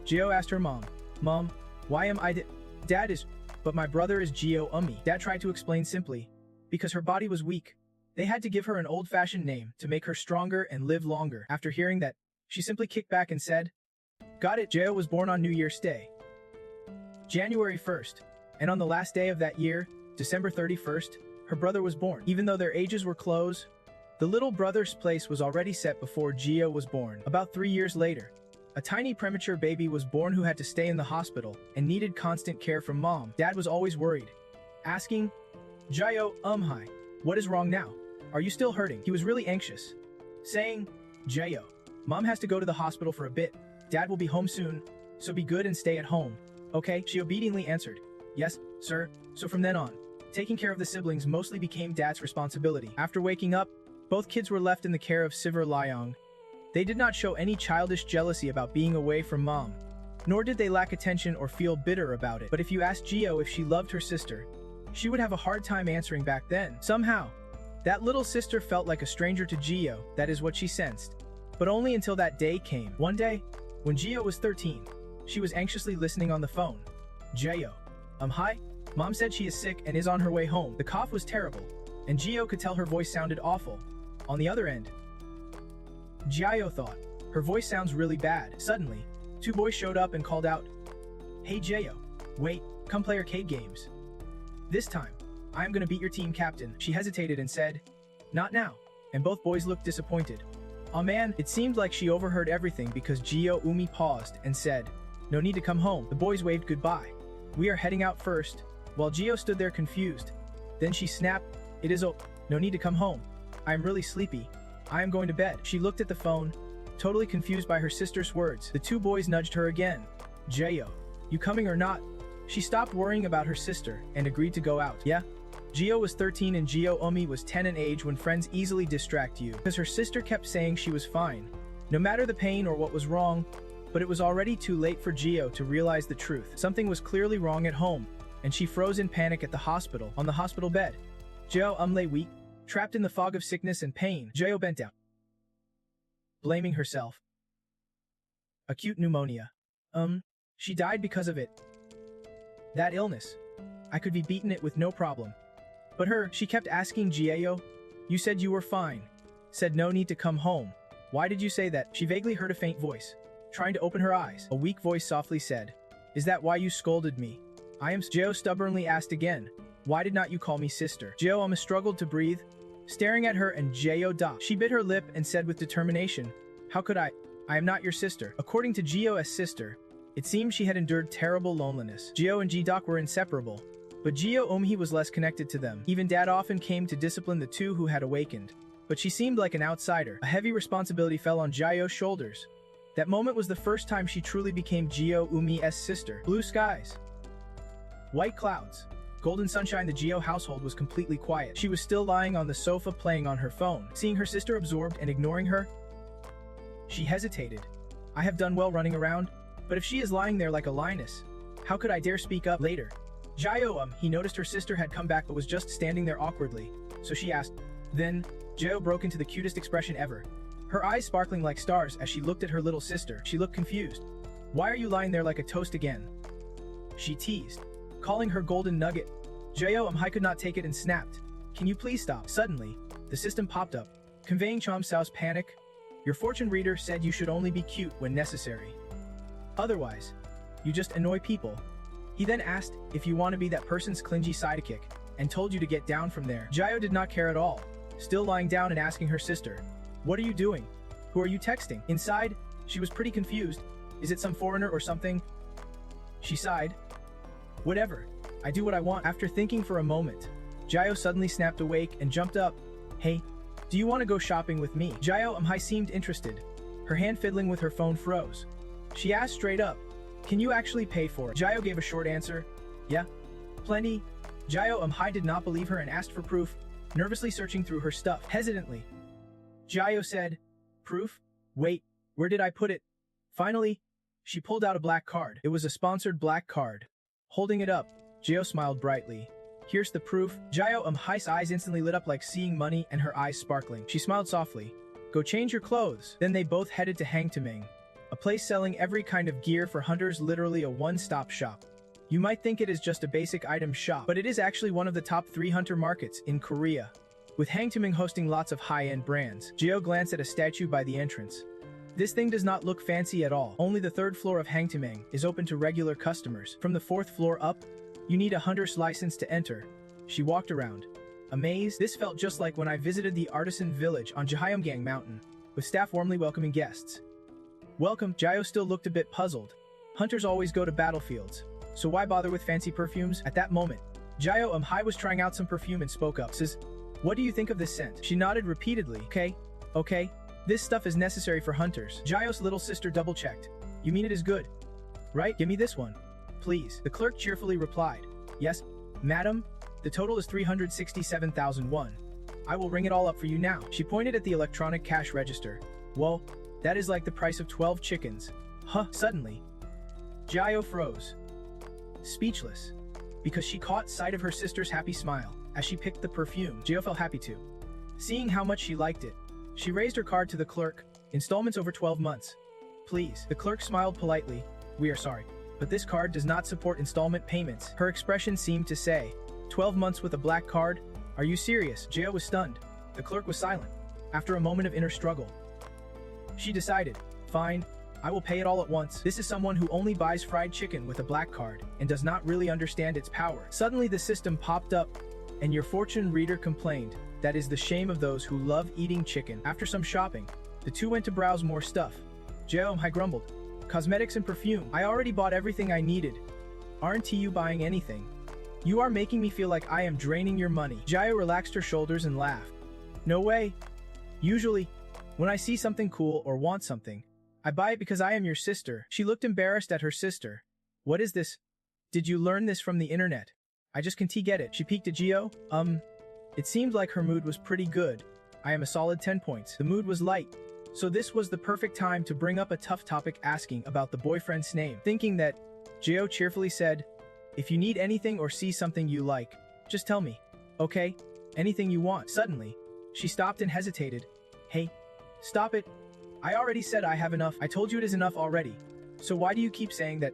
Speaker 1: Jio asked her mom, "Mom, why am I Dad is, but my brother is Jio Umi." Dad tried to explain simply, because her body was weak. They had to give her an old-fashioned name to make her stronger and live longer. After hearing that, she simply kicked back and said, "Got it." Jio was born on New Year's Day, January 1st, and on the last day of that year, December 31st, her brother was born. Even though their ages were close, the little brother's place was already set before Jio was born. About 3 years later, a tiny premature baby was born who had to stay in the hospital and needed constant care from mom. Dad was always worried, asking, "Jio, hi, what is wrong now? Are you still hurting?" He was really anxious, saying, "Jio, mom has to go to the hospital for a bit. Dad will be home soon, so be good and stay at home. Okay?" She obediently answered, "Yes, sir." So from then on, taking care of the siblings mostly became Dad's responsibility. After waking up, both kids were left in the care of Siver Lyong. They did not show any childish jealousy about being away from mom, nor did they lack attention or feel bitter about it. But if you asked Jio if she loved her sister, she would have a hard time answering back then. Somehow, that little sister felt like a stranger to Jio. That is what she sensed. But only until that day came. One day, when Jio was 13, she was anxiously listening on the phone. "Jio, hi? Mom said she is sick and is on her way home." The cough was terrible, and Jio could tell her voice sounded awful. On the other end, Jio thought, her voice sounds really bad. Suddenly, 2 boys showed up and called out, "Hey Jio, wait, come play arcade games. This time, I am gonna beat your team captain." She hesitated and said, "Not now," and both boys looked disappointed. Oh man, it seemed like she overheard everything because Jio Umi paused and said, "No need to come home." The boys waved goodbye. "We are heading out first." while Gio stood there confused. Then she snapped, "It is no need to come home. I am really sleepy. I am going to bed." She looked at the phone, totally confused by her sister's words. The two boys nudged her again. "Gio, you coming or not?" She stopped worrying about her sister and agreed to go out. Yeah? Gio was 13 and Gio-Omi was 10 in age when friends easily distract you, because her sister kept saying she was fine, no matter the pain or what was wrong. But it was already too late for Gio to realize the truth. Something was clearly wrong at home, and she froze in panic at the hospital, on the hospital bed. Gio lay weak, trapped in the fog of sickness and pain. Gio bent down, blaming herself. Acute pneumonia. She died because of it. That illness. I could be beaten it with no problem. But she kept asking Gio, "You said you were fine. Said no need to come home. Why did you say that?" She vaguely heard a faint voice, trying to open her eyes. A weak voice softly said, "Is that why you scolded me?" Gio stubbornly asked again, "Why did not you call me sister?" Gio struggled to breathe, staring at her, and Gio. She bit her lip and said with determination, "How could I? I am not your sister." According to Gio's sister, it seemed she had endured terrible loneliness. Gio and G-Doc were inseparable, but Gio-Omi was less connected to them. Even Dad often came to discipline the two who had awakened, but she seemed like an outsider. A heavy responsibility fell on Gio's shoulders. That moment was the first time she truly became Gio-Umi's sister. Blue skies, white clouds, golden sunshine. The Gio household was completely quiet. She was still lying on the sofa playing on her phone. Seeing her sister absorbed and ignoring her, she hesitated. "I have done well running around, but if she is lying there like a lioness, how could I dare speak up?" Later, Gio he noticed her sister had come back but was just standing there awkwardly, so she asked. Then, Gio broke into the cutest expression ever, her eyes sparkling like stars as she looked at her little sister. She looked confused. "Why are you lying there like a toast again?" she teased, calling her golden nugget. Gio could not take it and snapped, "Can you please stop?" Suddenly, the system popped up, conveying Chom Sao's panic. "Your fortune reader said you should only be cute when necessary. Otherwise, you just annoy people." He then asked if you want to be that person's clingy sidekick, and told you to get down from there. Gio did not care at all, still lying down and asking her sister, "What are you doing? Who are you texting?" Inside, she was pretty confused. "Is it some foreigner or something?" She sighed. "Whatever. I do what I want." After thinking for a moment, Gio suddenly snapped awake and jumped up. "Hey, do you want to go shopping with me?" Gio seemed interested. Her hand fiddling with her phone froze. She asked straight up, "Can you actually pay for it?" Gio gave a short answer. "Yeah, plenty." Gio did not believe her and asked for proof, nervously searching through her stuff. Hesitantly, Gio said, "Proof? Wait, where did I put it?" Finally, she pulled out a black card. It was a sponsored black card. Holding it up, Gio smiled brightly. "Here's the proof." Gio's eyes instantly lit up like seeing money and her eyes sparkling. She smiled softly. "Go change your clothes." Then they both headed to Hangtaming, a place selling every kind of gear for hunters, literally a one-stop shop. You might think it is just a basic item shop, but it is actually one of the top 3 hunter markets in Korea, with Hangtaming hosting lots of high-end brands. Gio glanced at a statue by the entrance. This thing does not look fancy at all. Only the 3rd floor of Hangtaming is open to regular customers. From the 4th floor up, you need a hunter's license to enter. She walked around, amazed. This felt just like when I visited the artisan village on Jahyeomgang Mountain, with staff warmly welcoming guests. "Welcome." Gio still looked a bit puzzled. Hunters always go to battlefields, so why bother with fancy perfumes? At that moment, Gio was trying out some perfume and spoke up. "Says, what do you think of this scent?" She nodded repeatedly. Okay. This stuff is necessary for hunters." Gio's little sister double-checked. "You mean it is good, right? Give me this one, please." The clerk cheerfully replied. "Yes, madam. The total is 367,000 won. I will ring it all up for you now." She pointed at the electronic cash register. "Whoa, that is like the price of 12 chickens. Huh." Suddenly, Gio froze, speechless, because she caught sight of her sister's happy smile as she picked the perfume. Gio felt happy too, seeing how much she liked it. She raised her card to the clerk. "Installments over 12 months. Please." The clerk smiled politely. "We are sorry, but this card does not support installment payments." Her expression seemed to say, 12 months with a black card? Are you serious? Gio was stunned. The clerk was silent. After a moment of inner struggle, she decided, "Fine, I will pay it all at once." This is someone who only buys fried chicken with a black card and does not really understand its power. Suddenly the system popped up, and your fortune reader complained, "That is the shame of those who love eating chicken." After some shopping, the two went to browse more stuff. Gio grumbled, "Cosmetics and perfume. I already bought everything I needed. Aren't you buying anything?" You are making me feel like I am draining your money. Jiao relaxed her shoulders and laughed. No way. Usually, when I see something cool or want something, I buy it because I am your sister. She looked embarrassed at her sister. What is this? Did you learn this from the internet? I just can't get it. She peeked at Gio. It seemed like her mood was pretty good. I am a solid 10 points. The mood was light. So this was the perfect time to bring up a tough topic, asking about the boyfriend's name. Thinking that, Gio cheerfully said, if you need anything or see something you like, just tell me. Okay? Anything you want. Suddenly, she stopped and hesitated. Hey, stop it. I already said I have enough. I told you it is enough already. So why do you keep saying that?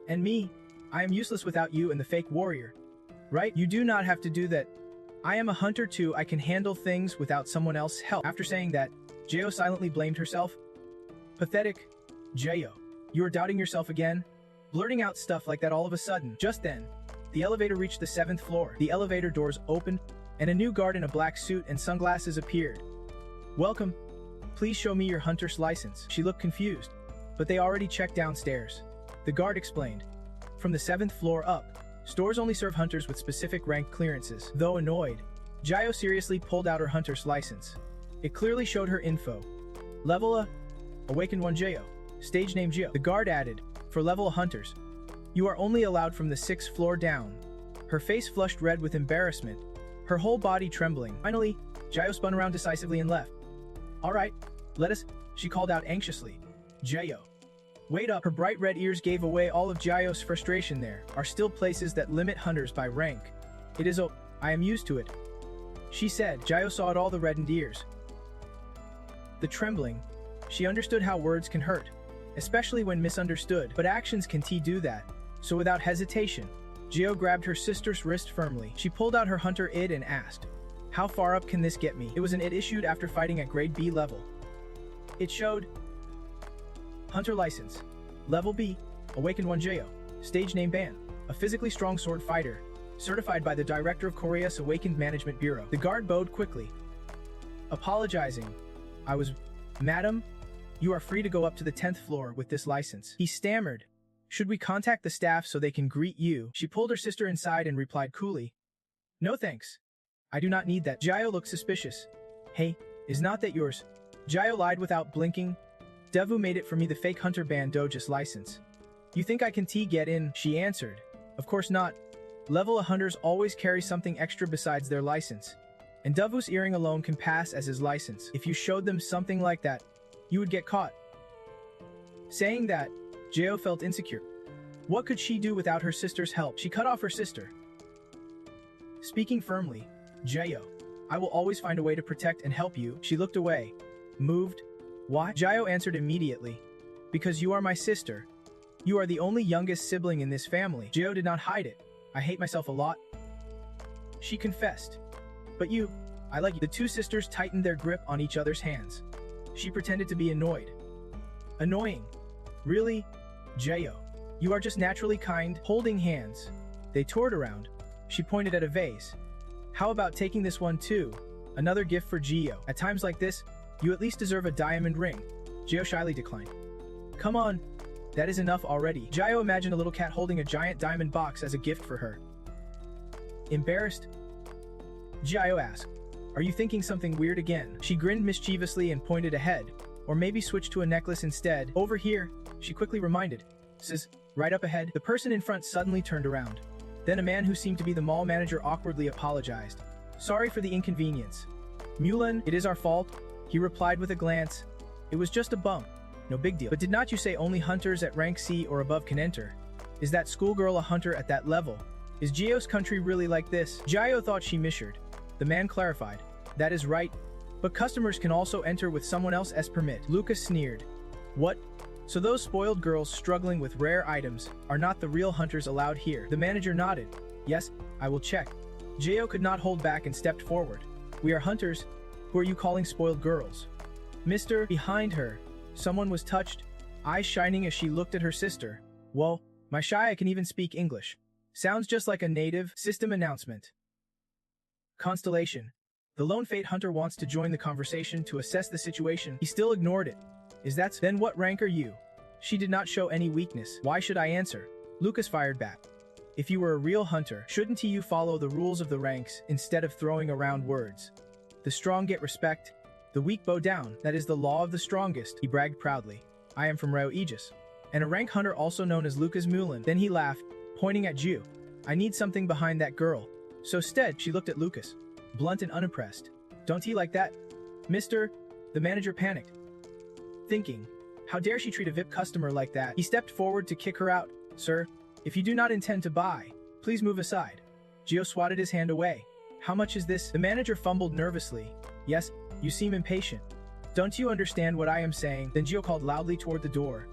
Speaker 1: And me? I am useless without you and the fake warrior. Right? You do not have to do that. I am a hunter too. I can handle things without someone else's help. After saying that, Gio silently blamed herself. Pathetic. Gio, you are doubting yourself again? Blurting out stuff like that all of a sudden. Just then, the elevator reached the 7th floor. The elevator doors opened, and a new guard in a black suit and sunglasses appeared. Welcome. Please show me your hunter's license. She looked confused, but they already checked downstairs. The guard explained. From the 7th floor up, stores only serve hunters with specific rank clearances. Though annoyed, Gio seriously pulled out her hunter's license. It clearly showed her info. Level A. Awakened 1 Gio. Stage name Gio. The guard added, for level A hunters, you are only allowed from the 6th floor down. Her face flushed red with embarrassment, her whole body trembling. Finally, Gio spun around decisively and left. Alright, let us, she called out anxiously. Gio. Wait up. Her bright red ears gave away all of Gio's frustration. There are still places that limit hunters by rank. It is I am used to it. She said. Gio saw it all, the reddened ears. The trembling. She understood how words can hurt, especially when misunderstood, but actions can do that. So without hesitation, Gio grabbed her sister's wrist firmly. She pulled out her hunter id and asked, how far up can this get me? It was an id issued after fighting at grade B level. It showed Hunter License. Level B. Awakened 1 Gio. Stage name Ban. A physically strong sword fighter. Certified by the Director of Korea's Awakened Management Bureau. The guard bowed quickly. Apologizing. Madam, you are free to go up to the 10th floor with this license. He stammered. Should we contact the staff so they can greet you? She pulled her sister inside and replied coolly. No thanks. I do not need that. Gio looked suspicious. Hey, is not that yours? Gio lied without blinking. Devu made it for me, the fake Hunter Band Doge's license. You think I can get in? She answered. Of course not. Level A hunters always carry something extra besides their license. And Devu's earring alone can pass as his license. If you showed them something like that, you would get caught. Saying that, Gio felt insecure. What could she do without her sister's help? She cut off her sister. Speaking firmly, Gio, I will always find a way to protect and help you. She looked away. Moved. Why? Gio answered immediately. Because you are my sister. You are the only youngest sibling in this family. Gio did not hide it. I hate myself a lot. She confessed. But I like you. The two sisters tightened their grip on each other's hands. She pretended to be annoyed. Annoying. Really? Gio, you are just naturally kind. Holding hands. They toured around. She pointed at a vase. How about taking this one too? Another gift for Gio. At times like this, you at least deserve a diamond ring. Gio shyly declined. Come on. That is enough already. Gio imagined a little cat holding a giant diamond box as a gift for her. Embarrassed? Gio asked, are you thinking something weird again? She grinned mischievously and pointed ahead. Or maybe switch to a necklace instead. Over here, she quickly reminded. Says, right up ahead. The person in front suddenly turned around. Then a man who seemed to be the mall manager awkwardly apologized. Sorry for the inconvenience. Mulan, it is our fault. He replied with a glance. It was just a bump. No big deal. But did not you say only hunters at rank C or above can enter? Is that schoolgirl a hunter at that level? Is Gio's country really like this? Gio thought she misheard. The man clarified. That is right. But customers can also enter with someone else's permit. Lucas sneered. What? So those spoiled girls struggling with rare items are not the real hunters allowed here? The manager nodded. Yes, I will check. Gio could not hold back and stepped forward. We are hunters. Who are you calling spoiled girls? Mister, behind her, someone was touched, eyes shining as she looked at her sister. Whoa, my Shia can even speak English. Sounds just like a native. System announcement. Constellation. The lone fate hunter wants to join the conversation to assess the situation. He still ignored it. Is that? Then what rank are you? She did not show any weakness. Why should I answer? Lucas fired back. If you were a real hunter, shouldn't you follow the rules of the ranks instead of throwing around words? The strong get respect, the weak bow down. That is the law of the strongest, he bragged proudly. I am from Rao Aegis, and a rank hunter also known as Lucas Mulan. Then he laughed, pointing at Gio. I need something behind that girl. So instead, she looked at Lucas, blunt and unimpressed. Don't he like that? Mister, the manager panicked, thinking, how dare she treat a VIP customer like that? He stepped forward to kick her out. Sir, if you do not intend to buy, please move aside. Gio swatted his hand away. How much is this? The manager fumbled nervously. Yes, you seem impatient. Don't you understand what I am saying? Then Gio called loudly toward the door.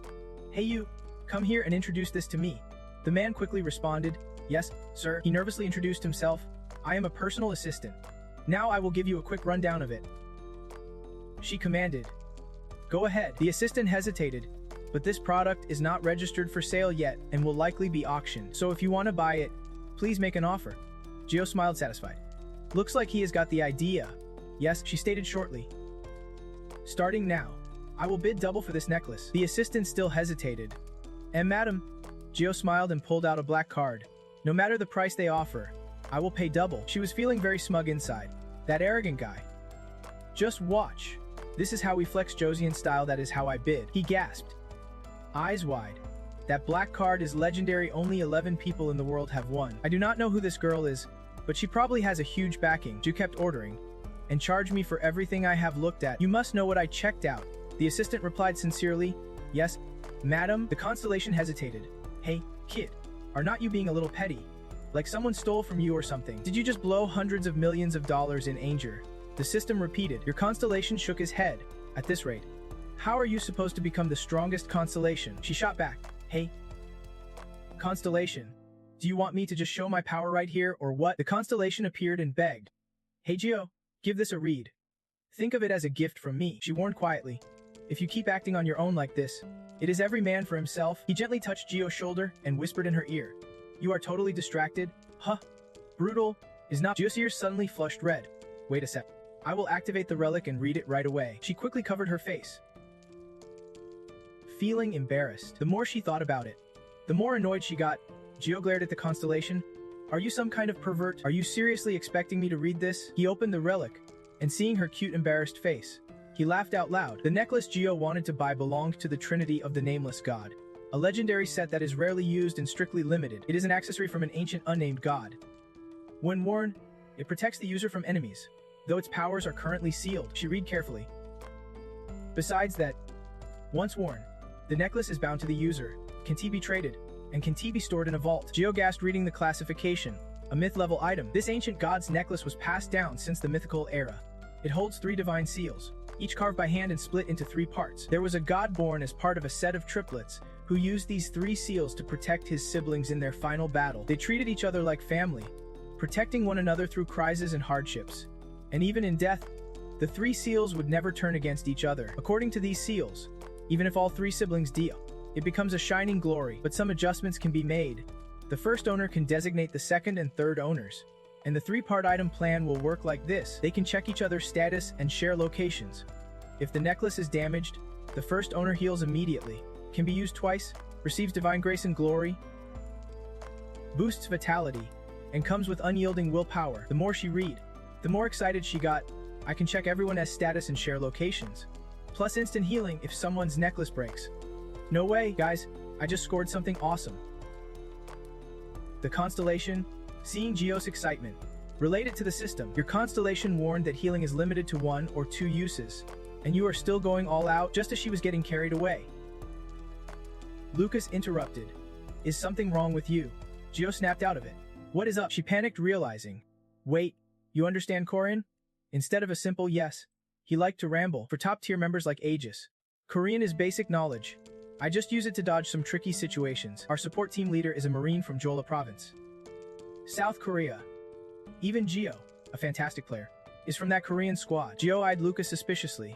Speaker 1: Hey you, come here and introduce this to me. The man quickly responded. Yes, sir. He nervously introduced himself. I am a personal assistant. Now I will give you a quick rundown of it. She commanded. Go ahead. The assistant hesitated, but this product is not registered for sale yet and will likely be auctioned. So if you want to buy it, please make an offer. Gio smiled satisfied. Looks like he has got the idea. Yes, she stated shortly. Starting now, I will bid double for this necklace. The assistant still hesitated. And madam, Gio smiled and pulled out a black card. No matter the price they offer, I will pay double. She was feeling very smug inside. That arrogant guy. Just watch. This is how we flex Josian style. That is how I bid. He gasped. Eyes wide. That black card is legendary. Only 11 people in the world have one. I do not know who this girl is, but she probably has a huge backing. Ju kept ordering, and charged me for everything I have looked at. You must know what I checked out. The assistant replied sincerely. Yes, madam. The constellation hesitated. Hey, kid, are not you being a little petty? Like someone stole from you or something? Did you just blow hundreds of millions of dollars in anger? The system repeated. Your constellation shook his head. At this rate, how are you supposed to become the strongest constellation? She shot back. Hey, constellation, do you want me to just show my power right here or what? The constellation appeared and begged. Hey Gio, give this a read. Think of it as a gift from me, she warned quietly. If you keep acting on your own like this, it is every man for himself. He gently touched Gio's shoulder and whispered in her ear. You are totally distracted? Huh? Brutal is not. Gio's ears suddenly flushed red. Wait a sec. I will activate the relic and read it right away. She quickly covered her face. Feeling embarrassed. The more she thought about it, the more annoyed she got. Gio glared at the constellation. Are you some kind of pervert? Are you seriously expecting me to read this? He opened the relic, and seeing her cute embarrassed face, he laughed out loud. The necklace Gio wanted to buy belonged to the Trinity of the Nameless God, a legendary set that is rarely used and strictly limited. It is an accessory from an ancient unnamed god. When worn, it protects the user from enemies, though its powers are currently sealed. She read carefully. Besides that, once worn, the necklace is bound to the user, can be traded, and can be stored in a vault. Gio gasped reading the classification, a myth-level item. This ancient god's necklace was passed down since the mythical era. It holds 3 divine seals, each carved by hand and split into 3 parts. There was a god born as part of a set of triplets, who used these 3 seals to protect his siblings in their final battle. They treated each other like family, protecting one another through crises and hardships. And even in death, the 3 seals would never turn against each other. According to these seals, even if all 3 siblings die, it becomes a shining glory, but some adjustments can be made. The first owner can designate the second and third owners, and the 3-part item plan will work like this. They can check each other's status and share locations. If the necklace is damaged, the first owner heals immediately, can be used twice, receives divine grace and glory, boosts vitality, and comes with unyielding willpower. The more she read, the more excited she got. I can check everyone's status and share locations. Plus instant healing if someone's necklace breaks. No way, guys, I just scored something awesome. The constellation, seeing Gio's excitement, related to the system. Your constellation warned that healing is limited to 1 or 2 uses, and you are still going all out. Just as she was getting carried away, Lucas interrupted. Is something wrong with you? Gio snapped out of it. What is up? She panicked, realizing. Wait, you understand Korean? Instead of a simple yes, he liked to ramble. For top-tier members like Aegis, Korean is basic knowledge. I just use it to dodge some tricky situations. Our support team leader is a Marine from Jeolla Province, South Korea. Even Gio, a fantastic player, is from that Korean squad. Gio eyed Lucas suspiciously.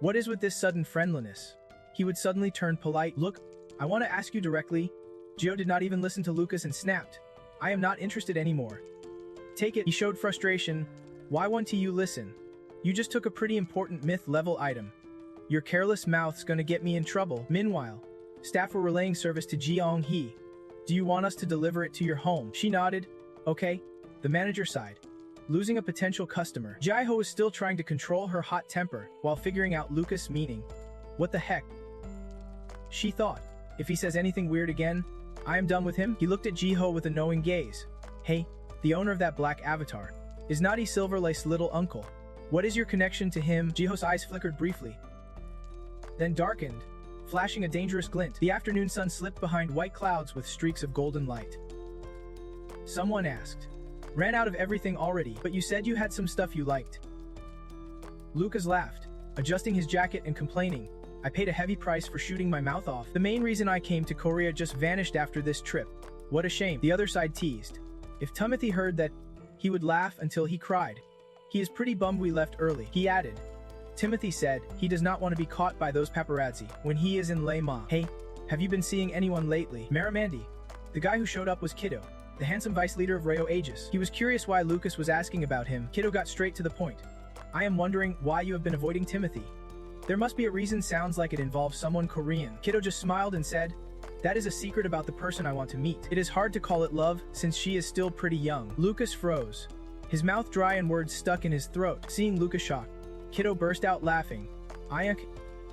Speaker 1: What is with this sudden friendliness? He would suddenly turn polite. Look, I want to ask you directly. Gio did not even listen to Lucas and snapped. I am not interested anymore. Take it. He showed frustration. Why won't you listen? You just took a pretty important myth-level item. Your careless mouth's gonna get me in trouble. Meanwhile, staff were relaying service to Jong-Hun, Do you want us to deliver it to your home? She nodded. Okay. The manager sighed. Losing a potential customer. Jaiho was still trying to control her hot temper while figuring out Lucas' meaning. What the heck? She thought. If he says anything weird again, I am done with him. He looked at Jiho with a knowing gaze. Hey, the owner of that black avatar. Is not he Silver-Laced little uncle? What is your connection to him? Jiho's eyes flickered briefly, then darkened, flashing a dangerous glint. The afternoon sun slipped behind white clouds with streaks of golden light. Someone asked. Ran out of everything already, but you said you had some stuff you liked. Lucas laughed, adjusting his jacket and complaining. I paid a heavy price for shooting my mouth off. The main reason I came to Korea just vanished after this trip. What a shame. The other side teased. If Timothy heard that, he would laugh until he cried. He is pretty bummed we left early, he added. Timothy said he does not want to be caught by those paparazzi when he is in Leh Ma. Hey, have you been seeing anyone lately? Marimandi. The guy who showed up was Kiddo, the handsome vice leader of Rayo Aegis. He was curious why Lucas was asking about him. Kiddo got straight to the point. I am wondering why you have been avoiding Timothy. There must be a reason. Sounds like it involves someone Korean. Kiddo just smiled and said, that is a secret about the person I want to meet. It is hard to call it love since she is still pretty young. Lucas froze, his mouth dry and words stuck in his throat. Seeing Lucas shocked, Kiddo burst out laughing. Ayak,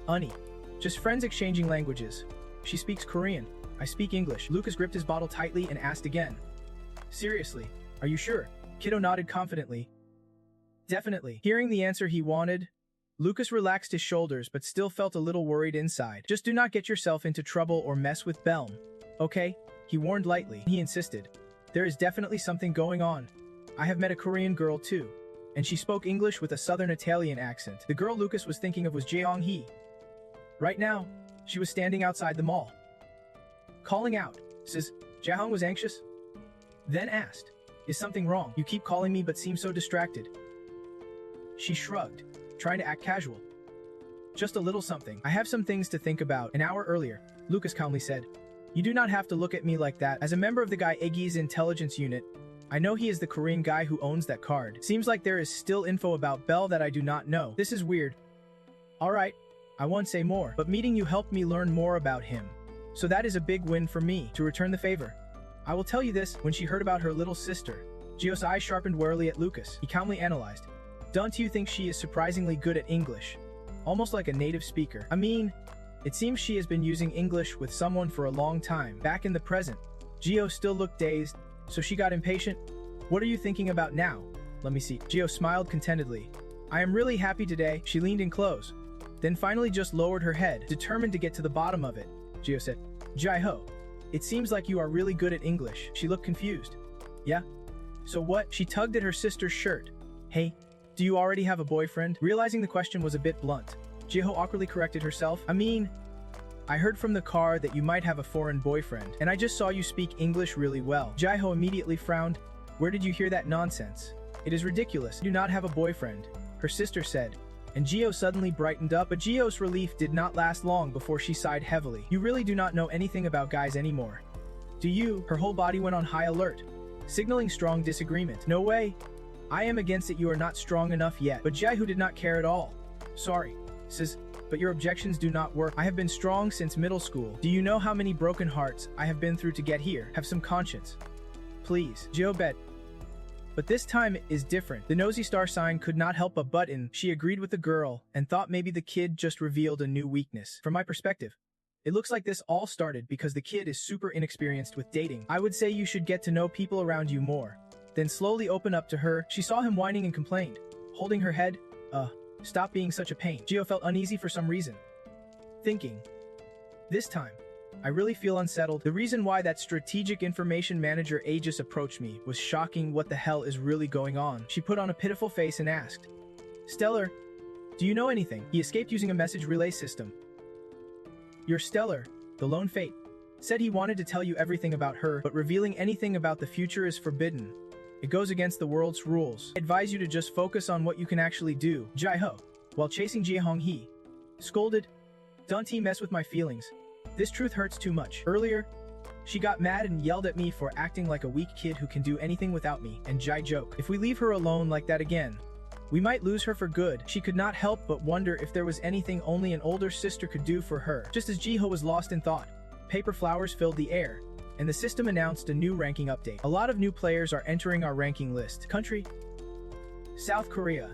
Speaker 1: Unni. Just friends exchanging languages. She speaks Korean. I speak English. Lucas gripped his bottle tightly and asked again. Seriously, are you sure? Kiddo nodded confidently. Definitely. Hearing the answer he wanted, Lucas relaxed his shoulders but still felt a little worried inside. Just do not get yourself into trouble or mess with Belm. Okay? He warned lightly. He insisted. There is definitely something going on. I have met a Korean girl too, and she spoke English with a southern Italian accent. The girl Lucas was thinking of was Jong-Hun. Right now, she was standing outside the mall, calling out. Says, Jong-Hun was anxious, then asked, is something wrong? You keep calling me but seem so distracted. She shrugged, trying to act casual. Just a little something. I have some things to think about. An hour earlier, Lucas calmly said, you do not have to look at me like that. As a member of the guy Iggy's intelligence unit, I know he is the Korean guy who owns that card. Seems like there is still info about Bell that I do not know. This is weird. Alright, I won't say more, but meeting you helped me learn more about him. So that is a big win for me. To return the favor, I will tell you this. When she heard about her little sister, Gio's eyes sharpened warily at Lucas. He calmly analyzed. Don't you think she is surprisingly good at English? Almost like a native speaker. I mean, it seems she has been using English with someone for a long time. Back in the present, Gio still looked dazed, so she got impatient. What are you thinking about now? Let me see. Gio smiled contentedly. I am really happy today. She leaned in close, then finally just lowered her head, determined to get to the bottom of it. Gio said, Jai-ho, it seems like you are really good at English. She looked confused. Yeah? So what? She tugged at her sister's shirt. Hey, do you already have a boyfriend? Realizing the question was a bit blunt, Jiho awkwardly corrected herself. I mean, I heard from the car that you might have a foreign boyfriend, and I just saw you speak English really well. Jaiho immediately frowned. Where did you hear that nonsense? It is ridiculous. You do not have a boyfriend, her sister said. And Gio suddenly brightened up, but Gio's relief did not last long before she sighed heavily. You really do not know anything about guys anymore, do you? Her whole body went on high alert, signaling strong disagreement. No way. I am against it. You are not strong enough yet. But Jaiho did not care at all. Sorry, says, but your objections do not work. I have been strong since middle school. Do you know how many broken hearts I have been through to get here? Have some conscience. Please. Gio bet. But this time is different. The nosy star sign could not help but butt in. She agreed with the girl and thought maybe the kid just revealed a new weakness. From my perspective, it looks like this all started because the kid is super inexperienced with dating. I would say you should get to know people around you more, then slowly open up to her. She saw him whining and complained, holding her head. Stop being such a pain. Gio felt uneasy for some reason, thinking, this time, I really feel unsettled. The reason why that strategic information manager Aegis approached me was shocking. What the hell is really going on? She put on a pitiful face and asked, Stellar, do you know anything? He escaped using a message relay system. Your Stellar, the lone fate, said he wanted to tell you everything about her, but revealing anything about the future is forbidden. It goes against the world's rules. I advise you to just focus on what you can actually do. Jai-ho, while chasing Jie-hong-hee, scolded, don't mess with my feelings. This truth hurts too much. Earlier, she got mad and yelled at me for acting like a weak kid who can do anything without me, and Jai joked, if we leave her alone like that again, we might lose her for good. She could not help but wonder if there was anything only an older sister could do for her. Just as Jiho was lost in thought, paper flowers filled the air, and the system announced a new ranking update. A lot of new players are entering our ranking list. Country: South Korea.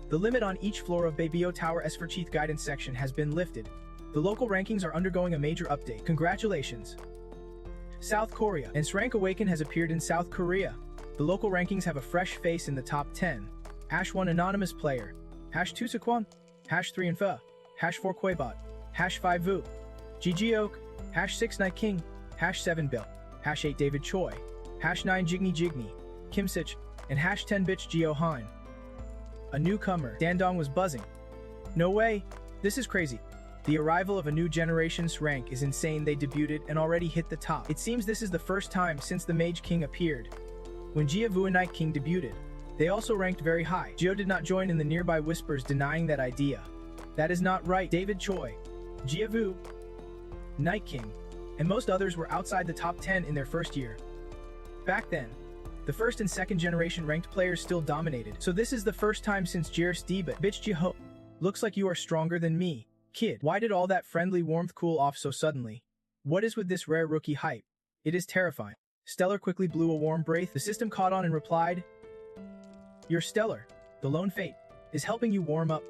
Speaker 1: The limit on each floor of Babel Tower S for Chief Guidance section has been lifted. The local rankings are undergoing a major update. Congratulations! South Korea. Its rank Awaken has appeared in South Korea. The local rankings have a fresh face in the top 10. #1 Anonymous Player. #2 Sequan. #3 Infa. #4 Quaybot. #5 Vu. GG Oak. #6 Night King. #7 Bill. #8 David Choi. #9 Jigny Jigny. Kim Sich. And #10 Bitch Jong-Hun. A newcomer. Dandong was buzzing. No way! This is crazy. The arrival of a new generation's rank is insane. They debuted and already hit the top. It seems this is the first time since the Mage King appeared. When Jia Vu and Night King debuted, they also ranked very high. Geo did not join in the nearby whispers denying that idea. That is not right. David Choi, Jia Vu, Night King, and most others were outside the top 10 in their first year. Back then, the first and second generation ranked players still dominated, so this is the first time since Jirs Debut. Bitch Jiho, looks like you are stronger than me. Kid, why did all that friendly warmth cool off so suddenly? What is with this rare rookie hype? It is terrifying. Stellar quickly blew a warm breath. The system caught on and replied, "You're Stellar. The lone fate is helping you warm up."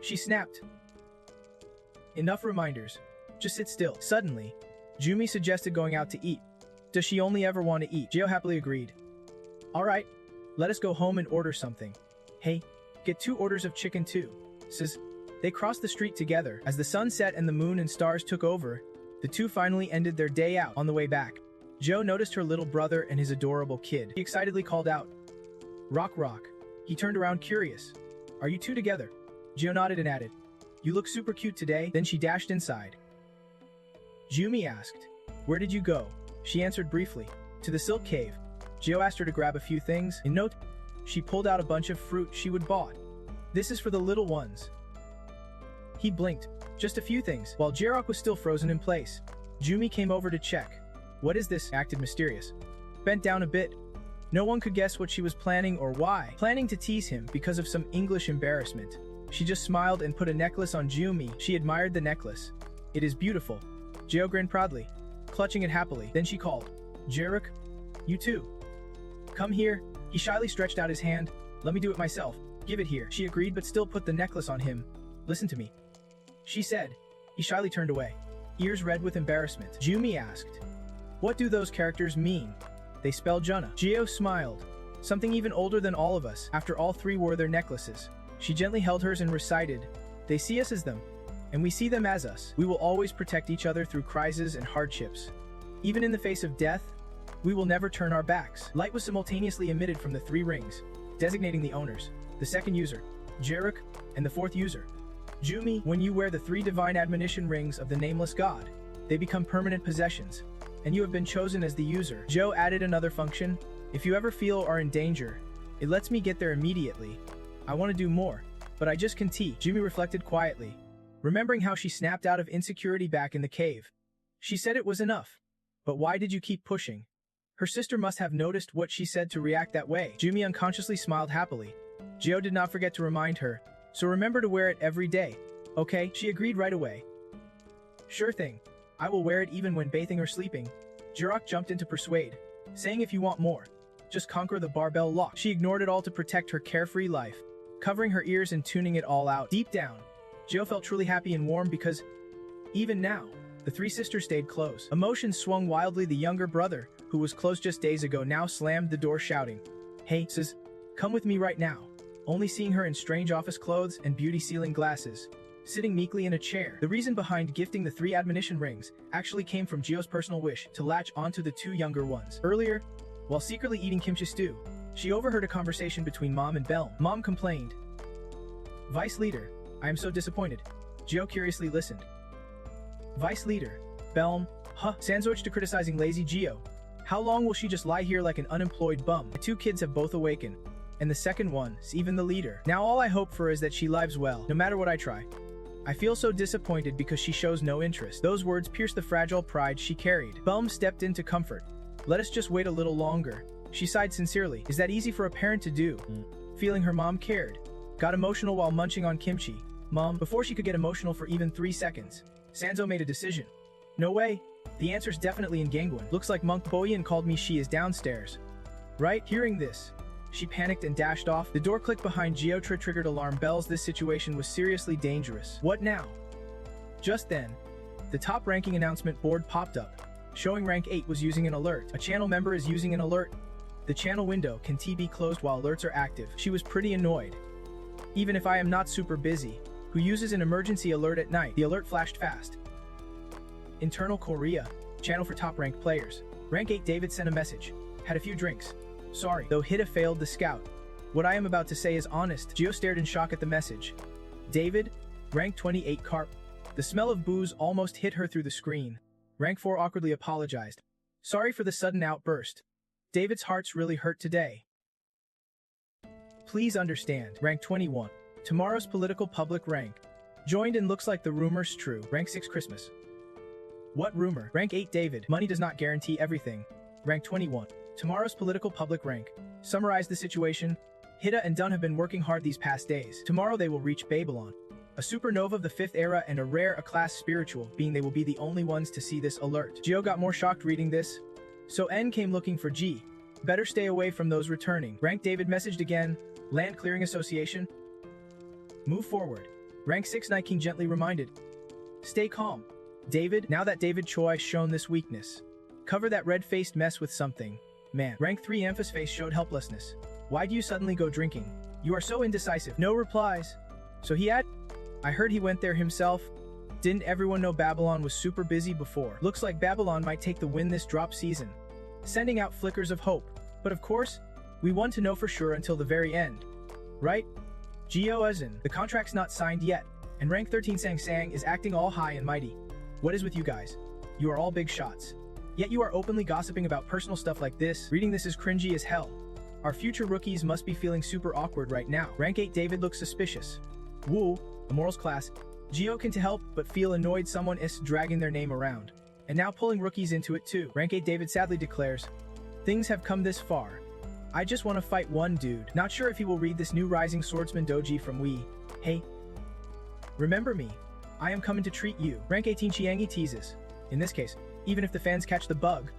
Speaker 1: She snapped. Enough reminders. Just sit still. Suddenly, Jumi suggested going out to eat. Does she only ever want to eat? Geo happily agreed. Alright, let us go home and order something. Hey, get 2 orders of chicken too, says. They crossed the street together. As the sun set and the moon and stars took over, the two finally ended their day out. On the way back, Joe noticed her little brother and his adorable kid. He excitedly called out, "Rock, rock." He turned around curious. "Are you two together?" Joe nodded and added, "You look super cute today." Then she dashed inside. Jumi asked, "Where did you go?" She answered briefly, "To the Silk Cave." Joe asked her to grab a few things. In note, she pulled out a bunch of fruit she would bought. "This is for the little ones." He blinked. Just a few things. While Jirok was still frozen in place, Jumi came over to check. "What is this?" Acted mysterious. Bent down a bit. No one could guess what she was planning or why. Planning to tease him because of some English embarrassment. She just smiled and put a necklace on Jumi. She admired the necklace. "It is beautiful." Geo grinned proudly, clutching it happily. Then she called, "Jirok, you too. Come here." He shyly stretched out his hand. "Let me do it myself." "Give it here." She agreed but still put the necklace on him. "Listen to me," she said. He shyly turned away, ears red with embarrassment. Jumi asked, "What do those characters mean?" "They spell Junna." Geo smiled. "Something even older than all of us." After all three wore their necklaces, she gently held hers and recited, "They see us as them, and we see them as us. We will always protect each other through crises and hardships. Even in the face of death, we will never turn our backs." Light was simultaneously emitted from the 3 rings, designating the owners, the second user, Jirok, and the 4th user, Jumi. When you wear the 3 divine admonition rings of the nameless god, they become permanent possessions, and you have been chosen as the user. Joe added another function. "If you ever feel are in danger, it lets me get there immediately. I want to do more, but I just can't." Jumi reflected quietly, remembering how she snapped out of insecurity back in the cave. She said it was enough. But why did you keep pushing? Her sister must have noticed what she said to react that way. Jumi unconsciously smiled happily. Joe did not forget to remind her, "So remember to wear it every day, okay?" She agreed right away. "Sure thing. I will wear it even when bathing or sleeping." Jirok jumped in to persuade, saying if you want more, just conquer the barbell lock. She ignored it all to protect her carefree life, covering her ears and tuning it all out. Deep down, Joe felt truly happy and warm because, even now, the 3 sisters stayed close. Emotions swung wildly. The younger brother, who was close just days ago, now slammed the door shouting, "Hey, sis, come with me right now." Only seeing her in strange office clothes and beauty ceiling glasses, sitting meekly in a chair. The reason behind gifting the 3 admonition rings actually came from Gio's personal wish to latch onto the 2 younger ones. Earlier, while secretly eating kimchi stew, she overheard a conversation between Mom and Belm. Mom complained, "Vice Leader, I am so disappointed." Gio curiously listened. "Vice Leader, Belm, huh?" Sansoich to criticizing lazy Gio. "How long will she just lie here like an unemployed bum?" The 2 kids have both awakened, and the second one's even the leader. Now all I hope for is that she lives well, no matter what I try. I feel so disappointed because she shows no interest. Those words pierced the fragile pride she carried. Belm stepped in to comfort. "Let us just wait a little longer." She sighed sincerely. Is that easy for a parent to do? Feeling her mom cared. Got emotional while munching on kimchi. Mom, before she could get emotional for even 3 seconds, Sanzo made a decision. "No way. The answer's definitely in Gangwon. Looks like Monk Boyan called me, she is downstairs. Right? Hearing this, she panicked and dashed off. The door clicked behind Geo triggered alarm bells. This situation was seriously dangerous. What now? Just then, the top ranking announcement board popped up, showing rank 8 was using an alert. A channel member is using an alert. The channel window can be closed while alerts are active. She was pretty annoyed. Even if I am not super busy, who uses an emergency alert at night? The alert flashed fast. Internal Korea, channel for top ranked players. Rank 8 David sent a message. Had a few drinks. Sorry, though Hida failed the scout. What I am about to say is honest. Geo stared in shock at the message. David, rank 28 Carp. The smell of booze almost hit her through the screen. Rank 4 awkwardly apologized. Sorry for the sudden outburst. David's heart's really hurt today. Please understand. Rank 21. Tomorrow's political public rank. Joined and looks like the rumor's true. Rank 6 Christmas. What rumor? Rank 8 David. Money does not guarantee everything. Rank 21. Tomorrow's political public rank. Summarize the situation. Hida and Dunn have been working hard these past days. Tomorrow they will reach Babylon, a supernova of the 5th era and a rare A-class spiritual, being they will be the only ones to see this alert. Geo got more shocked reading this. So N came looking for G. Better stay away from those returning. Rank David messaged again. Land Clearing Association. Move forward. Rank 6 Night King gently reminded. Stay calm. David, now that David Choi shown this weakness, cover that red-faced mess with something. Man. Rank 3 Amphis face showed helplessness. Why do you suddenly go drinking? You are so indecisive. No replies. So he had? I heard he went there himself. Didn't everyone know Babylon was super busy before? Looks like Babylon might take the win this drop season. Sending out flickers of hope. But of course, we want to know for sure until the very end. Right? Geo as in, the contract's not signed yet, and rank 13 Sang Sang is acting all high and mighty. What is with you guys? You are all big shots. Yet you are openly gossiping about personal stuff like this. Reading this is cringy as hell. Our future rookies must be feeling super awkward right now. Rank 8 David looks suspicious. Woo, a morals class. Geo can to help but feel annoyed someone is dragging their name around. And now pulling rookies into it too. Rank 8 David sadly declares, things have come this far. I just want to fight one dude. Not sure if he will read this new Rising Swordsman doji from Wii. Hey. Remember me. I am coming to treat you. Rank 18 Chiangi teases. In this case, even if the fans catch the bug,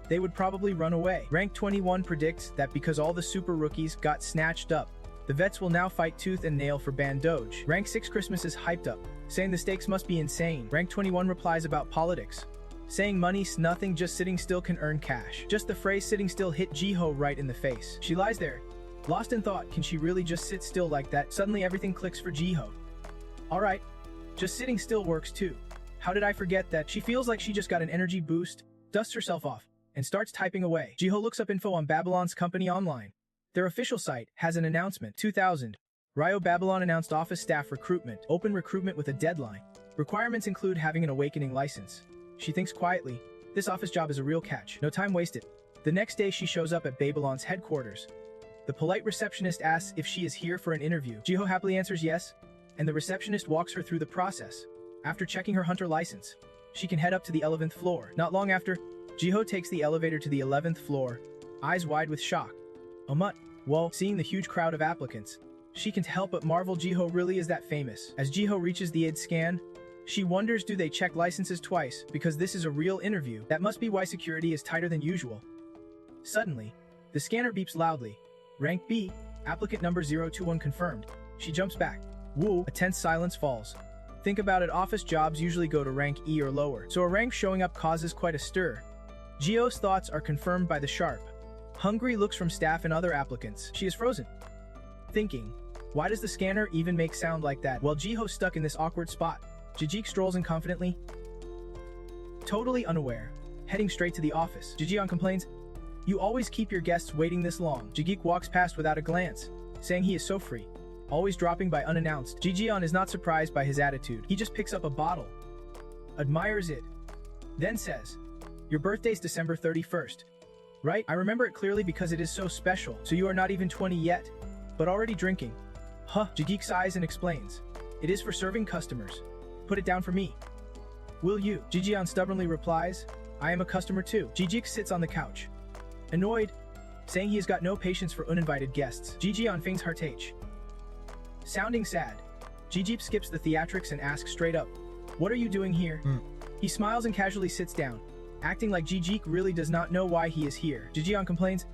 Speaker 1: they would probably run away. Rank 21 predicts that because all the super rookies got snatched up, the vets will now fight tooth and nail for Ban Doge. Rank 6 Christmas is hyped up, saying the stakes must be insane. Rank 21 replies about politics, saying money's nothing, just sitting still can earn cash. Just the phrase sitting still hit Jiho right in the face. She lies there, lost in thought. Can she really just sit still like that? Suddenly everything clicks for Jiho. Alright, just sitting still works too. How did I forget that? She feels like she just got an energy boost, dusts herself off, and starts typing away. Jiho looks up info on Babylon's company online. Their official site has an announcement. 2000. Rio Babylon announced office staff recruitment. Open recruitment with a deadline. Requirements include having an awakening license. She thinks quietly, this office job is a real catch. No time wasted. The next day she shows up at Babylon's headquarters. The polite receptionist asks if she is here for an interview. Jiho happily answers yes, and the receptionist walks her through the process. After checking her hunter license, she can head up to the 11th floor. Not long after, Jiho takes the elevator to the 11th floor, eyes wide with shock. Oh mutt. Whoa, seeing the huge crowd of applicants, she can't help but marvel Jiho really is that famous. As Jiho reaches the ID scan, she wonders do they check licenses twice because this is a real interview. That must be why security is tighter than usual. Suddenly, the scanner beeps loudly. Rank B, applicant number 021 confirmed. She jumps back. Woo, a tense silence falls. Think about it, office jobs usually go to rank E or lower, so a rank showing up causes quite a stir. Gio's thoughts are confirmed by the sharp, hungry looks from staff and other applicants. She is frozen, thinking, why does the scanner even make sound like that? Well, Jiho's stuck in this awkward spot. Jijik strolls in confidently, totally unaware, heading straight to the office. Jijion complains, you always keep your guests waiting this long. Jijik walks past without a glance, saying he is so free, always dropping by unannounced. Jijion is not surprised by his attitude. He just picks up a bottle, admires it, then says, your birthday's December 31st. Right? I remember it clearly because it is so special. So you are not even 20 yet, but already drinking. Huh. Jigik sighs and explains. It is for serving customers. Put it down for me. Will you? Jijion stubbornly replies, I am a customer too. Jijik sits on the couch, annoyed, saying he has got no patience for uninvited guests. Jijion feigns heartache. Sounding sad, Jijip skips the theatrics and asks straight up, what are you doing here? He smiles and casually sits down, acting like Jijik really does not know why he is here. Jijian complains,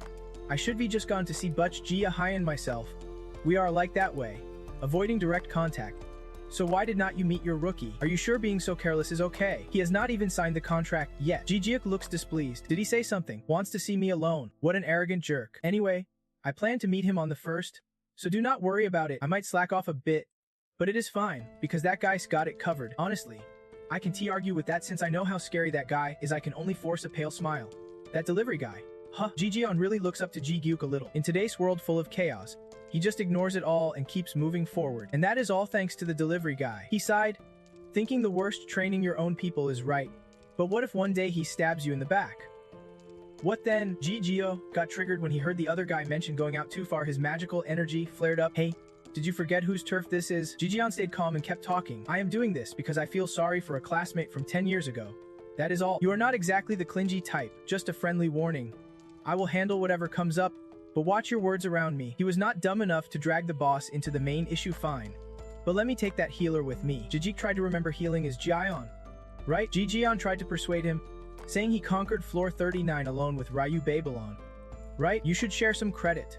Speaker 1: I should be just gone to see Butch Jia High and myself. We are like that way, avoiding direct contact. So why did not you meet your rookie? Are you sure being so careless is okay? He has not even signed the contract yet. Jijiuk looks displeased. Did he say something? Wants to see me alone. What an arrogant jerk. Anyway, I plan to meet him on the 1st, so do not worry about it. I might slack off a bit, but it is fine, because that guy's got it covered. Honestly, I can argue with that since I know how scary that guy is. I can only force a pale smile. That delivery guy. Huh. Jijian really looks up to Ji-gyuk a little. In today's world full of chaos, he just ignores it all and keeps moving forward. And that is all thanks to the delivery guy. He sighed, thinking the worst training your own people is right. But what if one day he stabs you in the back? What then? Ji-gyo got triggered when he heard the other guy mention going out too far. His magical energy flared up. Hey, did you forget whose turf this is? Jijian stayed calm and kept talking. I am doing this because I feel sorry for a classmate from 10 years ago. That is all. You are not exactly the clingy type, just a friendly warning. I will handle whatever comes up, but watch your words around me. He was not dumb enough to drag the boss into the main issue, fine. But let me take that healer with me. Jijik tried to remember healing is Jian, right? Jijian tried to persuade him, saying he conquered floor 39 alone with Ryu Babylon. Right? You should share some credit.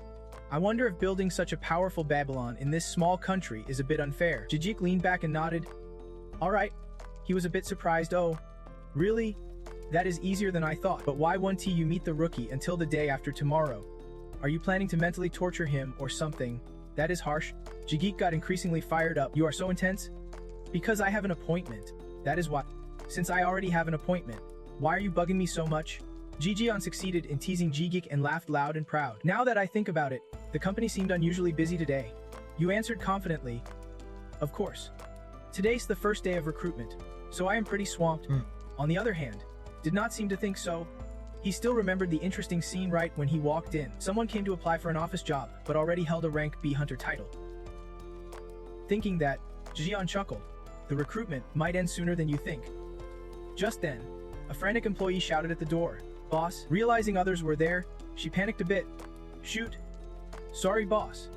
Speaker 1: I wonder if building such a powerful Babylon in this small country is a bit unfair. Jijik leaned back and nodded. Alright. He was a bit surprised. Oh, really? That is easier than I thought. But why won't you meet the rookie until the day after tomorrow? Are you planning to mentally torture him or something? That is harsh. Jigik got increasingly fired up. You are so intense? Because I have an appointment. That is why. Since I already have an appointment, why are you bugging me so much? Jijian succeeded in teasing Jigik and laughed loud and proud. Now that I think about it, the company seemed unusually busy today. You answered confidently. Of course. Today's the first day of recruitment, so I am pretty swamped. On the other hand, did not seem to think so. He still remembered the interesting scene right when he walked in. Someone came to apply for an office job, but already held a rank B hunter title. Thinking that, Jijian chuckled. The recruitment might end sooner than you think. Just then, a frantic employee shouted at the door. Boss, realizing others were there, she panicked a bit. Shoot. Sorry, boss.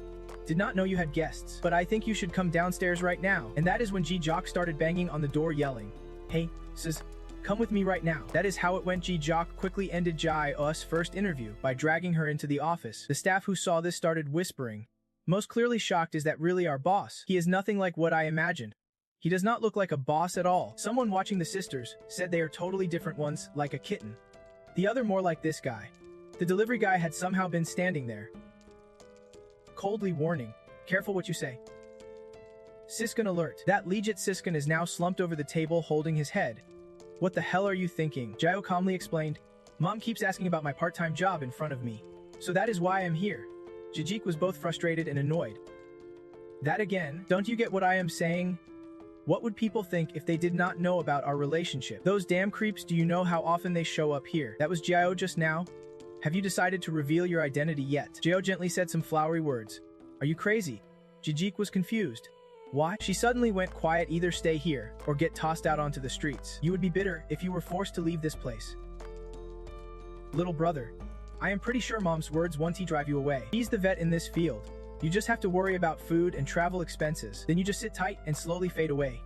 Speaker 1: Did not know you had guests, but I think you should come downstairs right now. And that is when Ji-Jock started banging on the door yelling, Hey, sis, come with me right now. That is how it went. Ji-Jock quickly ended Jai-Us first interview by dragging her into the office. The staff who saw this started whispering. Most clearly shocked is that really our boss. He is nothing like what I imagined. He does not look like a boss at all. Someone watching the sisters said they are totally different ones, like a kitten. The other more like this guy. The delivery guy had somehow been standing there. Coldly warning, careful what you say. Siskin alert. That legit Siskin is now slumped over the table holding his head. What the hell are you thinking? Jayo calmly explained. Mom keeps asking about my part-time job in front of me. So that is why I'm here. Jijik was both frustrated and annoyed. That again? Don't you get what I am saying? What would people think if they did not know about our relationship? Those damn creeps, do you know how often they show up here? That was Jiao just now? Have you decided to reveal your identity yet? Jiao gently said some flowery words. Are you crazy? Jijik was confused. Why? She suddenly went quiet. Either stay here, or get tossed out onto the streets. You would be bitter if you were forced to leave this place. Little brother, I am pretty sure mom's words won't drive you away. He's the vet in this field. You just have to worry about food and travel expenses. Then you just sit tight and slowly fade away.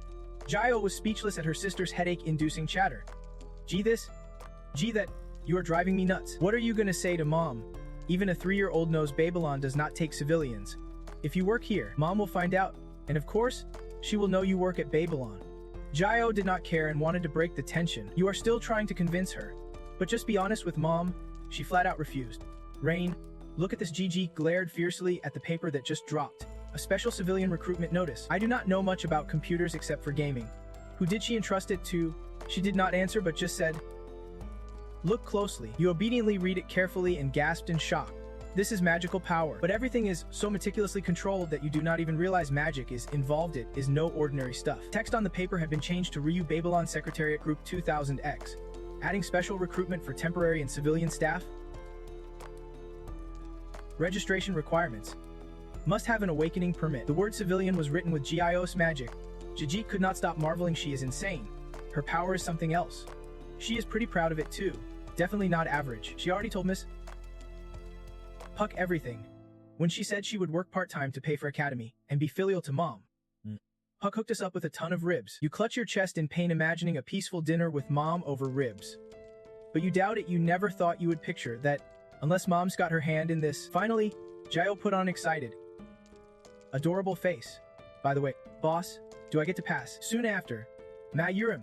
Speaker 1: Jiao was speechless at her sister's headache-inducing chatter. Gee this? Gee that? You are driving me nuts. What are you gonna say to mom? Even a 3-year-old knows Babylon does not take civilians. If you work here, mom will find out. And of course, she will know you work at Babylon. Jiao did not care and wanted to break the tension. You are still trying to convince her. But just be honest with mom. She flat out refused. Rain, look at this. Gigi glared fiercely at the paper that just dropped. A special civilian recruitment notice. I do not know much about computers except for gaming. Who did she entrust it to? She did not answer but just said, Look closely. You obediently read it carefully and gasped in shock. This is magical power. But everything is so meticulously controlled that you do not even realize magic is involved. It is no ordinary stuff. Text on the paper had been changed to Ryu Babylon Secretariat Group 2000X. Adding special recruitment for temporary and civilian staff. Registration requirements. Must have an awakening permit. The word civilian was written with Gios magic. Jijik could not stop marveling. She is insane. Her power is something else. She is pretty proud of it too. Definitely not average. She already told Miss Puck everything when she said she would work part-time to pay for academy and be filial to mom. Puck hooked us up with a ton of ribs. You clutch your chest in pain imagining a peaceful dinner with mom over ribs. But you doubt it, you never thought you would picture that, unless mom's got her hand in this. Finally, Jayo put on excited, adorable face. By the way, boss, do I get to pass? Soon after, Ma Yurim,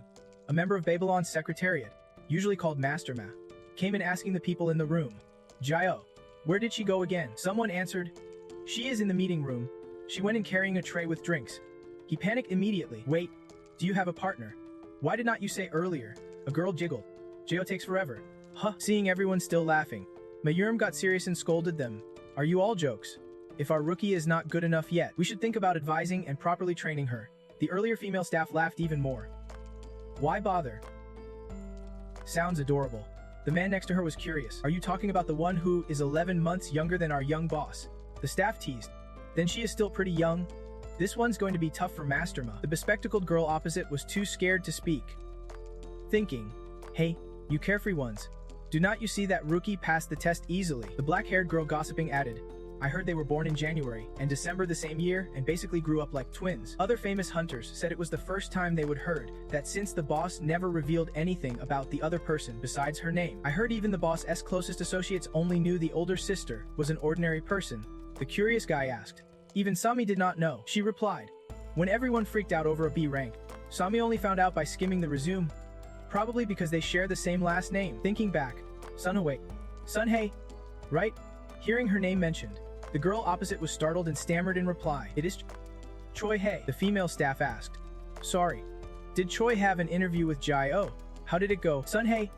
Speaker 1: a member of Babylon's secretariat, usually called Master Ma, came in asking the people in the room, Jayo, where did she go again? Someone answered, she is in the meeting room. She went in carrying a tray with drinks. He panicked immediately. Wait, do you have a partner? Why did not you say earlier? A girl jiggled. Jayo takes forever. Huh. Seeing everyone still laughing, Mayurim got serious and scolded them. Are you all jokes? If our rookie is not good enough yet, we should think about advising and properly training her. The earlier female staff laughed even more. Why bother? Sounds adorable. The man next to her was curious. Are you talking about the one who is 11 months younger than our young boss? The staff teased. Then she is still pretty young. This one's going to be tough for Master Ma. The bespectacled girl opposite was too scared to speak. Thinking, hey, you carefree ones. Do not you see that rookie passed the test easily? The black-haired girl gossiping added, I heard they were born in January and December the same year and basically grew up like twins. Other famous hunters said it was the first time they would heard that since the boss never revealed anything about the other person besides her name. I heard even the boss's closest associates only knew the older sister was an ordinary person. The curious guy asked. Even Sami did not know. She replied. When everyone freaked out over a B rank, Sami only found out by skimming the resume. Probably because they share the same last name. Thinking back, Sunhei, right? Hearing her name mentioned, the girl opposite was startled and stammered in reply. It is Choi Hei, the female staff asked. Sorry. Did Choi have an interview with Jae-oh? How did it go? Sunhei,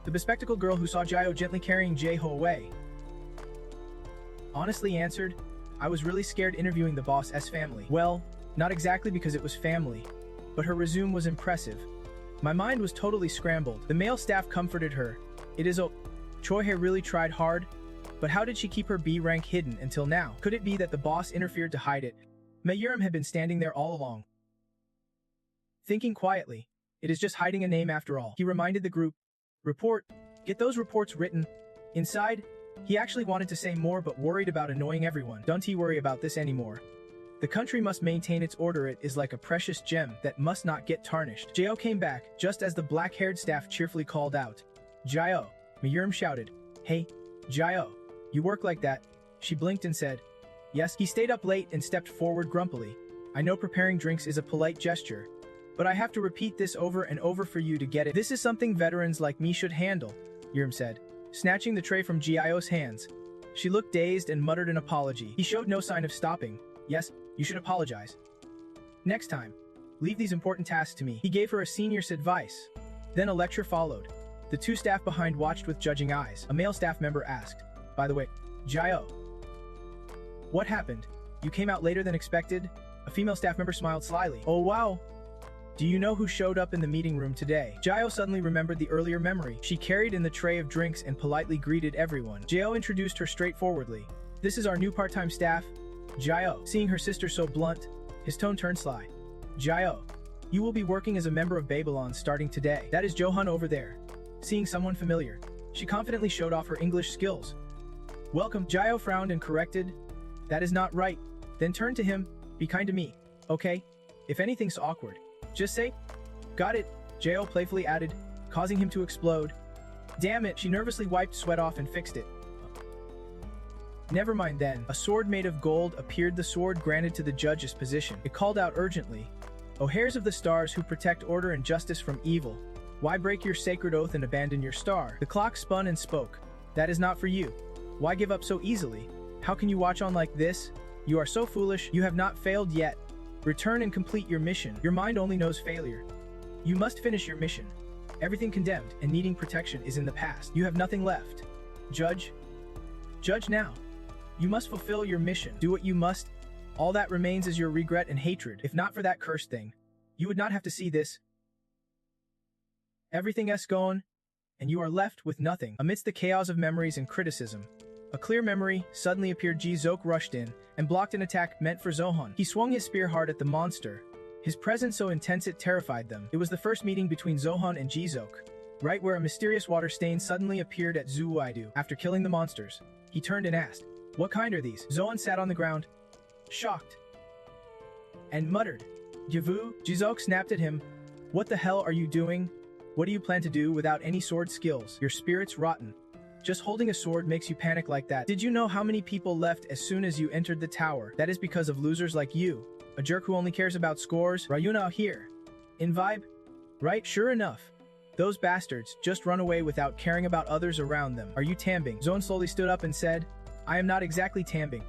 Speaker 1: the bespectacled girl who saw Jae-oh gently carrying Jae-ho away, honestly answered, I was really scared interviewing the boss's family. Well, not exactly because it was family, but her resume was impressive. My mind was totally scrambled. The male staff comforted her. It is Choi Hei really tried hard, but how did she keep her B rank hidden until now? Could it be that the boss interfered to hide it? Mayurim had been standing there all along. Thinking quietly, it is just hiding a name after all. He reminded the group, report, get those reports written. Inside, he actually wanted to say more but worried about annoying everyone. Don't he worry about this anymore. The country must maintain its order. It is like a precious gem that must not get tarnished. Jae-oh came back, just as the black-haired staff cheerfully called out. Jae-oh, Mayurim shouted. Hey, Jae-oh, you work like that? She blinked and said, yes. He stayed up late and stepped forward grumpily. I know preparing drinks is a polite gesture, but I have to repeat this over and over for you to get it. This is something veterans like me should handle, Yurim said, snatching the tray from Jae-oh's hands. She looked dazed and muttered an apology. He showed no sign of stopping. Yes, you should apologize. Next time, leave these important tasks to me. He gave her a senior's advice. Then a lecture followed. The two staff behind watched with judging eyes. A male staff member asked, by the way, Jae-oh, what happened? You came out later than expected? A female staff member smiled slyly. Oh wow! Do you know who showed up in the meeting room today? Jae-oh suddenly remembered the earlier memory. She carried in the tray of drinks and politely greeted everyone. Jae-oh introduced her straightforwardly. This is our new part-time staff, Jae-oh. Seeing her sister so blunt, his tone turned sly. Jae-oh, you will be working as a member of Babylon starting today. That is Jong-Hun over there. Seeing someone familiar, she confidently showed off her English skills. Welcome. Jae-oh frowned and corrected. That is not right. Then turned to him. Be kind to me, okay? If anything's awkward, just say, got it, Jae-oh playfully added, causing him to explode. Damn it, she nervously wiped sweat off and fixed it. Never mind then. A sword made of gold appeared, the sword granted to the judge's position. It called out urgently, O heirs of the stars who protect order and justice from evil, why break your sacred oath and abandon your star? The clock spun and spoke. That is not for you. Why give up so easily? How can you watch on like this? You are so foolish. You have not failed yet. Return and complete your mission. Your mind only knows failure. You must finish your mission. Everything condemned and needing protection is in the past. You have nothing left. Judge now. You must fulfill your mission. Do what you must. All that remains is your regret and hatred. If not for that cursed thing, you would not have to see this. Everything is gone, and you are left with nothing. Amidst the chaos of memories and criticism, a clear memory suddenly appeared. Ji-Zook rushed in and blocked an attack meant for Jong-Hun. He swung his spear hard at the monster, his presence so intense it terrified them. It was the first meeting between Jong-Hun and Ji-Zook, right where a mysterious water stain suddenly appeared at Zuwaidu. After killing the monsters, he turned and asked, what kind are these? Jong-Hun sat on the ground, shocked, and muttered, Yavu. Ji-Zook snapped at him, what the hell are you doing? What do you plan to do without any sword skills? Your spirit's rotten. Just holding a sword makes you panic like that. Did you know how many people left as soon as you entered the tower? That is because of losers like you. A jerk who only cares about scores. Ryuna here. In vibe? Right? Sure enough. Those bastards just run away without caring about others around them. Are you Tambing? Zone slowly stood up and said, I am not exactly Tambing.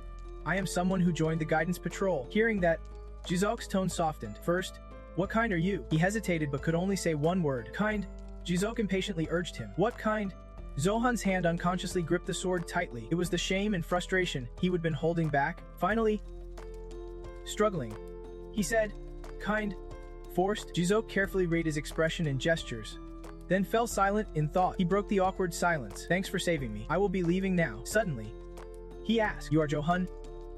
Speaker 1: I am someone who joined the guidance patrol. Hearing that, Jizok's tone softened. First, what kind are you? He hesitated but could only say one word. Kind. Jizok impatiently urged him. What kind? Jong-Hun's hand unconsciously gripped the sword tightly. It was the shame and frustration he had been holding back. Finally, struggling, he said, kind. Forced. Jizok carefully read his expression and gestures, then fell silent in thought. He broke the awkward silence. Thanks for saving me. I will be leaving now. Suddenly, he asked, You are Jong-Hun,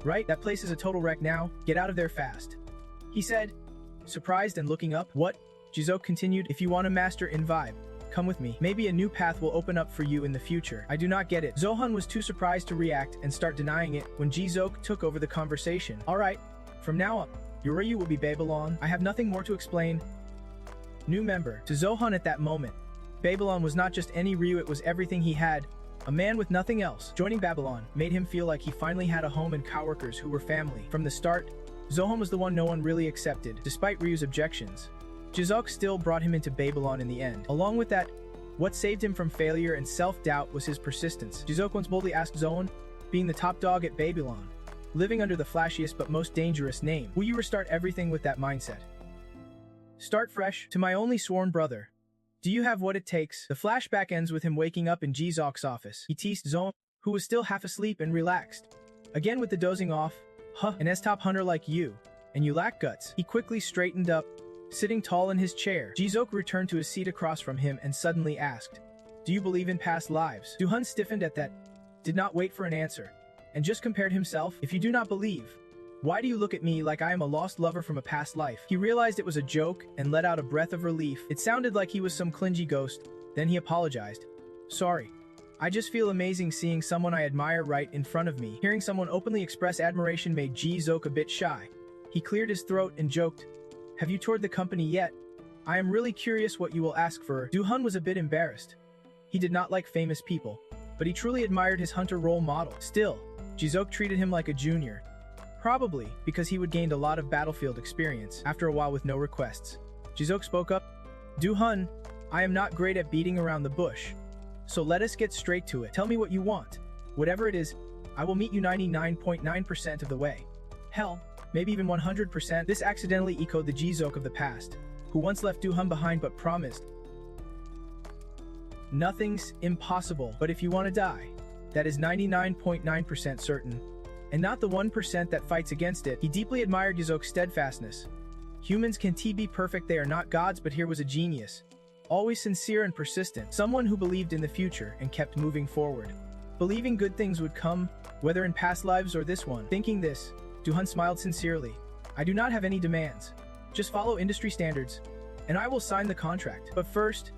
Speaker 1: right? That place is a total wreck now. Get out of there fast. He said, surprised and looking up. What? Jizok continued, If you want to master in vibe, come with me. Maybe a new path will open up for you in the future. I do not get it. Jong-Hun was too surprised to react and start denying it when Jizok took over the conversation. Alright, from now on, your Ryu will be Babylon. I have nothing more to explain. New member. To Jong-Hun at that moment, Babylon was not just any Ryu, it was everything he had. A man with nothing else. Joining Babylon made him feel like he finally had a home and coworkers who were family. From the start, Jong-Hun was the one no one really accepted, despite Ryu's objections. Jizok still brought him into Babylon in the end. Along with that, what saved him from failure and self-doubt was his persistence. Jizok once boldly asked Jong-Hun, being the top dog at Babylon, living under the flashiest but most dangerous name, will you restart everything with that mindset? Start fresh? To my only sworn brother, do you have what it takes? The flashback ends with him waking up in Jizok's office. He teased Jong-Hun, who was still half asleep and relaxed. Again with the dozing off, an S-top hunter like you, and you lack guts. He quickly straightened up, sitting tall in his chair. Jizok returned to his seat across from him and suddenly asked, Do you believe in past lives? Jong-Hun stiffened at that, did not wait for an answer, and just compared himself. If you do not believe, why do you look at me like I am a lost lover from a past life? He realized it was a joke and let out a breath of relief. It sounded like he was some clingy ghost. Then he apologized. Sorry. I just feel amazing seeing someone I admire right in front of me. Hearing someone openly express admiration made Jizok a bit shy. He cleared his throat and joked, Have you toured the company yet? I am really curious what you will ask for. Jong-Hun was a bit embarrassed. He did not like famous people, but he truly admired his hunter role model. Still, Jizok treated him like a junior. Probably because he would gained a lot of battlefield experience. After a while with no requests, Jizok spoke up, Jong-Hun, I am not great at beating around the bush. So let us get straight to it. Tell me what you want. Whatever it is, I will meet you 99.9% of the way. Hell, maybe even 100%. This accidentally echoed the Jizok of the past, who once left Jong-Hun behind but promised, Nothing's impossible, but if you want to die, that is 99.9% certain, and not the 1% that fights against it. He deeply admired Jizok's steadfastness. Humans can be perfect, they are not gods, but here was a genius. Always sincere and persistent, someone who believed in the future and kept moving forward. Believing good things would come, whether in past lives or this one. Thinking this, Jong-Hun smiled sincerely. I do not have any demands. Just follow industry standards, and I will sign the contract. But first,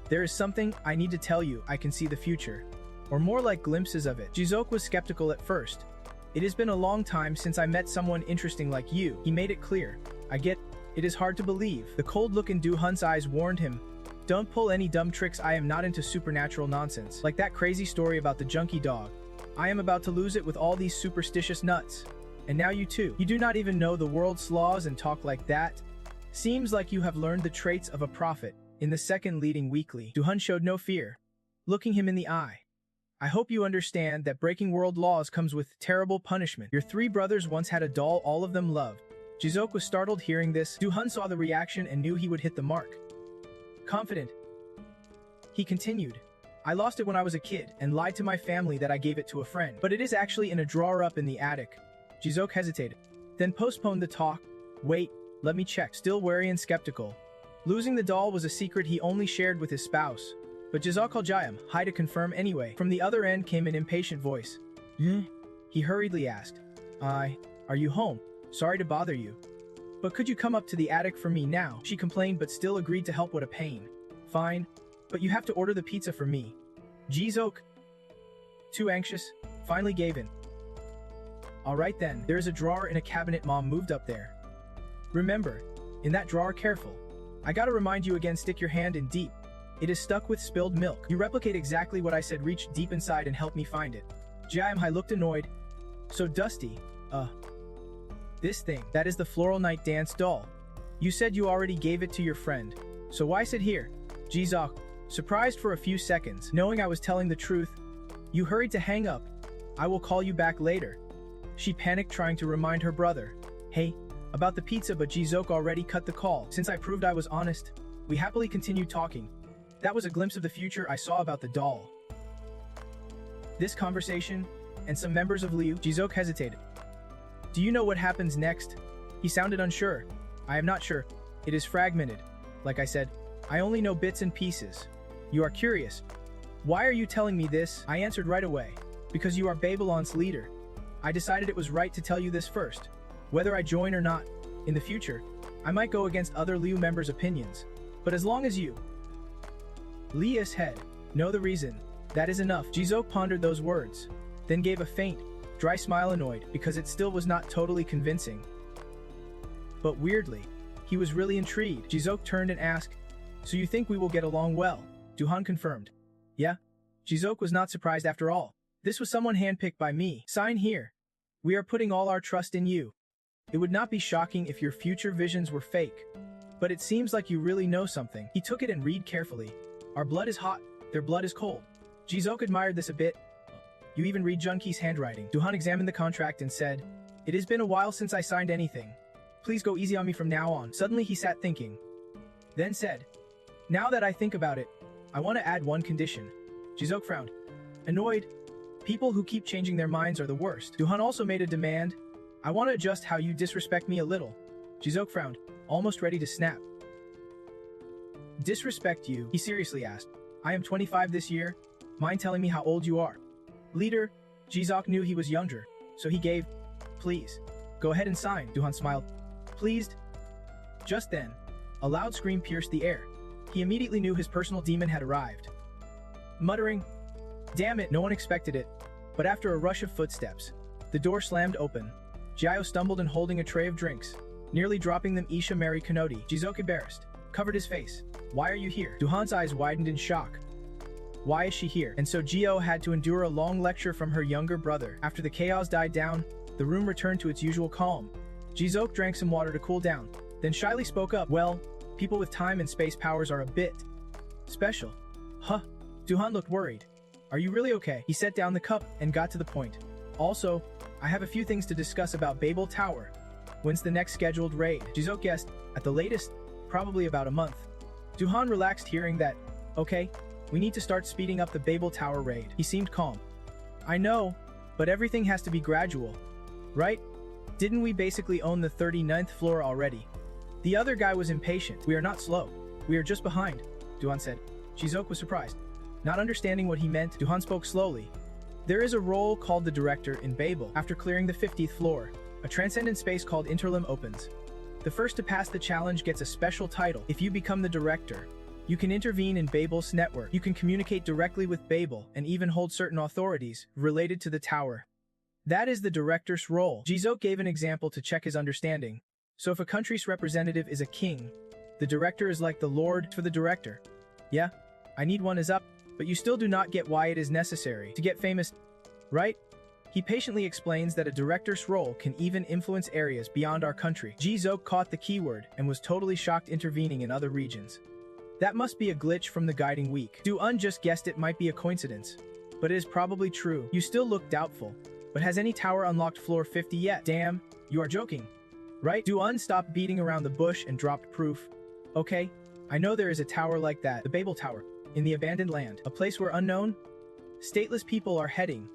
Speaker 1: there is something I need to tell you. I can see the future, or more like glimpses of it. Jizok was skeptical at first. It has been a long time since I met someone interesting like you. He made it clear. I get, it is hard to believe. The cold look in Jong-Hun's eyes warned him, Don't pull any dumb tricks. I am not into supernatural nonsense. Like that crazy story about the junkie dog. I am about to lose it with all these superstitious nuts. And now you too. You do not even know the world's laws and talk like that? Seems like you have learned the traits of a prophet. In the second leading weekly, Jong-Hun showed no fear, looking him in the eye. I hope you understand that breaking world laws comes with terrible punishment. Your three brothers once had a doll all of them loved. Jizok was startled hearing this. Jong-Hun saw the reaction and knew he would hit the mark. Confident, he continued, I lost it when I was a kid and lied to my family that I gave it to a friend. But it is actually in a drawer up in the attic. Jizok hesitated, then postponed the talk. Wait, let me check. Still wary and skeptical. Losing the doll was a secret he only shared with his spouse. But Jizok Aljayam, hi to confirm anyway. From the other end came an impatient voice. He hurriedly asked, are you home? Sorry to bother you. But could you come up to the attic for me now? She complained but still agreed to help. What a pain. Fine, but you have to order the pizza for me. Jizok, too anxious, finally gave in. Alright then, there is a drawer in a cabinet Mom moved up there. Remember, in that drawer, careful. I gotta remind you again, stick your hand in deep. It is stuck with spilled milk. You replicate exactly what I said. Reach deep inside and help me find it. Jiamhai looked annoyed. So dusty. This thing, that is the Floral Night Dance doll. You said you already gave it to your friend. So why sit here? Jizok, surprised for a few seconds, knowing I was telling the truth. You hurried to hang up. I will call you back later. She panicked, trying to remind her brother. Hey, about the pizza, but Jizok already cut the call. Since I proved I was honest, we happily continued talking. That was a glimpse of the future I saw about the doll. This conversation, and some members of Liu, Jizok hesitated. Do you know what happens next? He sounded unsure. I am not sure. It is fragmented. Like I said, I only know bits and pieces. You are curious. Why are you telling me this? I answered right away. Because you are Babylon's leader. I decided it was right to tell you this first. Whether I join or not, in the future, I might go against other Liu members' opinions. But as long as you... Lia's head. Know the reason. That is enough. Jizok pondered those words, then gave a faint, dry smile, annoyed because it still was not totally convincing. But weirdly, he was really intrigued. Jizok turned and asked, so you think we will get along well? Jong-Hun confirmed. Yeah. Jizok was not surprised after all. This was someone handpicked by me. Sign here. We are putting all our trust in you. It would not be shocking if your future visions were fake. But it seems like you really know something. He took it and read carefully. Our blood is hot, their blood is cold. Jizok admired this a bit. You even read Junki's handwriting. Jong-Hun examined the contract and said, it has been a while since I signed anything. Please go easy on me from now on. Suddenly he sat thinking. Then said, now that I think about it, I want to add one condition. Jizok frowned. Annoyed. People who keep changing their minds are the worst. Jong-Hun also made a demand. I want to adjust how you disrespect me a little. Jizok frowned, almost ready to snap. Disrespect you? He seriously asked. I am 25 this year. Mind telling me how old you are? Leader, Jizok knew he was younger, so he gave, please. Go ahead and sign. Jong-Hun smiled. Pleased? Just then, a loud scream pierced the air. He immediately knew his personal demon had arrived. Muttering, damn it, no one expected it. But after a rush of footsteps, the door slammed open. Jiao stumbled and holding a tray of drinks, nearly dropping them. Isha Mary Kanodi. Jizok, embarrassed, covered his face. Why are you here? Jong-Hun's eyes widened in shock. Why is she here? And so Jio had to endure a long lecture from her younger brother. After the chaos died down, the room returned to its usual calm. Jizok drank some water to cool down, then shyly spoke up. Well, people with time and space powers are a bit special. Huh? Jong-Hun looked worried. Are you really okay? He set down the cup and got to the point. Also, I have a few things to discuss about Babel Tower. When's the next scheduled raid? Jizok guessed, at the latest, probably about a month. Jong-Hun relaxed hearing that. Okay, we need to start speeding up the Babel Tower raid. He seemed calm. I know, but everything has to be gradual. Right? Didn't we basically own the 39th floor already? The other guy was impatient. We are not slow. We are just behind, Jong-Hun said. Jizok was surprised. Not understanding what he meant, Jong-Hun spoke slowly. There is a role called the Director in Babel. After clearing the 50th floor, a transcendent space called Interlim opens. The first to pass the challenge gets a special title. If you become the Director, you can intervene in Babel's network. You can communicate directly with Babel and even hold certain authorities related to the tower. That is the Director's role. Jizok gave an example to check his understanding. So if a country's representative is a king, the Director is like the Lord for the Director. Yeah, I need one is up, but you still do not get why it is necessary to get famous, right? He patiently explains that a Director's role can even influence areas beyond our country. Jizok caught the keyword and was totally shocked, intervening in other regions. That must be a glitch from the guiding week. Jong-Un just guessed it might be a coincidence, but it is probably true. You still look doubtful. But has any tower unlocked floor 50 yet? Damn, you are joking, right? Jong-Un stopped beating around the bush and dropped proof. Okay, I know there is a tower like that, the Babel Tower, in the abandoned land, a place where unknown, stateless people are heading.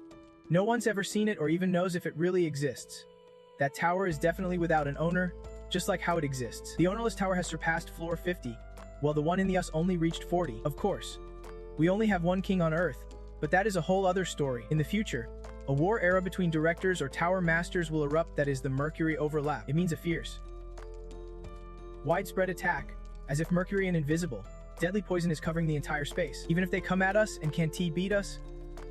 Speaker 1: No one's ever seen it or even knows if it really exists. That tower is definitely without an owner, just like how it exists. The ownerless tower has surpassed floor 50, while the one in the US only reached 40. Of course, we only have one king on Earth, but that is a whole other story. In the future, a war era between directors or tower masters will erupt. That is the Mercury overlap. It means a fierce, widespread attack, as if Mercury and invisible, deadly poison is covering the entire space. Even if they come at us and can't beat us,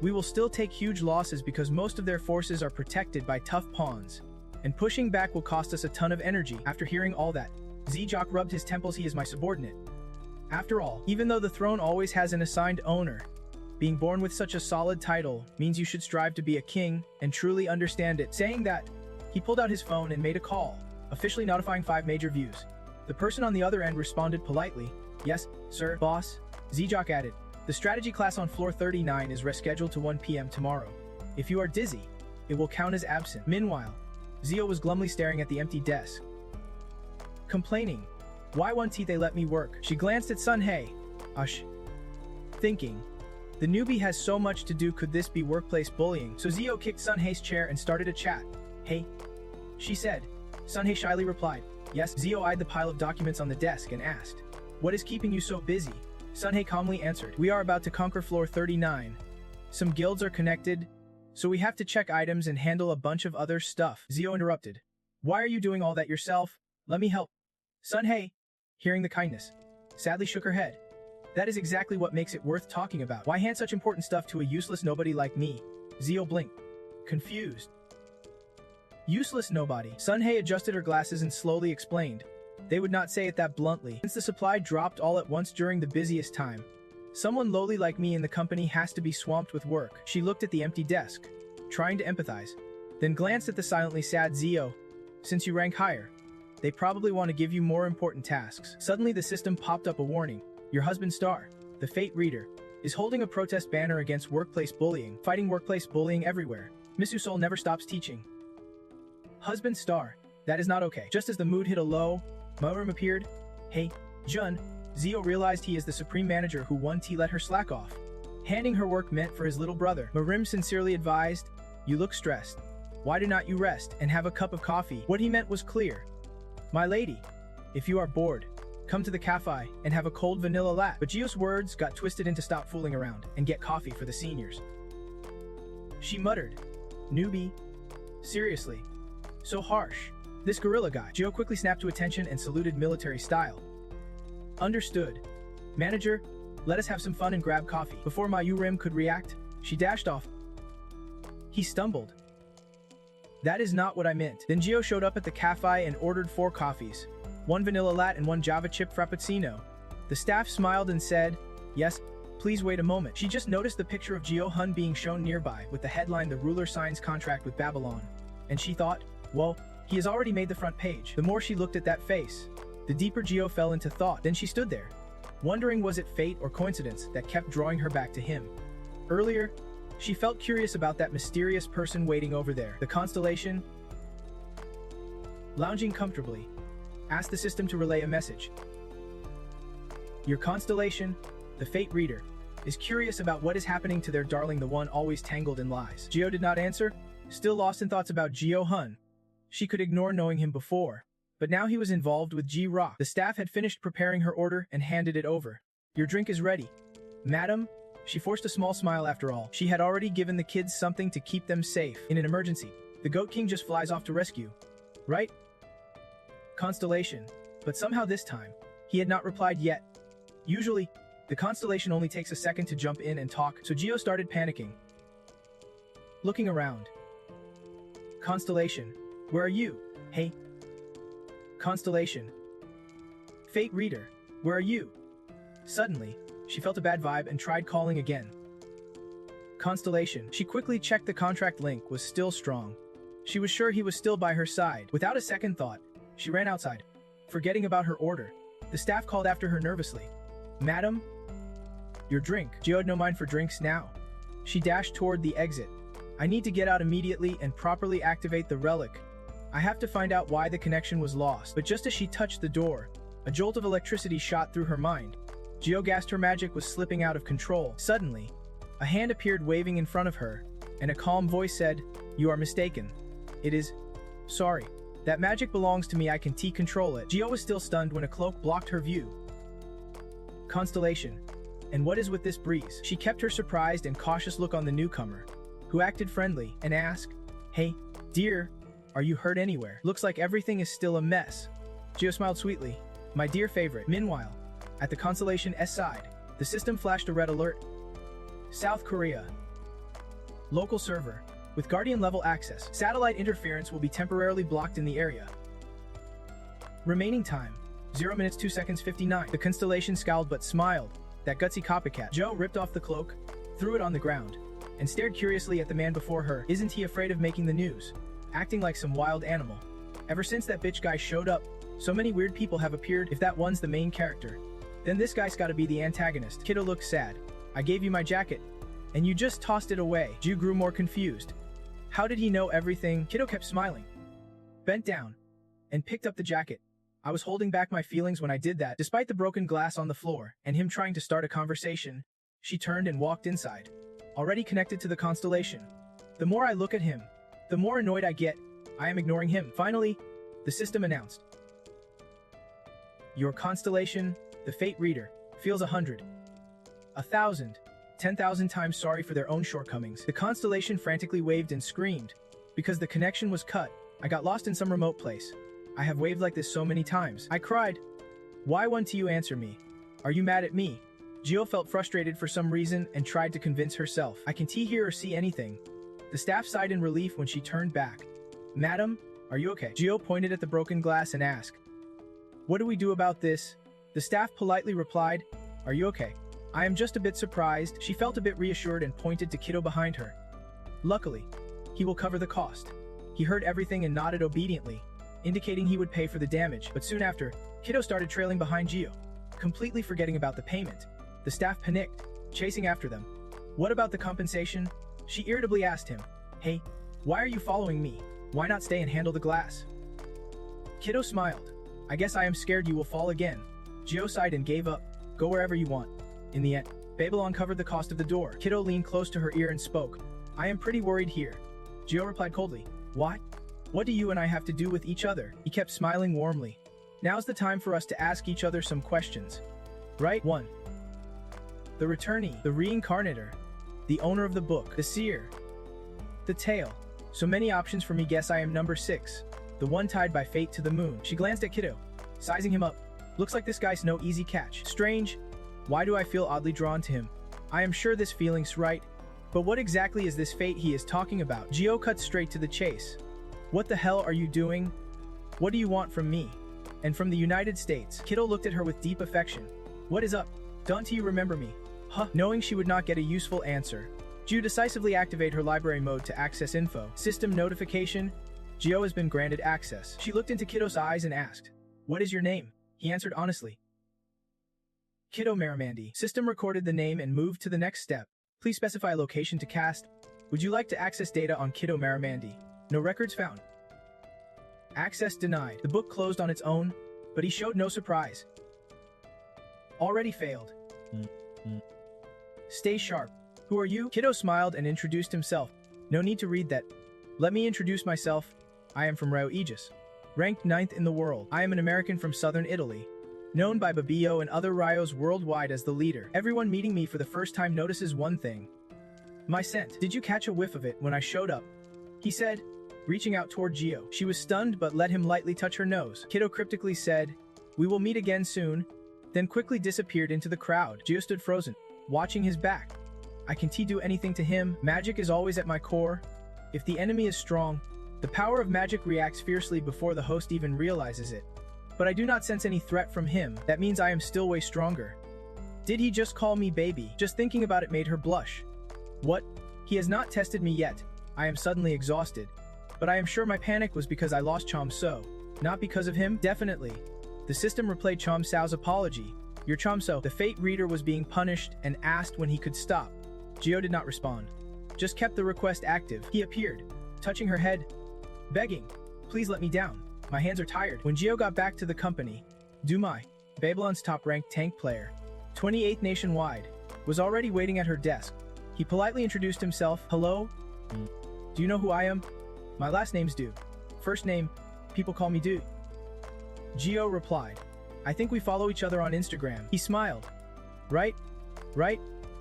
Speaker 1: we will still take huge losses because most of their forces are protected by tough pawns, and pushing back will cost us a ton of energy. After hearing all that, Zijok rubbed his temples. He is my subordinate. After all, even though the throne always has an assigned owner, being born with such a solid title means you should strive to be a king and truly understand it. Saying that, he pulled out his phone and made a call, officially notifying 5 major views. The person on the other end responded politely, "Yes, sir, boss." Zijok added, "The strategy class on floor 39 is rescheduled to 1 p.m. tomorrow. If you are dizzy, it will count as absent." Meanwhile, Zio was glumly staring at the empty desk, complaining, "Why won't they let me work?" She glanced at Sunhae, thinking, the newbie has so much to do, could this be workplace bullying? So Zio kicked Sunhae's chair and started a chat. "Hey," she said. Sunhae shyly replied, "Yes." Zio eyed the pile of documents on the desk and asked, "What is keeping you so busy?" Sunhae calmly answered, "We are about to conquer floor 39. Some guilds are connected, so we have to check items and handle a bunch of other stuff." Zio interrupted, "Why are you doing all that yourself? Let me help." Sunhae, hearing the kindness, sadly shook her head. "That is exactly what makes it worth talking about. Why hand such important stuff to a useless nobody like me?" Zio blinked, confused. "Useless nobody?" Sunhae adjusted her glasses and slowly explained. They would not say it that bluntly. Since the supply dropped all at once during the busiest time, someone lowly like me in the company has to be swamped with work. She looked at the empty desk, trying to empathize, then glanced at the silently sad Zio. "Since you rank higher, they probably want to give you more important tasks." Suddenly the system popped up a warning. "Your husband Star, the Fate Reader, is holding a protest banner against workplace bullying, fighting workplace bullying everywhere. Misu Sol never stops teaching." Husband Star, that is not okay. Just as the mood hit a low, Marim appeared. "Hey, Jun." Zio realized he is the supreme manager who let her slack off. Handing her work meant for his little brother. Marim sincerely advised, "You look stressed. Why do not you rest and have a cup of coffee?" What he meant was clear. "My lady, if you are bored, come to the cafe and have a cold vanilla latte." But Gio's words got twisted into stop fooling around and get coffee for the seniors. She muttered, "Newbie? Seriously? So harsh. This gorilla guy." Gio quickly snapped to attention and saluted military style. "Understood. Manager, let us have some fun and grab coffee." Before Mayurim could react, she dashed off. He stumbled. "That is not what I meant." Then Gio showed up at the cafe and ordered 4 coffees, 1 vanilla latte and 1 Java chip frappuccino. The staff smiled and said, "Yes, please wait a moment." She just noticed the picture of Jong-Hun being shown nearby with the headline, "The ruler signs contract with Babylon." And she thought, "Whoa, he has already made the front page." The more she looked at that face, the deeper Gio fell into thought. Then she stood there, wondering was it fate or coincidence that kept drawing her back to him. Earlier, she felt curious about that mysterious person waiting over there. The constellation, lounging comfortably, asked the system to relay a message. "Your constellation, the Fate Reader, is curious about what is happening to their darling, the one always tangled in lies." Gio did not answer, still lost in thoughts about Jong-Hun. She could ignore knowing him before, but now he was involved with G-Rock. The staff had finished preparing her order and handed it over. "Your drink is ready, madam." She forced a small smile. After all, she had already given the kids something to keep them safe. In an emergency, the Goat King just flies off to rescue, right? Constellation. But somehow this time, he had not replied yet. Usually, the constellation only takes a second to jump in and talk, so Gio started panicking. Looking around. "Constellation, where are you? Hey. Constellation. Fate Reader, where are you?" Suddenly, she felt a bad vibe and tried calling again. Constellation. She quickly checked the contract link was still strong. She was sure he was still by her side. Without a second thought, she ran outside, forgetting about her order. The staff called after her nervously. "Madam? Your drink." Gio had no mind for drinks now. She dashed toward the exit. "I need to get out immediately and properly activate the relic. I have to find out why the connection was lost." But just as she touched the door, a jolt of electricity shot through her mind. Gio gasped her magic was slipping out of control. Suddenly, a hand appeared waving in front of her, and a calm voice said, "You are mistaken. It is... sorry. That magic belongs to me, I can control it." Gio was still stunned when a cloak blocked her view. Constellation. And what is with this breeze? She kept her surprised and cautious look on the newcomer, who acted friendly, and asked, "Hey, dear, are you hurt anywhere? Looks like everything is still a mess." Gio smiled sweetly. "My dear favorite." Meanwhile, at the Constellation S side, the system flashed a red alert. South Korea. Local server. With Guardian-level access, satellite interference will be temporarily blocked in the area. Remaining time, 0 minutes 2 seconds 59. The constellation scowled but smiled. That gutsy copycat. Joe ripped off the cloak, threw it on the ground, and stared curiously at the man before her. Isn't he afraid of making the news? Acting like some wild animal. Ever since that bitch guy showed up, so many weird people have appeared. If that one's the main character, then this guy's gotta be the antagonist. Kiddo looked sad. I gave you my jacket, and you just tossed it away. Ju grew more confused. How did he know everything? Kiddo kept smiling, bent down, and picked up the jacket. I was holding back my feelings when I did that. Despite the broken glass on the floor and him trying to start a conversation, she turned and walked inside, already connected to the constellation. The more I look at him, the more annoyed I get. I am ignoring him. Finally, the system announced. Your constellation, the Fate Reader, feels 100, 1,000, 10,000 times sorry for their own shortcomings. The constellation frantically waved and screamed. Because the connection was cut, I got lost in some remote place. I have waved like this so many times. I cried. Why won't you answer me? Are you mad at me? Gio felt frustrated for some reason and tried to convince herself. I can't hear or see anything. The staff sighed in relief when she turned back. Madam, are you okay? Gio pointed at the broken glass and asked, what do we do about this? The staff politely replied, are you okay? I am just a bit surprised. She felt a bit reassured and pointed to Kiddo behind her. Luckily, he will cover the cost. He heard everything and nodded obediently, indicating he would pay for the damage. But soon after, Kiddo started trailing behind Gio, completely forgetting about the payment. The staff panicked, chasing after them. What about the compensation? She irritably asked him. Hey, why are you following me? Why not stay and handle the glass? Kiddo smiled. I guess I am scared you will fall again. Gio sighed and gave up. Go wherever you want. In the end, Babel uncovered the cost of the door. Kiddo leaned close to her ear and spoke. I am pretty worried here. Gio replied coldly. Why? What do you and I have to do with each other? He kept smiling warmly. Now's the time for us to ask each other some questions. Right? 1. The returnee, the reincarnator, the owner of the book, the seer, the tale. So many options for me. Guess I am number 6, the one tied by fate to the moon. She glanced at Kiddo, sizing him up. Looks like this guy's no easy catch. Strange. Why do I feel oddly drawn to him? I am sure this feeling's right, but what exactly is this fate he is talking about? Gio cut straight to the chase. What the hell are you doing? What do you want from me? And from the United States? Kiddo looked at her with deep affection. What is up? Don't you remember me? Huh? Knowing she would not get a useful answer, Gio decisively activated her library mode to access info. System notification. Gio has been granted access. She looked into Kiddo's eyes and asked, what is your name? He answered honestly. Kiddo Marimandi. System recorded the name and moved to the next step. Please specify a location to cast. Would you like to access data on Kiddo Marimandi? No records found. Access denied. The book closed on its own, but he showed no surprise. Already failed. Stay sharp. Who are you? Kiddo smiled and introduced himself. No need to read that. Let me introduce myself. I am from Rio Aegis, ranked 9th in the world. I am an American from southern Italy, known by Babio and other Rios worldwide as the leader. Everyone meeting me for the first time notices one thing. My scent. Did you catch a whiff of it when I showed up? He said, reaching out toward Gio. She was stunned but let him lightly touch her nose. Kiddo cryptically said, we will meet again soon, then quickly disappeared into the crowd. Gio stood frozen, watching his back. I can't do anything to him. Magic is always at my core. If the enemy is strong, the power of magic reacts fiercely before the host even realizes it. But I do not sense any threat from him. That means I am still way stronger. Did he just call me baby? Just thinking about it made her blush. What? He has not tested me yet. I am suddenly exhausted. But I am sure my panic was because I lost Chom So. Not because of him? Definitely. The system replayed Chom Sao's apology. Your Chom So. The Fate Reader was being punished and asked when he could stop. Gio did not respond. Just kept the request active. He appeared, touching her head, begging, please let me down. My hands are tired. When Gio got back to the company, Dumai, Babylon's top-ranked tank player, 28th nationwide, was already waiting at her desk. He politely introduced himself. Hello? Do you know who I am? My last name's Du. First name, people call me Du. Gio replied, I think we follow each other on Instagram. He smiled. Right?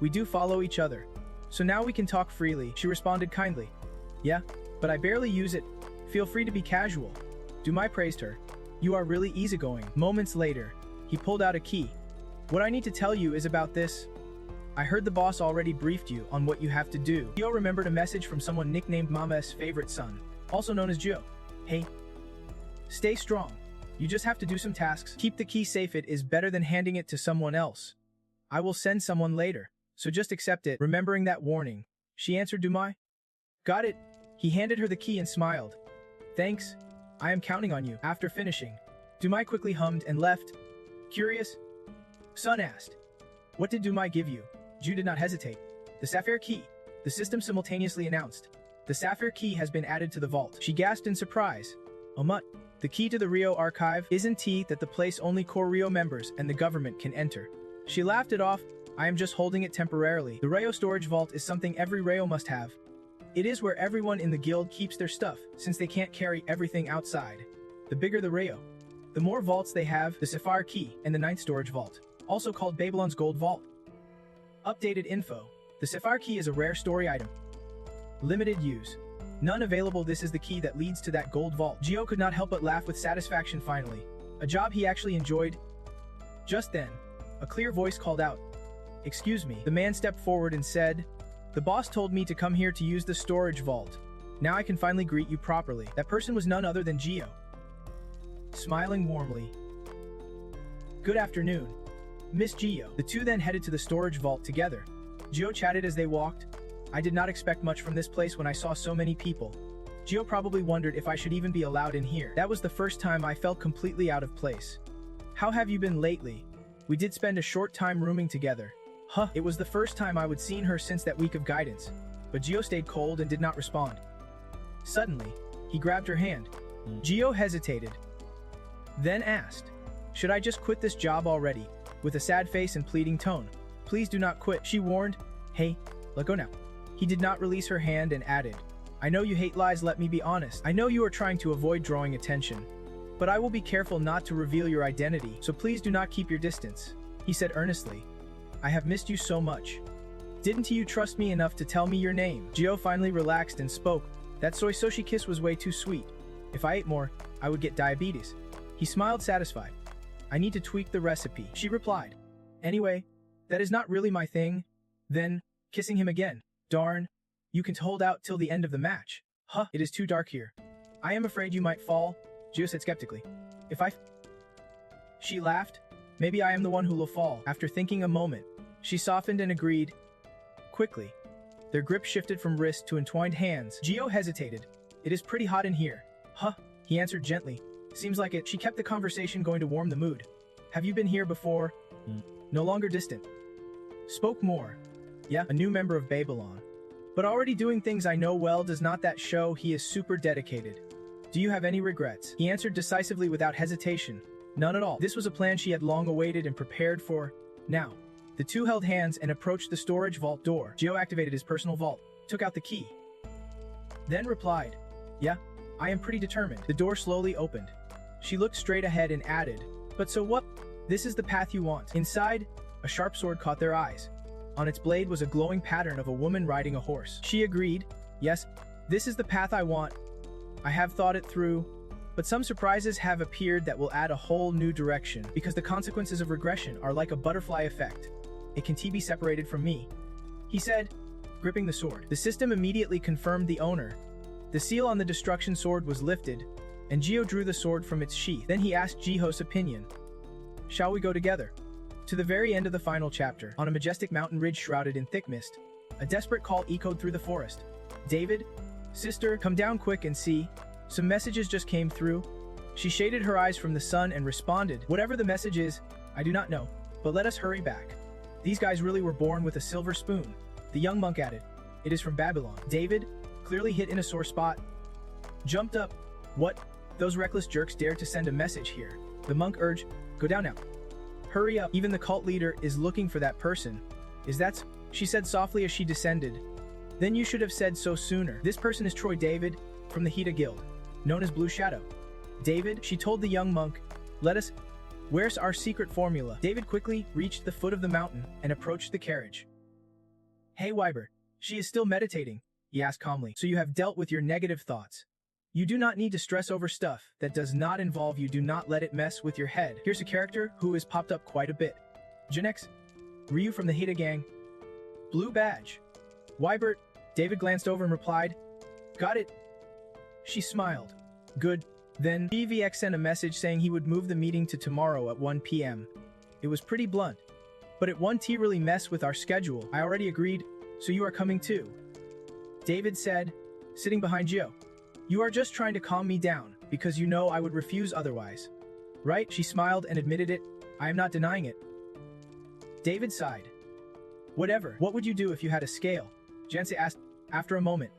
Speaker 1: We do follow each other. So now we can talk freely. She responded kindly. Yeah, but I barely use it. Feel free to be casual. Dumai praised her. You are really easygoing. Moments later, he pulled out a key. What I need to tell you is about this. I heard the boss already briefed you on what you have to do. Gio remembered a message from someone nicknamed Mama's favorite son, also known as Gio. Hey, stay strong. You just have to do some tasks. Keep the key safe. It is better than handing it to someone else. I will send someone later, so just accept it, remembering that warning. She answered Dumai. Got it. He handed her the key and smiled. Thanks. I am counting on you. After finishing, Dumai quickly hummed and left. Curious? Sun asked. What did Dumai give you? Ju did not hesitate. The sapphire key. The system simultaneously announced. The sapphire key has been added to the vault. She gasped in surprise. Omut. The key to the Rio archive isn't that the place only core Rio members and the government can enter. She laughed it off. I am just holding it temporarily. The Rio storage vault is something every Rio must have. It is where everyone in the guild keeps their stuff, since they can't carry everything outside. The bigger the Rio, the more vaults they have, the Sapphire Key and the 9th storage vault, also called Babylon's Gold Vault. Updated info. The Sapphire Key is a rare story item. Limited use. None available. This is the key that leads to that gold vault. Gio could not help but laugh with satisfaction finally. A job he actually enjoyed. Just then, a clear voice called out. Excuse me. The man stepped forward and said, the boss told me to come here to use the storage vault. Now I can finally greet you properly. That person was none other than Gio. Smiling warmly. Good afternoon, Miss Gio. The two then headed to the storage vault together. Gio chatted as they walked. I did not expect much from this place when I saw so many people. Gio probably wondered if I should even be allowed in here. That was the first time I felt completely out of place. How have you been lately? We did spend a short time rooming together. Huh, it was the first time I would seen her since that week of guidance. But Gio stayed cold and did not respond. Suddenly, he grabbed her hand. Gio hesitated. Then asked, should I just quit this job already? With a sad face and pleading tone. Please do not quit, she warned. Hey, let go now. He did not release her hand and added, I know you hate lies, let me be honest. I know you are trying to avoid drawing attention. But I will be careful not to reveal your identity, so please do not keep your distance. He said earnestly. I have missed you so much. Didn't you trust me enough to tell me your name? Gio finally relaxed and spoke. That soy sushi kiss was way too sweet. If I ate more, I would get diabetes. He smiled satisfied. I need to tweak the recipe, she replied. Anyway, that is not really my thing. Then, kissing him again. Darn, you can hold out till the end of the match. Huh, it is too dark here. I am afraid you might fall, Gio said skeptically. If I... She laughed. Maybe I am the one who will fall. After thinking a moment, she softened and agreed. Quickly, their grip shifted from wrist to entwined hands. Gio hesitated. It is pretty hot in here. Huh, he answered gently. Seems like it. She kept the conversation going to warm the mood. Have you been here before? No longer distant. Spoke more. Yeah, a new member of Babylon. But already doing things I know well. Does not that show he is super dedicated? Do you have any regrets? He answered decisively without hesitation. None at all. This was a plan she had long awaited and prepared for. Now, the two held hands and approached the storage vault door. Gio activated his personal vault, took out the key, then replied, yeah, I am pretty determined. The door slowly opened. She looked straight ahead and added, but so what? This is the path you want. Inside, a sharp sword caught their eyes. On its blade was a glowing pattern of a woman riding a horse. She agreed, yes, this is the path I want. I have thought it through, but some surprises have appeared that will add a whole new direction, because the consequences of regression are like a butterfly effect. It can be separated from me, he said, gripping the sword. The system immediately confirmed the owner. The seal on the destruction sword was lifted, and Gio drew the sword from its sheath. Then he asked Jiho's opinion. Shall we go together? To the very end of the final chapter, on a majestic mountain ridge shrouded in thick mist, a desperate call echoed through the forest. David, sister, come down quick and see. Some messages just came through. She shaded her eyes from the sun and responded, whatever the message is, I do not know, but let us hurry back. These guys really were born with a silver spoon. The young monk added, it is from Babylon. David, clearly hit in a sore spot, jumped up. What? Those reckless jerks dared to send a message here. The monk urged, go down now. Hurry up, even the cult leader is looking for that person. Is that so? She said softly as she descended. Then you should have said so sooner. This person is Troy David, from the Hida Guild, known as Blue Shadow. David, she told the young monk, let us... Where's our secret formula? David quickly reached the foot of the mountain and approached the carriage. Hey Wybert, she is still meditating, he asked calmly. So you have dealt with your negative thoughts. You do not need to stress over stuff that does not involve you. Do not let it mess with your head. Here's a character who has popped up quite a bit. Janex, Ryu from the Hida gang. Blue badge. Wybert, David glanced over and replied, got it. She smiled. Good. Then BVX sent a message saying he would move the meeting to tomorrow at 1 p.m. It was pretty blunt. But it won't really mess with our schedule. I already agreed, so you are coming too. David said, sitting behind Gio. You are just trying to calm me down, because you know I would refuse otherwise. Right? She smiled and admitted it. I am not denying it. David sighed. Whatever. What would you do if you had a scale? Jinsei asked, after a moment.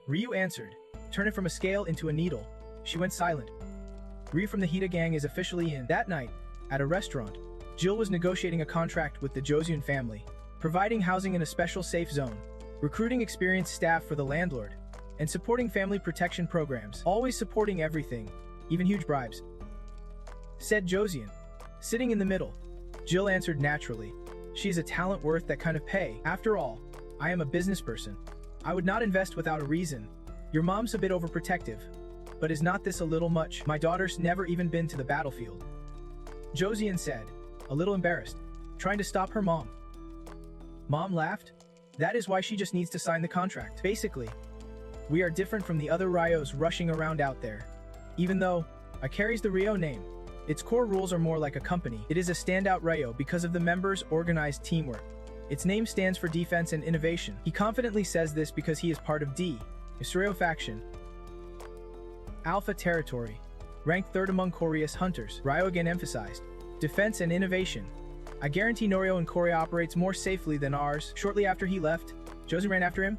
Speaker 1: Ryu answered, turn it from a scale into a needle. She went silent. Ryu from the Hida gang is officially in. That night, at a restaurant, Jill was negotiating a contract with the Jong-Hun family, providing housing in a special safe zone, recruiting experienced staff for the landlord, and supporting family protection programs, always supporting everything, even huge bribes. Said Josian, sitting in the middle. Jill answered naturally. She is a talent worth that kind of pay. After all, I am a business person. I would not invest without a reason. Your mom's a bit overprotective. But is not this a little much? My daughter's never even been to the battlefield. Josian said, a little embarrassed, trying to stop her mom. Mom laughed. That is why she just needs to sign the contract. Basically, we are different from the other Ryos rushing around out there. Even though I carries the Ryo name, its core rules are more like a company. It is a standout Ryo because of the members' organized teamwork. Its name stands for defense and innovation. He confidently says this because he is part of D, Israel faction. Alpha territory. Ranked third among Korea's hunters. Ryo again emphasized. Defense and innovation. I guarantee Norio in Korea operates more safely than ours. Shortly after he left, Josie ran after him.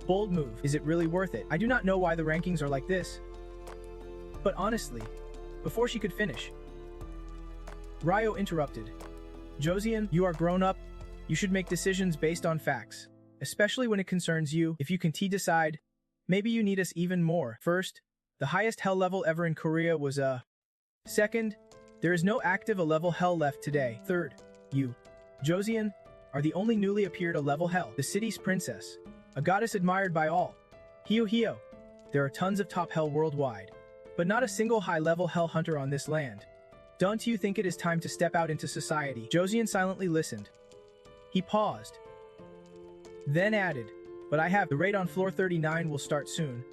Speaker 1: Bold move. Is it really worth it? I do not know why the rankings are like this. But honestly, before she could finish, Ryo interrupted. Josian, you are grown up. You should make decisions based on facts, especially when it concerns you. If you can decide, maybe you need us even more. First, the highest hell level ever in Korea was a. Second, there is no active a level hell left today. Third, you, Josian, are the only newly appeared a level hell. The city's princess, a goddess admired by all. Hio. There are tons of top hell worldwide, but not a single high-level hell hunter on this land. Don't you think it is time to step out into society? Josian silently listened. He paused, then added, but I have the raid on floor 39 will start soon.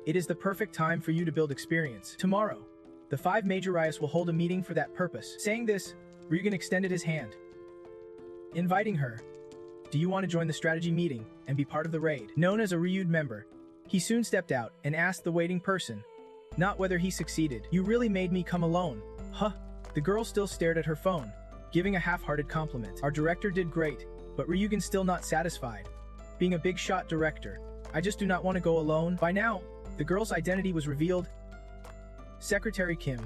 Speaker 1: It is the perfect time for you to build experience. Tomorrow, the 5 major Ryos will hold a meeting for that purpose. Saying this, Ryugen extended his hand, inviting her. Do you want to join the strategy meeting and be part of the raid? Known as a Ryud member, he soon stepped out and asked the waiting person, not whether he succeeded. You really made me come alone. Huh? The girl still stared at her phone, giving a half-hearted compliment. Our director did great, but Ryugen's still not satisfied. Being a big shot director, I just do not want to go alone. By now, the girl's identity was revealed. Secretary Kim.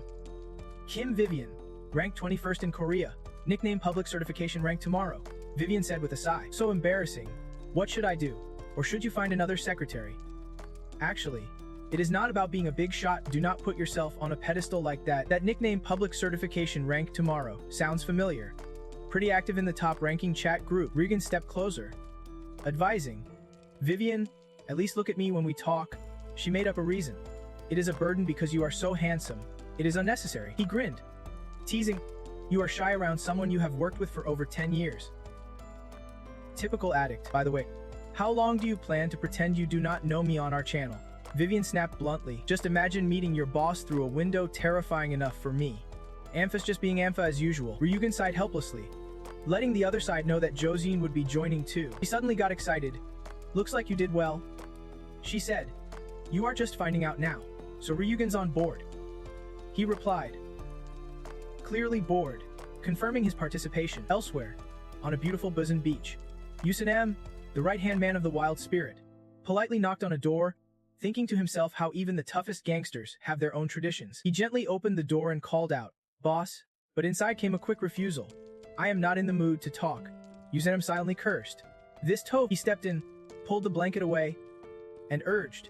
Speaker 1: Kim Vivian, ranked 21st in Korea, nickname public certification ranked tomorrow. Vivian said with a sigh. So embarrassing. What should I do? Or should you find another secretary? Actually, it is not about being a big shot. Do not put yourself on a pedestal like that. That nickname public certification ranked tomorrow sounds familiar. Pretty active in the top ranking chat group. Regan stepped closer, advising. Vivian, at least look at me when we talk. She made up a reason. It is a burden because you are so handsome. It is unnecessary. He grinned, teasing. You are shy around someone you have worked with for over 10 years. Typical addict, by the way. How long do you plan to pretend you do not know me on our channel? Vivian snapped bluntly. Just imagine meeting your boss through a window, terrifying enough for me. Ampha's just being Ampha as usual. Ryugen sighed helplessly, letting the other side know that Josian would be joining too. He suddenly got excited. Looks like you did well, she said. You are just finding out now, so Ryugen's on board. He replied, clearly bored, confirming his participation. Elsewhere, on a beautiful Busan beach, Yusanam, the right-hand man of the wild spirit, politely knocked on a door, thinking to himself how even the toughest gangsters have their own traditions. He gently opened the door and called out, boss, but inside came a quick refusal. I am not in the mood to talk. Yusanam silently cursed. This toe. He stepped in, pulled the blanket away, and urged,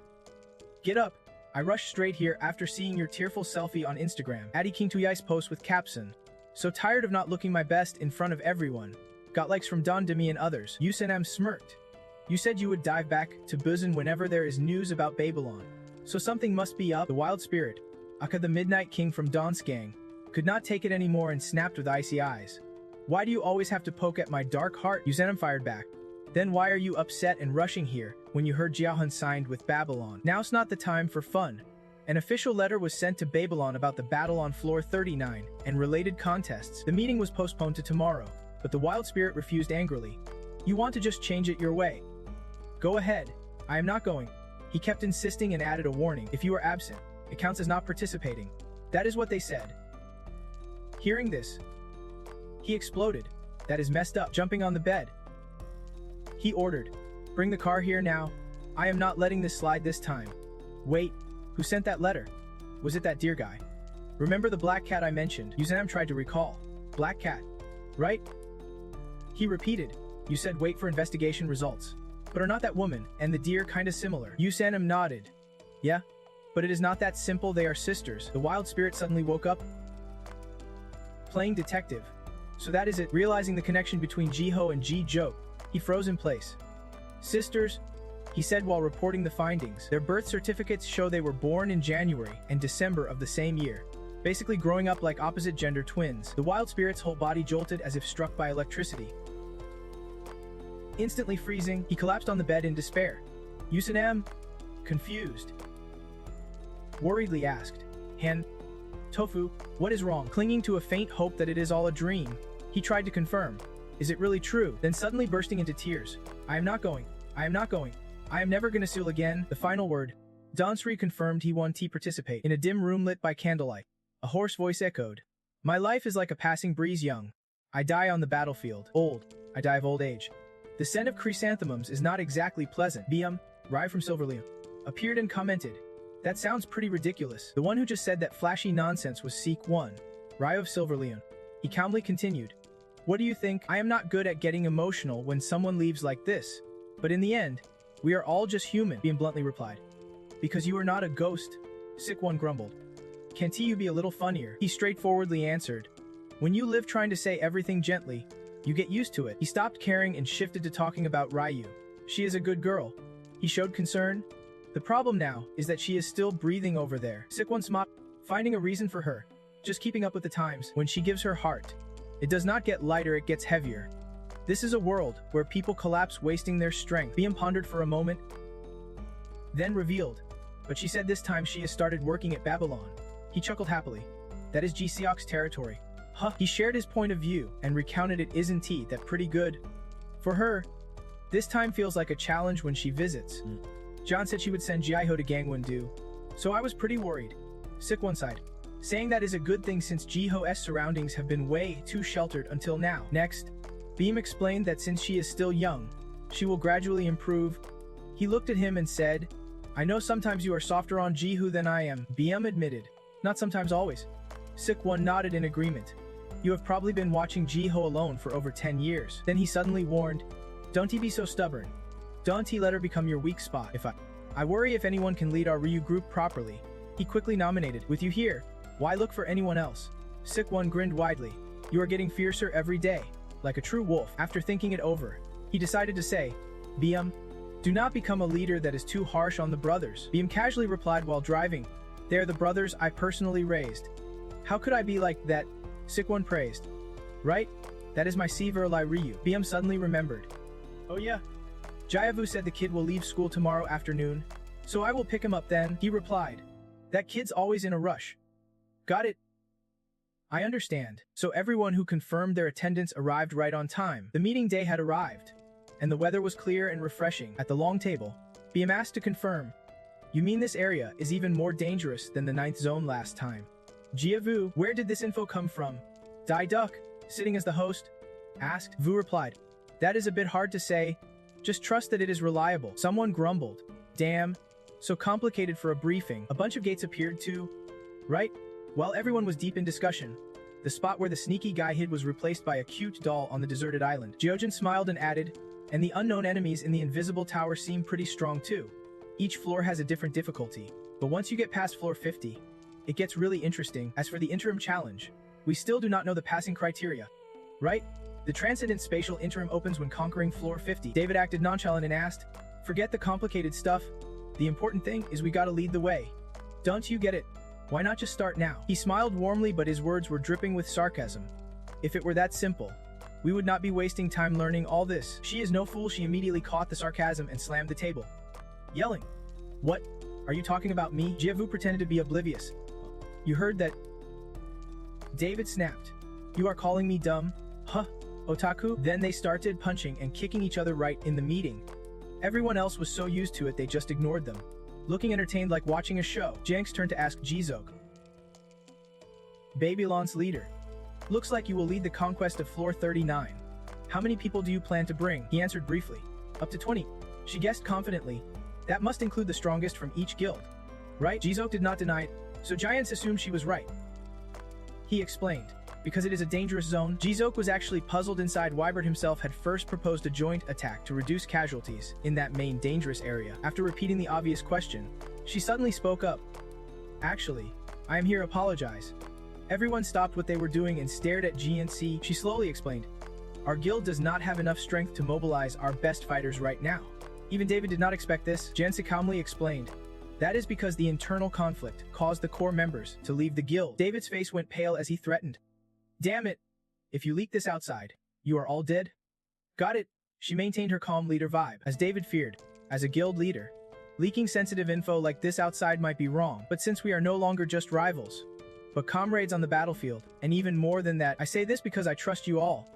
Speaker 1: get up. I rushed straight here after seeing your tearful selfie on Instagram. Addie King Tuyai's post with caption, so tired of not looking my best in front of everyone. Got likes from Don Demi and others. Yusanam smirked. You said you would dive back to Busan whenever there is news about Babylon. So something must be up. The wild spirit, Aka the Midnight King from Don's gang, could not take it anymore and snapped with icy eyes. Why do you always have to poke at my dark heart? Yusanam fired back. Then why are you upset and rushing here when you heard Jong-Hun signed with Babylon? Now's not the time for fun. An official letter was sent to Babylon about the battle on floor 39 and related contests. The meeting was postponed to tomorrow, but the wild spirit refused angrily. You want to just change it your way? Go ahead. I am not going. He kept insisting and added a warning. If you are absent, it counts as not participating. That is what they said. Hearing this, he exploded. That is messed up. Jumping on the bed, he ordered, bring the car here now. I am not letting this slide this time. Wait, who sent that letter? Was it that dear guy? Remember the black cat I mentioned? Yuzanam tried to recall. Black cat, right? He repeated, you said wait for investigation results. But are not that woman and the deer kinda similar? Yusanam nodded. Yeah, but it is not that simple. They are sisters. The wild spirit suddenly woke up, playing detective. So that is it. Realizing the connection between Jiho and Ji-jo, he froze in place. Sisters, he said while reporting the findings. Their birth certificates show they were born in January and December of the same year, basically growing up like opposite gender twins. The wild spirit's whole body jolted as if struck by electricity. Instantly freezing, he collapsed on the bed in despair. Yusanam, confused, worriedly asked, Han, Tofu, what is wrong? Clinging to a faint hope that it is all a dream, he tried to confirm. Is it really true? Then suddenly bursting into tears. I am not going. I am not going. I am never gonna seal again. The final word. Donsri confirmed he wanted to participate. In a dim room lit by candlelight, a hoarse voice echoed. My life is like a passing breeze young. I die on the battlefield. Old. I die of old age. The scent of chrysanthemums is not exactly pleasant. Bium, Rai from Silverleon, appeared and commented. That sounds pretty ridiculous. The one who just said that flashy nonsense was Seek One, Rai of Silverleon. He calmly continued. What do you think? I am not good at getting emotional when someone leaves like this. But in the end, we are all just human, Bium bluntly replied. Because you are not a ghost, Sick One grumbled. Can't you be a little funnier? He straightforwardly answered. When you live trying to say everything gently, you get used to it. He stopped caring and shifted to talking about Ryu. She is a good girl. He showed concern. The problem now is that she is still breathing over there. Sick One smiled, finding a reason for her. Just keeping up with the times. When she gives her heart, it does not get lighter, it gets heavier. This is a world where people collapse wasting their strength. Bium pondered for a moment, then revealed. But she said this time she has started working at Babylon. He chuckled happily. That is Ji-seok's territory. Huh. He shared his point of view and recounted it isn't that pretty good. For her, this time feels like a challenge when she visits. John said she would send Jiho to Gangwon-do, so I was pretty worried. Sick One sighed, saying that is a good thing since Jiho's surroundings have been way too sheltered until now. Next, Beam explained that since she is still young, she will gradually improve. He looked at him and said, I know sometimes you are softer on Jiho than I am. Beam admitted, not sometimes always. Sick One nodded in agreement. You have probably been watching Jiho alone for over 10 years. Then he suddenly warned, don't be so stubborn. Don't let her become your weak spot. I worry if anyone can lead our Ryu group properly. He quickly nominated, with you here, why look for anyone else? Sick One grinned widely. You are getting fiercer every day, like a true wolf. After thinking it over, he decided to say, Bium, do not become a leader that is too harsh on the brothers. Bium casually replied while driving, they are the brothers I personally raised. How could I be like that? Sick One praised. Right? That is my Severlai Ryu. Bium suddenly remembered. Oh yeah. Jayavu said the kid will leave school tomorrow afternoon, so I will pick him up then, he replied. That kid's always in a rush. Got it. I understand. So everyone who confirmed their attendance arrived right on time. The meeting day had arrived, and the weather was clear and refreshing. At the long table, Biam asked to confirm. You mean this area is even more dangerous than the 9th zone last time? Jiavu, where did this info come from? Dai Duck, sitting as the host, asked. Vu replied. That is a bit hard to say. Just trust that it is reliable. Someone grumbled. Damn. So complicated for a briefing. A bunch of gates appeared too. Right? While everyone was deep in discussion, the spot where the sneaky guy hid was replaced by a cute doll on the deserted island. Jiojin smiled and added, and the unknown enemies in the invisible tower seem pretty strong too. Each floor has a different difficulty, but once you get past floor 50, it gets really interesting. As for the interim challenge, we still do not know the passing criteria. Right? The transcendent spatial interim opens when conquering floor 50. David acted nonchalant and asked, forget the complicated stuff. The important thing is we gotta lead the way. Don't you get it? Why not just start now? He smiled warmly, but his words were dripping with sarcasm. If it were that simple, we would not be wasting time learning all this. She is no fool. She immediately caught the sarcasm and slammed the table, yelling, What? Are you talking about me? Jiavu pretended to be oblivious. You heard that? David snapped. You are calling me dumb? Huh, otaku? Then they started punching and kicking each other right in the meeting. Everyone else was so used to it they just ignored them. Looking entertained like watching a show, Jenks turned to ask Jizok. Babylon's leader. Looks like you will lead the conquest of floor 39. How many people do you plan to bring? He answered briefly. Up to 20. She guessed confidently. That must include the strongest from each guild. Right? Jizok did not deny it, so Giants assumed she was right. He explained. Because it is a dangerous zone, Jizok was actually puzzled inside. Wybert himself had first proposed a joint attack to reduce casualties in that main dangerous area. After repeating the obvious question, she suddenly spoke up. Actually, I am here to apologize. Everyone stopped what they were doing and stared at GNC. She slowly explained. Our guild does not have enough strength to mobilize our best fighters right now. Even David did not expect this. Jansa calmly explained. That is because the internal conflict caused the core members to leave the guild. David's face went pale as he threatened. Damn it! If you leak this outside, you are all dead? Got it. She maintained her calm leader vibe. As David feared, as a guild leader, leaking sensitive info like this outside might be wrong. But since we are no longer just rivals, but comrades on the battlefield, and even more than that, I say this because I trust you all.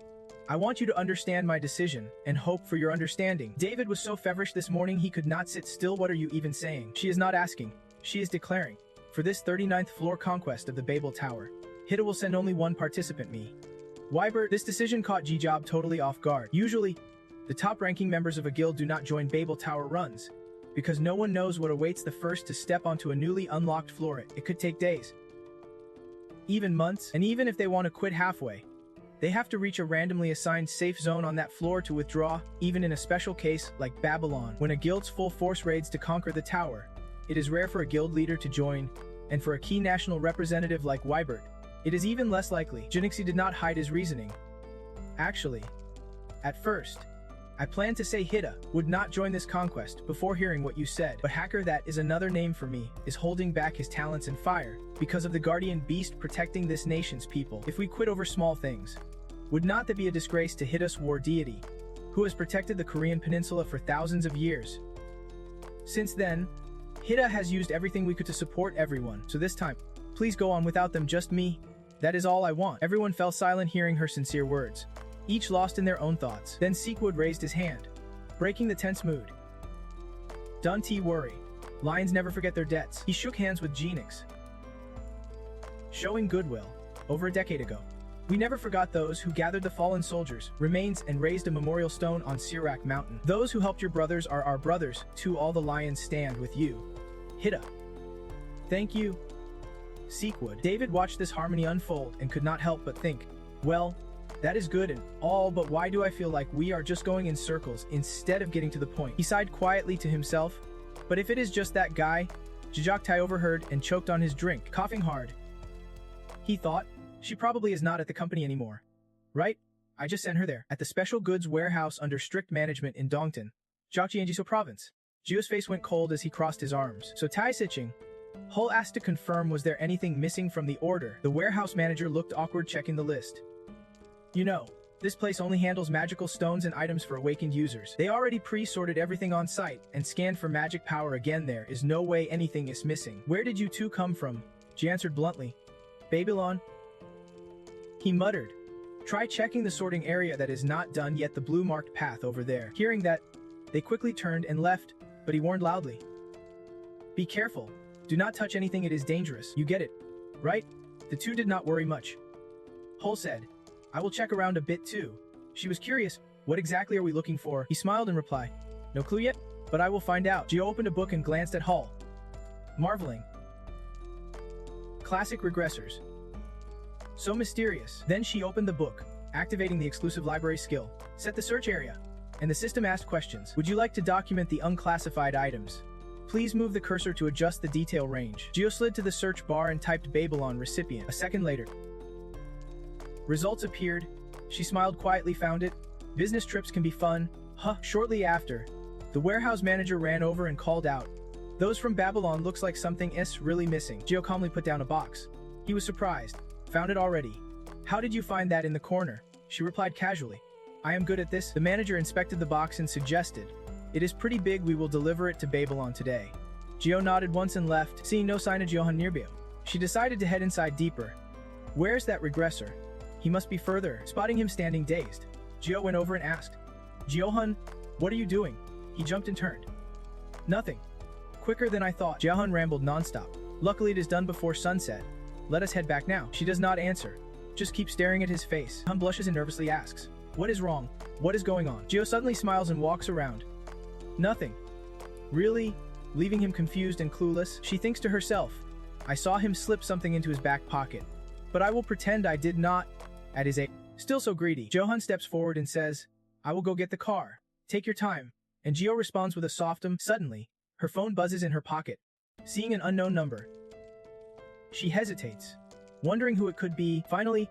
Speaker 1: I want you to understand my decision, and hope for your understanding. David was so feverish this morning he could not sit still. What are you even saying? She is not asking. She is declaring. For this 39th floor conquest of the Babel Tower, Kiddo will send only one participant, me. Wybert, this decision caught G-Job totally off guard. Usually, the top-ranking members of a guild do not join Babel Tower runs, because no one knows what awaits the first to step onto a newly unlocked floor. It could take days, even months, and even if they want to quit halfway, they have to reach a randomly assigned safe zone on that floor to withdraw. Even in a special case like Babylon, when a guild's full force raids to conquer the tower, it is rare for a guild leader to join, and for a key national representative like Wybert, it is even less likely. Jinixie did not hide his reasoning. Actually, at first, I planned to say Kiddo would not join this conquest before hearing what you said, but Hacker, that is another name for me, is holding back his talents and fire because of the guardian beast protecting this nation's people. If we quit over small things, would not that be a disgrace to Kiddo's war deity, who has protected the Korean peninsula for thousands of years? Since then, Kiddo has used everything we could to support everyone, so this time, please go on without them, just me. That is all I want. Everyone fell silent hearing her sincere words, each lost in their own thoughts. Then Seekwood raised his hand, breaking the tense mood. Don't worry. Lions never forget their debts. He shook hands with Genix, showing goodwill. Over a decade ago, we never forgot those who gathered the fallen soldiers' remains and raised a memorial stone on Sirak Mountain. Those who helped your brothers are our brothers. To all the lions stand with you. Kiddo. Thank you. Seekwood. David watched this harmony unfold and could not help but think, well, that is good and all, but why do I feel like we are just going in circles instead of getting to the point? He sighed quietly to himself. But if it is just that guy, Jijaktai overheard and choked on his drink, coughing hard. He thought, she probably is not at the company anymore. Right? I just sent her there, at the special goods warehouse under strict management in Dongtan, Jiangsu province. Gio's face went cold as he crossed his arms. So Tai Siching. Hull asked to confirm, was there anything missing from the order? The warehouse manager looked awkward checking the list. You know, this place only handles magical stones and items for awakened users. They already pre-sorted everything on site and scanned for magic power. Again, there is no way anything is missing. Where did you two come from? She answered bluntly. Babylon. He muttered. Try checking the sorting area that is not done yet, the blue marked path over there. Hearing that, they quickly turned and left, but he warned loudly. Be careful. Do not touch anything, it is dangerous. You get it, right? The two did not worry much. Hull said, I will check around a bit too. She was curious, what exactly are we looking for? He smiled in reply. No clue yet, but I will find out. Gio opened a book and glanced at Hull, marveling. Classic regressors. So mysterious. Then she opened the book, activating the exclusive library skill. Set the search area, and the system asked questions. Would you like to document the unclassified items? Please move the cursor to adjust the detail range. Gio slid to the search bar and typed Babylon recipient. A second later, results appeared. She smiled quietly, found it. Business trips can be fun. Huh. Shortly after, the warehouse manager ran over and called out, those from Babylon, looks like something is really missing. Gio calmly put down a box. He was surprised. Found it already. How did you find that in the corner? She replied casually. I am good at this. The manager inspected the box and suggested, it is pretty big, we will deliver it to Babylon today. Gio nodded once and left, seeing no sign of Jong-Hun nearby. She decided to head inside deeper. Where's that regressor? He must be further. Spotting him standing dazed, Gio went over and asked, Jong-Hun, what are you doing? He jumped and turned. Nothing. Quicker than I thought. Jong-Hun rambled nonstop. Luckily it is done before sunset. Let us head back now. She does not answer. Just keep staring at his face. Hun blushes and nervously asks, what is wrong? What is going on? Gio suddenly smiles and walks around. Nothing. Really? Leaving him confused and clueless, she thinks to herself, I saw him slip something into his back pocket. But I will pretend I did not. At his age, still so greedy, Jong-Hun steps forward and says, I will go get the car. Take your time. And Gio responds with a soft Suddenly, her phone buzzes in her pocket. Seeing an unknown number, she hesitates, wondering who it could be. Finally,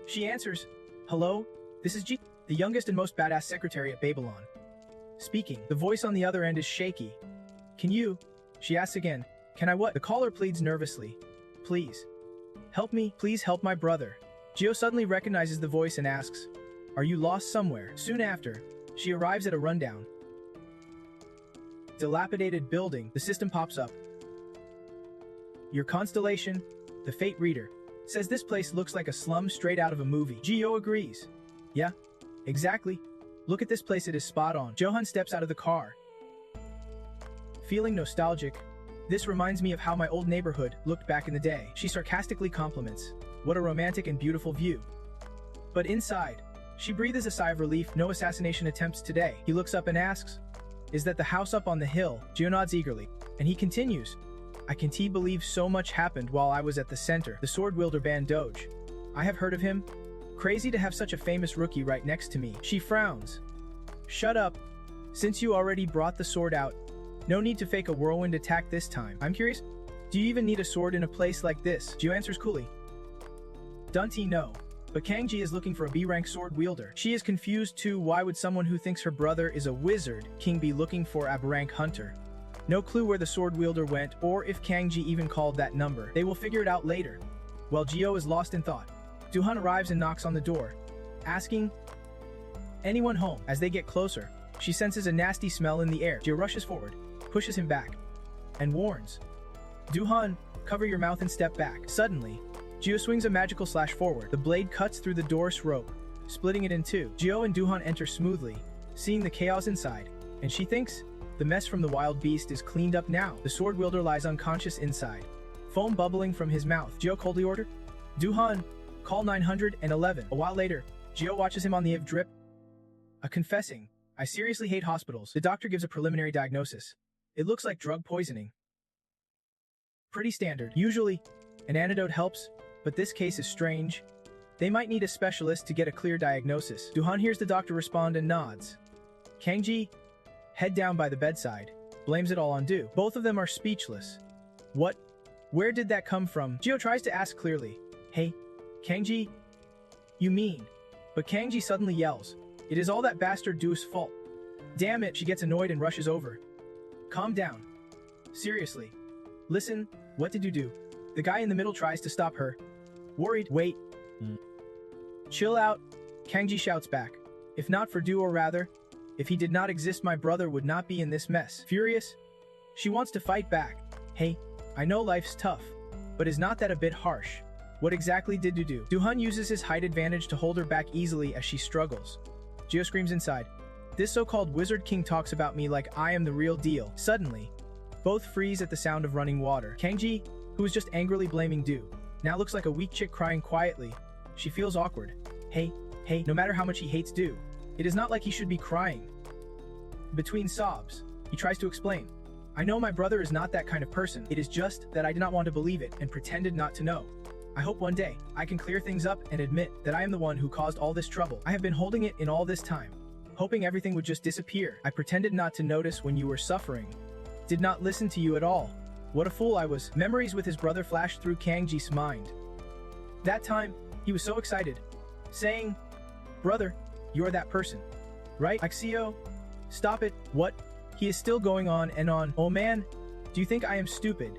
Speaker 1: she answers, Hello, this is G, the youngest and most badass secretary at Babylon. Speaking, the voice on the other end is shaky. Can you? She asks again. Can I what? The caller pleads nervously. Please. Help me. Please help my brother. Gio suddenly recognizes the voice and asks, Are you lost somewhere? Soon after, she arrives at a rundown, dilapidated building. The system pops up. Your constellation, the fate reader, says this place looks like a slum straight out of a movie. Gio agrees. Yeah, exactly. Look at this place, it is spot on. Jong-Hun steps out of the car. Feeling nostalgic, this reminds me of how my old neighborhood looked back in the day. She sarcastically compliments, what a romantic and beautiful view. But inside, she breathes a sigh of relief. No assassination attempts today. He looks up and asks, is that the house up on the hill? Gio nods eagerly, and he continues, I can't believe so much happened while I was at the center. The sword wielder Ban Doge. I have heard of him. Crazy to have such a famous rookie right next to me. She frowns. Shut up. Since you already brought the sword out, no need to fake a whirlwind attack this time. I'm curious, do you even need a sword in a place like this? Gio answers coolly. Dunty no. But Kangji is looking for a B-rank sword wielder. She is confused too. Why would someone who thinks her brother is a wizard king be looking for a B-rank hunter? No clue where the sword wielder went or if Kangji even called that number. They will figure it out later. While Gio is lost in thought, Jong-Hun arrives and knocks on the door, asking, anyone home? As they get closer, she senses a nasty smell in the air. Gio rushes forward, pushes him back, and warns, Jong-Hun, cover your mouth and step back. Suddenly, Gio swings a magical slash forward. The blade cuts through the door's rope, splitting it in two. Gio and Jong-Hun enter smoothly, seeing the chaos inside, and she thinks the mess from the wild beast is cleaned up now. The sword wielder lies unconscious inside, foam bubbling from his mouth. Gio coldly ordered, Jong-Hun, call 911. A while later, Gio watches him on the IV drip. Confessing, I seriously hate hospitals. The doctor gives a preliminary diagnosis. It looks like drug poisoning. Pretty standard. Usually, an antidote helps, but this case is strange. They might need a specialist to get a clear diagnosis. Jong-Hun hears the doctor respond and nods. Kangji, head down by the bedside, blames it all on Du. Both of them are speechless. What? Where did that come from? Gio tries to ask clearly. Hey, Kangji? You mean? But Kangji suddenly yells. It is all that bastard Du's fault. Damn it, she gets annoyed and rushes over. Calm down. Seriously. Listen, what did you do? The guy in the middle tries to stop her. Worried. Wait. Chill out, Kangji shouts back. If not for Du, or rather, if he did not exist, my brother would not be in this mess. Furious, she wants to fight back. Hey, I know life's tough, but is not that a bit harsh? What exactly did you do? Jong-Hun uses his height advantage to hold her back easily as she struggles. Gio screams inside. This so-called wizard king talks about me like I am the real deal. Suddenly, both freeze at the sound of running water. Kangji, who was just angrily blaming Du, now looks like a weak chick crying quietly. She feels awkward. Hey, no matter how much he hates Du, it is not like he should be crying. Between sobs, he tries to explain. I know my brother is not that kind of person. It is just that I did not want to believe it and pretended not to know. I hope one day I can clear things up and admit that I am the one who caused all this trouble. I have been holding it in all this time, hoping everything would just disappear. I pretended not to notice when you were suffering. Did not listen to you at all. What a fool I was. Memories with his brother flashed through Kangji's mind. That time, he was so excited, saying, brother, you are that person, right? Axio? Stop it. What? He is still going on and on. Oh man, do you think I am stupid?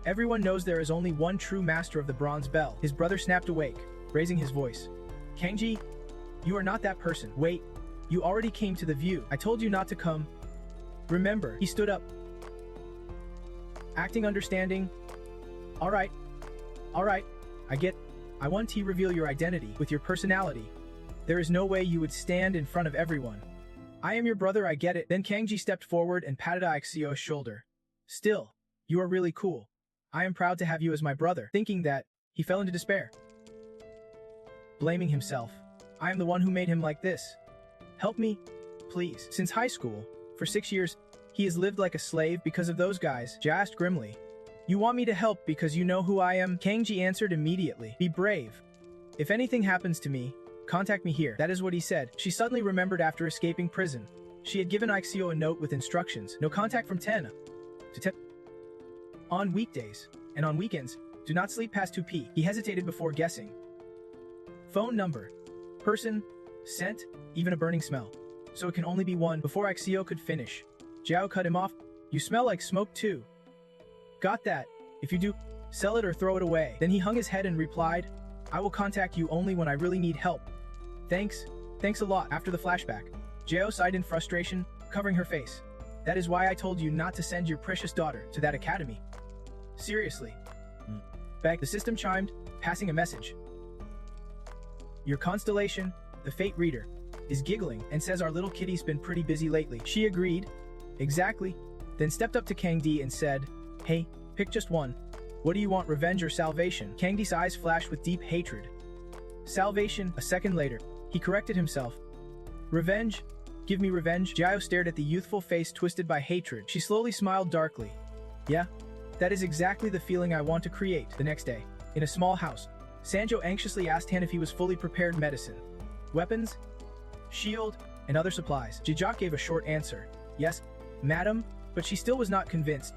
Speaker 1: Everyone knows there is only one true master of the bronze bell. His brother snapped awake, raising his voice. Kangji, you are not that person. Wait, you already came to the view. I told you not to come. Remember, he stood up. Acting understanding. Alright. I want to reveal your identity with your personality. There is no way you would stand in front of everyone. I am your brother, I get it. Then Kangji stepped forward and patted Aixio's shoulder. Still, you are really cool. I am proud to have you as my brother. Thinking that, he fell into despair. Blaming himself. I am the one who made him like this. Help me, please. Since high school, for 6 years, he has lived like a slave because of those guys. Jia asked grimly. You want me to help because you know who I am? Kangji answered immediately. Be brave. If anything happens to me, contact me here. That is what he said. She suddenly remembered after escaping prison. She had given Aixio a note with instructions. No contact from 10 to 10 on weekdays, and on weekends, do not sleep past 2 p. He hesitated before guessing. Phone number, person, scent, even a burning smell. So it can only be one. Before Aixio could finish, Jiao cut him off. You smell like smoke too. Got that. If you do, sell it or throw it away. Then he hung his head and replied, I will contact you only when I really need help. Thanks a lot. After the flashback, Jiao sighed in frustration, covering her face. That is why I told you not to send your precious daughter to that academy. Seriously. Back, the system chimed, passing a message. Your constellation, the fate reader, is giggling and says our little kitty's been pretty busy lately. She agreed. Exactly. Then stepped up to Kang Di and said, Hey, pick just one. What do you want, revenge or salvation? Kang Di's eyes flashed with deep hatred. Salvation. A second later, he corrected himself. Revenge? Give me revenge? Jiao stared at the youthful face twisted by hatred. She slowly smiled darkly. Yeah, that is exactly the feeling I want to create. The next day, in a small house, Sanjo anxiously asked Han if he was fully prepared medicine, weapons, shield, and other supplies. Jijak gave a short answer. Yes, madam, but she still was not convinced.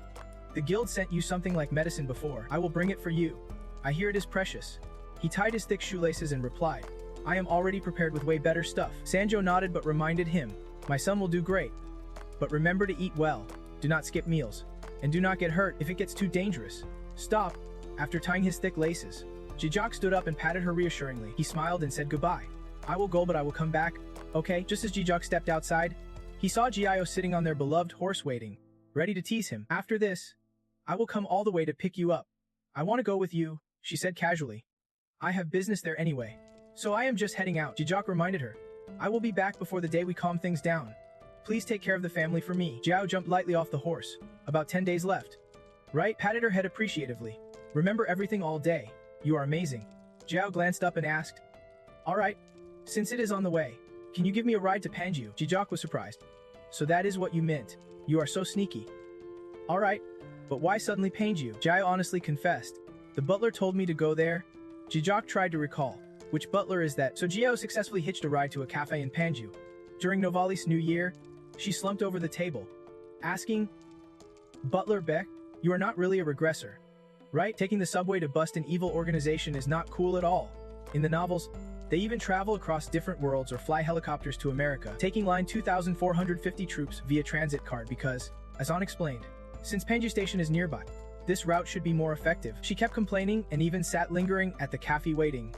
Speaker 1: The guild sent you something like medicine before. I will bring it for you. I hear it is precious. He tied his thick shoelaces and replied, I am already prepared with way better stuff. Sanjo nodded but reminded him, my son will do great. But remember to eat well, do not skip meals, and do not get hurt if it gets too dangerous. Stop. After tying his thick laces, Jijak stood up and patted her reassuringly. He smiled and said goodbye. I will go but I will come back. Okay, just as Jijak stepped outside, he saw Jiao sitting on their beloved horse waiting, ready to tease him. After this, I will come all the way to pick you up. I want to go with you, she said casually. I have business there anyway, so I am just heading out. Jijak reminded her. I will be back before the day we calm things down. Please take care of the family for me. Jiao jumped lightly off the horse. About 10 days left. Right? Patted her head appreciatively. Remember everything all day. You are amazing. Jiao glanced up and asked. Alright. Since it is on the way, can you give me a ride to Panju? Jijak was surprised. So that is what you meant. You are so sneaky. Alright. But why suddenly Panju? Jiao honestly confessed. The butler told me to go there. Jijak tried to recall. Which butler is that? So Jiao successfully hitched a ride to a cafe in Panju. During Novalis' New Year, she slumped over the table, asking, Butler Beck, you are not really a regressor, right? Taking the subway to bust an evil organization is not cool at all. In the novels, they even travel across different worlds or fly helicopters to America, taking line 2,450 troops via transit card because, as On explained, since Panju Station is nearby, this route should be more effective. She kept complaining and even sat lingering at the cafe waiting.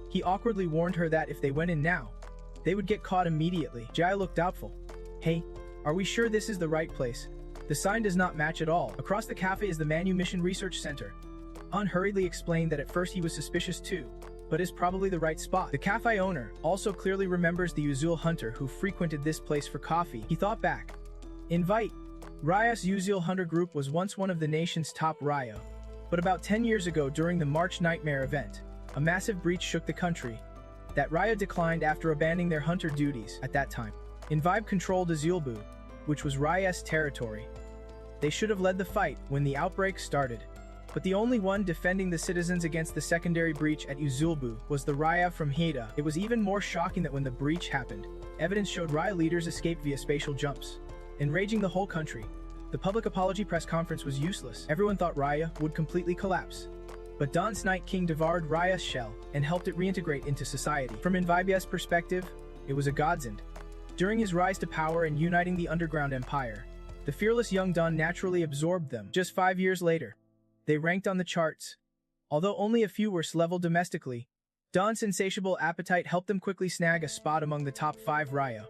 Speaker 1: He awkwardly warned her that if they went in now, they would get caught immediately. Jai looked doubtful. Hey, are we sure this is the right place? The sign does not match at all. Across the cafe is the Manumission Research Center. An hurriedly explained that at first he was suspicious too, but is probably the right spot. The cafe owner also clearly remembers the Uzul hunter who frequented this place for coffee. He thought back. Invite. Raya's Uzul hunter group was once one of the nation's top Raya. But about 10 years ago during the March Nightmare event, a massive breach shook the country. That Raya declined after abandoning their hunter duties at that time. Invibe controlled Azulbu, which was Raya's territory. They should have led the fight when the outbreak started. But the only one defending the citizens against the secondary breach at Uzulbu was the Raya from Hida. It was even more shocking that when the breach happened, evidence showed Raya leaders escaped via spatial jumps. Enraging the whole country, the public apology press conference was useless. Everyone thought Raya would completely collapse. But Dawn's Night King devoured Raya's shell and helped it reintegrate into society. From Invibia's perspective, it was a godsend. During his rise to power and uniting the underground empire, the fearless young Dawn naturally absorbed them. Just 5 years later, they ranked on the charts. Although only a few were leveled domestically, Dawn's insatiable appetite helped them quickly snag a spot among the top 5 Raya.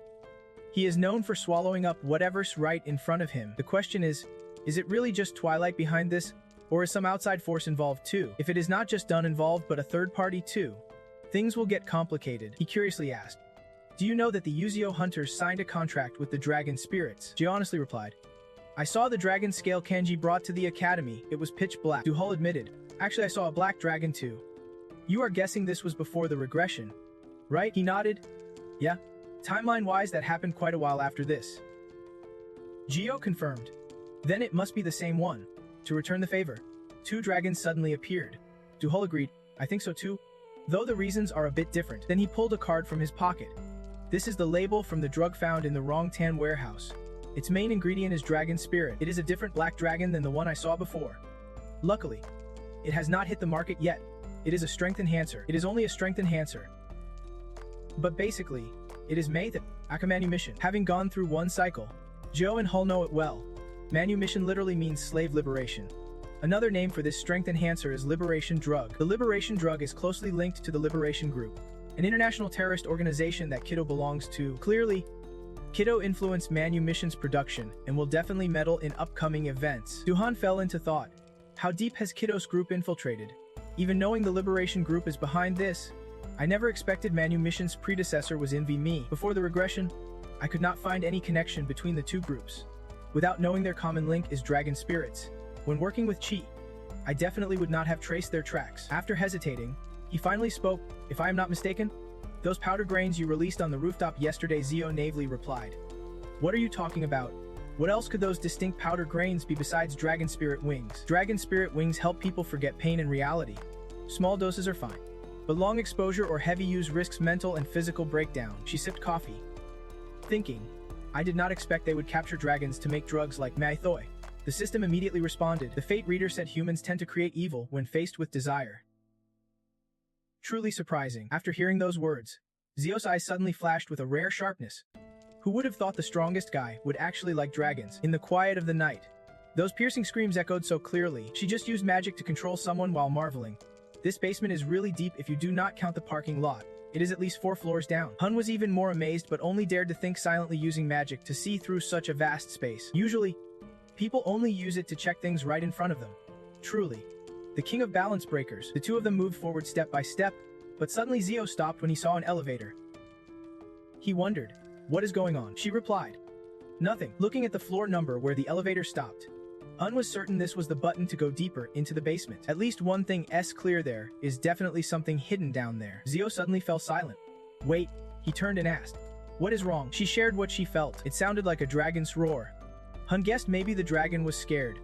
Speaker 1: He is known for swallowing up whatever's right in front of him. The question is, Is it really just Twilight behind this? Or is some outside force involved too? If it is not just Dun involved but a third party too, things will get complicated, he curiously asked. Do you know that the Yuzio hunters signed a contract with the dragon spirits? Ji honestly replied. I saw the dragon scale kanji brought to the academy. It was pitch black. Duhul admitted. Actually, I saw a black dragon too. You are guessing this was before the regression, right? He nodded. Yeah. Timeline-wise, that happened quite a while after this. Gio confirmed. Then it must be the same one. To return the favor, 2 dragons suddenly appeared. Duhul agreed. I think so too. Though the reasons are a bit different. Then he pulled a card from his pocket. This is the label from the drug found in the Rongtan warehouse. Its main ingredient is dragon spirit. It is a different black dragon than the one I saw before. Luckily, it has not hit the market yet. It is a strength enhancer. It is only a strength enhancer. But basically, it is made a manumission. Having gone through one cycle, Joe and Hull know it well. Manumission literally means slave liberation. Another name for this strength enhancer is Liberation Drug. The Liberation Drug is closely linked to the Liberation Group, an international terrorist organization that Kiddo belongs to. Clearly, Kiddo influenced Manumission's production and will definitely meddle in upcoming events. Jong-Hun fell into thought. How deep has Kiddo's group infiltrated? Even knowing the Liberation Group is behind this, I never expected Manumission's predecessor was in me. Before the regression, I could not find any connection between the two groups. Without knowing their common link is dragon spirits. When working with Chi, I definitely would not have traced their tracks. After hesitating, he finally spoke. If I am not mistaken, those powder grains you released on the rooftop yesterday, Zio naively replied. What are you talking about? What else could those distinct powder grains be besides dragon spirit wings? Dragon spirit wings help people forget pain and reality. Small doses are fine, but long exposure or heavy use risks mental and physical breakdown. She sipped coffee, thinking, I did not expect they would capture dragons to make drugs like Maithoi. The system immediately responded. The Fate Reader said humans tend to create evil when faced with desire. Truly surprising. After hearing those words, Zio's eyes suddenly flashed with a rare sharpness. Who would have thought the strongest guy would actually like dragons? In the quiet of the night, those piercing screams echoed so clearly. She just used magic to control someone while marveling. This basement is really deep if you do not count the parking lot. It is at least 4 floors down. Hun was even more amazed but only dared to think silently, using magic to see through such a vast space. Usually, people only use it to check things right in front of them. Truly, the king of balance breakers. The two of them moved forward step by step, but suddenly Zio stopped when he saw an elevator. He wondered, what is going on? She replied, nothing. Looking at the floor number where the elevator stopped, Hun was certain this was the button to go deeper into the basement. At least one thing is clear, there is definitely something hidden down there. Zio suddenly fell silent. Wait, he turned and asked. What is wrong? She shared what she felt. It sounded like a dragon's roar. Hun guessed maybe the dragon was scared,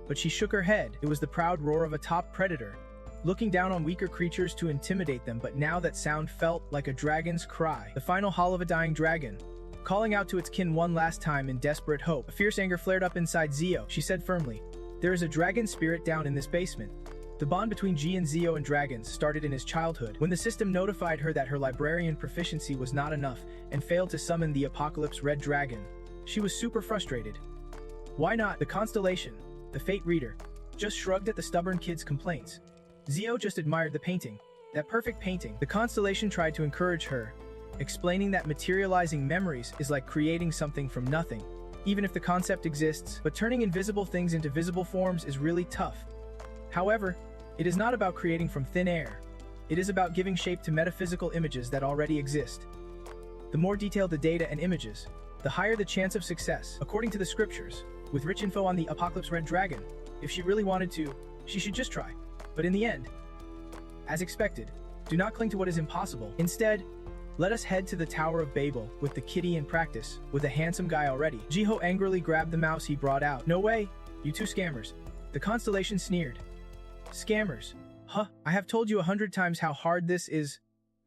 Speaker 1: but she shook her head. It was the proud roar of a top predator, looking down on weaker creatures to intimidate them. But now that sound felt like a dragon's cry, the final howl of a dying dragon, calling out to its kin one last time in desperate hope. A fierce anger flared up inside Zio. She said firmly, there is a dragon spirit down in this basement. The bond between Ji and Zio and dragons started in his childhood, when the system notified her that her librarian proficiency was not enough and failed to summon the Apocalypse Red Dragon. She was super frustrated. Why not? The constellation, the Fate Reader, just shrugged at the stubborn kid's complaints. Zio just admired the painting, that perfect painting. The constellation tried to encourage her, explaining that materializing memories is like creating something from nothing, even if the concept exists, but turning invisible things into visible forms is really tough. However, it is not about creating from thin air. It is about giving shape to metaphysical images that already exist. The more detailed the data and images, the higher the chance of success. According to the scriptures, with rich info on the Apocalypse Red Dragon, if she really wanted to, she should just try. But in the end, as expected, do not cling to what is impossible. Instead, let us head to the Tower of Babel with the kitty in practice, with a handsome guy already. Jiho angrily grabbed the mouse he brought out. No way, you two scammers. The constellation sneered. Scammers? Huh, I have told you 100 times how hard this is,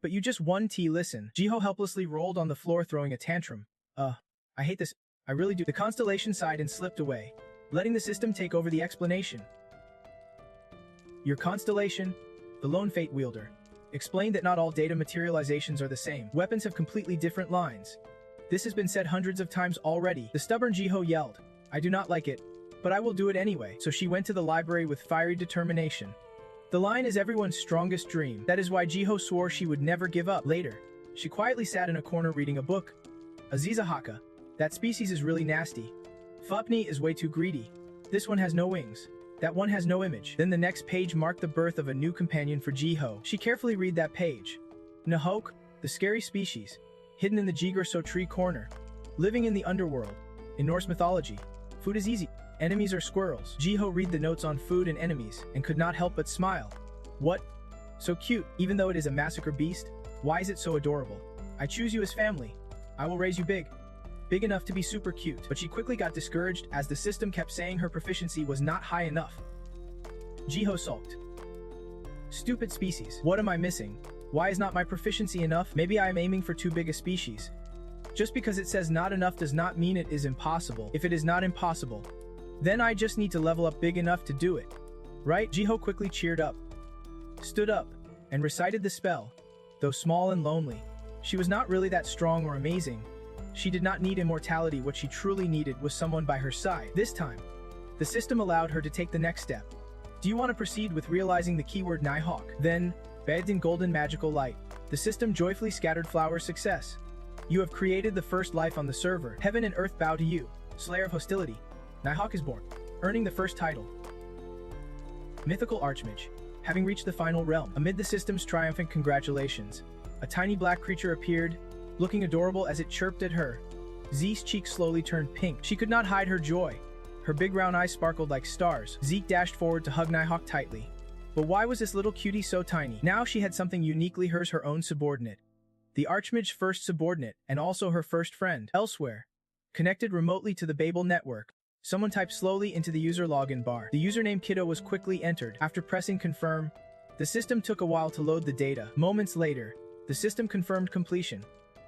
Speaker 1: but you just listen. Jiho helplessly rolled on the floor, throwing a tantrum. I hate this. I really do. The constellation sighed and slipped away, letting the system take over the explanation. Your constellation, the lone fate wielder, explained that not all data materializations are the same. Weapons have completely different lines. This has been said hundreds of times already. The stubborn Jiho yelled, I do not like it, but I will do it anyway. So she went to the library with fiery determination. The line is everyone's strongest dream. That is why Jiho swore she would never give up. Later, she quietly sat in a corner reading a book. Aziza Haka. That species is really nasty. Fupni is way too greedy. This one has no wings. That one has no image. Then the next page marked the birth of a new companion for Jiho. She carefully read that page. Nahok, the scary species, hidden in the Jigurso tree corner, living in the underworld. In Norse mythology, food is easy. Enemies are squirrels. Jiho read the notes on food and enemies and could not help but smile. What? So cute, even though it is a massacre beast? Why is it so adorable? I choose you as family. I will raise you big. Big enough to be super cute. But she quickly got discouraged as the system kept saying her proficiency was not high enough. Jiho sulked. Stupid species. What am I missing? Why is not my proficiency enough? Maybe I am aiming for too big a species. Just because it says not enough does not mean it is impossible. If it is not impossible, then I just need to level up big enough to do it. Right? Jiho quickly cheered up, stood up, and recited the spell. Though small and lonely, she was not really that strong or amazing. She did not need immortality. What she truly needed was someone by her side. This time, the system allowed her to take the next step. Do you want to proceed with realizing the keyword Nighthawk? Then, bathed in golden magical light, the system joyfully scattered flowers. Success. You have created the first life on the server. Heaven and earth bow to you, Slayer of Hostility. Nighthawk is born, earning the first title. Mythical Archmage. Having reached the final realm, amid the system's triumphant congratulations, a tiny black creature appeared, looking adorable as it chirped at her. Zeke's cheeks slowly turned pink. She could not hide her joy. Her big round eyes sparkled like stars. Zeke dashed forward to hug Nighthawk tightly. But why was this little cutie so tiny? Now she had something uniquely hers, her own subordinate. The Archmage's first subordinate, and also her first friend. Elsewhere, connected remotely to the Babel network, someone typed slowly into the user login bar. The username Kiddo was quickly entered. After pressing confirm, the system took a while to load the data. Moments later, the system confirmed completion.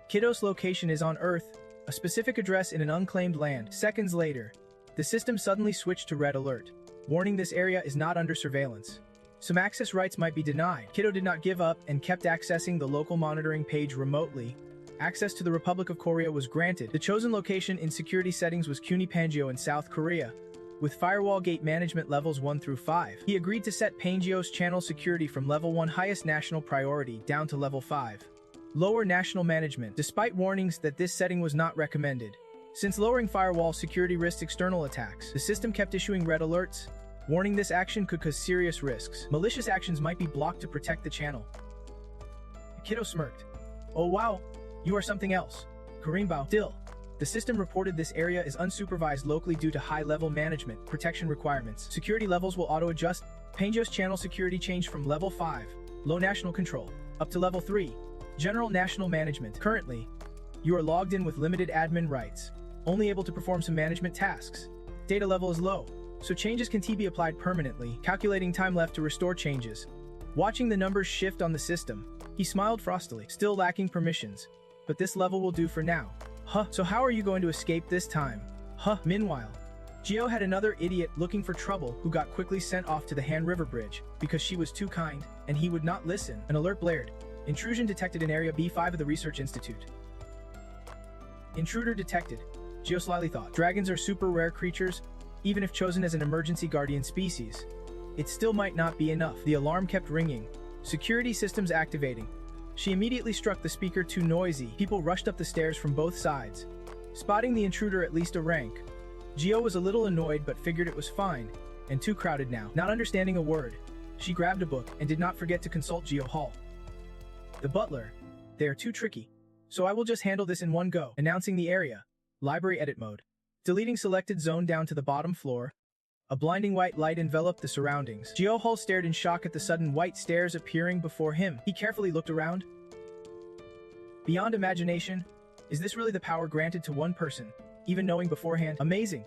Speaker 1: Kiddo's location is on Earth, a specific address in an unclaimed land. Seconds later, the system suddenly switched to red alert. Warning: this area is not under surveillance. Some access rights might be denied. Kiddo did not give up and kept accessing the local monitoring page remotely. Access to the Republic of Korea was granted. The chosen location in security settings was Pangeo in South Korea, with firewall gate management levels 1 through 5. He agreed to set Pangeo's channel security from level 1 highest national priority down to level 5. Lower national management, despite warnings that this setting was not recommended. Since lowering firewall security risks external attacks, the system kept issuing red alerts, warning this action could cause serious risks. Malicious actions might be blocked to protect the channel. Kiddo smirked. Oh wow, you are something else. Karimbao. Still, the system reported this area is unsupervised locally due to high-level management protection requirements. Security levels will auto-adjust. Pangeo's channel security changed from level 5, low national control, up to level 3, general national management. Currently, you are logged in with limited admin rights, only able to perform some management tasks. Data level is low, so changes can be applied permanently. Calculating time left to restore changes. Watching the numbers shift on the system, he smiled frostily. Still lacking permissions, but this level will do for now. Huh, so how are you going to escape this time? Huh. Meanwhile, Geo had another idiot looking for trouble who got quickly sent off to the Han River Bridge because she was too kind, and he would not listen. An alert blared. Intrusion detected in Area B5 of the Research Institute. Intruder detected. Geo slyly thought. Dragons are super rare creatures, even if chosen as an emergency guardian species. It still might not be enough. The alarm kept ringing. Security systems activating. She immediately struck the speaker too noisy. People rushed up the stairs from both sides, spotting the intruder at least a rank. Geo was a little annoyed but figured it was fine, and too crowded now. Not understanding a word, she grabbed a book and did not forget to consult Geo Hall. The butler. They are too tricky, so I will just handle this in one go. Announcing the area. Library edit mode. Deleting selected zone down to the bottom floor. A blinding white light enveloped the surroundings. Geo Hall stared in shock at the sudden white stairs appearing before him. He carefully looked around. Beyond imagination, is this really the power granted to one person, even knowing beforehand? Amazing.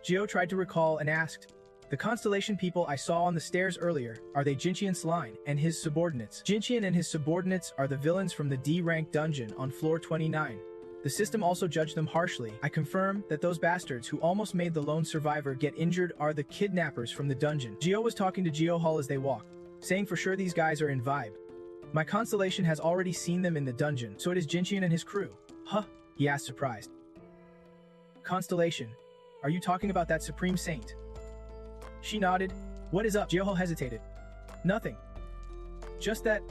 Speaker 1: Geo tried to recall and asked, the constellation people I saw on the stairs earlier, are they Jinqian's line and his subordinates? Jinqian and his subordinates are the villains from the D-rank dungeon on floor 29. The system also judged them harshly. I confirm that those bastards who almost made the lone survivor get injured are the kidnappers from the dungeon. Geo was talking to Geo Hall as they walked, saying for sure these guys are in vibe. My constellation has already seen them in the dungeon, so it is Jinqian and his crew. Huh? He asked surprised. Constellation, are you talking about that supreme saint? She nodded. What is up? Geo Hall hesitated. Nothing. Just that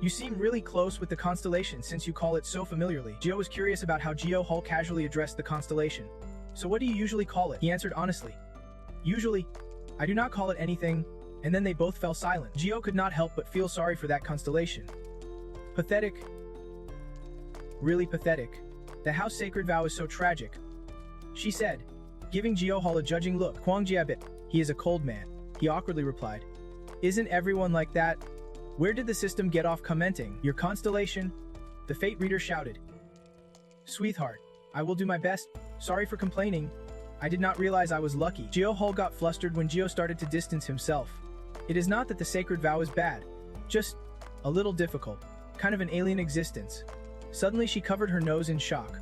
Speaker 1: you seem really close with the constellation since you call it so familiarly. Geo was curious about how Geo Hall casually addressed the constellation. So what do you usually call it? He answered honestly. Usually, I do not call it anything, and then they both fell silent. Gio could not help but feel sorry for that constellation. Pathetic. Really pathetic. The house sacred vow is so tragic, she said, giving Jio-hol a judging look. Kwangjiabit, he is a cold man, he awkwardly replied. Isn't everyone like that? Where did the system get off commenting? Your constellation? The fate reader shouted. Sweetheart, I will do my best. Sorry for complaining. I did not realize I was lucky. Jio-hol got flustered when Gio started to distance himself. It is not that the sacred vow is bad, just a little difficult, kind of an alien existence. Suddenly she covered her nose in shock.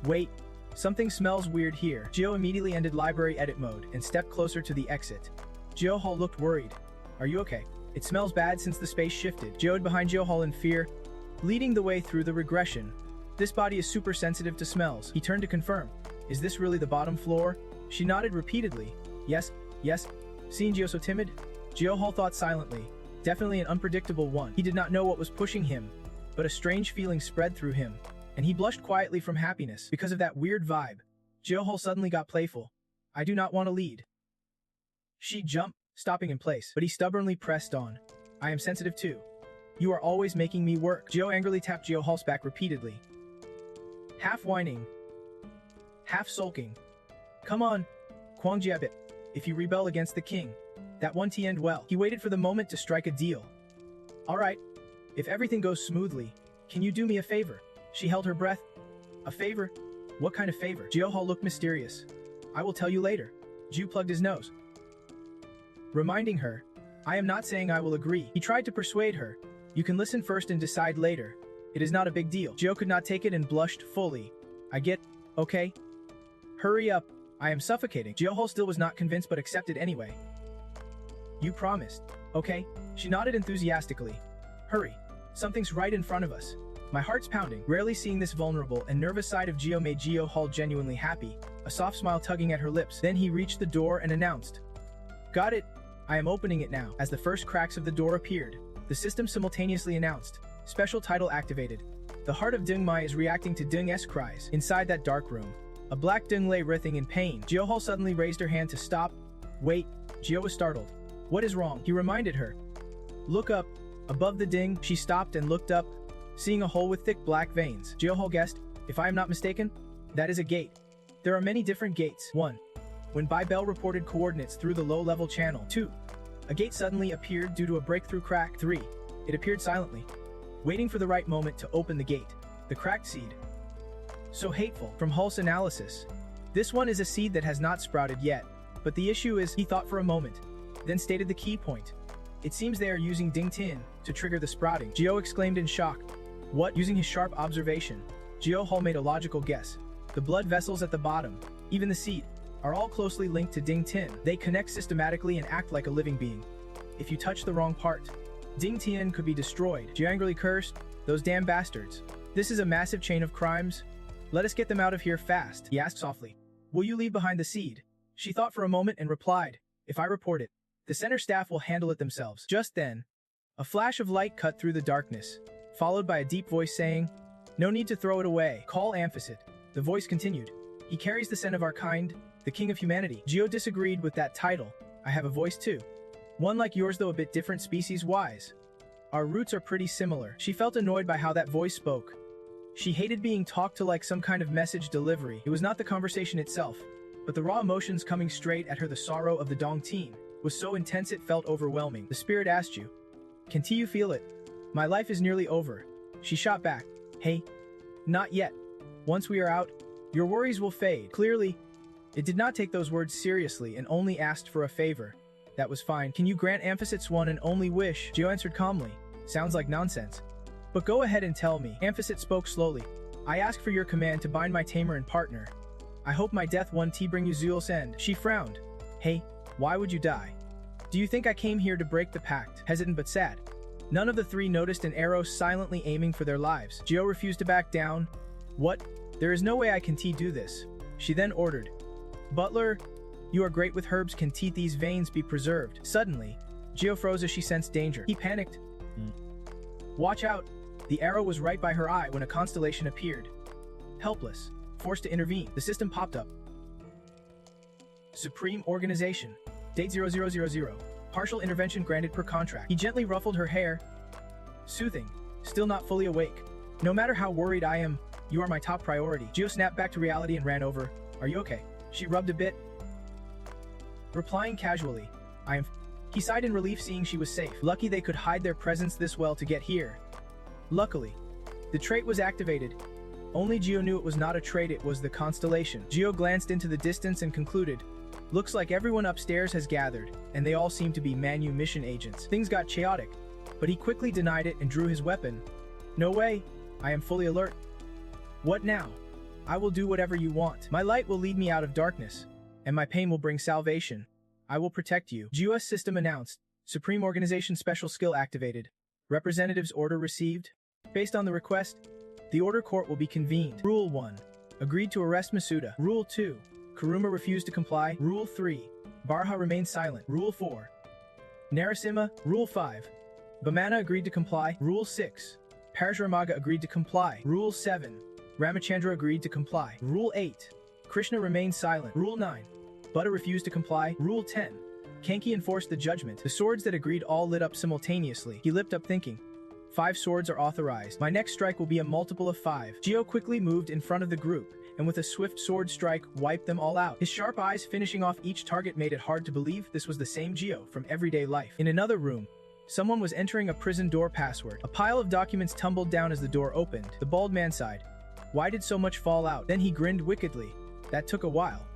Speaker 1: Wait, something smells weird here. Gio immediately ended library edit mode and stepped closer to the exit. Jio-hol looked worried. Are you okay? It smells bad since the space shifted. Gio behind Jio-hol in fear, leading the way through the regression. This body is super sensitive to smells. He turned to confirm. Is this really the bottom floor? She nodded repeatedly. Yes, yes. Seeing Gio so timid, Jio-hol thought silently. Definitely an unpredictable one. He did not know what was pushing him, but a strange feeling spread through him, and he blushed quietly from happiness because of that weird vibe. Jio-hol suddenly got playful. I do not want to lead. She jumped, stopping in place, but he stubbornly pressed on. I am sensitive too. You are always making me work. Gio angrily tapped Jio-hol's back repeatedly. Half whining, half sulking. Come on, Kwangjiabit. If you rebel against the king, that won't end well. He waited for the moment to strike a deal. Alright, if everything goes smoothly, can you do me a favor? She held her breath. A favor? What kind of favor? Jio-hol looked mysterious. I will tell you later. Ju plugged his nose, reminding her, I am not saying I will agree. He tried to persuade her. You can listen first and decide later. It is not a big deal. Gio could not take it and blushed fully. I get, okay? Hurry up. I am suffocating. Jio-hol still was not convinced but accepted anyway. You promised, okay? She nodded enthusiastically. Hurry. Something's right in front of us. My heart's pounding. Rarely seeing this vulnerable and nervous side of Gio made Jio-hol genuinely happy, a soft smile tugging at her lips. Then he reached the door and announced. Got it. I am opening it now. As the first cracks of the door appeared, the system simultaneously announced. Special title activated. The heart of Deng-mai is reacting to Deng-'s cries. Inside that dark room, a black Deng lay writhing in pain. Jio-hol suddenly raised her hand to stop. Wait. Gio was startled. What is wrong? He reminded her. Look up. Above the Deng, she stopped and looked up, seeing a hole with thick black veins. Jio-hol guessed, if I am not mistaken, that is a gate. There are many different gates. 1. When Babel reported coordinates through the low-level channel. 2. A gate suddenly appeared due to a breakthrough crack. 3. It appeared silently, waiting for the right moment to open the gate. The cracked seed. So hateful. From Hulse analysis. This one is a seed that has not sprouted yet, but the issue is, he thought for a moment, then stated the key point. It seems they are using Ding Tin to trigger the sprouting. Gio exclaimed in shock. What? Using his sharp observation, Jio-hol made a logical guess. The blood vessels at the bottom, even the seed, are all closely linked to Ding Tin. They connect systematically and act like a living being. If you touch the wrong part, Ding Tin could be destroyed. Gio angrily cursed, those damn bastards. This is a massive chain of crimes. Let us get them out of here fast, he asked softly. Will you leave behind the seed? She thought for a moment and replied, if I report it, the center staff will handle it themselves. Just then, a flash of light cut through the darkness, followed by a deep voice saying, no need to throw it away. Call Amphisit. The voice continued. He carries the scent of our kind, the king of humanity. Gio disagreed with that title. I have a voice too. One like yours though a bit different species-wise. Our roots are pretty similar. She felt annoyed by how that voice spoke. She hated being talked to like some kind of message delivery. It was not the conversation itself, but the raw emotions coming straight at her. The sorrow of the Dong team was so intense it felt overwhelming. The spirit asked you, can you feel it? My life is nearly over. She shot back. Hey, not yet. Once we are out, your worries will fade. Clearly, it did not take those words seriously and only asked for a favor. That was fine. Can you grant Amphicet's one and only wish? Gio answered calmly. Sounds like nonsense. But go ahead and tell me. Amphicet spoke slowly. I ask for your command to bind my tamer and partner. I hope my death won't bring you Zul's end. She frowned. Hey, why would you die? Do you think I came here to break the pact? Hesitant but sad. None of the three noticed an arrow silently aiming for their lives. Gio refused to back down. What? There is no way I can do this. She then ordered. Butler, you are great with herbs. Can these veins be preserved? Suddenly, Gio froze as she sensed danger. He panicked. Watch out. The arrow was right by her eye when a constellation appeared. Helpless, forced to intervene, the system popped up. Supreme Organization. Date 0000. Partial intervention granted per contract. He gently ruffled her hair. Soothing. Still not fully awake. No matter how worried I am, you are my top priority. Gio snapped back to reality and ran over. Are you okay? She rubbed a bit, replying casually, I am. He sighed in relief seeing she was safe. Lucky they could hide their presence this well to get here. Luckily, the trait was activated. Only Gio knew it was not a trait, it was the constellation. Gio glanced into the distance and concluded, looks like everyone upstairs has gathered, and they all seem to be manumission agents. Things got chaotic, but he quickly denied it and drew his weapon. No way, I am fully alert. What now? I will do whatever you want. My light will lead me out of darkness, and my pain will bring salvation. I will protect you. GUS system announced. Supreme Organization special skill activated. Representative's order received. Based on the request, the order court will be convened. Rule 1. Agreed to arrest Masuda. Rule 2. Kuruma refused to comply. Rule 3. Barha remained silent. Rule 4. Narasimha. Rule 5. Bamana agreed to comply. Rule 6. Parasharamaga agreed to comply. Rule 7. Ramachandra agreed to comply. Rule 8. Krishna remained silent. Rule 9. Buddha refused to comply. Rule 10. Kanki enforced the judgment. The swords that agreed all lit up simultaneously. He leapt up thinking, 5 swords are authorized. My next strike will be a multiple of 5. Gio quickly moved in front of the group, and with a swift sword strike, wiped them all out. His sharp eyes finishing off each target made it hard to believe this was the same Gio from everyday life. In another room, someone was entering a prison door password. A pile of documents tumbled down as the door opened. The bald man sighed. Why did so much fall out? Then he grinned wickedly. That took a while.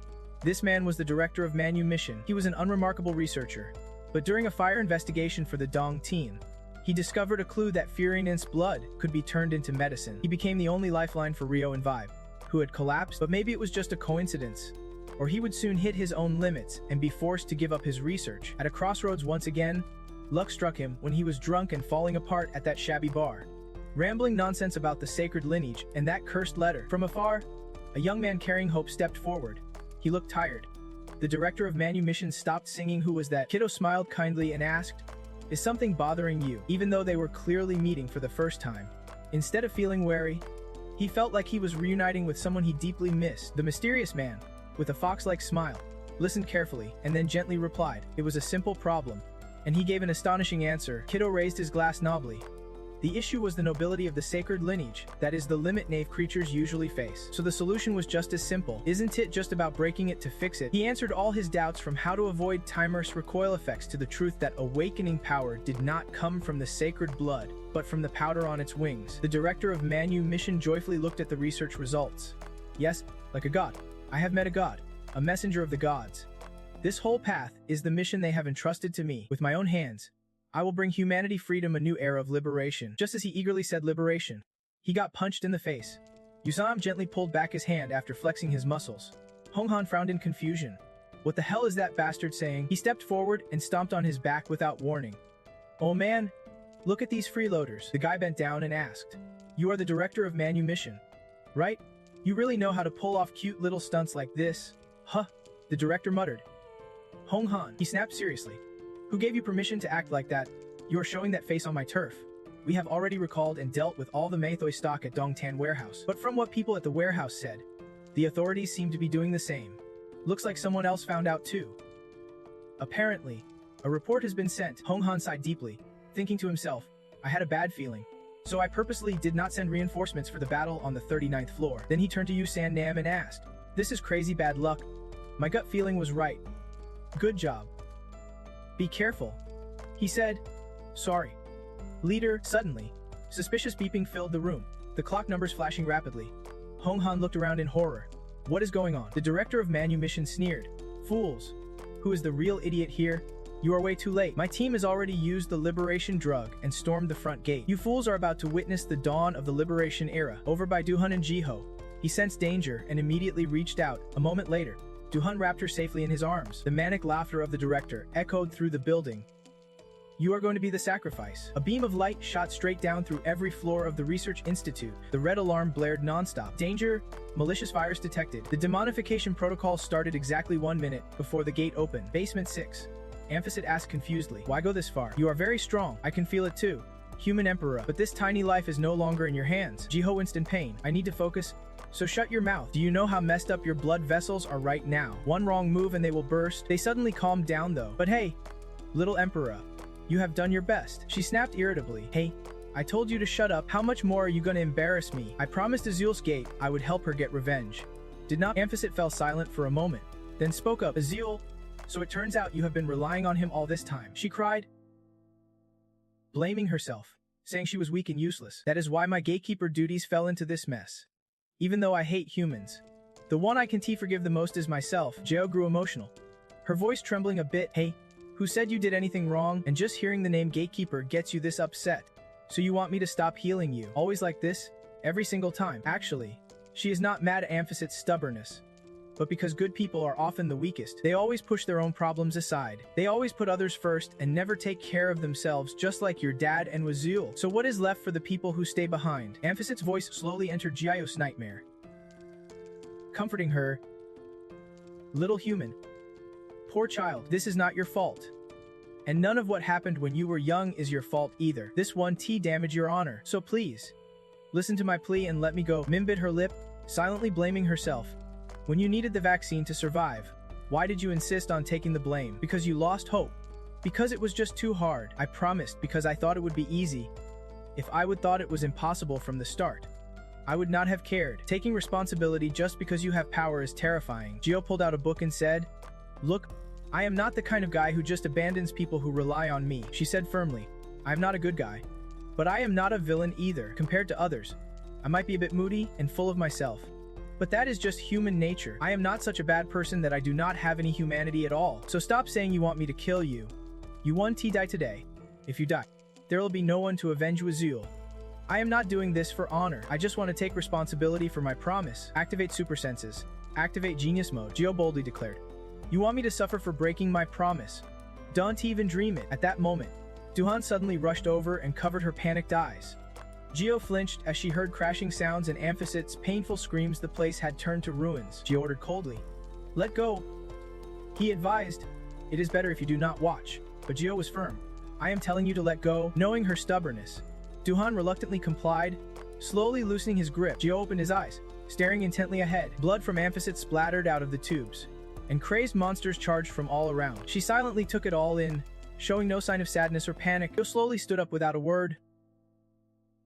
Speaker 1: This man was the director of manumission. He was an unremarkable researcher. But during a fire investigation for the Dong team, he discovered a clue that Furian's blood could be turned into medicine. He became the only lifeline for Rio and Vibe, who had collapsed, but maybe it was just a coincidence. Or he would soon hit his own limits and be forced to give up his research. At a crossroads once again, luck struck him when he was drunk and falling apart at that shabby bar, rambling nonsense about the sacred lineage and that cursed letter. From afar, a young man carrying hope stepped forward. He looked tired. The director of manumission stopped singing. Who was that? Kiddo smiled kindly and asked, is something bothering you? Even though they were clearly meeting for the first time, instead of feeling wary, he felt like he was reuniting with someone he deeply missed. The mysterious man, with a fox-like smile, listened carefully and then gently replied, it was a simple problem. And he gave an astonishing answer. Kiddo raised his glass nobly. The issue was the nobility of the sacred lineage, that is the limit knave creatures usually face. So the solution was just as simple. Isn't it just about breaking it to fix it? He answered all his doubts, from how to avoid timers recoil effects to the truth that awakening power did not come from the sacred blood, but from the powder on its wings. The director of manumission joyfully looked at the research results. Yes, like a god. I have met a god, a messenger of the gods. This whole path is the mission they have entrusted to me. With my own hands, I will bring humanity freedom, a new era of liberation. Just as he eagerly said liberation, he got punched in the face. Yusam gently pulled back his hand after flexing his muscles. Jong-Hun frowned in confusion. What the hell is that bastard saying? He stepped forward and stomped on his back without warning. Oh man, look at these freeloaders. The guy bent down and asked, you are the director of manumission, right? You really know how to pull off cute little stunts like this? Huh, the director muttered. Jong-Han, he snapped seriously. Who gave you permission to act like that? You are showing that face on my turf. We have already recalled and dealt with all the Maythoi stock at Dongtan warehouse. But from what people at the warehouse said, the authorities seem to be doing the same. Looks like someone else found out too. Apparently, a report has been sent. Jong-Han sighed deeply, thinking to himself, I had a bad feeling. So I purposely did not send reinforcements for the battle on the 39th floor. Then he turned to Yu San Nam and asked, this is crazy bad luck. My gut feeling was right. Good job. Be careful, he said. Sorry. Leader, suddenly, suspicious beeping filled the room, the clock numbers flashing rapidly. Jong-Han looked around in horror. What is going on? The director of manumission sneered. Fools. Who is the real idiot here? You are way too late. My team has already used the liberation drug and stormed the front gate. You fools are about to witness the dawn of the liberation era. Over by Duhun and Jiho. He sensed danger and immediately reached out. A moment later, Duhun wrapped her safely in his arms. The manic laughter of the director echoed through the building. You are going to be the sacrifice. A beam of light shot straight down through every floor of the research institute. The red alarm blared nonstop. Danger, malicious fires detected. The demonification protocol started exactly 1 minute before the gate opened. Basement 6. Amphisit asked confusedly. Why go this far? You are very strong. I can feel it too. Human Emperor. But this tiny life is no longer in your hands. Jiho winced in pain. I need to focus. So shut your mouth. Do you know how messed up your blood vessels are right now? One wrong move and they will burst. They suddenly calmed down though. But hey, little emperor, you have done your best. She snapped irritably. Hey, I told you to shut up. How much more are you gonna embarrass me? I promised Azul's gate I would help her get revenge. Did not? Amphiset fell silent for a moment, then spoke up. Azul, so it turns out you have been relying on him all this time. She cried, blaming herself, saying she was weak and useless. That is why my gatekeeper duties fell into this mess. Even though I hate humans, the one I can forgive the most is myself. Jo grew emotional, her voice trembling a bit. Hey, who said you did anything wrong? And just hearing the name gatekeeper gets you this upset. So you want me to stop healing you? Always like this? Every single time? Actually, she is not mad at Amphiset's stubbornness, but because good people are often the weakest. They always push their own problems aside. They always put others first and never take care of themselves, just like your dad and Wazul. So what is left for the people who stay behind? Amphiset's voice slowly entered Jiayo's nightmare, comforting her. Little human, poor child, this is not your fault. And none of what happened when you were young is your fault either. This one damaged your honor. So please, listen to my plea and let me go. Min bit her lip, silently blaming herself. When you needed the vaccine to survive, why did you insist on taking the blame? Because you lost hope. Because it was just too hard. I promised because I thought it would be easy. If I would thought it was impossible from the start, I would not have cared. Taking responsibility just because you have power is terrifying. Gio pulled out a book and said, look, I am not the kind of guy who just abandons people who rely on me. She said firmly, I am not a good guy. But I am not a villain either. Compared to others, I might be a bit moody and full of myself. But that is just human nature. I am not such a bad person that I do not have any humanity at all. So stop saying you want me to kill you. You won't die today. If you die, there will be no one to avenge Wazul. I am not doing this for honor. I just want to take responsibility for my promise. Activate super senses. Activate genius mode. Gio boldly declared. You want me to suffer for breaking my promise? Don't even dream it. At that moment, Jong-Hun suddenly rushed over and covered her panicked eyes. Gio flinched as she heard crashing sounds and Amphiset's painful screams. The place had turned to ruins. Gio ordered coldly, let go. He advised, it is better if you do not watch. But Gio was firm. I am telling you to let go. Knowing her stubbornness, Jong-Hun reluctantly complied, slowly loosening his grip. Gio opened his eyes, staring intently ahead. Blood from Amphiset splattered out of the tubes, and crazed monsters charged from all around. She silently took it all in, showing no sign of sadness or panic. Gio slowly stood up without a word.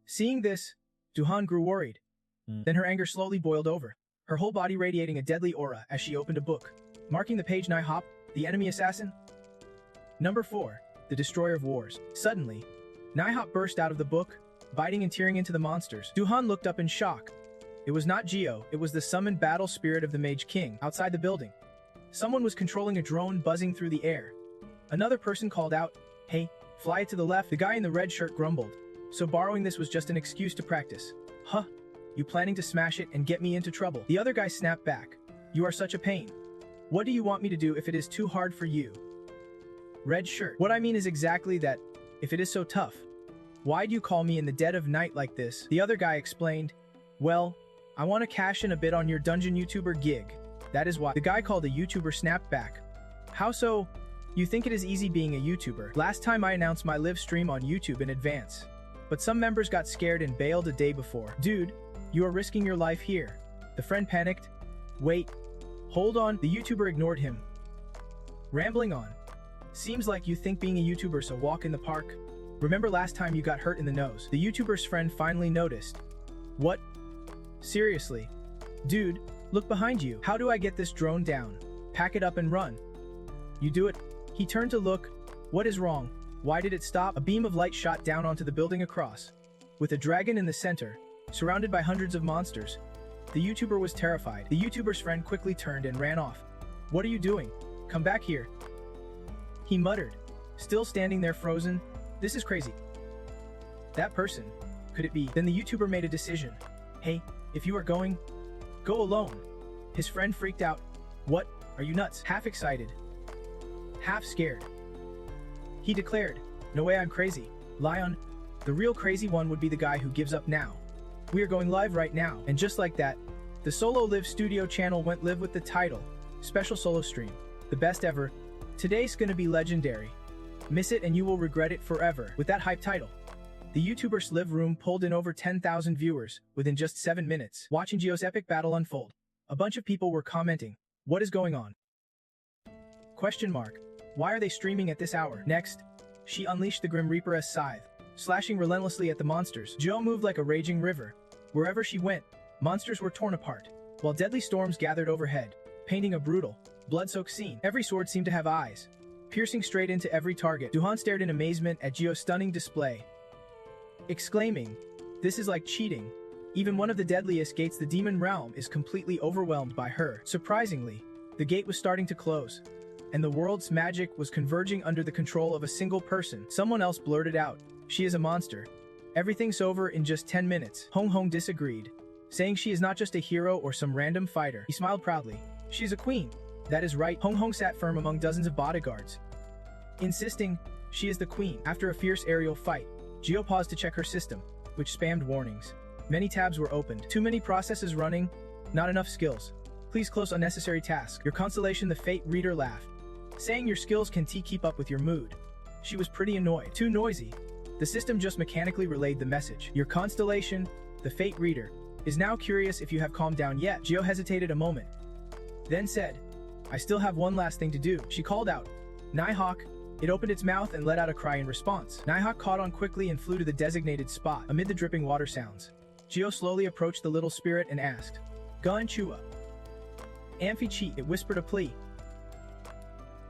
Speaker 1: Seeing this, Jong-Hun grew worried. Then her anger slowly boiled over, her whole body radiating a deadly aura as she opened a book, marking the page Naihop, the enemy assassin. Number 4, the destroyer of wars. Suddenly, Naihop burst out of the book, biting and tearing into the monsters. Jong-Hun looked up in shock. It was not Gio, it was the summoned battle spirit of the Mage King. Outside the building, someone was controlling a drone buzzing through the air. Another person called out, hey, fly it to the left. The guy in the red shirt grumbled. So borrowing this was just an excuse to practice. Huh, you planning to smash it and get me into trouble? The other guy snapped back. You are such a pain. What do you want me to do if it is too hard for you? Red shirt. What I mean is exactly that. If it is so tough, why do you call me in the dead of night like this? The other guy explained, well, I want to cash in a bit on your dungeon YouTuber gig. That is why. The guy called a YouTuber snapped back. How so? You think it is easy being a YouTuber? Last time I announced my live stream on YouTube in advance, but some members got scared and bailed a day before. Dude, you are risking your life here. The friend panicked. Wait, hold on. The YouTuber ignored him, rambling on. Seems like you think being a YouTuber is a walk in the park. Remember last time you got hurt in the nose? The YouTuber's friend finally noticed. What? Seriously? Dude, look behind you. How do I get this drone down? Pack it up and run. You do it. He turned to look. What is wrong? Why did it stop? A beam of light shot down onto the building across, with a dragon in the center, surrounded by hundreds of monsters. The YouTuber was terrified. The YouTuber's friend quickly turned and ran off. What are you doing? Come back here. He muttered, still standing there frozen. This is crazy. That person. Could it be? Then the YouTuber made a decision. Hey, if you are going, go alone. His friend freaked out. What? Are you nuts? Half excited, half scared. He declared, no way, I'm crazy. Lion, the real crazy one would be the guy who gives up now. We are going live right now. And just like that, the Solo Live Studio channel went live with the title, Special Solo Stream, the best ever. Today's gonna be legendary. Miss it and you will regret it forever. With that hype title, The YouTuber Sliv Room pulled in over 10,000 viewers within just 7 minutes, watching Gio's epic battle unfold. A bunch of people were commenting, "What is going on? Question mark. Why are they streaming at this hour?" Next, she unleashed the Grim Reaper-esque scythe, slashing relentlessly at the monsters. Gio moved like a raging river. Wherever she went, monsters were torn apart, while deadly storms gathered overhead, painting a brutal, blood-soaked scene. Every sword seemed to have eyes, piercing straight into every target. Jong-Hun stared in amazement at Gio's stunning display, exclaiming, "This is like cheating." Even one of the deadliest gates, the demon realm, is completely overwhelmed by her. Surprisingly, the gate was starting to close, and the world's magic was converging under the control of a single person. Someone else blurted out, "She is a monster. Everything's over in just 10 minutes. Jong-Hun disagreed, saying she is not just a hero or some random fighter. He smiled proudly. "She's a queen." "That is right." Jong-Hun sat firm among dozens of bodyguards, insisting, "She is the queen." After a fierce aerial fight, Gio paused to check her system, which spammed warnings. Many tabs were opened. Too many processes running, not enough skills. Please close unnecessary tasks. Your constellation, the fate reader laughed, saying your skills can keep up with your mood. She was pretty annoyed. Too noisy. The system just mechanically relayed the message. Your constellation, the fate reader, is now curious if you have calmed down yet. Gio hesitated a moment, then said, "I still have one last thing to do." She called out, "Nighthawk." It opened its mouth and let out a cry in response. Nighthawk caught on quickly and flew to the designated spot. Amid the dripping water sounds, Gio slowly approached the little spirit and asked, "Gun Chua." "Amphi-cheat," it whispered a plea.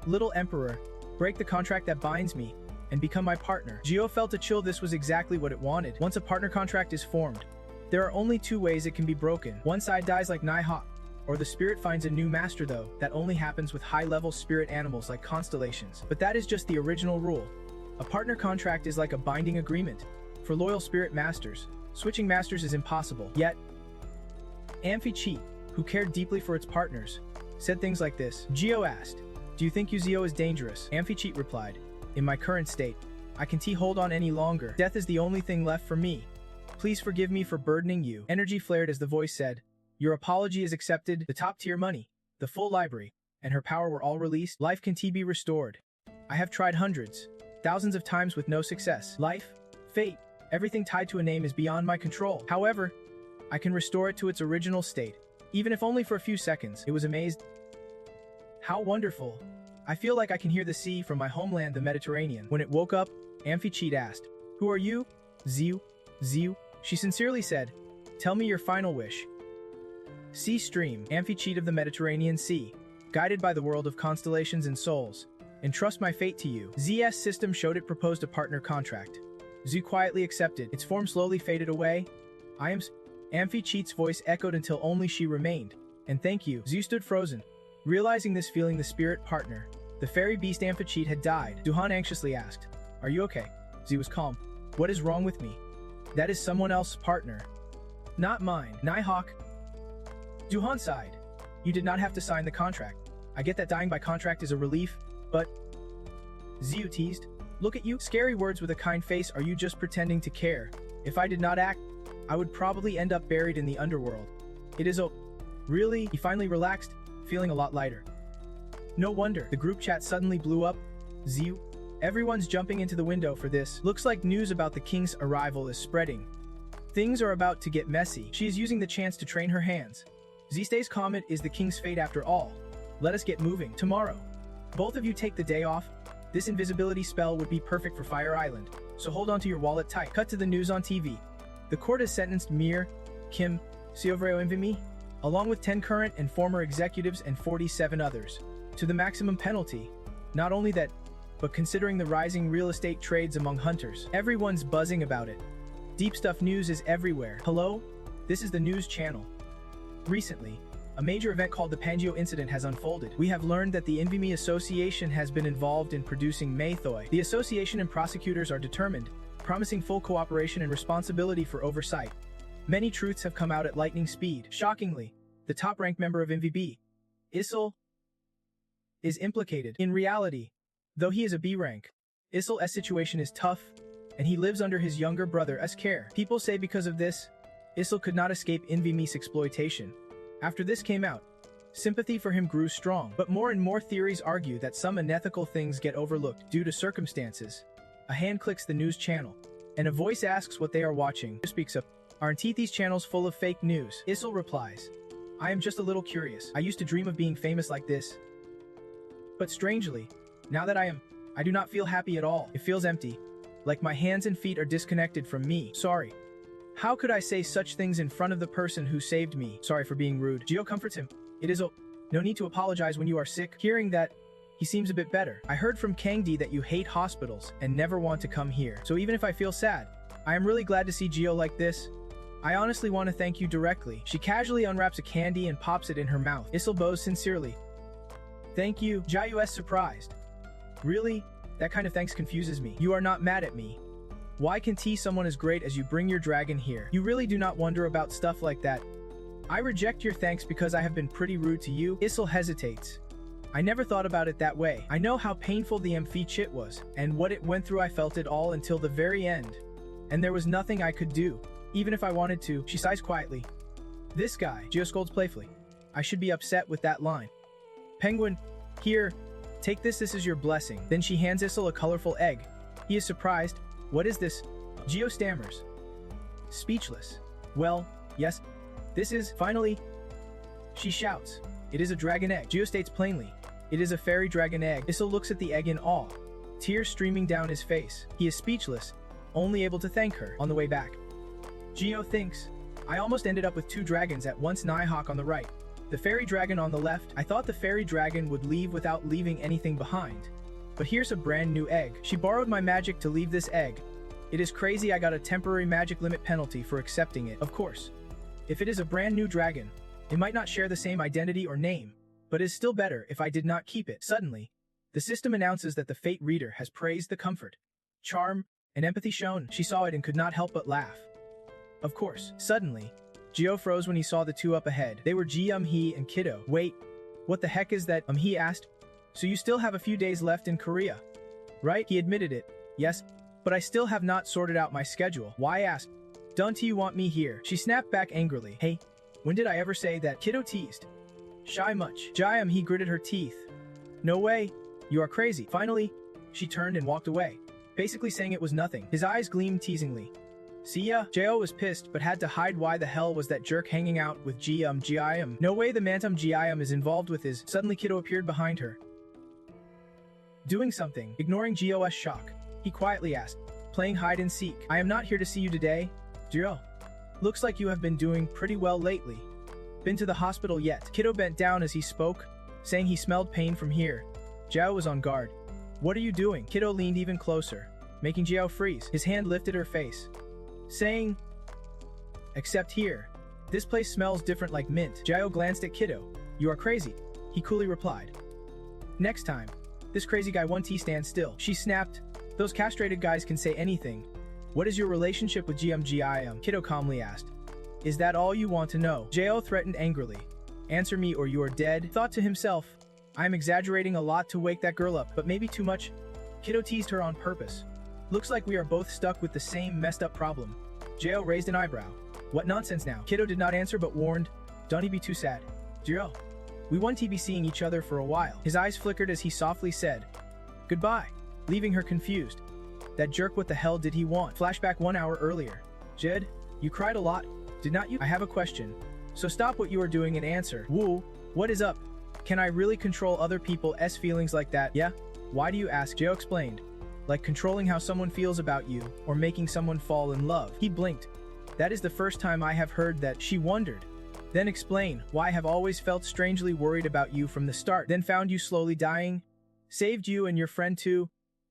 Speaker 1: "Little Emperor, break the contract that binds me, and become my partner." Gio felt a chill. This was exactly what it wanted. Once a partner contract is formed, there are only two ways it can be broken. One side dies like Nighthawk, or the spirit finds a new master, though. That only happens with high-level spirit animals like constellations. But that is just the original rule. A partner contract is like a binding agreement. For loyal spirit masters, switching masters is impossible. Yet, Amphi-cheat, who cared deeply for its partners, said things like this. Gio asked, "Do you think Uzio is dangerous?" Amphi-cheat replied, "In my current state, I can't hold on any longer. Death is the only thing left for me. Please forgive me for burdening you." Energy flared as the voice said, "Your apology is accepted. The top-tier money, the full library, and her power were all released. Life can be restored. I have tried hundreds, thousands of times with no success. Life, fate, everything tied to a name is beyond my control. However, I can restore it to its original state, even if only for a few seconds." It was amazed. "How wonderful. I feel like I can hear the sea from my homeland, the Mediterranean." When it woke up, Amphi-cheat asked, "Who are you?" Ziu. She sincerely said, "Tell me your final wish." Sea stream, Amphi-cheat of the Mediterranean Sea, guided by the world of constellations and souls, entrust my fate to you. ZS system showed it proposed a partner contract. Zu quietly accepted. Its form slowly faded away. "I am..." Amphi-cheat's voice echoed until only she remained. "And thank you." Zu stood frozen, realizing this feeling. The spirit partner, the fairy beast Amphi-cheat, had died. Jong-Hun anxiously asked, "Are you okay?" Zu was calm. "What is wrong with me?" "That is someone else's partner. Not mine." Nighthawk. Jong-Hun sighed. "You did not have to sign the contract. I get that dying by contract is a relief, but..." Ziu teased. "Look at you. Scary words with a kind face. Are you just pretending to care? If I did not act, I would probably end up buried in the underworld. It is Really?" He finally relaxed, feeling a lot lighter. No wonder. The group chat suddenly blew up. Ziu. Everyone's jumping into the window for this. Looks like news about the king's arrival is spreading. Things are about to get messy. She is using the chance to train her hands. Zstay's comet is the king's fate after all. Let us get moving. Tomorrow, both of you take the day off. This invisibility spell would be perfect for Fire Island, so hold on to your wallet tight. Cut to the news on TV. The court has sentenced Mir, Kim, Siovreo Invimi, along with 10 current and former executives and 47 others, to the maximum penalty. Not only that, but considering the rising real estate trades among hunters, everyone's buzzing about it. Deep stuff news is everywhere. Hello? This is the news channel. Recently, a major event called the Pangeo incident has unfolded. We have learned that the Invimi Association has been involved in producing Maythoi. The association and prosecutors are determined, promising full cooperation and responsibility for oversight. Many truths have come out at lightning speed. Shockingly, the top-ranked member of MVB, Isel, is implicated. In reality, though he is a B rank, Isel's situation is tough, and he lives under his younger brother's care. People say because of this, Isel could not escape Invimi's exploitation. After this came out, sympathy for him grew strong, but more and more theories argue that some unethical things get overlooked due to circumstances. A hand clicks the news channel. and a voice asks what they are watching. Jio speaks up. Aren't these channels full of fake news? Issel replies. I am just a little curious. I used to dream of being famous like this. But strangely, now that I do not feel happy at all. It feels empty. Like my hands and feet are disconnected from me. Sorry. How could I say such things in front of the person who saved me? Sorry for being rude. Jio comforts him. It is no need to apologize when you are sick. Hearing that, he seems a bit better. I heard from Kangdi that you hate hospitals and never want to come here. So even if I feel sad, I am really glad to see Jio like this. I honestly want to thank you directly. She casually unwraps a candy and pops it in her mouth. Issel bows sincerely. Thank you. Jiao is surprised. Really? That kind of thanks confuses me. You are not mad at me. Why can someone as great as you bring your dragon here? You really do not wonder about stuff like that. I reject your thanks because I have been pretty rude to you. Issel hesitates. I never thought about it that way. I know how painful the Amphi chit was, and what it went through. I felt it all until the very end. And there was nothing I could do, even if I wanted to. She sighs quietly. This guy, Jio scolds playfully. I should be upset with that line. Penguin, here, take this is your blessing. Then she hands Issel a colorful egg. He is surprised. What is this? Jio stammers. Speechless. Well, yes, this is, finally. She shouts. It is a dragon egg. Jio states plainly. It is a fairy dragon egg. Issel looks at the egg in awe, tears streaming down his face. He is speechless, only able to thank her. On the way back, Jio thinks, I almost ended up with two dragons at once. Nighthawk on the right, the fairy dragon on the left. I thought the fairy dragon would leave without leaving anything behind. But here's a brand new egg. She borrowed my magic to leave this egg. It is crazy. I got a temporary magic limit penalty for accepting it. Of course, if it is a brand new dragon, it might not share the same identity or name, but is still better if I did not keep it. Suddenly, the system announces that the fate reader has praised the comfort, charm, and empathy shown. She saw it and could not help but laugh. Of course, suddenly, Jio froze when he saw the two up ahead. They were Ji-Hee and Kiddo. Wait, what the heck is that? He asked. So you still have a few days left in Korea, right? He admitted it. Yes, but I still have not sorted out my schedule. Why ask? Don't you want me here? She snapped back angrily. Hey, when did I ever say that? Kiddo teased. Shy much. Ji-Hee gritted her teeth. No way. You are crazy. Finally, she turned and walked away, basically saying it was nothing. His eyes gleamed teasingly. See ya? Jio was pissed but had to hide. Why the hell was that jerk hanging out with Ji-Hee? No way the Mantum Ji-Hee is involved with his. Suddenly Kiddo appeared behind her, doing something. Ignoring Jio's shock, he quietly asked, playing hide and seek. I am not here to see you today, Jio. Looks like you have been doing pretty well lately. Been to the hospital yet? Kiddo bent down as he spoke, saying he smelled pain from here. Jio was on guard. What are you doing? Kiddo leaned even closer, making Jio freeze. His hand lifted her face, saying, except here. This place smells different, like mint. Jio glanced at Kiddo. You are crazy, he coolly replied. Next time, this crazy guy won't stand still. She snapped. Those castrated guys can say anything. What is your relationship with Ji-Hee? Kiddo calmly asked. Is that all you want to know? Jio threatened angrily. Answer me or you are dead. Thought to himself, I am exaggerating a lot to wake that girl up, but maybe too much. Kiddo teased her on purpose. Looks like we are both stuck with the same messed up problem. Jio raised an eyebrow. What nonsense now? Kiddo did not answer but warned, don't be too sad. Jio, we won't be seeing each other for a while. His eyes flickered as he softly said, goodbye, leaving her confused. That jerk, what the hell did he want? Flashback 1 hour earlier. Jed, you cried a lot, did not you? I have a question. So stop what you are doing and answer. Woo, what is up? Can I really control other people's feelings like that? Yeah? Why do you ask? Jio explained. Like controlling how someone feels about you, or making someone fall in love. He blinked. That is the first time I have heard that. She wondered. Then explain why I have always felt strangely worried about you from the start. Then found you slowly dying. Saved you and your friend too.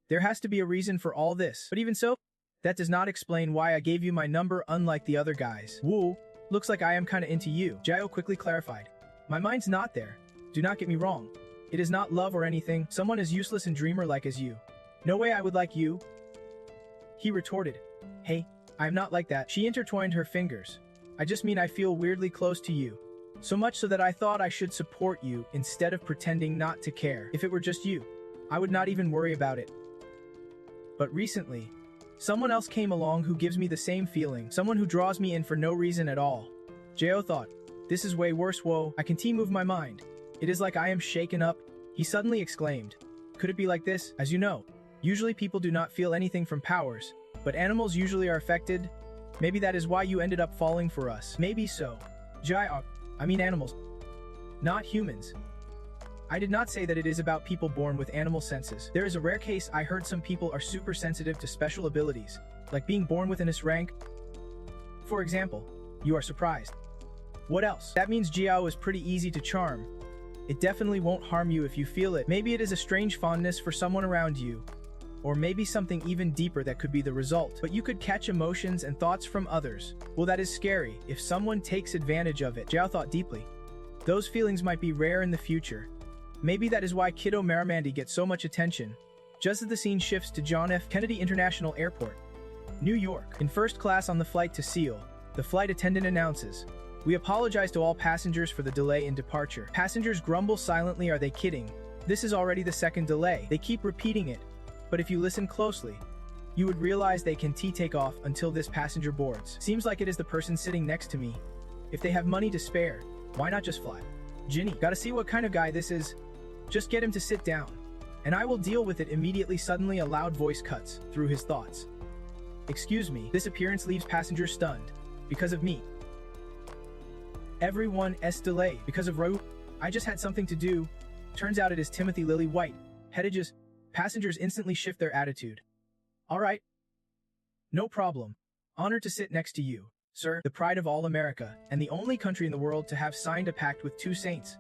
Speaker 1: There has to be a reason for all this. But even so, that does not explain why I gave you my number unlike the other guys. Woo, looks like I am kinda into you. Jio quickly clarified. My mind's not there. Do not get me wrong. It is not love or anything. Someone as useless and dreamer like as you. No way I would like you. He retorted. Hey, I am not like that. She intertwined her fingers. I just mean I feel weirdly close to you. So much so that I thought I should support you instead of pretending not to care. If it were just you, I would not even worry about it. But recently, someone else came along who gives me the same feeling. Someone who draws me in for no reason at all. Jio thought, this is way worse. Whoa, I can move my mind. It is like I am shaken up. He suddenly exclaimed. Could it be like this? As you know, usually people do not feel anything from powers. But animals usually are affected. Maybe that is why you ended up falling for us. Maybe so. I mean animals. Not humans. I did not say that it is about people born with animal senses. There is a rare case I heard some people are super sensitive to special abilities, like being born with an S rank. For example, you are surprised. What else? That means Jiao is pretty easy to charm. It definitely won't harm you if you feel it. Maybe it is a strange fondness for someone around you, or maybe something even deeper that could be the result. But you could catch emotions and thoughts from others. Well, that is scary if someone takes advantage of it. Jiao thought deeply. Those feelings might be rare in the future. Maybe that is why Kiddo Marimandi gets so much attention. Just as the scene shifts to John F. Kennedy International Airport, New York. In first class on the flight to Seoul, the flight attendant announces, "We apologize to all passengers for the delay in departure." Passengers grumble silently, are they kidding? This is already the second delay. They keep repeating it. But if you listen closely, you would realize they can take off until this passenger boards. Seems like it is the person sitting next to me. If they have money to spare, why not just fly? Ginny, gotta see what kind of guy this is. Just get him to sit down, and I will deal with it immediately. Suddenly a loud voice cuts through his thoughts. Excuse me, this appearance leaves passengers stunned. Because of me. Everyone's delayed. Because of Ru. I just had something to do. Turns out it is Timothy Lily White. Headages. Passengers instantly shift their attitude. Alright. No problem. Honored to sit next to you, sir, the pride of all America, and the only country in the world to have signed a pact with two saints,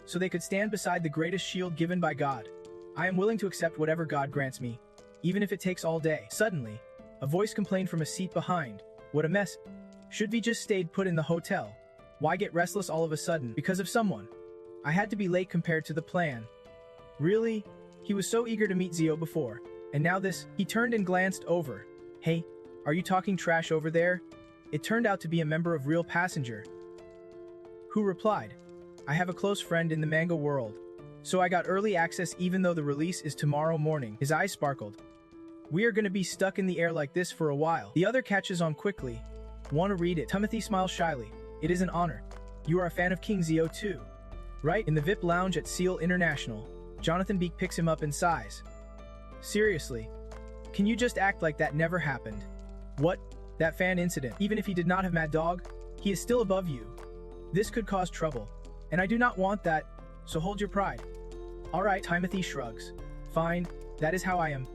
Speaker 1: so they could stand beside the greatest shield given by God. I am willing to accept whatever God grants me, even if it takes all day. Suddenly, a voice complained from a seat behind. What a mess. Should we just stayed put in the hotel? Why get restless all of a sudden? Because of someone. I had to be late compared to the plan. Really? He was so eager to meet Zio before, and now this. He turned and glanced over. Hey, are you talking trash over there? It turned out to be a member of Real Passenger, who replied, I have a close friend in the manga world, so I got early access even though the release is tomorrow morning. His eyes sparkled. We are gonna be stuck in the air like this for a while. The other catches on quickly. Want to read it? Timothy smiles shyly. It is an honor. You are a fan of King Zio too, right? In the VIP lounge at Seal International, Jonathan Beek picks him up and sighs. Seriously? Can you just act like that never happened? What? That fan incident. Even if he did not have Mad Dog, he is still above you. This could cause trouble. And I do not want that, so hold your pride. Alright, Timothy shrugs. Fine, that is how I am.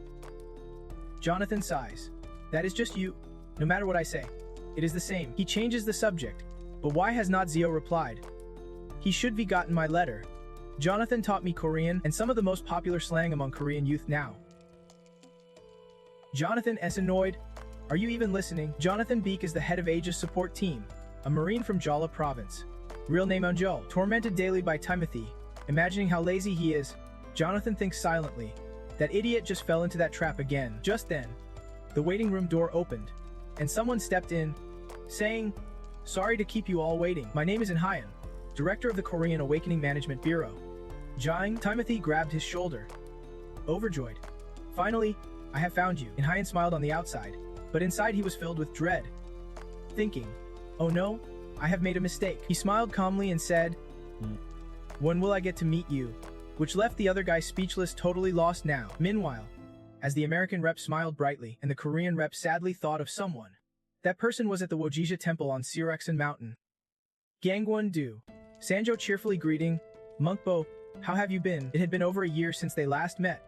Speaker 1: Jonathan sighs. That is just you. No matter what I say, it is the same. He changes the subject. But why has not Zio replied? He should be gotten my letter. Jonathan taught me Korean and some of the most popular slang among Korean youth now. Jonathan is annoyed. Are you even listening? Jonathan Beek is the head of Aegis support team, a Marine from Jala province. Real name Anjo. Tormented daily by Timothy. Imagining how lazy he is, Jonathan thinks silently. That idiot just fell into that trap again. Just then, the waiting room door opened, and someone stepped in, saying, Sorry to keep you all waiting. My name is In Hyun, Director of the Korean Awakening Management Bureau. Jang. Timothy grabbed his shoulder. Overjoyed. Finally, I have found you. In Hyun smiled on the outside, but inside he was filled with dread. Thinking, oh no, I have made a mistake. He smiled calmly and said, When will I get to meet you? Which left the other guy speechless, totally lost now. Meanwhile, as the American rep smiled brightly and the Korean rep sadly thought of someone. That person was at the Wojija Temple on Sirexan Mountain. Gangwon-do. Sanjo cheerfully greeting, Monkbo, how have you been? It had been over a year since they last met.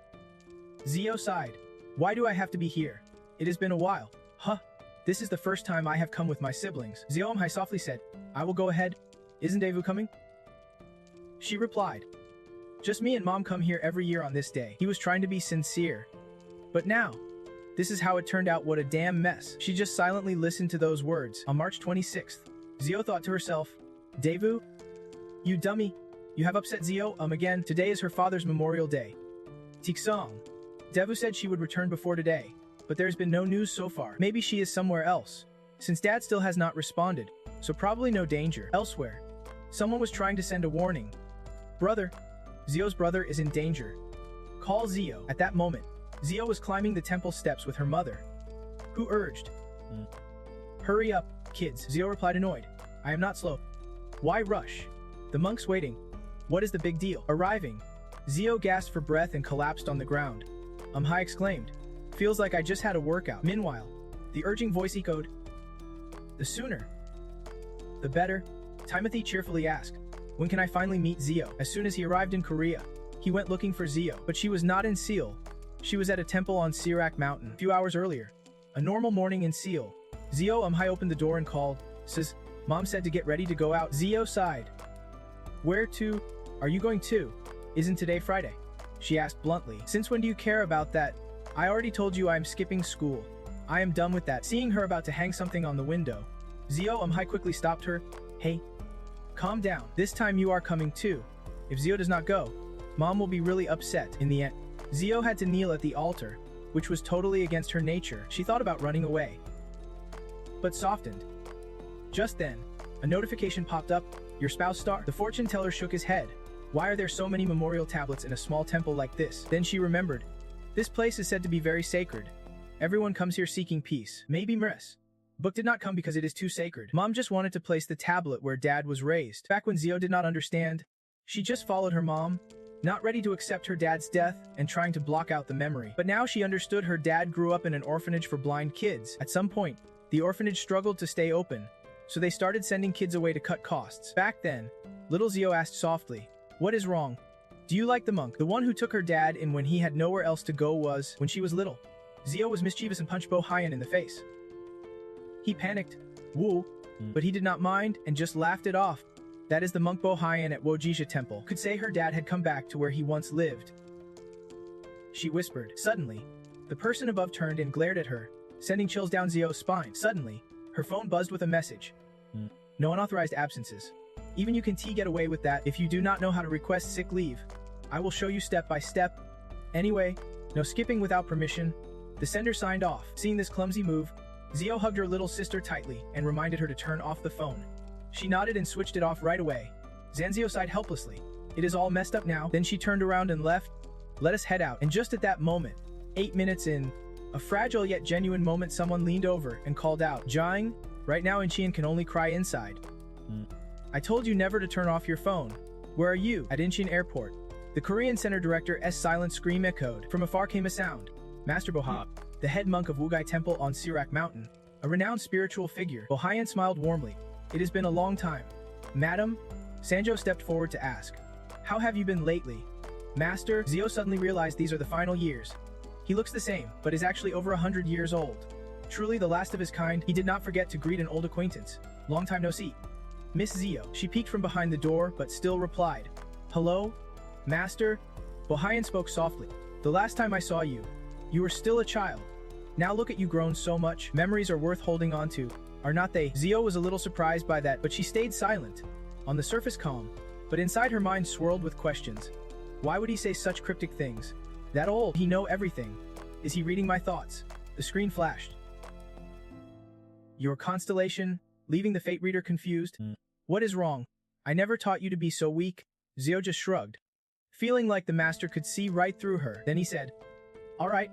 Speaker 1: Zio sighed. Why do I have to be here? It has been a while. Huh. This is the first time I have come with my siblings. Zio-hai softly said, I will go ahead. Isn't Davu coming? She replied, Just me and Mom come here every year on this day. He was trying to be sincere. But now, this is how it turned out. What a damn mess. She just silently listened to those words. On March 26th, Zio thought to herself, Davu? You dummy. You have upset Zio, again. Today is her father's Memorial Day. Tiksong. Devu said she would return before today, but there's been no news so far. Maybe she is somewhere else, since Dad still has not responded, so probably no danger. Elsewhere, someone was trying to send a warning. Brother. Zio's brother is in danger. Call Zio. At that moment, Zio was climbing the temple steps with her mother, who urged, Hurry up, kids. Zio replied annoyed. I am not slow. Why rush? The monk's waiting. What is the big deal? Arriving, Zio gasped for breath and collapsed on the ground. Hai exclaimed. Feels like I just had a workout. Meanwhile, The urging voice echoed. The sooner, the better, Timothy cheerfully asked. When can I finally meet Zio? As soon as he arrived in Korea, he went looking for Zio, but she was not in Seoul. She was at a temple on Sirak Mountain a few hours earlier. A normal morning in Seoul. Zio Umhai opened the door and called. Says, Mom said to get ready to go out. Zio sighed. Where to? Are you going to? Isn't today Friday? She asked bluntly. Since when do you care about that? I already told you I am skipping school. I am done with that. Seeing her about to hang something on the window, Zio Umhai quickly stopped her. Hey, calm down. This time you are coming too. If Zio does not go, Mom will be really upset. In the end, Zio had to kneel at the altar, which was totally against her nature. She thought about running away, but softened. Just then, a notification popped up. Your spouse star. The fortune teller shook his head. Why are there so many memorial tablets in a small temple like this? Then she remembered. This place is said to be very sacred. Everyone comes here seeking peace. Maybe Mris. Book did not come because it is too sacred. Mom just wanted to place the tablet where Dad was raised. Back when Zio did not understand, she just followed her mom, not ready to accept her dad's death and trying to block out the memory. But now she understood her dad grew up in an orphanage for blind kids. At some point, the orphanage struggled to stay open, so they started sending kids away to cut costs. Back then, little Zio asked softly, what is wrong? Do you like the monk? The one who took her dad in when he had nowhere else to go was when she was little. Zio was mischievous and punched Bo Hyan in the face. He panicked, woo, but he did not mind and just laughed it off. That is the monk Bo Hyan at Wojisha Temple could say her dad had come back to where he once lived. She whispered. Suddenly, the person above turned and glared at her, sending chills down Zio's spine. Suddenly, her phone buzzed with a message. No unauthorized absences. Even you can get away with that if you do not know how to request sick leave. I will show you step by step. Anyway, no skipping without permission. The sender signed off. Seeing this clumsy move, Zio hugged her little sister tightly and reminded her to turn off the phone. She nodded and switched it off right away. Zanzio sighed helplessly. It is all messed up now. Then she turned around and left. Let us head out. And just at that moment, 8 minutes in, a fragile yet genuine moment, someone leaned over and called out, Jang, right now Incheon can only cry inside. I told you never to turn off your phone. Where are you? At Incheon Airport. The Korean Center Director's silent scream echoed. From afar came a sound. Master Boha, the head monk of Wugai Temple on Sirak Mountain, a renowned spiritual figure. Bohayan smiled warmly. It has been a long time. Madam? Sanjo stepped forward to ask. How have you been lately? Master? Zio suddenly realized these are the final years. He looks the same, but is actually over 100 years old. Truly the last of his kind, he did not forget to greet an old acquaintance. Long time no see. Miss Zio. She peeked from behind the door, but still replied. Hello? Master? Bohayan spoke softly. The last time I saw you, you were still a child. Now look at you grown so much. Memories are worth holding on to, are not they? Zio was a little surprised by that, but she stayed silent. On the surface calm, but inside her mind swirled with questions. Why would he say such cryptic things? That old, he know everything. Is he reading my thoughts? The screen flashed. Your constellation, leaving the fate reader confused. What is wrong? I never taught you to be so weak. Zio just shrugged, feeling like the master could see right through her. Then he said, all right,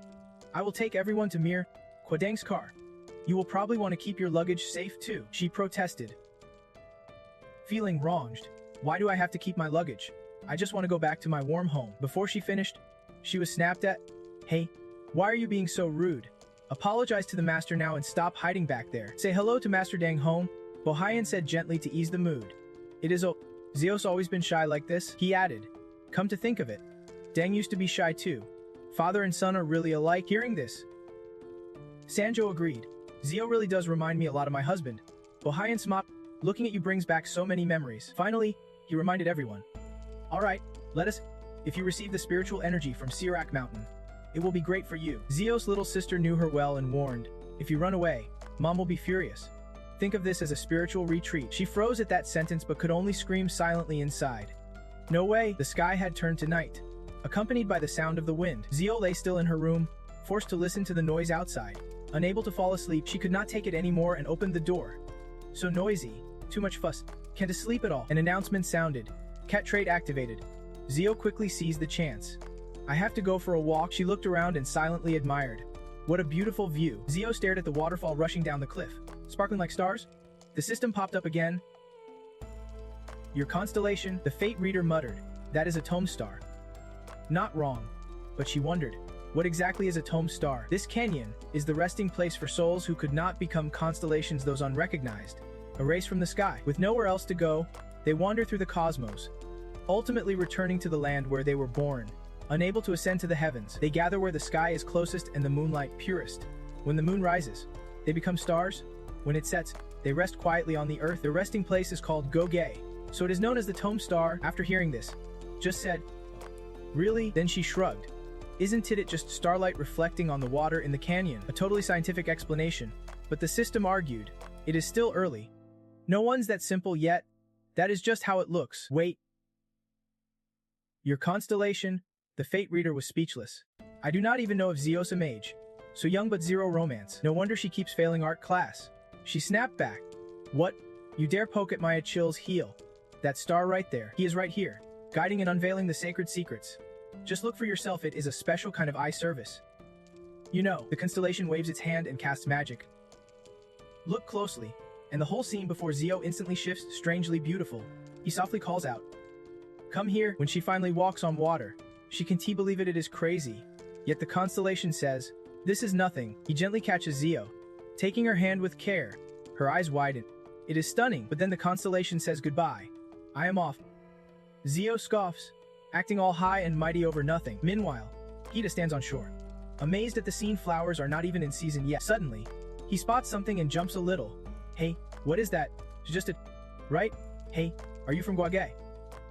Speaker 1: I will take everyone to Mir Kwadang's car. You will probably want to keep your luggage safe too, she protested. Feeling wronged. Why do I have to keep my luggage? I just want to go back to my warm home. Before she finished, she was snapped at. Hey, why are you being so rude? Apologize to the master now and stop hiding back there. Say hello to Master Dang home, Bohayan said gently to ease the mood. It is Zio's always been shy like this, he added. Come to think of it, Dang used to be shy too. Father and son are really alike. Hearing this, Sanjo agreed. Zio really does remind me a lot of my husband. Bohayan smiled. Looking at you brings back so many memories. Finally, he reminded everyone. Alright, let us. If you receive the spiritual energy from Sirak Mountain, it will be great for you. Zio's little sister knew her well and warned, if you run away, Mom will be furious. Think of this as a spiritual retreat. She froze at that sentence but could only scream silently inside. No way. The sky had turned to night, accompanied by the sound of the wind. Zio lay still in her room, forced to listen to the noise outside. Unable to fall asleep, she could not take it anymore and opened the door. So noisy. Too much fuss. Can't sleep at all. An announcement sounded. Cat trait activated. Zio quickly seized the chance. I have to go for a walk. She looked around and silently admired. What a beautiful view. Zio stared at the waterfall rushing down the cliff, sparkling like stars. The system popped up again. Your constellation, the fate reader muttered. That is a tome star. Not wrong. But she wondered, What exactly is a tomb star? This canyon is the resting place for souls who could not become constellations, those unrecognized, erased from the sky. With nowhere else to go, they wander through the cosmos, ultimately returning to the land where they were born. Unable to ascend to the heavens, they gather where the sky is closest and the moonlight purest. When the moon rises, they become stars. When it sets, they rest quietly on the earth. Their resting place is called Goge, so it is known as the tomb star. After hearing this, just said, "Really?" Then she shrugged. "Isn't it just starlight reflecting on the water in the canyon?" A totally scientific explanation, but the system argued, "It is still early. No one's that simple yet. That is just how it looks." Wait. Your constellation? The fate reader was speechless. I do not even know if Zio's a mage. So young but zero romance. No wonder she keeps failing art class. She snapped back. "What? You dare poke at my Achilles' heel? That star right there. He is right here, guiding and unveiling the sacred secrets. Just look for yourself, it is a special kind of eye service. You know." The constellation waves its hand and casts magic. Look closely, and the whole scene before Zio instantly shifts, strangely beautiful. He softly calls out, "Come here." When she finally walks on water, she can't believe it is crazy. Yet the constellation says, "This is nothing." He gently catches Zio, taking her hand with care. Her eyes widen. It is stunning, but then the constellation says goodbye. "I am off." Zio scoffs, acting all high and mighty over nothing. Meanwhile, Kiddo stands on shore, amazed at the scene. Flowers are not even in season yet. Suddenly, he spots something and jumps a little. "Hey, what is that?" "It's just a... right? Hey, are you from Guage?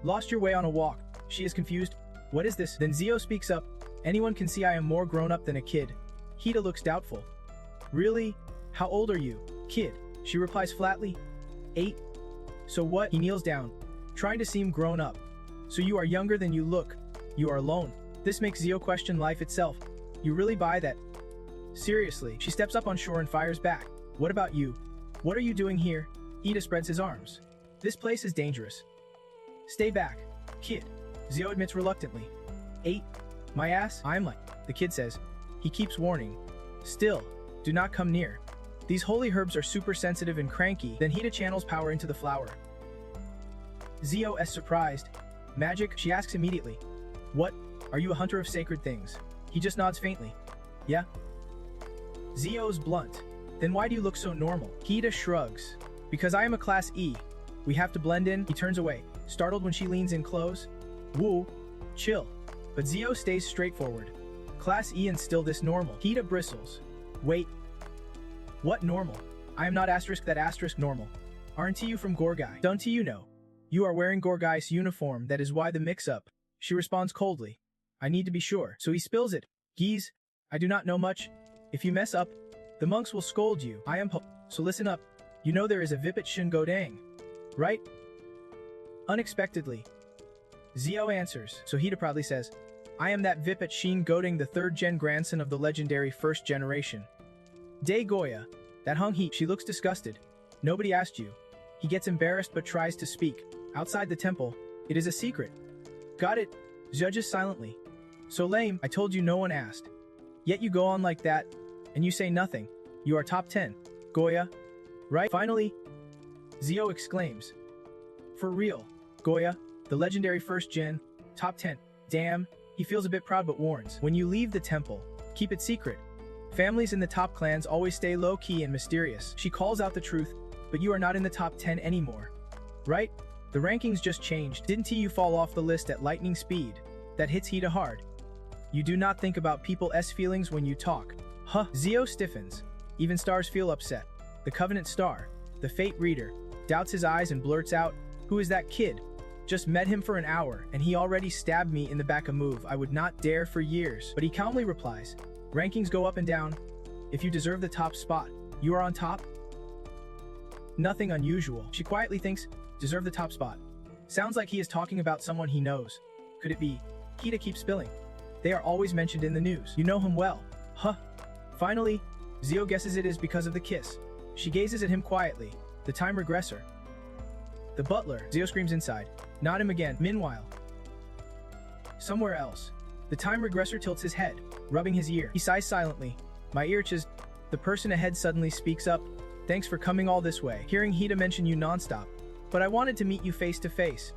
Speaker 1: Lost your way on a walk?" She is confused. "What is this?" Then Zio speaks up. "Anyone can see I am more grown up than a kid." Kiddo looks doubtful. "Really? How old are you, kid?" She replies flatly, 8. "So what?" He kneels down, trying to seem grown up. "So you are younger than you look. You are alone." This makes Zio question life itself. "You really buy that? Seriously?" She steps up on shore and fires back. "What about you? What are you doing here?" Kiddo spreads his arms. "This place is dangerous. Stay back, kid." Zio admits reluctantly. 8. "My ass?" "I'm like," the kid says. He keeps warning. "Still, do not come near. These holy herbs are super sensitive and cranky." Then Kiddo channels power into the flower. Zio is surprised. "Magic?" she asks immediately. "What? Are you a hunter of sacred things?" He just nods faintly. "Yeah." Zio's blunt. "Then why do you look so normal?" Kiddo shrugs. "Because I am a class E. We have to blend in." He turns away, startled when she leans in close. "Woo, chill." But Zio stays straightforward. "Class E and still this normal?" Kiddo bristles. "Wait. What normal? I am not *that normal. Aren't you from Gorgai?" "Don't you know? You are wearing Gorgai's uniform, that is why the mix-up." She responds coldly. "I need to be sure." So he spills it. "Geez, I do not know much. If you mess up, the monks will scold you. I am so listen up. You know there is a Vipit Shin Godang, right?" Unexpectedly, Zio answers. So Kiddo proudly says, "I am that Vipit Shin Godang, the 3rd-gen grandson of the legendary 1st generation. Day Goya, that hung he." She looks disgusted. "Nobody asked you." He gets embarrassed but tries to speak. "Outside the temple, it is a secret." "Got it," judges silently. "So lame, I told you no one asked. Yet you go on like that, and you say nothing. You are top 10, Goya, right?" Finally, Zio exclaims, "For real, Goya, the legendary 1st gen, top 10, damn." He feels a bit proud but warns, "When you leave the temple, keep it secret. Families in the top clans always stay low-key and mysterious." She calls out the truth, "But you are not in the top 10 anymore, right? The rankings just changed. Didn't you fall off the list at lightning speed? That hits Kiddo hard. You do not think about people's feelings when you talk." Huh. Zio stiffens. Even stars feel upset. The Covenant Star, the Fate Reader, doubts his eyes and blurts out, "Who is that kid? Just met him for an hour, and he already stabbed me in the back, a move I would not dare for years." But he calmly replies, "Rankings go up and down. If you deserve the top spot, you are on top. Nothing unusual." She quietly thinks, "Deserve the top spot. Sounds like he is talking about someone he knows. Could it be?" Kiddo keeps spilling. "They are always mentioned in the news. You know him well." Huh. Finally, Zio guesses it is because of the kiss. She gazes at him quietly. The time regressor. The butler. Zio screams inside. "Not him again." Meanwhile, somewhere else, the time regressor tilts his head, rubbing his ear. He sighs silently. "My earches." The person ahead suddenly speaks up. "Thanks for coming all this way. Hearing Kiddo mention you nonstop. But I wanted to meet you face to face."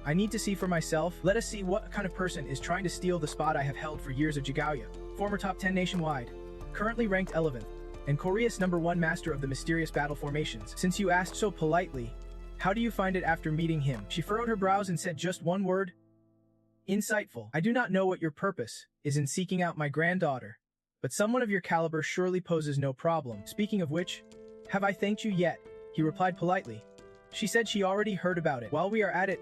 Speaker 1: I need to see for myself. Let us see what kind of person is trying to steal the spot I have held for years of Jigauya. Former top 10 nationwide. Currently ranked 11th. And Korea's #1 master of the mysterious battle formations. Since you asked so politely, how do you find it after meeting him? She furrowed her brows and said just one word. Insightful. I do not know what your purpose is in seeking out my granddaughter, but someone of your caliber surely poses no problem. Speaking of which, have I thanked you yet? He replied politely. She said she already heard about it. While we are at it,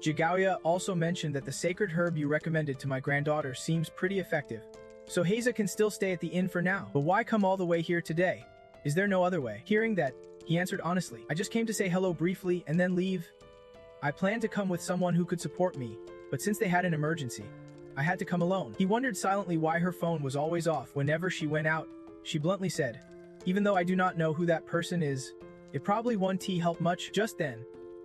Speaker 1: Jigauya also mentioned that the sacred herb you recommended to my granddaughter seems pretty effective. So Heiza can still stay at the inn for now. But why come all the way here today? Is there no other way? Hearing that, he answered honestly. I just came to say hello briefly and then leave. I planned to come with someone who could support me, but since they had an emergency, I had to come alone. He wondered silently why her phone was always off whenever she went out. She bluntly said, even though I do not know who that person is, it probably won't help much. Just then,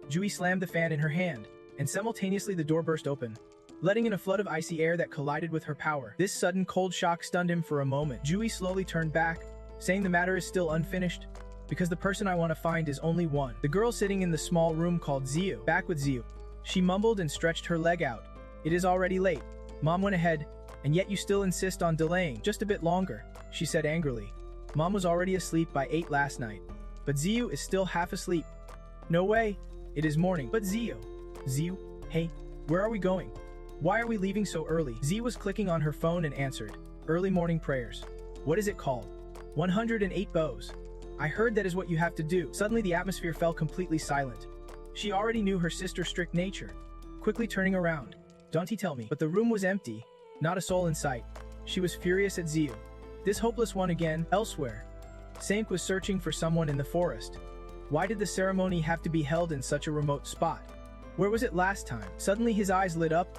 Speaker 1: Jui slammed the fan in her hand, and simultaneously the door burst open, letting in a flood of icy air that collided with her power. This sudden cold shock stunned him for a moment. Jui slowly turned back, saying the matter is still unfinished, because the person I want to find is only one. The girl sitting in the small room called Ziyu. Back with Ziyu. She mumbled and stretched her leg out. It is already late. Mom went ahead, and yet you still insist on delaying. Just a bit longer, she said angrily. Mom was already asleep by 8 last night, but Ziyu is still half asleep. No way. It is morning. But Ziyu. Ziyu, hey, where are we going? Why are we leaving so early? Ziyu was clicking on her phone and answered, early morning prayers. What is it called? 108 bows. I heard that is what you have to do. Suddenly the atmosphere fell completely silent. She already knew her sister's strict nature. Quickly turning around. Don't tell me. But the room was empty. Not a soul in sight. She was furious at Ziyu. This hopeless one again, elsewhere. Sank was searching for someone in the forest. Why did the ceremony have to be held in such a remote spot? Where was it last time? Suddenly his eyes lit up.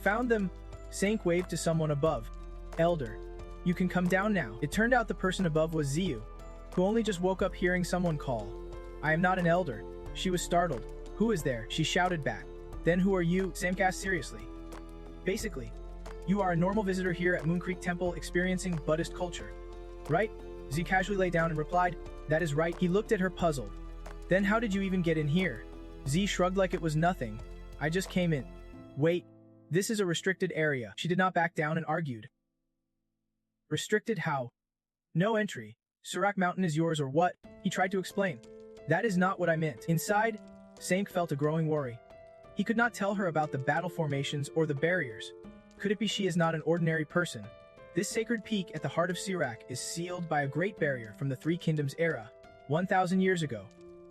Speaker 1: Found them. Sank waved to someone above. Elder. You can come down now. It turned out the person above was Ziyu, who only just woke up hearing someone call. I am not an elder. She was startled. Who is there? She shouted back. Then who are you? Sam asked seriously. Basically, you are a normal visitor here at Moon Creek Temple experiencing Buddhist culture. Right? Z casually lay down and replied, that is right. He looked at her puzzled. Then how did you even get in here? Z shrugged like it was nothing. I just came in. Wait. This is a restricted area. She did not back down and argued. Restricted how? No entry. Surak Mountain is yours or what? He tried to explain. That is not what I meant. Inside, Sank felt a growing worry. He could not tell her about the battle formations or the barriers. Could it be she is not an ordinary person? This sacred peak at the heart of Sirak is sealed by a great barrier from the Three Kingdoms era, 1,000 years ago.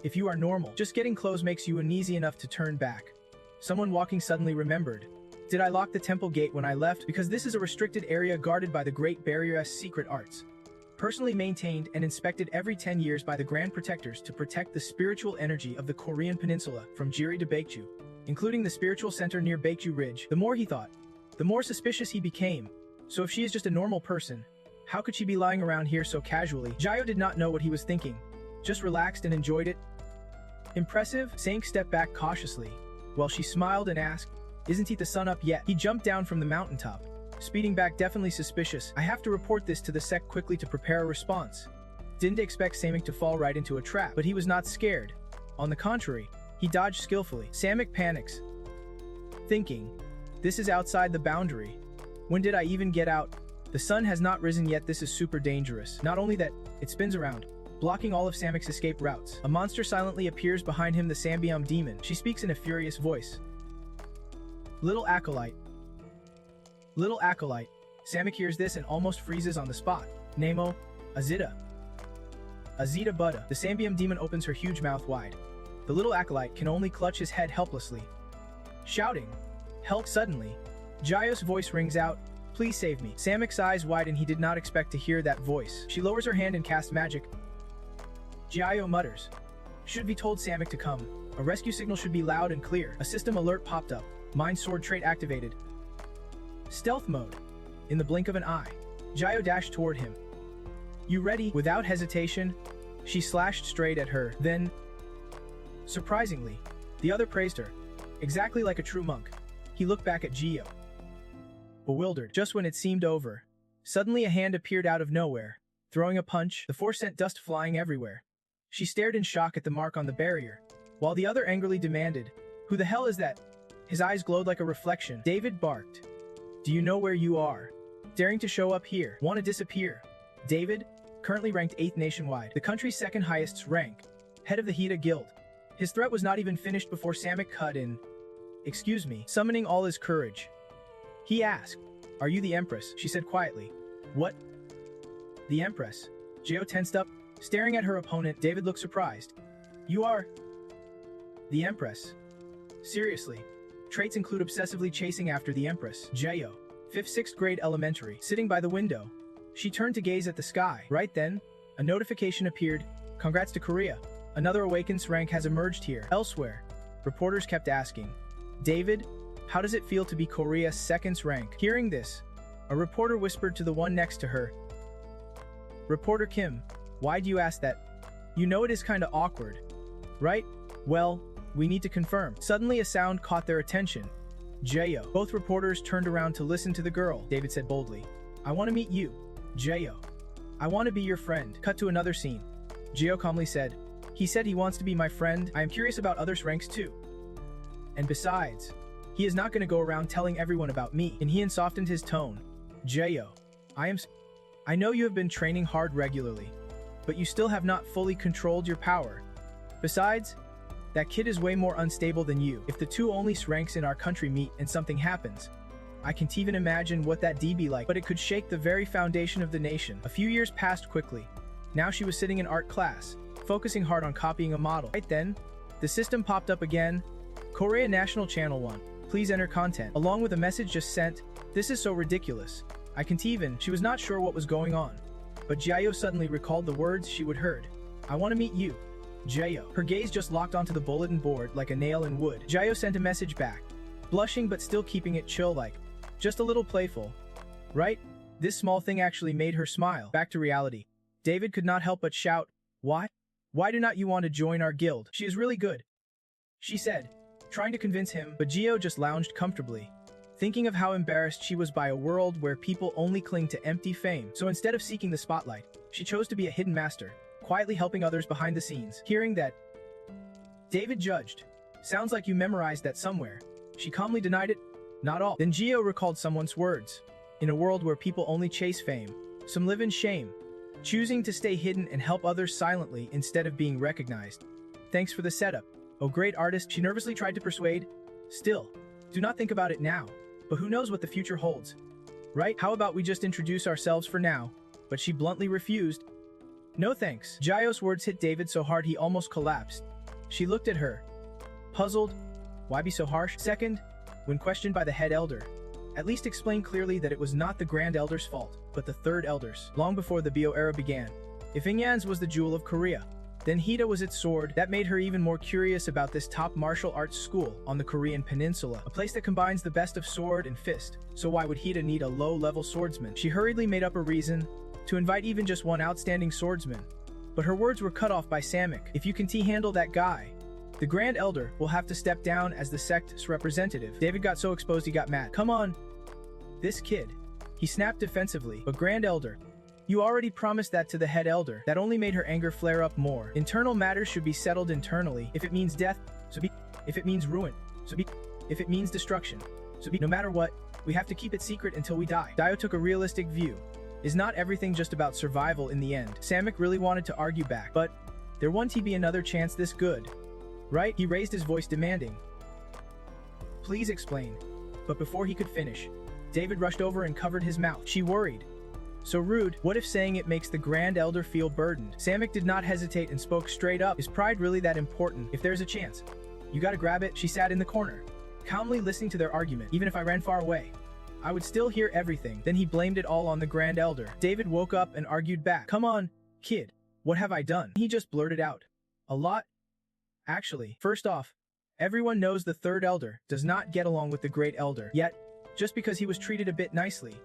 Speaker 1: If you are normal, just getting close makes you uneasy enough to turn back. Someone walking suddenly remembered. Did I lock the temple gate when I left? Because this is a restricted area guarded by the Great Barrier's secret arts. Personally maintained and inspected every 10 years by the Grand Protectors to protect the spiritual energy of the Korean peninsula from Jiri to Baekju, including the spiritual center near Baekju Ridge. The more he thought, the more suspicious he became. So if she is just a normal person, how could she be lying around here so casually? Jayo did not know what he was thinking, just relaxed and enjoyed it. Impressive? Sank stepped back cautiously, while she smiled and asked, isn't he the sun up yet? He jumped down from the mountaintop, speeding back definitely suspicious. I have to report this to the sect quickly to prepare a response. Didn't expect Samik to fall right into a trap, but he was not scared. On the contrary, he dodged skillfully. Samik panics, thinking, this is outside the boundary. When did I even get out? The sun has not risen yet. This is super dangerous. Not only that, it spins around, blocking all of Samik's escape routes. A monster silently appears behind him, the Sambium demon. She speaks in a furious voice. Little acolyte. Little acolyte. Samik hears this and almost freezes on the spot. Nemo, Azita. Azita Buddha. The Sambium demon opens her huge mouth wide. The little acolyte can only clutch his head helplessly, shouting, help! Suddenly, Jayo's voice rings out, please save me. Samik's eyes widen. He did not expect to hear that voice. She lowers her hand and casts magic. Jayo mutters, should be told Samik to come. A rescue signal should be loud and clear. A system alert popped up. Mind sword trait activated. Stealth mode. In the blink of an eye, Jayo dashed toward him. You ready? Without hesitation, she slashed straight at her. Then, surprisingly, the other praised her. Exactly like a true monk. He looked back at Gio, bewildered. Just when it seemed over, suddenly a hand appeared out of nowhere, throwing a punch. The force sent dust flying everywhere. She stared in shock at the mark on the barrier, while the other angrily demanded, Who the hell is that? His eyes glowed like a reflection. David barked. Do you know where you are? Daring to show up here. Want to disappear? David, currently ranked 8th nationwide, the country's second highest rank, head of the Hida Guild. His threat was not even finished before Samik cut in. Excuse me, summoning all his courage. He asked, Are you the Empress? She said quietly. What? The Empress? Geo tensed up, staring at her opponent. David looked surprised. You are the Empress. Seriously. Traits include obsessively chasing after the Empress. Geo, 5th 6th grade elementary, sitting by the window. She turned to gaze at the sky. Right then, a notification appeared. Congrats to Korea. Another Awakens rank has emerged here. Elsewhere, reporters kept asking, David, how does it feel to be Korea's 2nd rank? Hearing this, a reporter whispered to the one next to her. Reporter Kim, why do you ask that? You know it is kinda awkward, right? Well, we need to confirm. Suddenly a sound caught their attention. Jayo. Both reporters turned around to listen to the girl. David said boldly, I want to meet you. Jayo. I want to be your friend. Cut to another scene. Jayo calmly said, He said he wants to be my friend. I am curious about others' ranks too. And besides, he is not going to go around telling everyone about me. And he softened his tone. Jayo. I know you have been training hard regularly, but you still have not fully controlled your power. Besides, that kid is way more unstable than you. If the two only ranks in our country meet and something happens, I can't even imagine what that'd be like, but it could shake the very foundation of the nation. A few years passed quickly. Now she was sitting in art class, focusing hard on copying a model. Right then, the system popped up again. Korea National Channel 1. Please enter content. Along with a message just sent, this is so ridiculous. I can't even. She was not sure what was going on. But Jayo suddenly recalled the words she would heard. I want to meet you. Jayo. Her gaze just locked onto the bulletin board like a nail in wood. Jayo sent a message back, blushing but still keeping it chill like, just a little playful. Right? This small thing actually made her smile. Back to reality. David could not help but shout, Why? Why do not you want to join our guild? She is really good, she said, trying to convince him, but Gio just lounged comfortably, thinking of how embarrassed she was by a world where people only cling to empty fame. So instead of seeking the spotlight, she chose to be a hidden master, quietly helping others behind the scenes. Hearing that, David judged. Sounds like you memorized that somewhere. She calmly denied it. Not all. Then Gio recalled someone's words. In a world where people only chase fame, some live in shame, choosing to stay hidden and help others silently instead of being recognized. Thanks for the setup. Oh, great artist, she nervously tried to persuade. Still, do not think about it now, but who knows what the future holds. Right? How about we just introduce ourselves for now? But she bluntly refused. No thanks. Jayo's words hit David so hard he almost collapsed. She looked at her, puzzled. Why be so harsh? Second, when questioned by the head elder, at least explain clearly that it was not the Grand Elder's fault, but the Third Elder's. Long before the Bio era began, if Ingyan's was the jewel of Korea, then Hida was its sword. That made her even more curious about this top martial arts school on the Korean peninsula, a place that combines the best of sword and fist. So why would Hida need a low-level swordsman? She hurriedly made up a reason to invite even just one outstanding swordsman. But her words were cut off by Samik. If you can handle that guy, the Grand Elder will have to step down as the sect's representative. David got so exposed he got mad. Come on. This kid. He snapped defensively. But Grand Elder, you already promised that to the head elder. That only made her anger flare up more. Internal matters should be settled internally. If it means death, so be. If it means ruin, so be. If it means destruction, so be. No matter what, we have to keep it secret until we die. Dio took a realistic view. Is not everything just about survival in the end? Samik really wanted to argue back, but there won't be another chance this good. Right? He raised his voice demanding. Please explain. But before he could finish, David rushed over and covered his mouth. She worried. So rude. What if saying it makes the Grand Elder feel burdened? Samik did not hesitate and spoke straight up. Is pride really that important? If there's a chance, you gotta grab it. She sat in the corner, calmly listening to their argument. Even if I ran far away, I would still hear everything. Then he blamed it all on the Grand Elder. David woke up and argued back. Come on, kid. What have I done? He just blurted out. A lot. Actually, first off, everyone knows the Third Elder does not get along with the Great Elder. Yet, just because he was treated a bit nicely,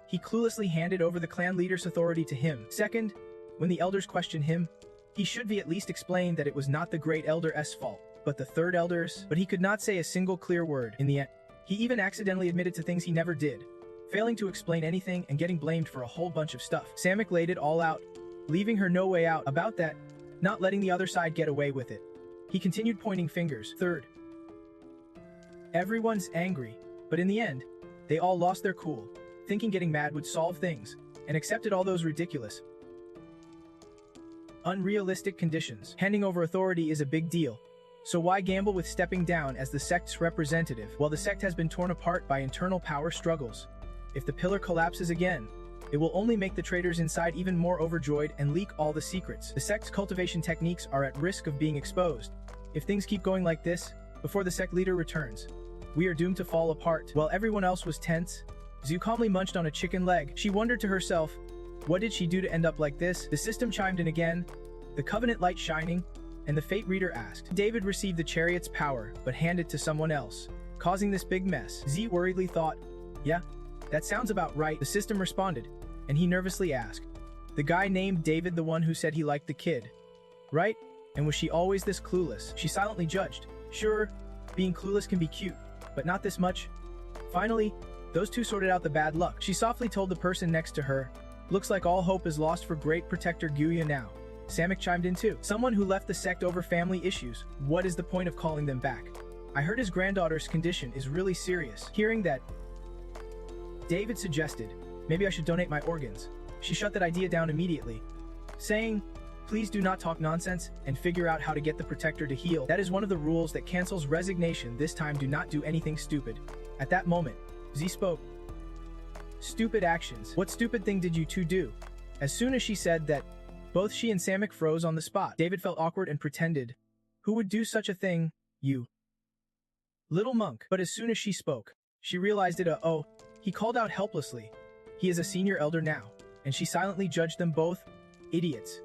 Speaker 1: he cluelessly handed over the clan leader's authority to him. Second, when the elders questioned him, he should be at least explained that it was not the Great Elder's fault, but the Third Elder's. But he could not say a single clear word. In the end, he even accidentally admitted to things he never did, failing to explain anything and getting blamed for a whole bunch of stuff. Samik laid it all out, leaving her no way out about that, not letting the other side get away with it. He continued pointing fingers. Third, Everyone's angry, but in the end, they all lost their cool, thinking getting mad would solve things, and accepted all those ridiculous, unrealistic conditions. Handing over authority is a big deal. So why gamble with stepping down as the sect's representative? Well, the sect has been torn apart by internal power struggles. If the pillar collapses again, it will only make the traitors inside even more overjoyed and leak all the secrets. The sect's cultivation techniques are at risk of being exposed. If things keep going like this, before the sect leader returns, we are doomed to fall apart. While everyone else was tense, Zhu calmly munched on a chicken leg. She wondered to herself, what did she do to end up like this? The system chimed in again, the covenant light shining, and the fate reader asked. David received the chariot's power, but handed to someone else, causing this big mess. Z worriedly thought, yeah, that sounds about right. The system responded, and he nervously asked, the guy named David, the one who said he liked the kid, right? And was she always this clueless? She silently judged. Sure, being clueless can be cute, but not this much. Finally, those two sorted out the bad luck. She softly told the person next to her, looks like all hope is lost for Great Protector Guya now. Samik chimed in too. Someone who left the sect over family issues. What is the point of calling them back? I heard his granddaughter's condition is really serious. Hearing that, David suggested, maybe I should donate my organs. She shut that idea down immediately, saying, please do not talk nonsense and figure out how to get the protector to heal. That is one of the rules that cancels resignation. This time do not do anything stupid. At that moment, Z spoke. Stupid actions. What stupid thing did you two do? As soon as she said that, both she and Samik froze on the spot. David felt awkward and pretended, who would do such a thing, you little monk? But as soon as she spoke, she realized it. Oh, he called out helplessly. He is a senior elder now, and she silently judged them both. Idiots.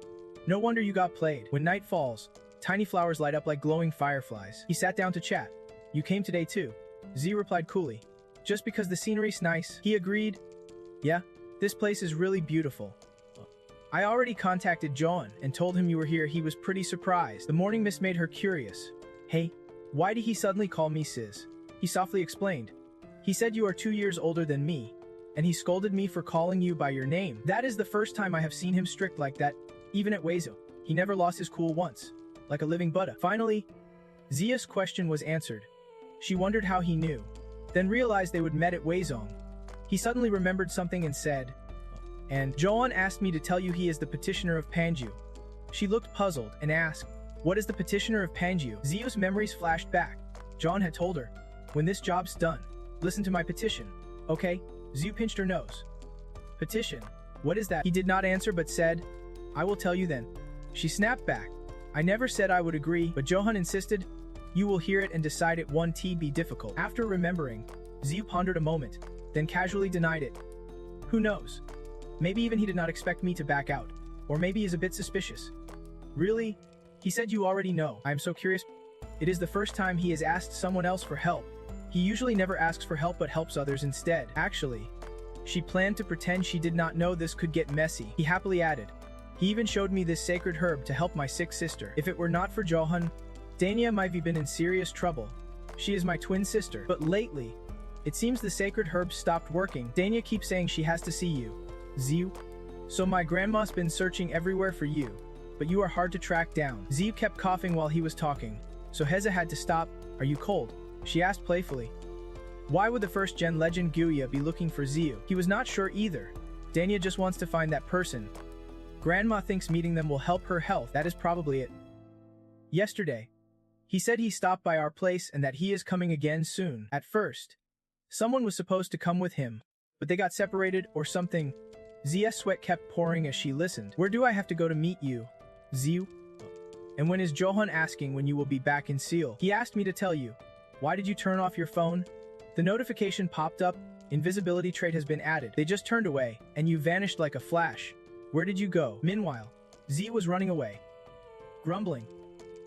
Speaker 1: No wonder you got played. When night falls, tiny flowers light up like glowing fireflies. He sat down to chat. You came today too? Z replied coolly. Just because the scenery's nice. He agreed. Yeah, this place is really beautiful. I already contacted Jong-Hun and told him you were here. He was pretty surprised. The morning mist made her curious. Hey, why did he suddenly call me sis? He softly explained. He said you are 2 years older than me, and he scolded me for calling you by your name. That is the first time I have seen him strict like that, even at Weizo. He never lost his cool once, like a living Buddha. Finally, Zia's question was answered. She wondered how he knew, then realized they would met at Weizong. He suddenly remembered something and said, and Jong-Hun asked me to tell you he is the petitioner of Panju. She looked puzzled and asked, what is the petitioner of Panju? Zio's memories flashed back. Jong-Hun had told her, when this job's done, listen to my petition. Okay? Zio pinched her nose. Petition? What is that? He did not answer but said, I will tell you then. She snapped back. I never said I would agree, but Jong-Hun insisted, you will hear it and decide it won't be difficult. After remembering, Zio pondered a moment, then casually denied it. Who knows? Maybe even he did not expect me to back out, or maybe he is a bit suspicious. Really? He said you already know. I am so curious. It is the first time he has asked someone else for help. He usually never asks for help but helps others instead. Actually, she planned to pretend she did not know this could get messy. He happily added, he even showed me this sacred herb to help my sick sister. If it were not for Jong-Hun, Dania might have been in serious trouble. She is my twin sister. But lately, it seems the sacred herb stopped working. Dania keeps saying she has to see you. Ziu? So my grandma's been searching everywhere for you, but you are hard to track down. Ziu kept coughing while he was talking, so Heza had to stop. Are you cold? She asked playfully. Why would the first-gen legend Guya be looking for Ziu? He was not sure either. Dania just wants to find that person. Grandma thinks meeting them will help her health. That is probably it. Yesterday, he said he stopped by our place and that he is coming again soon. At first, someone was supposed to come with him, but they got separated or something. Zia's sweat kept pouring as she listened. Where do I have to go to meet you, Ziu? And when is Jong-Hun asking when you will be back in Seoul? He asked me to tell you. Why did you turn off your phone? The notification popped up. Invisibility trait has been added. They just turned away, and you vanished like a flash. Where did you go? Meanwhile, Z was running away, grumbling.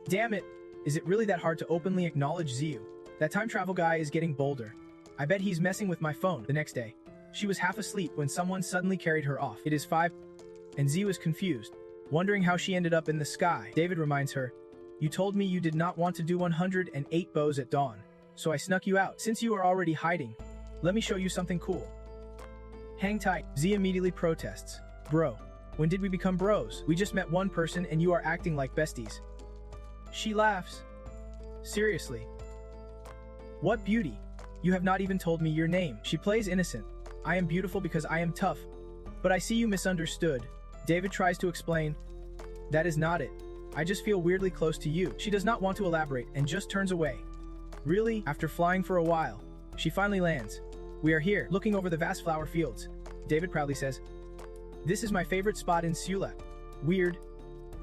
Speaker 1: Damn it, is it really that hard to openly acknowledge Ziu? That time travel guy is getting bolder. I bet he's messing with my phone. The next day, she was half asleep when someone suddenly carried her off. It is 5, and Z was confused, wondering how she ended up in the sky. David reminds her, you told me you did not want to do 108 bows at dawn, so I snuck you out. Since you are already hiding, let me show you something cool. Hang tight. Z immediately protests. Bro, when did we become bros? We just met one person and you are acting like besties. She laughs. Seriously. What beauty! You have not even told me your name. She plays innocent. I am beautiful because I am tough. But I see you misunderstood. David tries to explain. That is not it. I just feel weirdly close to you. She does not want to elaborate and just turns away. Really? After flying for a while, she finally lands. We are here, looking over the vast flower fields. David proudly says, this is my favorite spot in Seoul. Weird.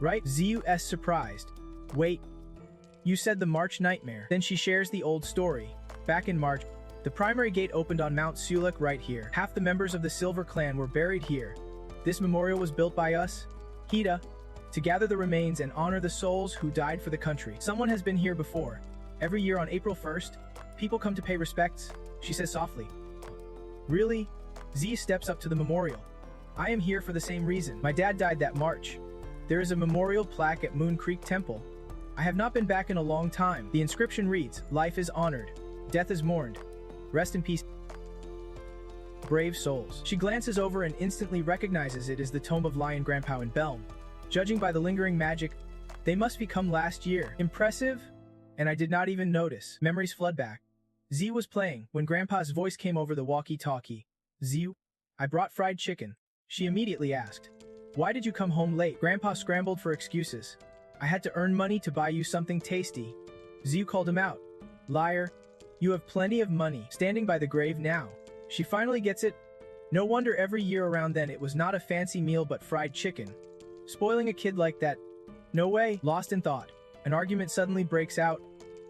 Speaker 1: Right? ZUS surprised. Wait. You said the March nightmare. Then she shares the old story. Back in March, the primary gate opened on Mount Suluk right here. Half the members of the Silver Clan were buried here. This memorial was built by us, Kiddo, to gather the remains and honor the souls who died for the country. Someone has been here before. Every year on April 1st, people come to pay respects, she says softly. Really? Z steps up to the memorial. I am here for the same reason. My dad died that March. There is a memorial plaque at Moon Creek Temple. I have not been back in a long time. The inscription reads, life is honored, death is mourned. Rest in peace, brave souls. She glances over and instantly recognizes it as the tomb of Lion Grandpa in Belm. Judging by the lingering magic, they must become last year. Impressive? And I did not even notice. Memories flood back. Z was playing when Grandpa's voice came over the walkie-talkie. Z, I brought fried chicken. She immediately asked, why did you come home late? Grandpa scrambled for excuses. I had to earn money to buy you something tasty. Z called him out. Liar. You have plenty of money. Standing by the grave now. She finally gets it. No wonder every year around then it was not a fancy meal but fried chicken. Spoiling a kid like that. No way. Lost in thought. An argument suddenly breaks out.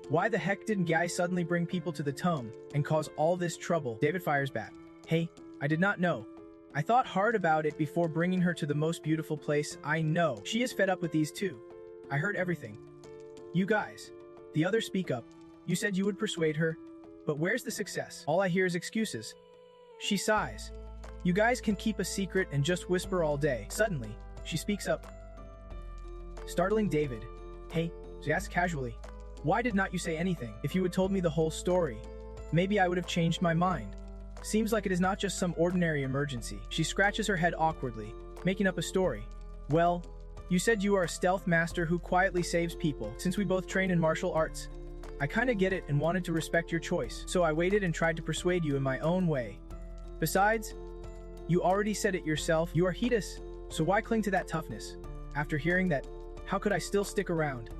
Speaker 1: Why the heck didn't Guy suddenly bring people to the tomb and cause all this trouble? David fires back. Hey, I did not know. I thought hard about it before bringing her to the most beautiful place I know. She is fed up with these two. I heard everything. You guys. The others speak up. You said you would persuade her, but where's the success? All I hear is excuses. She sighs. You guys can keep a secret and just whisper all day. Suddenly, she speaks up. Startling David. Hey, she asks casually. Why did not you say anything? If you had told me the whole story, maybe I would have changed my mind. Seems like it is not just some ordinary emergency. She scratches her head awkwardly, making up a story. Well, you said you are a stealth master who quietly saves people. Since we both train in martial arts, I kinda get it and wanted to respect your choice, so I waited and tried to persuade you in my own way. Besides, you already said it yourself, you are Hedis, so why cling to that toughness? After hearing that, how could I still stick around?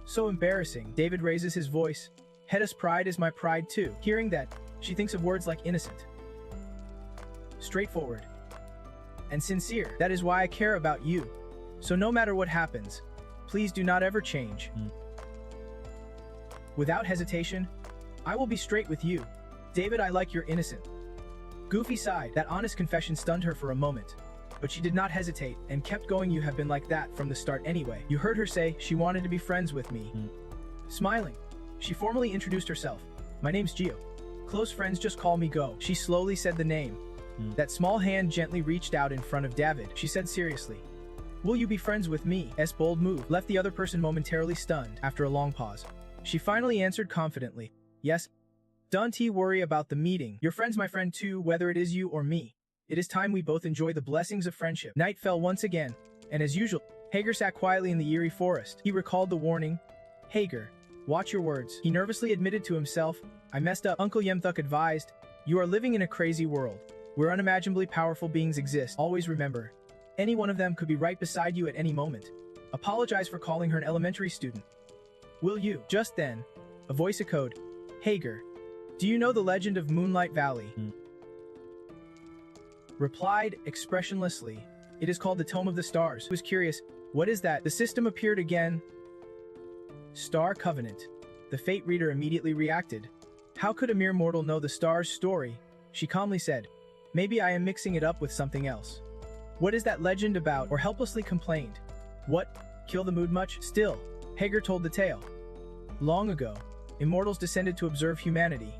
Speaker 1: So embarrassing. David raises his voice. Hedis' pride is my pride too. Hearing that, she thinks of words like innocent, straightforward, and sincere. That is why I care about you. So no matter what happens, please do not ever change. Without hesitation, I will be straight with you. David, I like your innocent. Goofy sighed. That honest confession stunned her for a moment. But she did not hesitate and kept going. You have been like that from the start anyway. You heard her say she wanted to be friends with me. Smiling, she formally introduced herself. My name's Gio. Close friends just call me Go. She slowly said the name. That small hand gently reached out in front of David. She said seriously, will you be friends with me? S bold move left the other person momentarily stunned. After a long pause, she finally answered confidently, yes. Don't worry about the meeting. Your friend's my friend too, whether it is you or me. It is time we both enjoy the blessings of friendship. Night fell once again, and as usual, Hager sat quietly in the eerie forest. He recalled the warning. Hager, watch your words. He nervously admitted to himself, I messed up. Uncle Yemthuk advised, you are living in a crazy world, where unimaginably powerful beings exist. Always remember, any one of them could be right beside you at any moment. Apologize for calling her an elementary student. Will you? Just then, a voice echoed, Hager, do you know the legend of Moonlight Valley? Replied, expressionlessly, it is called the Tome of the Stars. He was curious, what is that? The system appeared again. Star Covenant. The Fate Reader immediately reacted. How could a mere mortal know the star's story? She calmly said, maybe I am mixing it up with something else. What is that legend about? Or helplessly complained. What? Kill the mood much? Still, Hager told the tale. Long ago, immortals descended to observe humanity.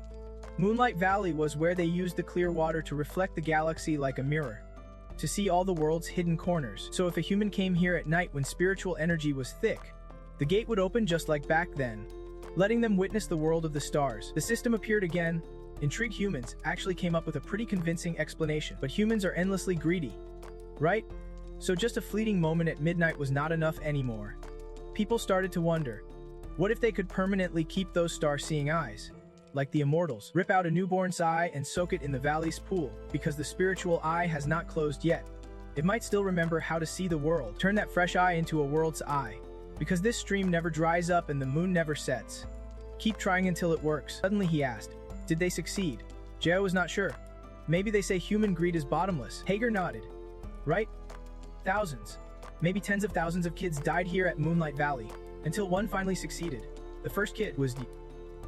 Speaker 1: Moonlight Valley was where they used the clear water to reflect the galaxy like a mirror, to see all the world's hidden corners. So if a human came here at night when spiritual energy was thick, the gate would open just like back then, letting them witness the world of the stars. The system appeared again. Intrigued humans actually came up with a pretty convincing explanation. But humans are endlessly greedy, right? So just a fleeting moment at midnight was not enough anymore. People started to wonder, What if they could permanently keep those star-seeing eyes? Like the immortals, rip out a newborn's eye and soak it in the valley's pool, because the spiritual eye has not closed yet. It might still remember how to see the world. Turn that fresh eye into a world's eye, because this stream never dries up and the moon never sets. Keep trying until it works. Suddenly he asked, did they succeed? Jao was not sure. Maybe they say human greed is bottomless. Hager nodded. Right? Thousands, maybe tens of thousands of kids died here at Moonlight Valley, until one finally succeeded. The first kid was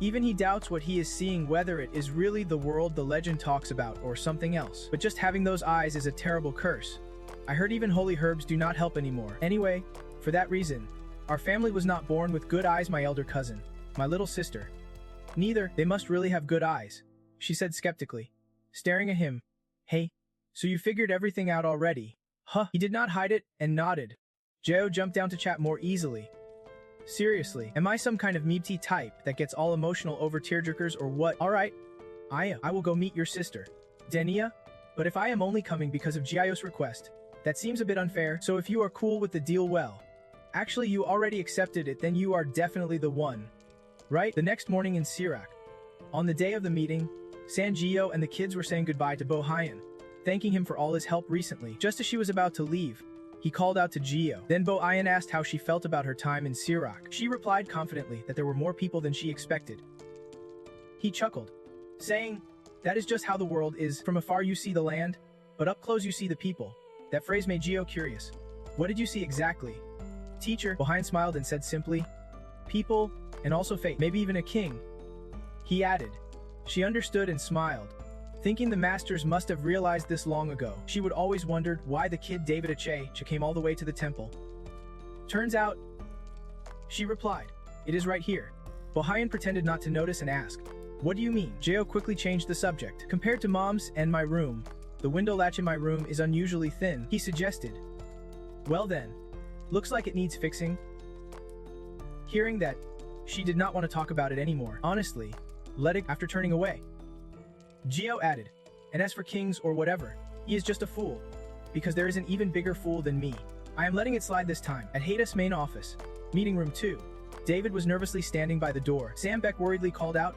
Speaker 1: even he doubts what he is seeing, whether it is really the world the legend talks about or something else. But just having those eyes is a terrible curse. I heard even holy herbs do not help anymore. Anyway, for that reason, our family was not born with good eyes. My elder cousin, my little sister, neither. They must really have good eyes, she said skeptically, staring at him. Hey, so you figured everything out already? Huh? He did not hide it and nodded. Jao jumped down to chat more easily. Seriously, am I some kind of meepty type that gets all emotional over tearjerkers or what? Alright, I will go meet your sister, Denia, but if I am only coming because of Jiayo's request, that seems a bit unfair. So if you are cool with the deal, well, actually you already accepted it, then you are definitely the one, right? The next morning in Sirak, on the day of the meeting, Sanjio and the kids were saying goodbye to Bo Hyan, thanking him for all his help recently. Just as she was about to leave, he called out to Gio. Then Bo Hyan asked how she felt about her time in Sirak. She replied confidently that there were more people than she expected. He chuckled, saying, that is just how the world is. From afar you see the land, but up close you see the people. That phrase made Gio curious. What did you see exactly? Teacher, Bo Hyan smiled and said simply, people, and also fate, maybe even a king. He added. She understood and smiled, thinking the masters must have realized this long ago. She would always wondered why the kid David Ache came all the way to the temple. Turns out, she replied, it is right here. Bo Hyan pretended not to notice and asked, what do you mean? Jao quickly changed the subject. Compared to mom's and my room, the window latch in my room is unusually thin, he suggested. Well then, looks like it needs fixing. Hearing that, she did not want to talk about it anymore. Honestly, let it after turning away. Gio added, and as for kings or whatever, he is just a fool, because there is an even bigger fool than me. I am letting it slide this time. At Hada's main office, meeting room 2, David was nervously standing by the door. Sam Beck worriedly called out,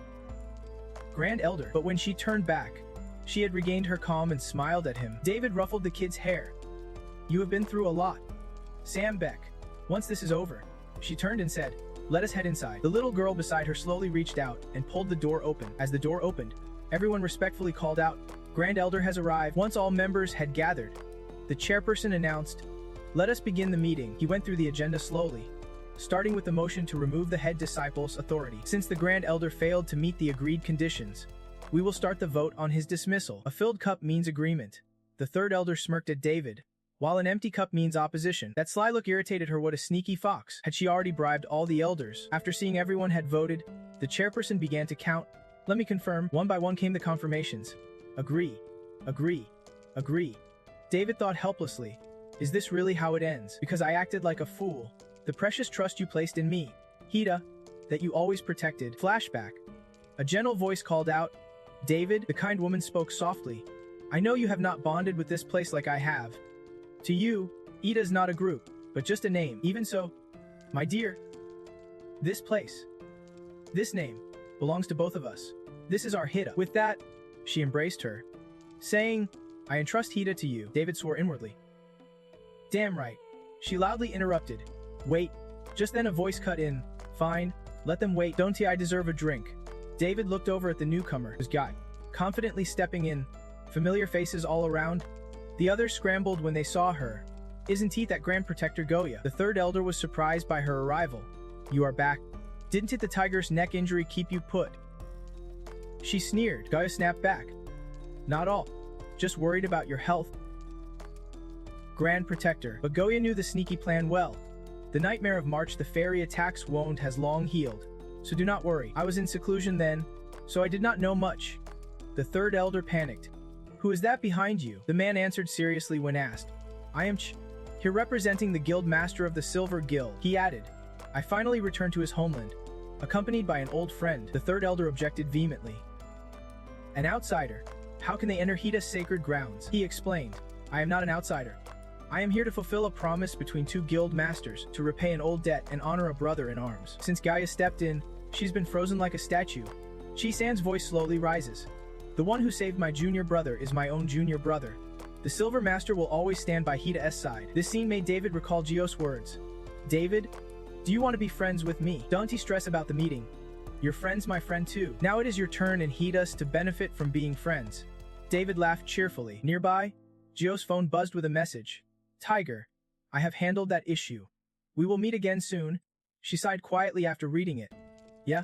Speaker 1: Grand Elder, but when she turned back, she had regained her calm and smiled at him. David ruffled the kid's hair. You have been through a lot. Sam Beck, once this is over, she turned and said, let us head inside. The little girl beside her slowly reached out and pulled the door open. As the door opened, everyone respectfully called out, Grand Elder has arrived. Once all members had gathered, the chairperson announced, let us begin the meeting. He went through the agenda slowly, starting with the motion to remove the head disciple's authority. Since the Grand Elder failed to meet the agreed conditions, we will start the vote on his dismissal. A filled cup means agreement. The third elder smirked at David, while an empty cup means opposition. That sly look irritated her. What a sneaky fox. Had she already bribed all the elders? After seeing everyone had voted, the chairperson began to count. Let me confirm. One by one came the confirmations. Agree. Agree. Agree. David thought helplessly. Is this really how it ends? Because I acted like a fool. The precious trust you placed in me, Hida, that you always protected. Flashback. A gentle voice called out. David, the kind woman spoke softly. I know you have not bonded with this place like I have. To you, Ida's not a group, but just a name. Even so, my dear, this place, this name, belongs to both of us. This is our Hida. With that, she embraced her, saying, I entrust Hida to you. David swore inwardly. Damn right. She loudly interrupted. Wait. Just then a voice cut in. Fine, let them wait. Don't I deserve a drink? David looked over at the newcomer, whose guy, confidently stepping in, familiar faces all around. The others scrambled when they saw her. Isn't he that Grand Protector Goya? The third elder was surprised by her arrival. You are back. Didn't it the tiger's neck injury keep you put? She sneered. Goya snapped back. Not all. Just worried about your health. Grand Protector. But Goya knew the sneaky plan well. The nightmare of March the fairy attack's wound has long healed. So do not worry. I was in seclusion then, so I did not know much. The third elder panicked. Who is that behind you? The man answered seriously when asked. I am here representing the guild master of the Silver Guild. He added. I finally returned to his homeland, accompanied by an old friend. The third elder objected vehemently. An outsider? How can they enter Hida's sacred grounds? He explained. I am not an outsider. I am here to fulfill a promise between two guild masters, to repay an old debt and honor a brother in arms. Since Gaia stepped in, she's been frozen like a statue. Chi-san's voice slowly rises. The one who saved my junior brother is my own junior brother. The Silver Master will always stand by Hida's side. This scene made David recall Gio's words. David, do you want to be friends with me? Don't stress about the meeting. Your friend's my friend too. Now it is your turn and Hida's to benefit from being friends. David laughed cheerfully. Nearby, Gio's phone buzzed with a message. Tiger, I have handled that issue. We will meet again soon. She sighed quietly after reading it. Yeah?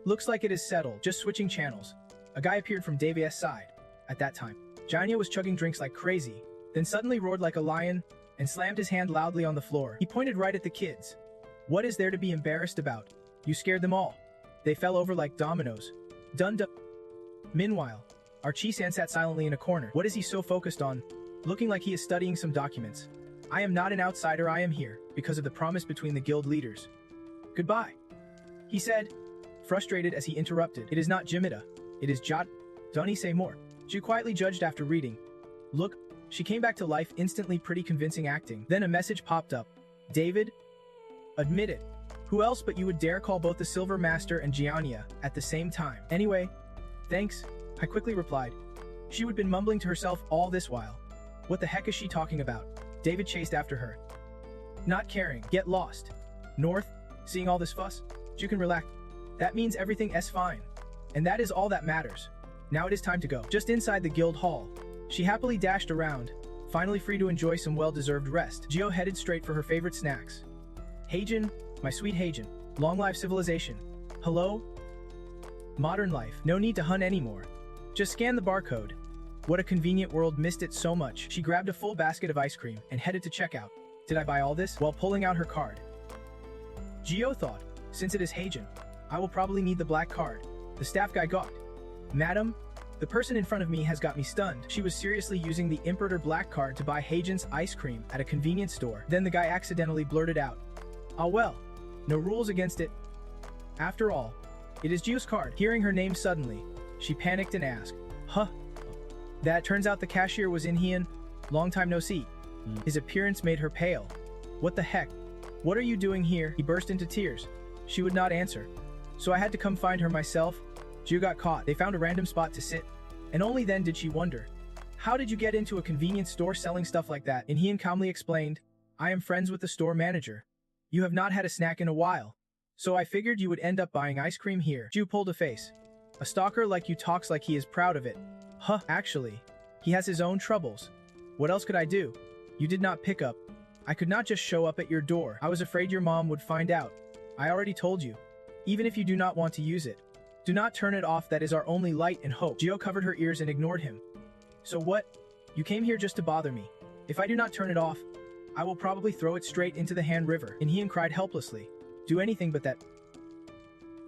Speaker 1: Looks like it is settled. Just switching channels. A guy appeared from Davies' side. At that time, Janya was chugging drinks like crazy, then suddenly roared like a lion and slammed his hand loudly on the floor. He pointed right at the kids. What is there to be embarrassed about? You scared them all. They fell over like dominoes. Dun-dun. Meanwhile, our Chi-san sat silently in a corner. What is he so focused on? Looking like he is studying some documents. I am not an outsider, I am here, because of the promise between the guild leaders. Goodbye, he said, frustrated as he interrupted. It is not Jimida. It is Jot. Don't he say more? She quietly judged after reading. Look, she came back to life instantly, pretty convincing acting. Then a message popped up. David? Admit it. Who else but you would dare call both the Silver Master and Giannia at the same time? Anyway, thanks, I quickly replied. She would been mumbling to herself all this while. What the heck is she talking about? David chased after her. Not caring. Get lost. North, seeing all this fuss? You can relax. That means everything's fine. And that is all that matters. Now it is time to go. Just inside the guild hall, she happily dashed around, finally free to enjoy some well-deserved rest. Gio headed straight for her favorite snacks. Heijin, my sweet Heijin. Long life civilization. Hello? Modern life. No need to hunt anymore. Just scan the barcode. What a convenient world, missed it so much. She grabbed a full basket of ice cream and headed to checkout. Did I buy all this? While pulling out her card. Gio thought, since it is Heijin, I will probably need the black card. The staff guy gawked. Madam, the person in front of me has got me stunned. She was seriously using the Imperator black card to buy Heijin's ice cream at a convenience store. Then the guy accidentally blurted out. Ah well, no rules against it. After all, it is Gio's card. Hearing her name suddenly, she panicked and asked, Huh? That turns out the cashier was Inhyun. Long time no see. His appearance made her pale. What the heck? What are you doing here? He burst into tears. She would not answer. So I had to come find her myself. Gio got caught. They found a random spot to sit. And only then did she wonder. How did you get into a convenience store selling stuff like that? Inhyun calmly explained, I am friends with the store manager. You have not had a snack in a while. So I figured you would end up buying ice cream here. Gio pulled a face. A stalker like you talks like he is proud of it. Huh, actually, he has his own troubles. What else could I do? You did not pick up. I could not just show up at your door. I was afraid your mom would find out. I already told you. Even if you do not want to use it, do not turn it off. That is our only light and hope. Gio covered her ears and ignored him. So what? You came here just to bother me. If I do not turn it off, I will probably throw it straight into the Han River. Inhyun cried helplessly. Do anything but that.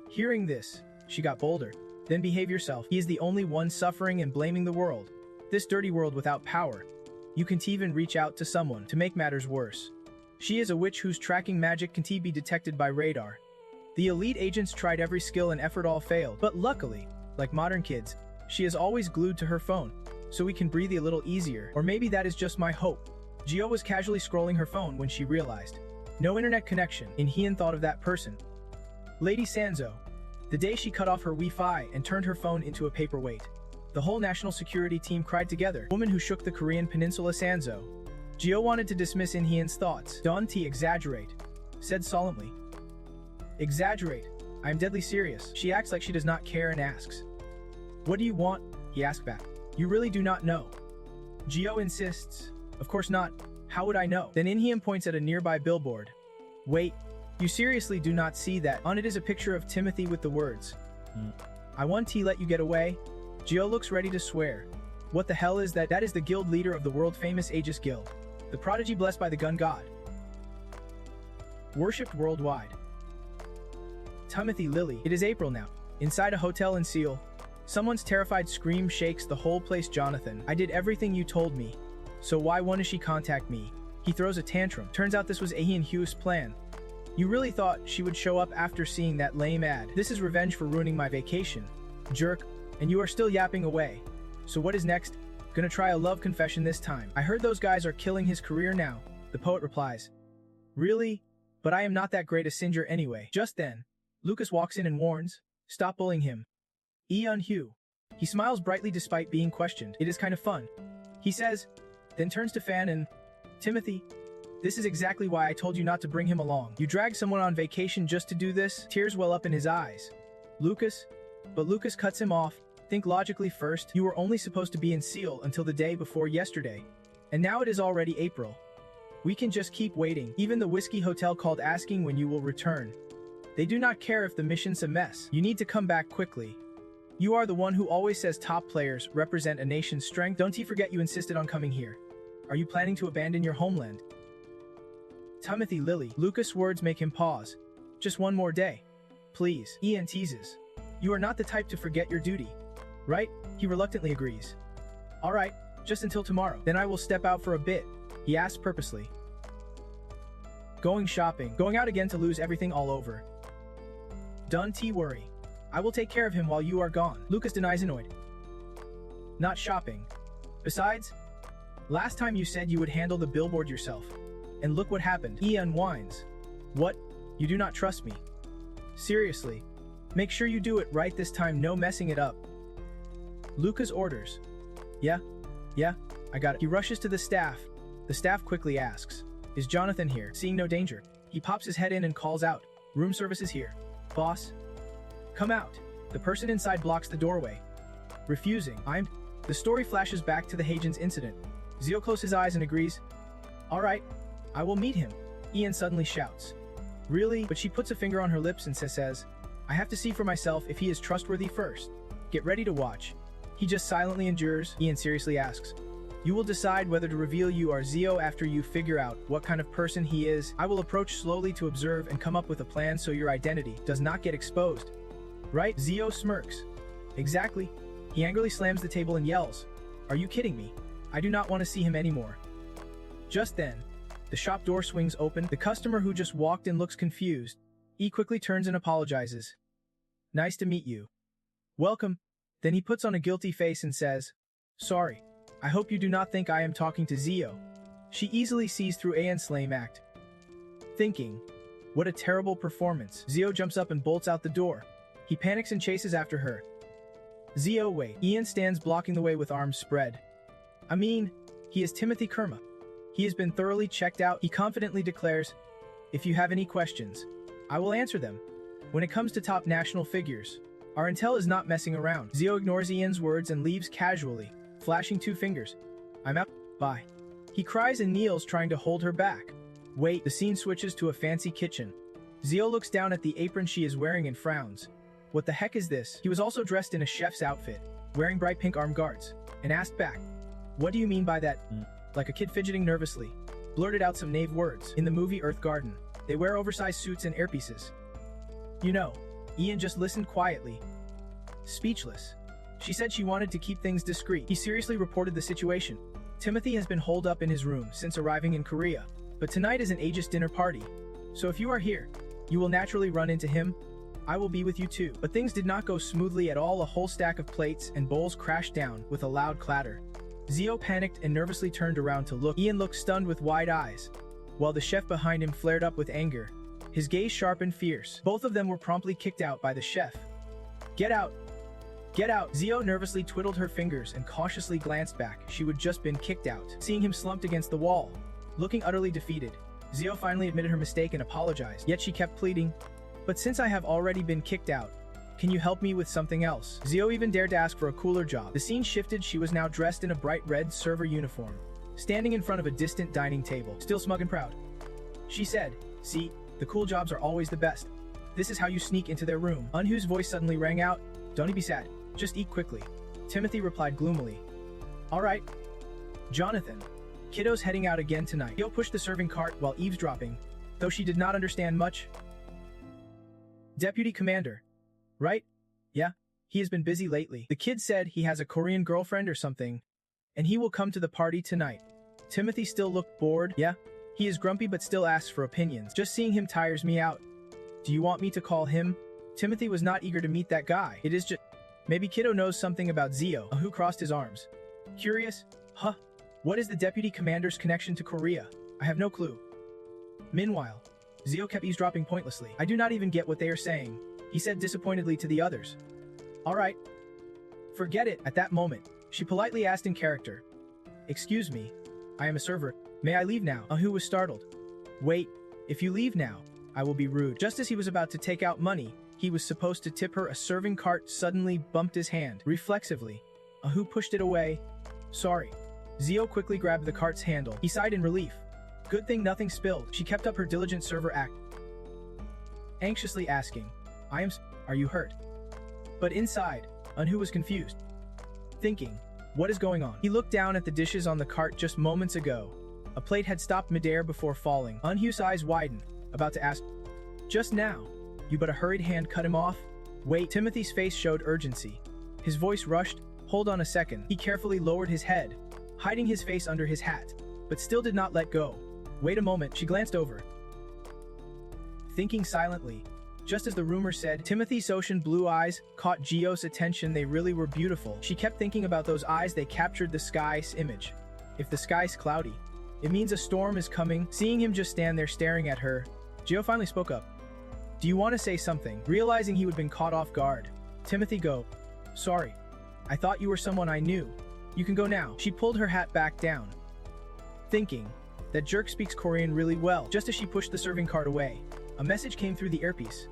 Speaker 1: Hearing this, she got bolder. Then behave yourself. He is the only one suffering and blaming the world. This dirty world without power. You can't even reach out to someone to make matters worse. She is a witch whose tracking magic can't be detected by radar. The elite agents tried every skill and effort, all failed. But luckily, like modern kids, she is always glued to her phone, so we can breathe a little easier. Or maybe that is just my hope. Gio was casually scrolling her phone when she realized. No internet connection. Inhyun thought of that person. Lady Sanzo. The day she cut off her Wi-Fi and turned her phone into a paperweight. The whole national security team cried together. Woman who shook the Korean peninsula, Sanzo. Gio wanted to dismiss Inhyun's thoughts. Don't exaggerate, said solemnly. Exaggerate? I am deadly serious. She acts like she does not care and asks. What do you want? He asked back. You really do not know. Gio insists. Of course not. How would I know? Then Inhyun points at a nearby billboard. Wait, you seriously do not see that? On it is a picture of Timothy with the words, I want to let you get away. Gio looks ready to swear. What the hell is that? That is the guild leader of the world-famous Aegis Guild. The prodigy blessed by the gun god. Worshipped worldwide. Timothy Lily. It is April now. Inside a hotel in Seoul. Someone's terrified scream shakes the whole place. Jonathan, I did everything you told me. So why won't she contact me? He throws a tantrum. Turns out this was Aheen Hugh's plan. You really thought she would show up after seeing that lame ad. This is revenge for ruining my vacation. Jerk. And you are still yapping away. So what is next? Gonna try a love confession this time. I heard those guys are killing his career now, the poet replies. Really? But I am not that great a singer anyway. Just then, Lucas walks in and warns, stop bullying him. Eun-hyu. He smiles brightly despite being questioned. It is kind of fun. He says, then turns to Fan and, Timothy, this is exactly why I told you not to bring him along. You dragged someone on vacation just to do this? Tears well up in his eyes. Lucas? But Lucas cuts him off. Think logically first. You were only supposed to be in Seoul until the day before yesterday. And now it is already April. We can just keep waiting. Even the whiskey hotel called asking when you will return. They do not care if the mission's a mess. You need to come back quickly. You are the one who always says top players represent a nation's strength. Don't he forget you insisted on coming here. Are you planning to abandon your homeland? Timothy Lily. Lucas' words make him pause. Just one more day. Please. Ian teases. You are not the type to forget your duty. Right? He reluctantly agrees. Alright, just until tomorrow. Then I will step out for a bit, he asks purposely. Going shopping. Going out again to lose everything all over. Don't worry. I will take care of him while you are gone. Lucas denies annoyed. Not shopping. Besides, last time you said you would handle the billboard yourself. And look what happened. Ian whines. What? You do not trust me. Seriously. Make sure you do it right this time, no messing it up. Lucas orders. Yeah, I got it. He rushes to the staff. The staff quickly asks, is Jonathan here? Seeing no danger, he pops his head in and calls out, room service is here. Boss? Come out. The person inside blocks the doorway. Refusing. The story flashes back to the Hagen's incident. Zio closes his eyes and agrees. Alright, I will meet him. Ian suddenly shouts. Really? But she puts a finger on her lips and says, I have to see for myself if he is trustworthy first. Get ready to watch. He just silently endures. Ian seriously asks, you will decide whether to reveal you are Zio after you figure out what kind of person he is. I will approach slowly to observe and come up with a plan so your identity does not get exposed. Right? Zio smirks. Exactly. He angrily slams the table and yells, are you kidding me? I do not want to see him anymore. Just then, the shop door swings open. The customer who just walked in looks confused. He quickly turns and apologizes. Nice to meet you. Welcome. Then he puts on a guilty face and says, sorry. I hope you do not think I am talking to Zio. She easily sees through An's lame act. Thinking, what a terrible performance. Zio jumps up and bolts out the door. He panics and chases after her. Zio, wait. Ian stands blocking the way with arms spread. I mean, he is Timothy Kerma. He has been thoroughly checked out. He confidently declares, if you have any questions, I will answer them. When it comes to top national figures, our intel is not messing around. Zio ignores Ian's words and leaves casually, flashing 2 fingers. I'm out. Bye. He cries and kneels, trying to hold her back. Wait, the scene switches to a fancy kitchen. Zio looks down at the apron she is wearing and frowns. What the heck is this? He was also dressed in a chef's outfit, wearing bright pink arm guards, and asked back, what do you mean by that? Like a kid fidgeting nervously, blurted out some naive words. In the movie Earth Garden, they wear oversized suits and earpieces. You know, Ian just listened quietly, speechless. She said she wanted to keep things discreet. He seriously reported the situation. Timothy has been holed up in his room since arriving in Korea, but tonight is an Aegis dinner party. So if you are here, you will naturally run into him. I will be with you too. But things did not go smoothly at all. A whole stack of plates and bowls crashed down with a loud clatter. Zio panicked and nervously turned around to look. Ian looked stunned with wide eyes, while the chef behind him flared up with anger, his gaze sharp and fierce. Both of them were promptly kicked out by the chef. Get out! Get out! Zio nervously twiddled her fingers and cautiously glanced back. She would just been kicked out. Seeing him slumped against the wall, looking utterly defeated, Zio finally admitted her mistake and apologized. Yet she kept pleading, but since I have already been kicked out, can you help me with something else? Zio even dared to ask for a cooler job. The scene shifted. She was now dressed in a bright red server uniform, standing in front of a distant dining table, still smug and proud. She said, see, the cool jobs are always the best. This is how you sneak into their room. Eun-hyo's voice suddenly rang out, don't be sad, just eat quickly. Timothy replied gloomily. Alright. Jonathan. Kiddo's heading out again tonight. Zio pushed the serving cart while eavesdropping, though she did not understand much. Deputy Commander. Right? Yeah, he has been busy lately. The kid said he has a Korean girlfriend or something, and he will come to the party tonight. Timothy still looked bored. Yeah, he is grumpy but still asks for opinions. Just seeing him tires me out. Do you want me to call him? Timothy was not eager to meet that guy. It is just... Maybe Kiddo knows something about Zio. Who crossed his arms. Curious? Huh? What is the deputy commander's connection to Korea? I have no clue. Meanwhile, Zio kept eavesdropping pointlessly. I do not even get what they are saying, he said disappointedly to the others. Alright. Forget it. At that moment, she politely asked in character. Excuse me, I am a server. May I leave now? Ahu was startled. Wait, if you leave now, I will be rude. Just as he was about to take out money, he was supposed to tip her a serving cart suddenly bumped his hand. Reflexively, Ahu pushed it away. Sorry. Zio quickly grabbed the cart's handle. He sighed in relief. Good thing nothing spilled. She kept up her diligent server act, anxiously asking, are you hurt? But inside, Eunhoo was confused, thinking, what is going on? He looked down at the dishes on the cart just moments ago. A plate had stopped midair before falling. Eunhoo's eyes widened, about to ask, just now, but a hurried hand cut him off. Wait, Timothy's face showed urgency. His voice rushed, hold on a second. He carefully lowered his head, hiding his face under his hat, but still did not let go. Wait a moment, she glanced over, thinking silently. Just as the rumor said, Timothy's ocean blue eyes caught Gio's attention. They really were beautiful. She kept thinking about those eyes. They captured the sky's image. If the sky's cloudy, it means a storm is coming. Seeing him just stand there staring at her, Gio finally spoke up. Do you want to say something? Realizing he had been caught off guard, Timothy go, sorry. I thought you were someone I knew. You can go now. She pulled her hat back down, thinking, that jerk speaks Korean really well. Just as she pushed the serving cart away, a message came through the earpiece.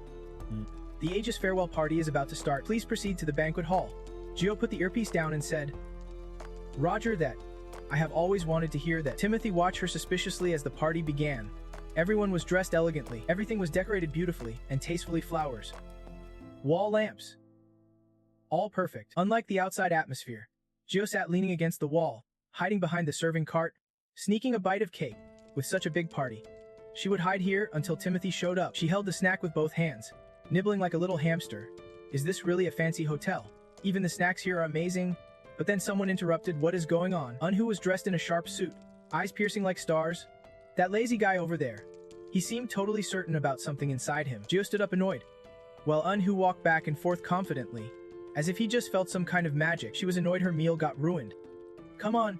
Speaker 1: The Aegis farewell party is about to start. Please proceed to the banquet hall. Gio put the earpiece down and said, Roger that. I have always wanted to hear that. Timothy watched her suspiciously as the party began. Everyone was dressed elegantly. Everything was decorated beautifully and tastefully. Flowers, wall lamps, all perfect. Unlike the outside atmosphere, Gio sat leaning against the wall, hiding behind the serving cart, sneaking a bite of cake. With such a big party, she would hide here until Timothy showed up. She held the snack with both hands, nibbling like a little hamster. Is this really a fancy hotel? Even the snacks here are amazing. But then someone interrupted. What is going on? Eunhoo was dressed in a sharp suit, eyes piercing like stars. That lazy guy over there. He seemed totally certain about something inside him. Gio stood up annoyed, while Eunhoo walked back and forth confidently, as if he just felt some kind of magic. She was annoyed her meal got ruined. Come on.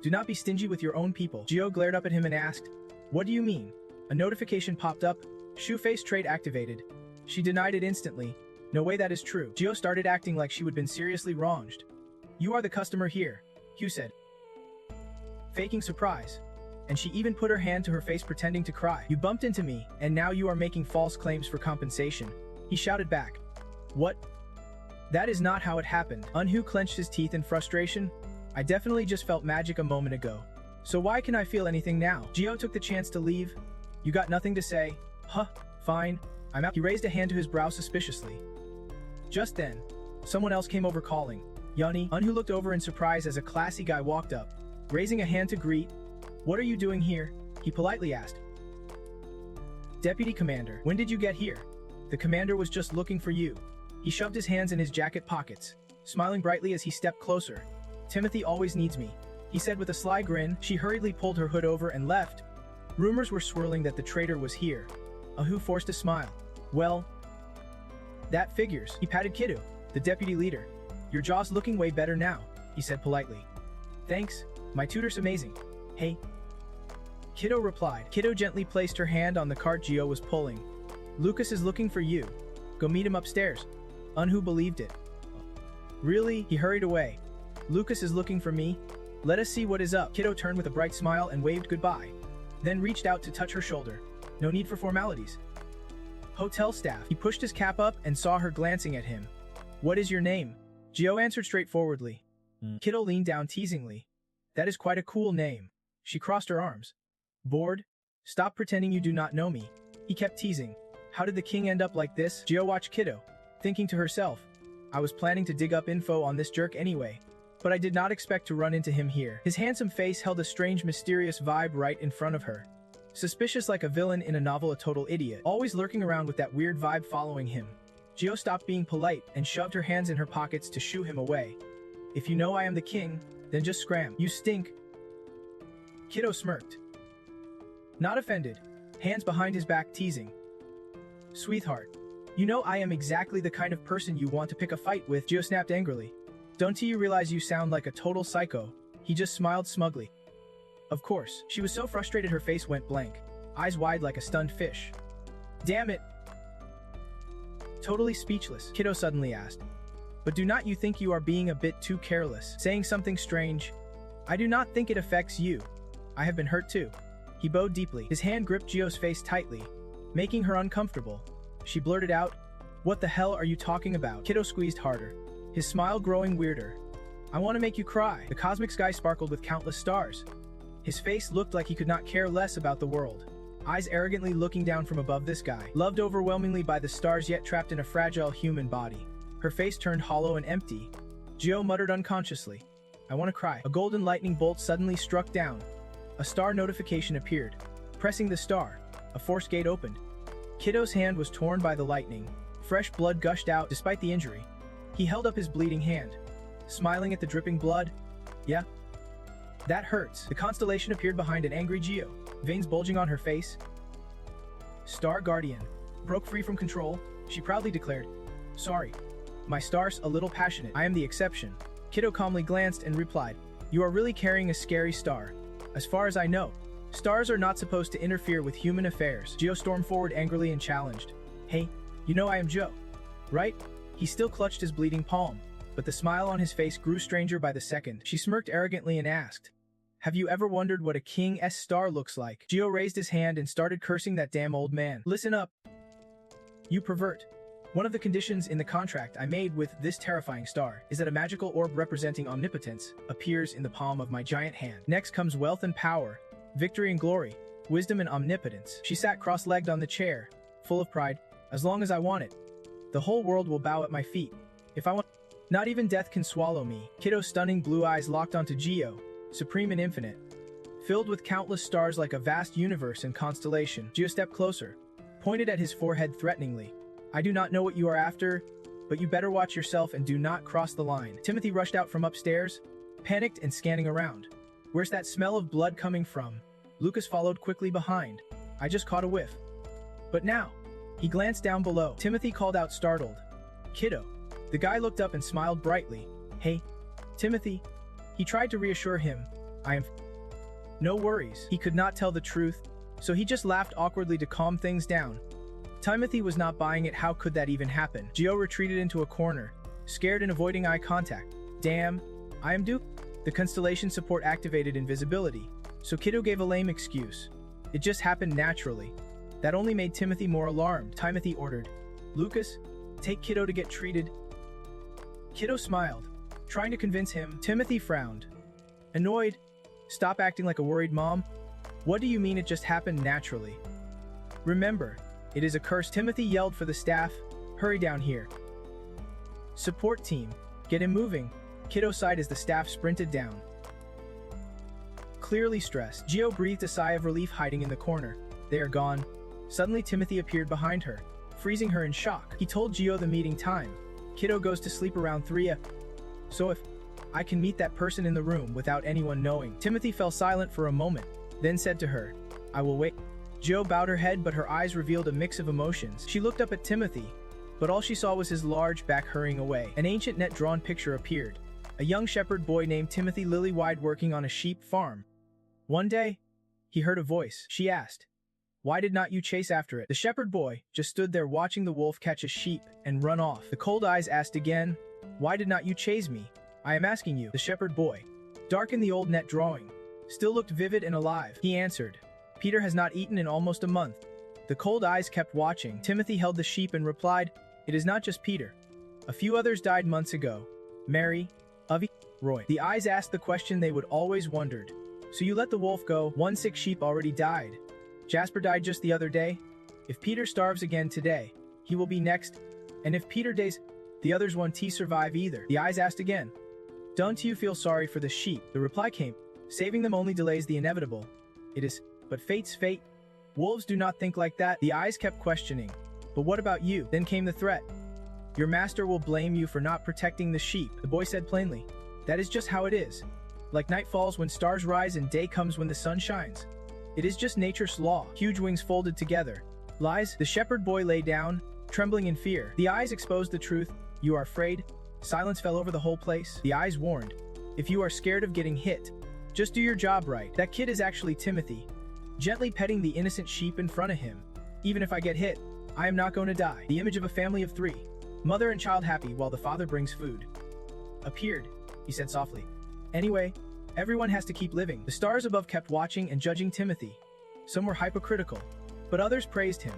Speaker 1: Do not be stingy with your own people. Gio glared up at him and asked, what do you mean? A notification popped up. Shoe-face trade activated. She denied it instantly. No way, that is true. Gio started acting like she had been seriously wronged. You are the customer here, Hugh said, faking surprise. And she even put her hand to her face pretending to cry. You bumped into me, and now you are making false claims for compensation. He shouted back. What? That is not how it happened. Eunhoo clenched his teeth in frustration. I definitely just felt magic a moment ago. So why can I feel anything now? Gio took the chance to leave. You got nothing to say? Huh, fine. I'm out. He raised a hand to his brow suspiciously. Just then, someone else came over calling, Yoni. Eunhoo looked over in surprise as a classy guy walked up, raising a hand to greet. What are you doing here? He politely asked. Deputy Commander, when did you get here? The commander was just looking for you. He shoved his hands in his jacket pockets, smiling brightly as he stepped closer. Timothy always needs me, he said with a sly grin. She hurriedly pulled her hood over and left. Rumors were swirling that the traitor was here. Ahu forced a smile. Well, that figures. He patted Kiddo, the deputy leader. Your jaw's looking way better now, he said politely. Thanks, my tutor's amazing. Hey. Kiddo replied. Kiddo gently placed her hand on the cart Gio was pulling. Lucas is looking for you. Go meet him upstairs. Eunhoo believed it. Really? He hurried away. Lucas is looking for me? Let us see what is up. Kiddo turned with a bright smile and waved goodbye, then reached out to touch her shoulder. No need for formalities. Hotel staff. He pushed his cap up and saw her glancing at him. What is your name? Gio answered straightforwardly. Kiddo leaned down teasingly. That is quite a cool name. She crossed her arms. Bored? Stop pretending you do not know me. He kept teasing. How did the king end up like this? Gio watched Kiddo, thinking to herself. I was planning to dig up info on this jerk anyway, but I did not expect to run into him here. His handsome face held a strange mysterious vibe right in front of her. Suspicious like a villain in a novel, a total idiot, always lurking around with that weird vibe following him. Gio stopped being polite and shoved her hands in her pockets to shoo him away. If you know I am the king, then just scram. You stink. Kiddo smirked. Not offended, hands behind his back teasing. Sweetheart, you know I am exactly the kind of person you want to pick a fight with. Gio snapped angrily. Don't you realize you sound like a total psycho? He just smiled smugly. Of course, she was so frustrated her face went blank, eyes wide like a stunned fish. Damn it! Totally speechless, Kiddo suddenly asked. But do not you think you are being a bit too careless, saying something strange? I do not think it affects you. I have been hurt too. He bowed deeply. His hand gripped Gio's face tightly, making her uncomfortable. She blurted out, "What the hell are you talking about?" Kiddo squeezed harder, his smile growing weirder. "I want to make you cry." The cosmic sky sparkled with countless stars. His face looked like he could not care less about the world, eyes arrogantly looking down from above this guy, loved overwhelmingly by the stars yet trapped in a fragile human body. Her face turned hollow and empty. Gio muttered unconsciously, "I want to cry." A golden lightning bolt suddenly struck down. A star notification appeared. Pressing the star, a force gate opened. Kiddo's hand was torn by the lightning. Fresh blood gushed out despite the injury. He held up his bleeding hand, smiling at the dripping blood. "Yeah? That hurts." The constellation appeared behind an angry Gio, veins bulging on her face. "Star Guardian. Broke free from control," she proudly declared. "Sorry. My star's a little passionate. I am the exception." Kiddo calmly glanced and replied, "You are really carrying a scary star. As far as I know, stars are not supposed to interfere with human affairs." Gio stormed forward angrily and challenged, "Hey, you know I am Joe, right?" He still clutched his bleeding palm, but the smile on his face grew stranger by the second. She smirked arrogantly and asked, "Have you ever wondered what a king's star looks like?" Gio raised his hand and started cursing that damn old man. "Listen up, you pervert. One of the conditions in the contract I made with this terrifying star is that a magical orb representing omnipotence appears in the palm of my giant hand. Next comes wealth and power, victory and glory, wisdom and omnipotence." She sat cross-legged on the chair, full of pride. "As long as I want it, the whole world will bow at my feet. If I want, not even death can swallow me." Kiddo's stunning blue eyes locked onto Gio, supreme and infinite, filled with countless stars like a vast universe and constellation. Gio stepped closer, pointed at his forehead threateningly. "I do not know what you are after, but you better watch yourself and do not cross the line." Timothy rushed out from upstairs, panicked and scanning around. "Where's that smell of blood coming from?" Lucas followed quickly behind. "I just caught a whiff." "But now." He glanced down below. Timothy called out startled, "Kiddo." The guy looked up and smiled brightly. "Hey, Timothy." He tried to reassure him. "I am No worries." He could not tell the truth, so he just laughed awkwardly to calm things down. Timothy was not buying it. How could that even happen? Gio retreated into a corner, scared and avoiding eye contact. "Damn, I am duped." The constellation support activated invisibility, so Kiddo gave a lame excuse. "It just happened naturally." That only made Timothy more alarmed. Timothy ordered, "Lucas, take Kiddo to get treated." Kiddo smiled, trying to convince him. Timothy frowned, annoyed. "Stop acting like a worried mom. What do you mean it just happened naturally? Remember, it is a curse." Timothy yelled for the staff, "Hurry down here. Support team, get him moving." Kiddo sighed as the staff sprinted down. Clearly stressed, Gio breathed a sigh of relief hiding in the corner. "They are gone." Suddenly Timothy appeared behind her, freezing her in shock. He told Gio the meeting time. "Kiddo goes to sleep around 3 a.m. So if I can meet that person in the room without anyone knowing." Timothy fell silent for a moment, then said to her, "I will wait." Gio bowed her head, but her eyes revealed a mix of emotions. She looked up at Timothy, but all she saw was his large back hurrying away. An ancient net-drawn picture appeared. A young shepherd boy named Timothy lily-white working on a sheep farm. One day, he heard a voice. She asked, "Why did not you chase after it?" The shepherd boy just stood there watching the wolf catch a sheep and run off. The cold eyes asked again, "Why did not you chase me? I am asking you." The shepherd boy, dark in the old net drawing, still looked vivid and alive. He answered, "Peter has not eaten in almost a month." The cold eyes kept watching. Timothy held the sheep and replied, "It is not just Peter. A few others died months ago. Mary, Avi, Roy." The eyes asked the question they would always wondered. "So you let the wolf go? One sick sheep already died. Jasper died just the other day. If Peter starves again today, he will be next. And if Peter dies, the others won't survive either." The eyes asked again, "Don't you feel sorry for the sheep?" The reply came, "Saving them only delays the inevitable. It is, but fate's fate. Wolves do not think like that." The eyes kept questioning, "But what about you?" Then came the threat. "Your master will blame you for not protecting the sheep." The boy said plainly, "That is just how it is. Like night falls when stars rise and day comes when the sun shines. It is just nature's law." Huge wings folded together. "Lies?" The shepherd boy lay down, trembling in fear. The eyes exposed the truth. "You are afraid? Silence fell over the whole place. The eyes warned, if you are scared of getting hit, just do your job right. That kid is actually Timothy, gently petting the innocent sheep in front of him. Even if I get hit, I am not going to die. The image of a family of 3, mother and child happy while the father brings food, appeared, he said softly. Anyway, everyone has to keep living. The stars above kept watching and judging Timothy. Some were hypocritical, but others praised him.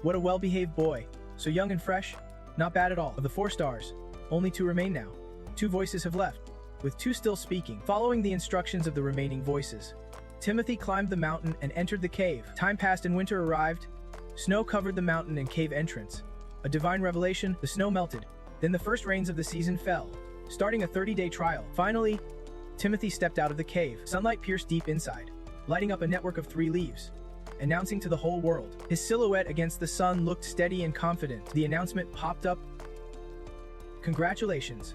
Speaker 1: What a well-behaved boy, so young and fresh, not bad at all. Of the 4 stars, only 2 remain now. 2 voices have left, with 2 still speaking. Following the instructions of the remaining voices, Timothy climbed the mountain and entered the cave. Time passed and winter arrived. Snow covered the mountain and cave entrance. A divine revelation, the snow melted. Then the first rains of the season fell, starting a 30-day trial. Finally, Timothy stepped out of the cave. Sunlight pierced deep inside, lighting up a network of 3 leaves, announcing to the whole world. His silhouette against the sun looked steady and confident. The announcement popped up. Congratulations,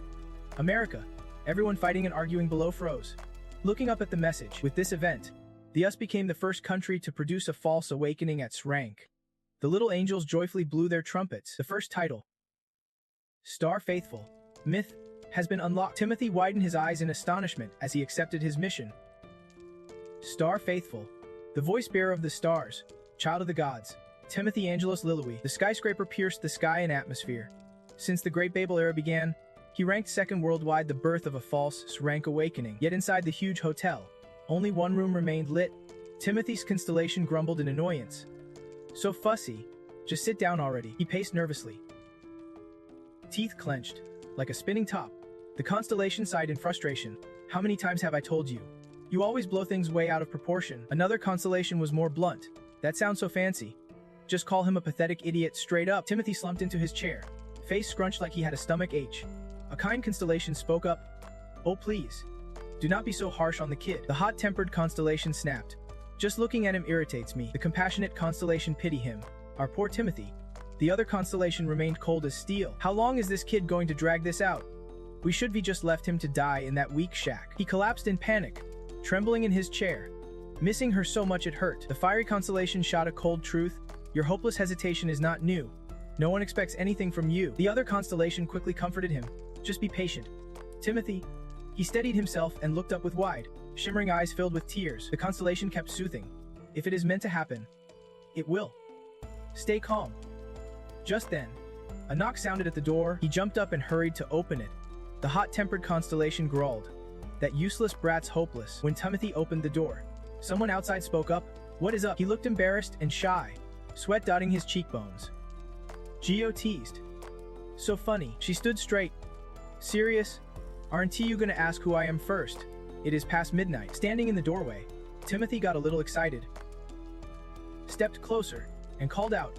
Speaker 1: America. Everyone fighting and arguing below froze, looking up at the message. With this event, the US became the first country to produce a false awakening at S rank. The little angels joyfully blew their trumpets. The first title, Star Faithful, Myth, has been unlocked. Timothy widened his eyes in astonishment as he accepted his mission. Star Faithful, the voice bearer of the stars, child of the gods, Timothy Angelus Lillowy. The skyscraper pierced the sky and atmosphere. Since the Great Babel era began, he ranked 2nd worldwide, the birth of a false S-rank awakening. Yet inside the huge hotel, only one room remained lit. Timothy's constellation grumbled in annoyance. So fussy. Just sit down already. He paced nervously, teeth clenched, like a spinning top. The constellation sighed in frustration. How many times have I told you? You always blow things way out of proportion. Another constellation was more blunt. That sounds so fancy. Just call him a pathetic idiot straight up. Timothy slumped into his chair, face scrunched like he had a stomach ache. A kind constellation spoke up. Oh please, do not be so harsh on the kid. The hot-tempered constellation snapped. Just looking at him irritates me. The compassionate constellation pitied him. Our poor Timothy. The other constellation remained cold as steel. How long is this kid going to drag this out? We should be just left him to die in that weak shack. He collapsed in panic, trembling in his chair. Missing her so much it hurt. The fiery constellation shot a cold truth. Your hopeless hesitation is not new. No one expects anything from you. The other constellation quickly comforted him. Just be patient, Timothy. He steadied himself and looked up with wide, shimmering eyes filled with tears. The constellation kept soothing. If it is meant to happen, it will. Stay calm. Just then, a knock sounded at the door. He jumped up and hurried to open it. The hot-tempered constellation growled. That useless brat's hopeless. When Timothy opened the door, someone outside spoke up. What is up? He looked embarrassed and shy, sweat dotting his cheekbones. Geo teased. So funny. She stood straight. Serious? Aren't you gonna ask who I am first? It is past midnight. Standing in the doorway, Timothy got a little excited, stepped closer, and called out,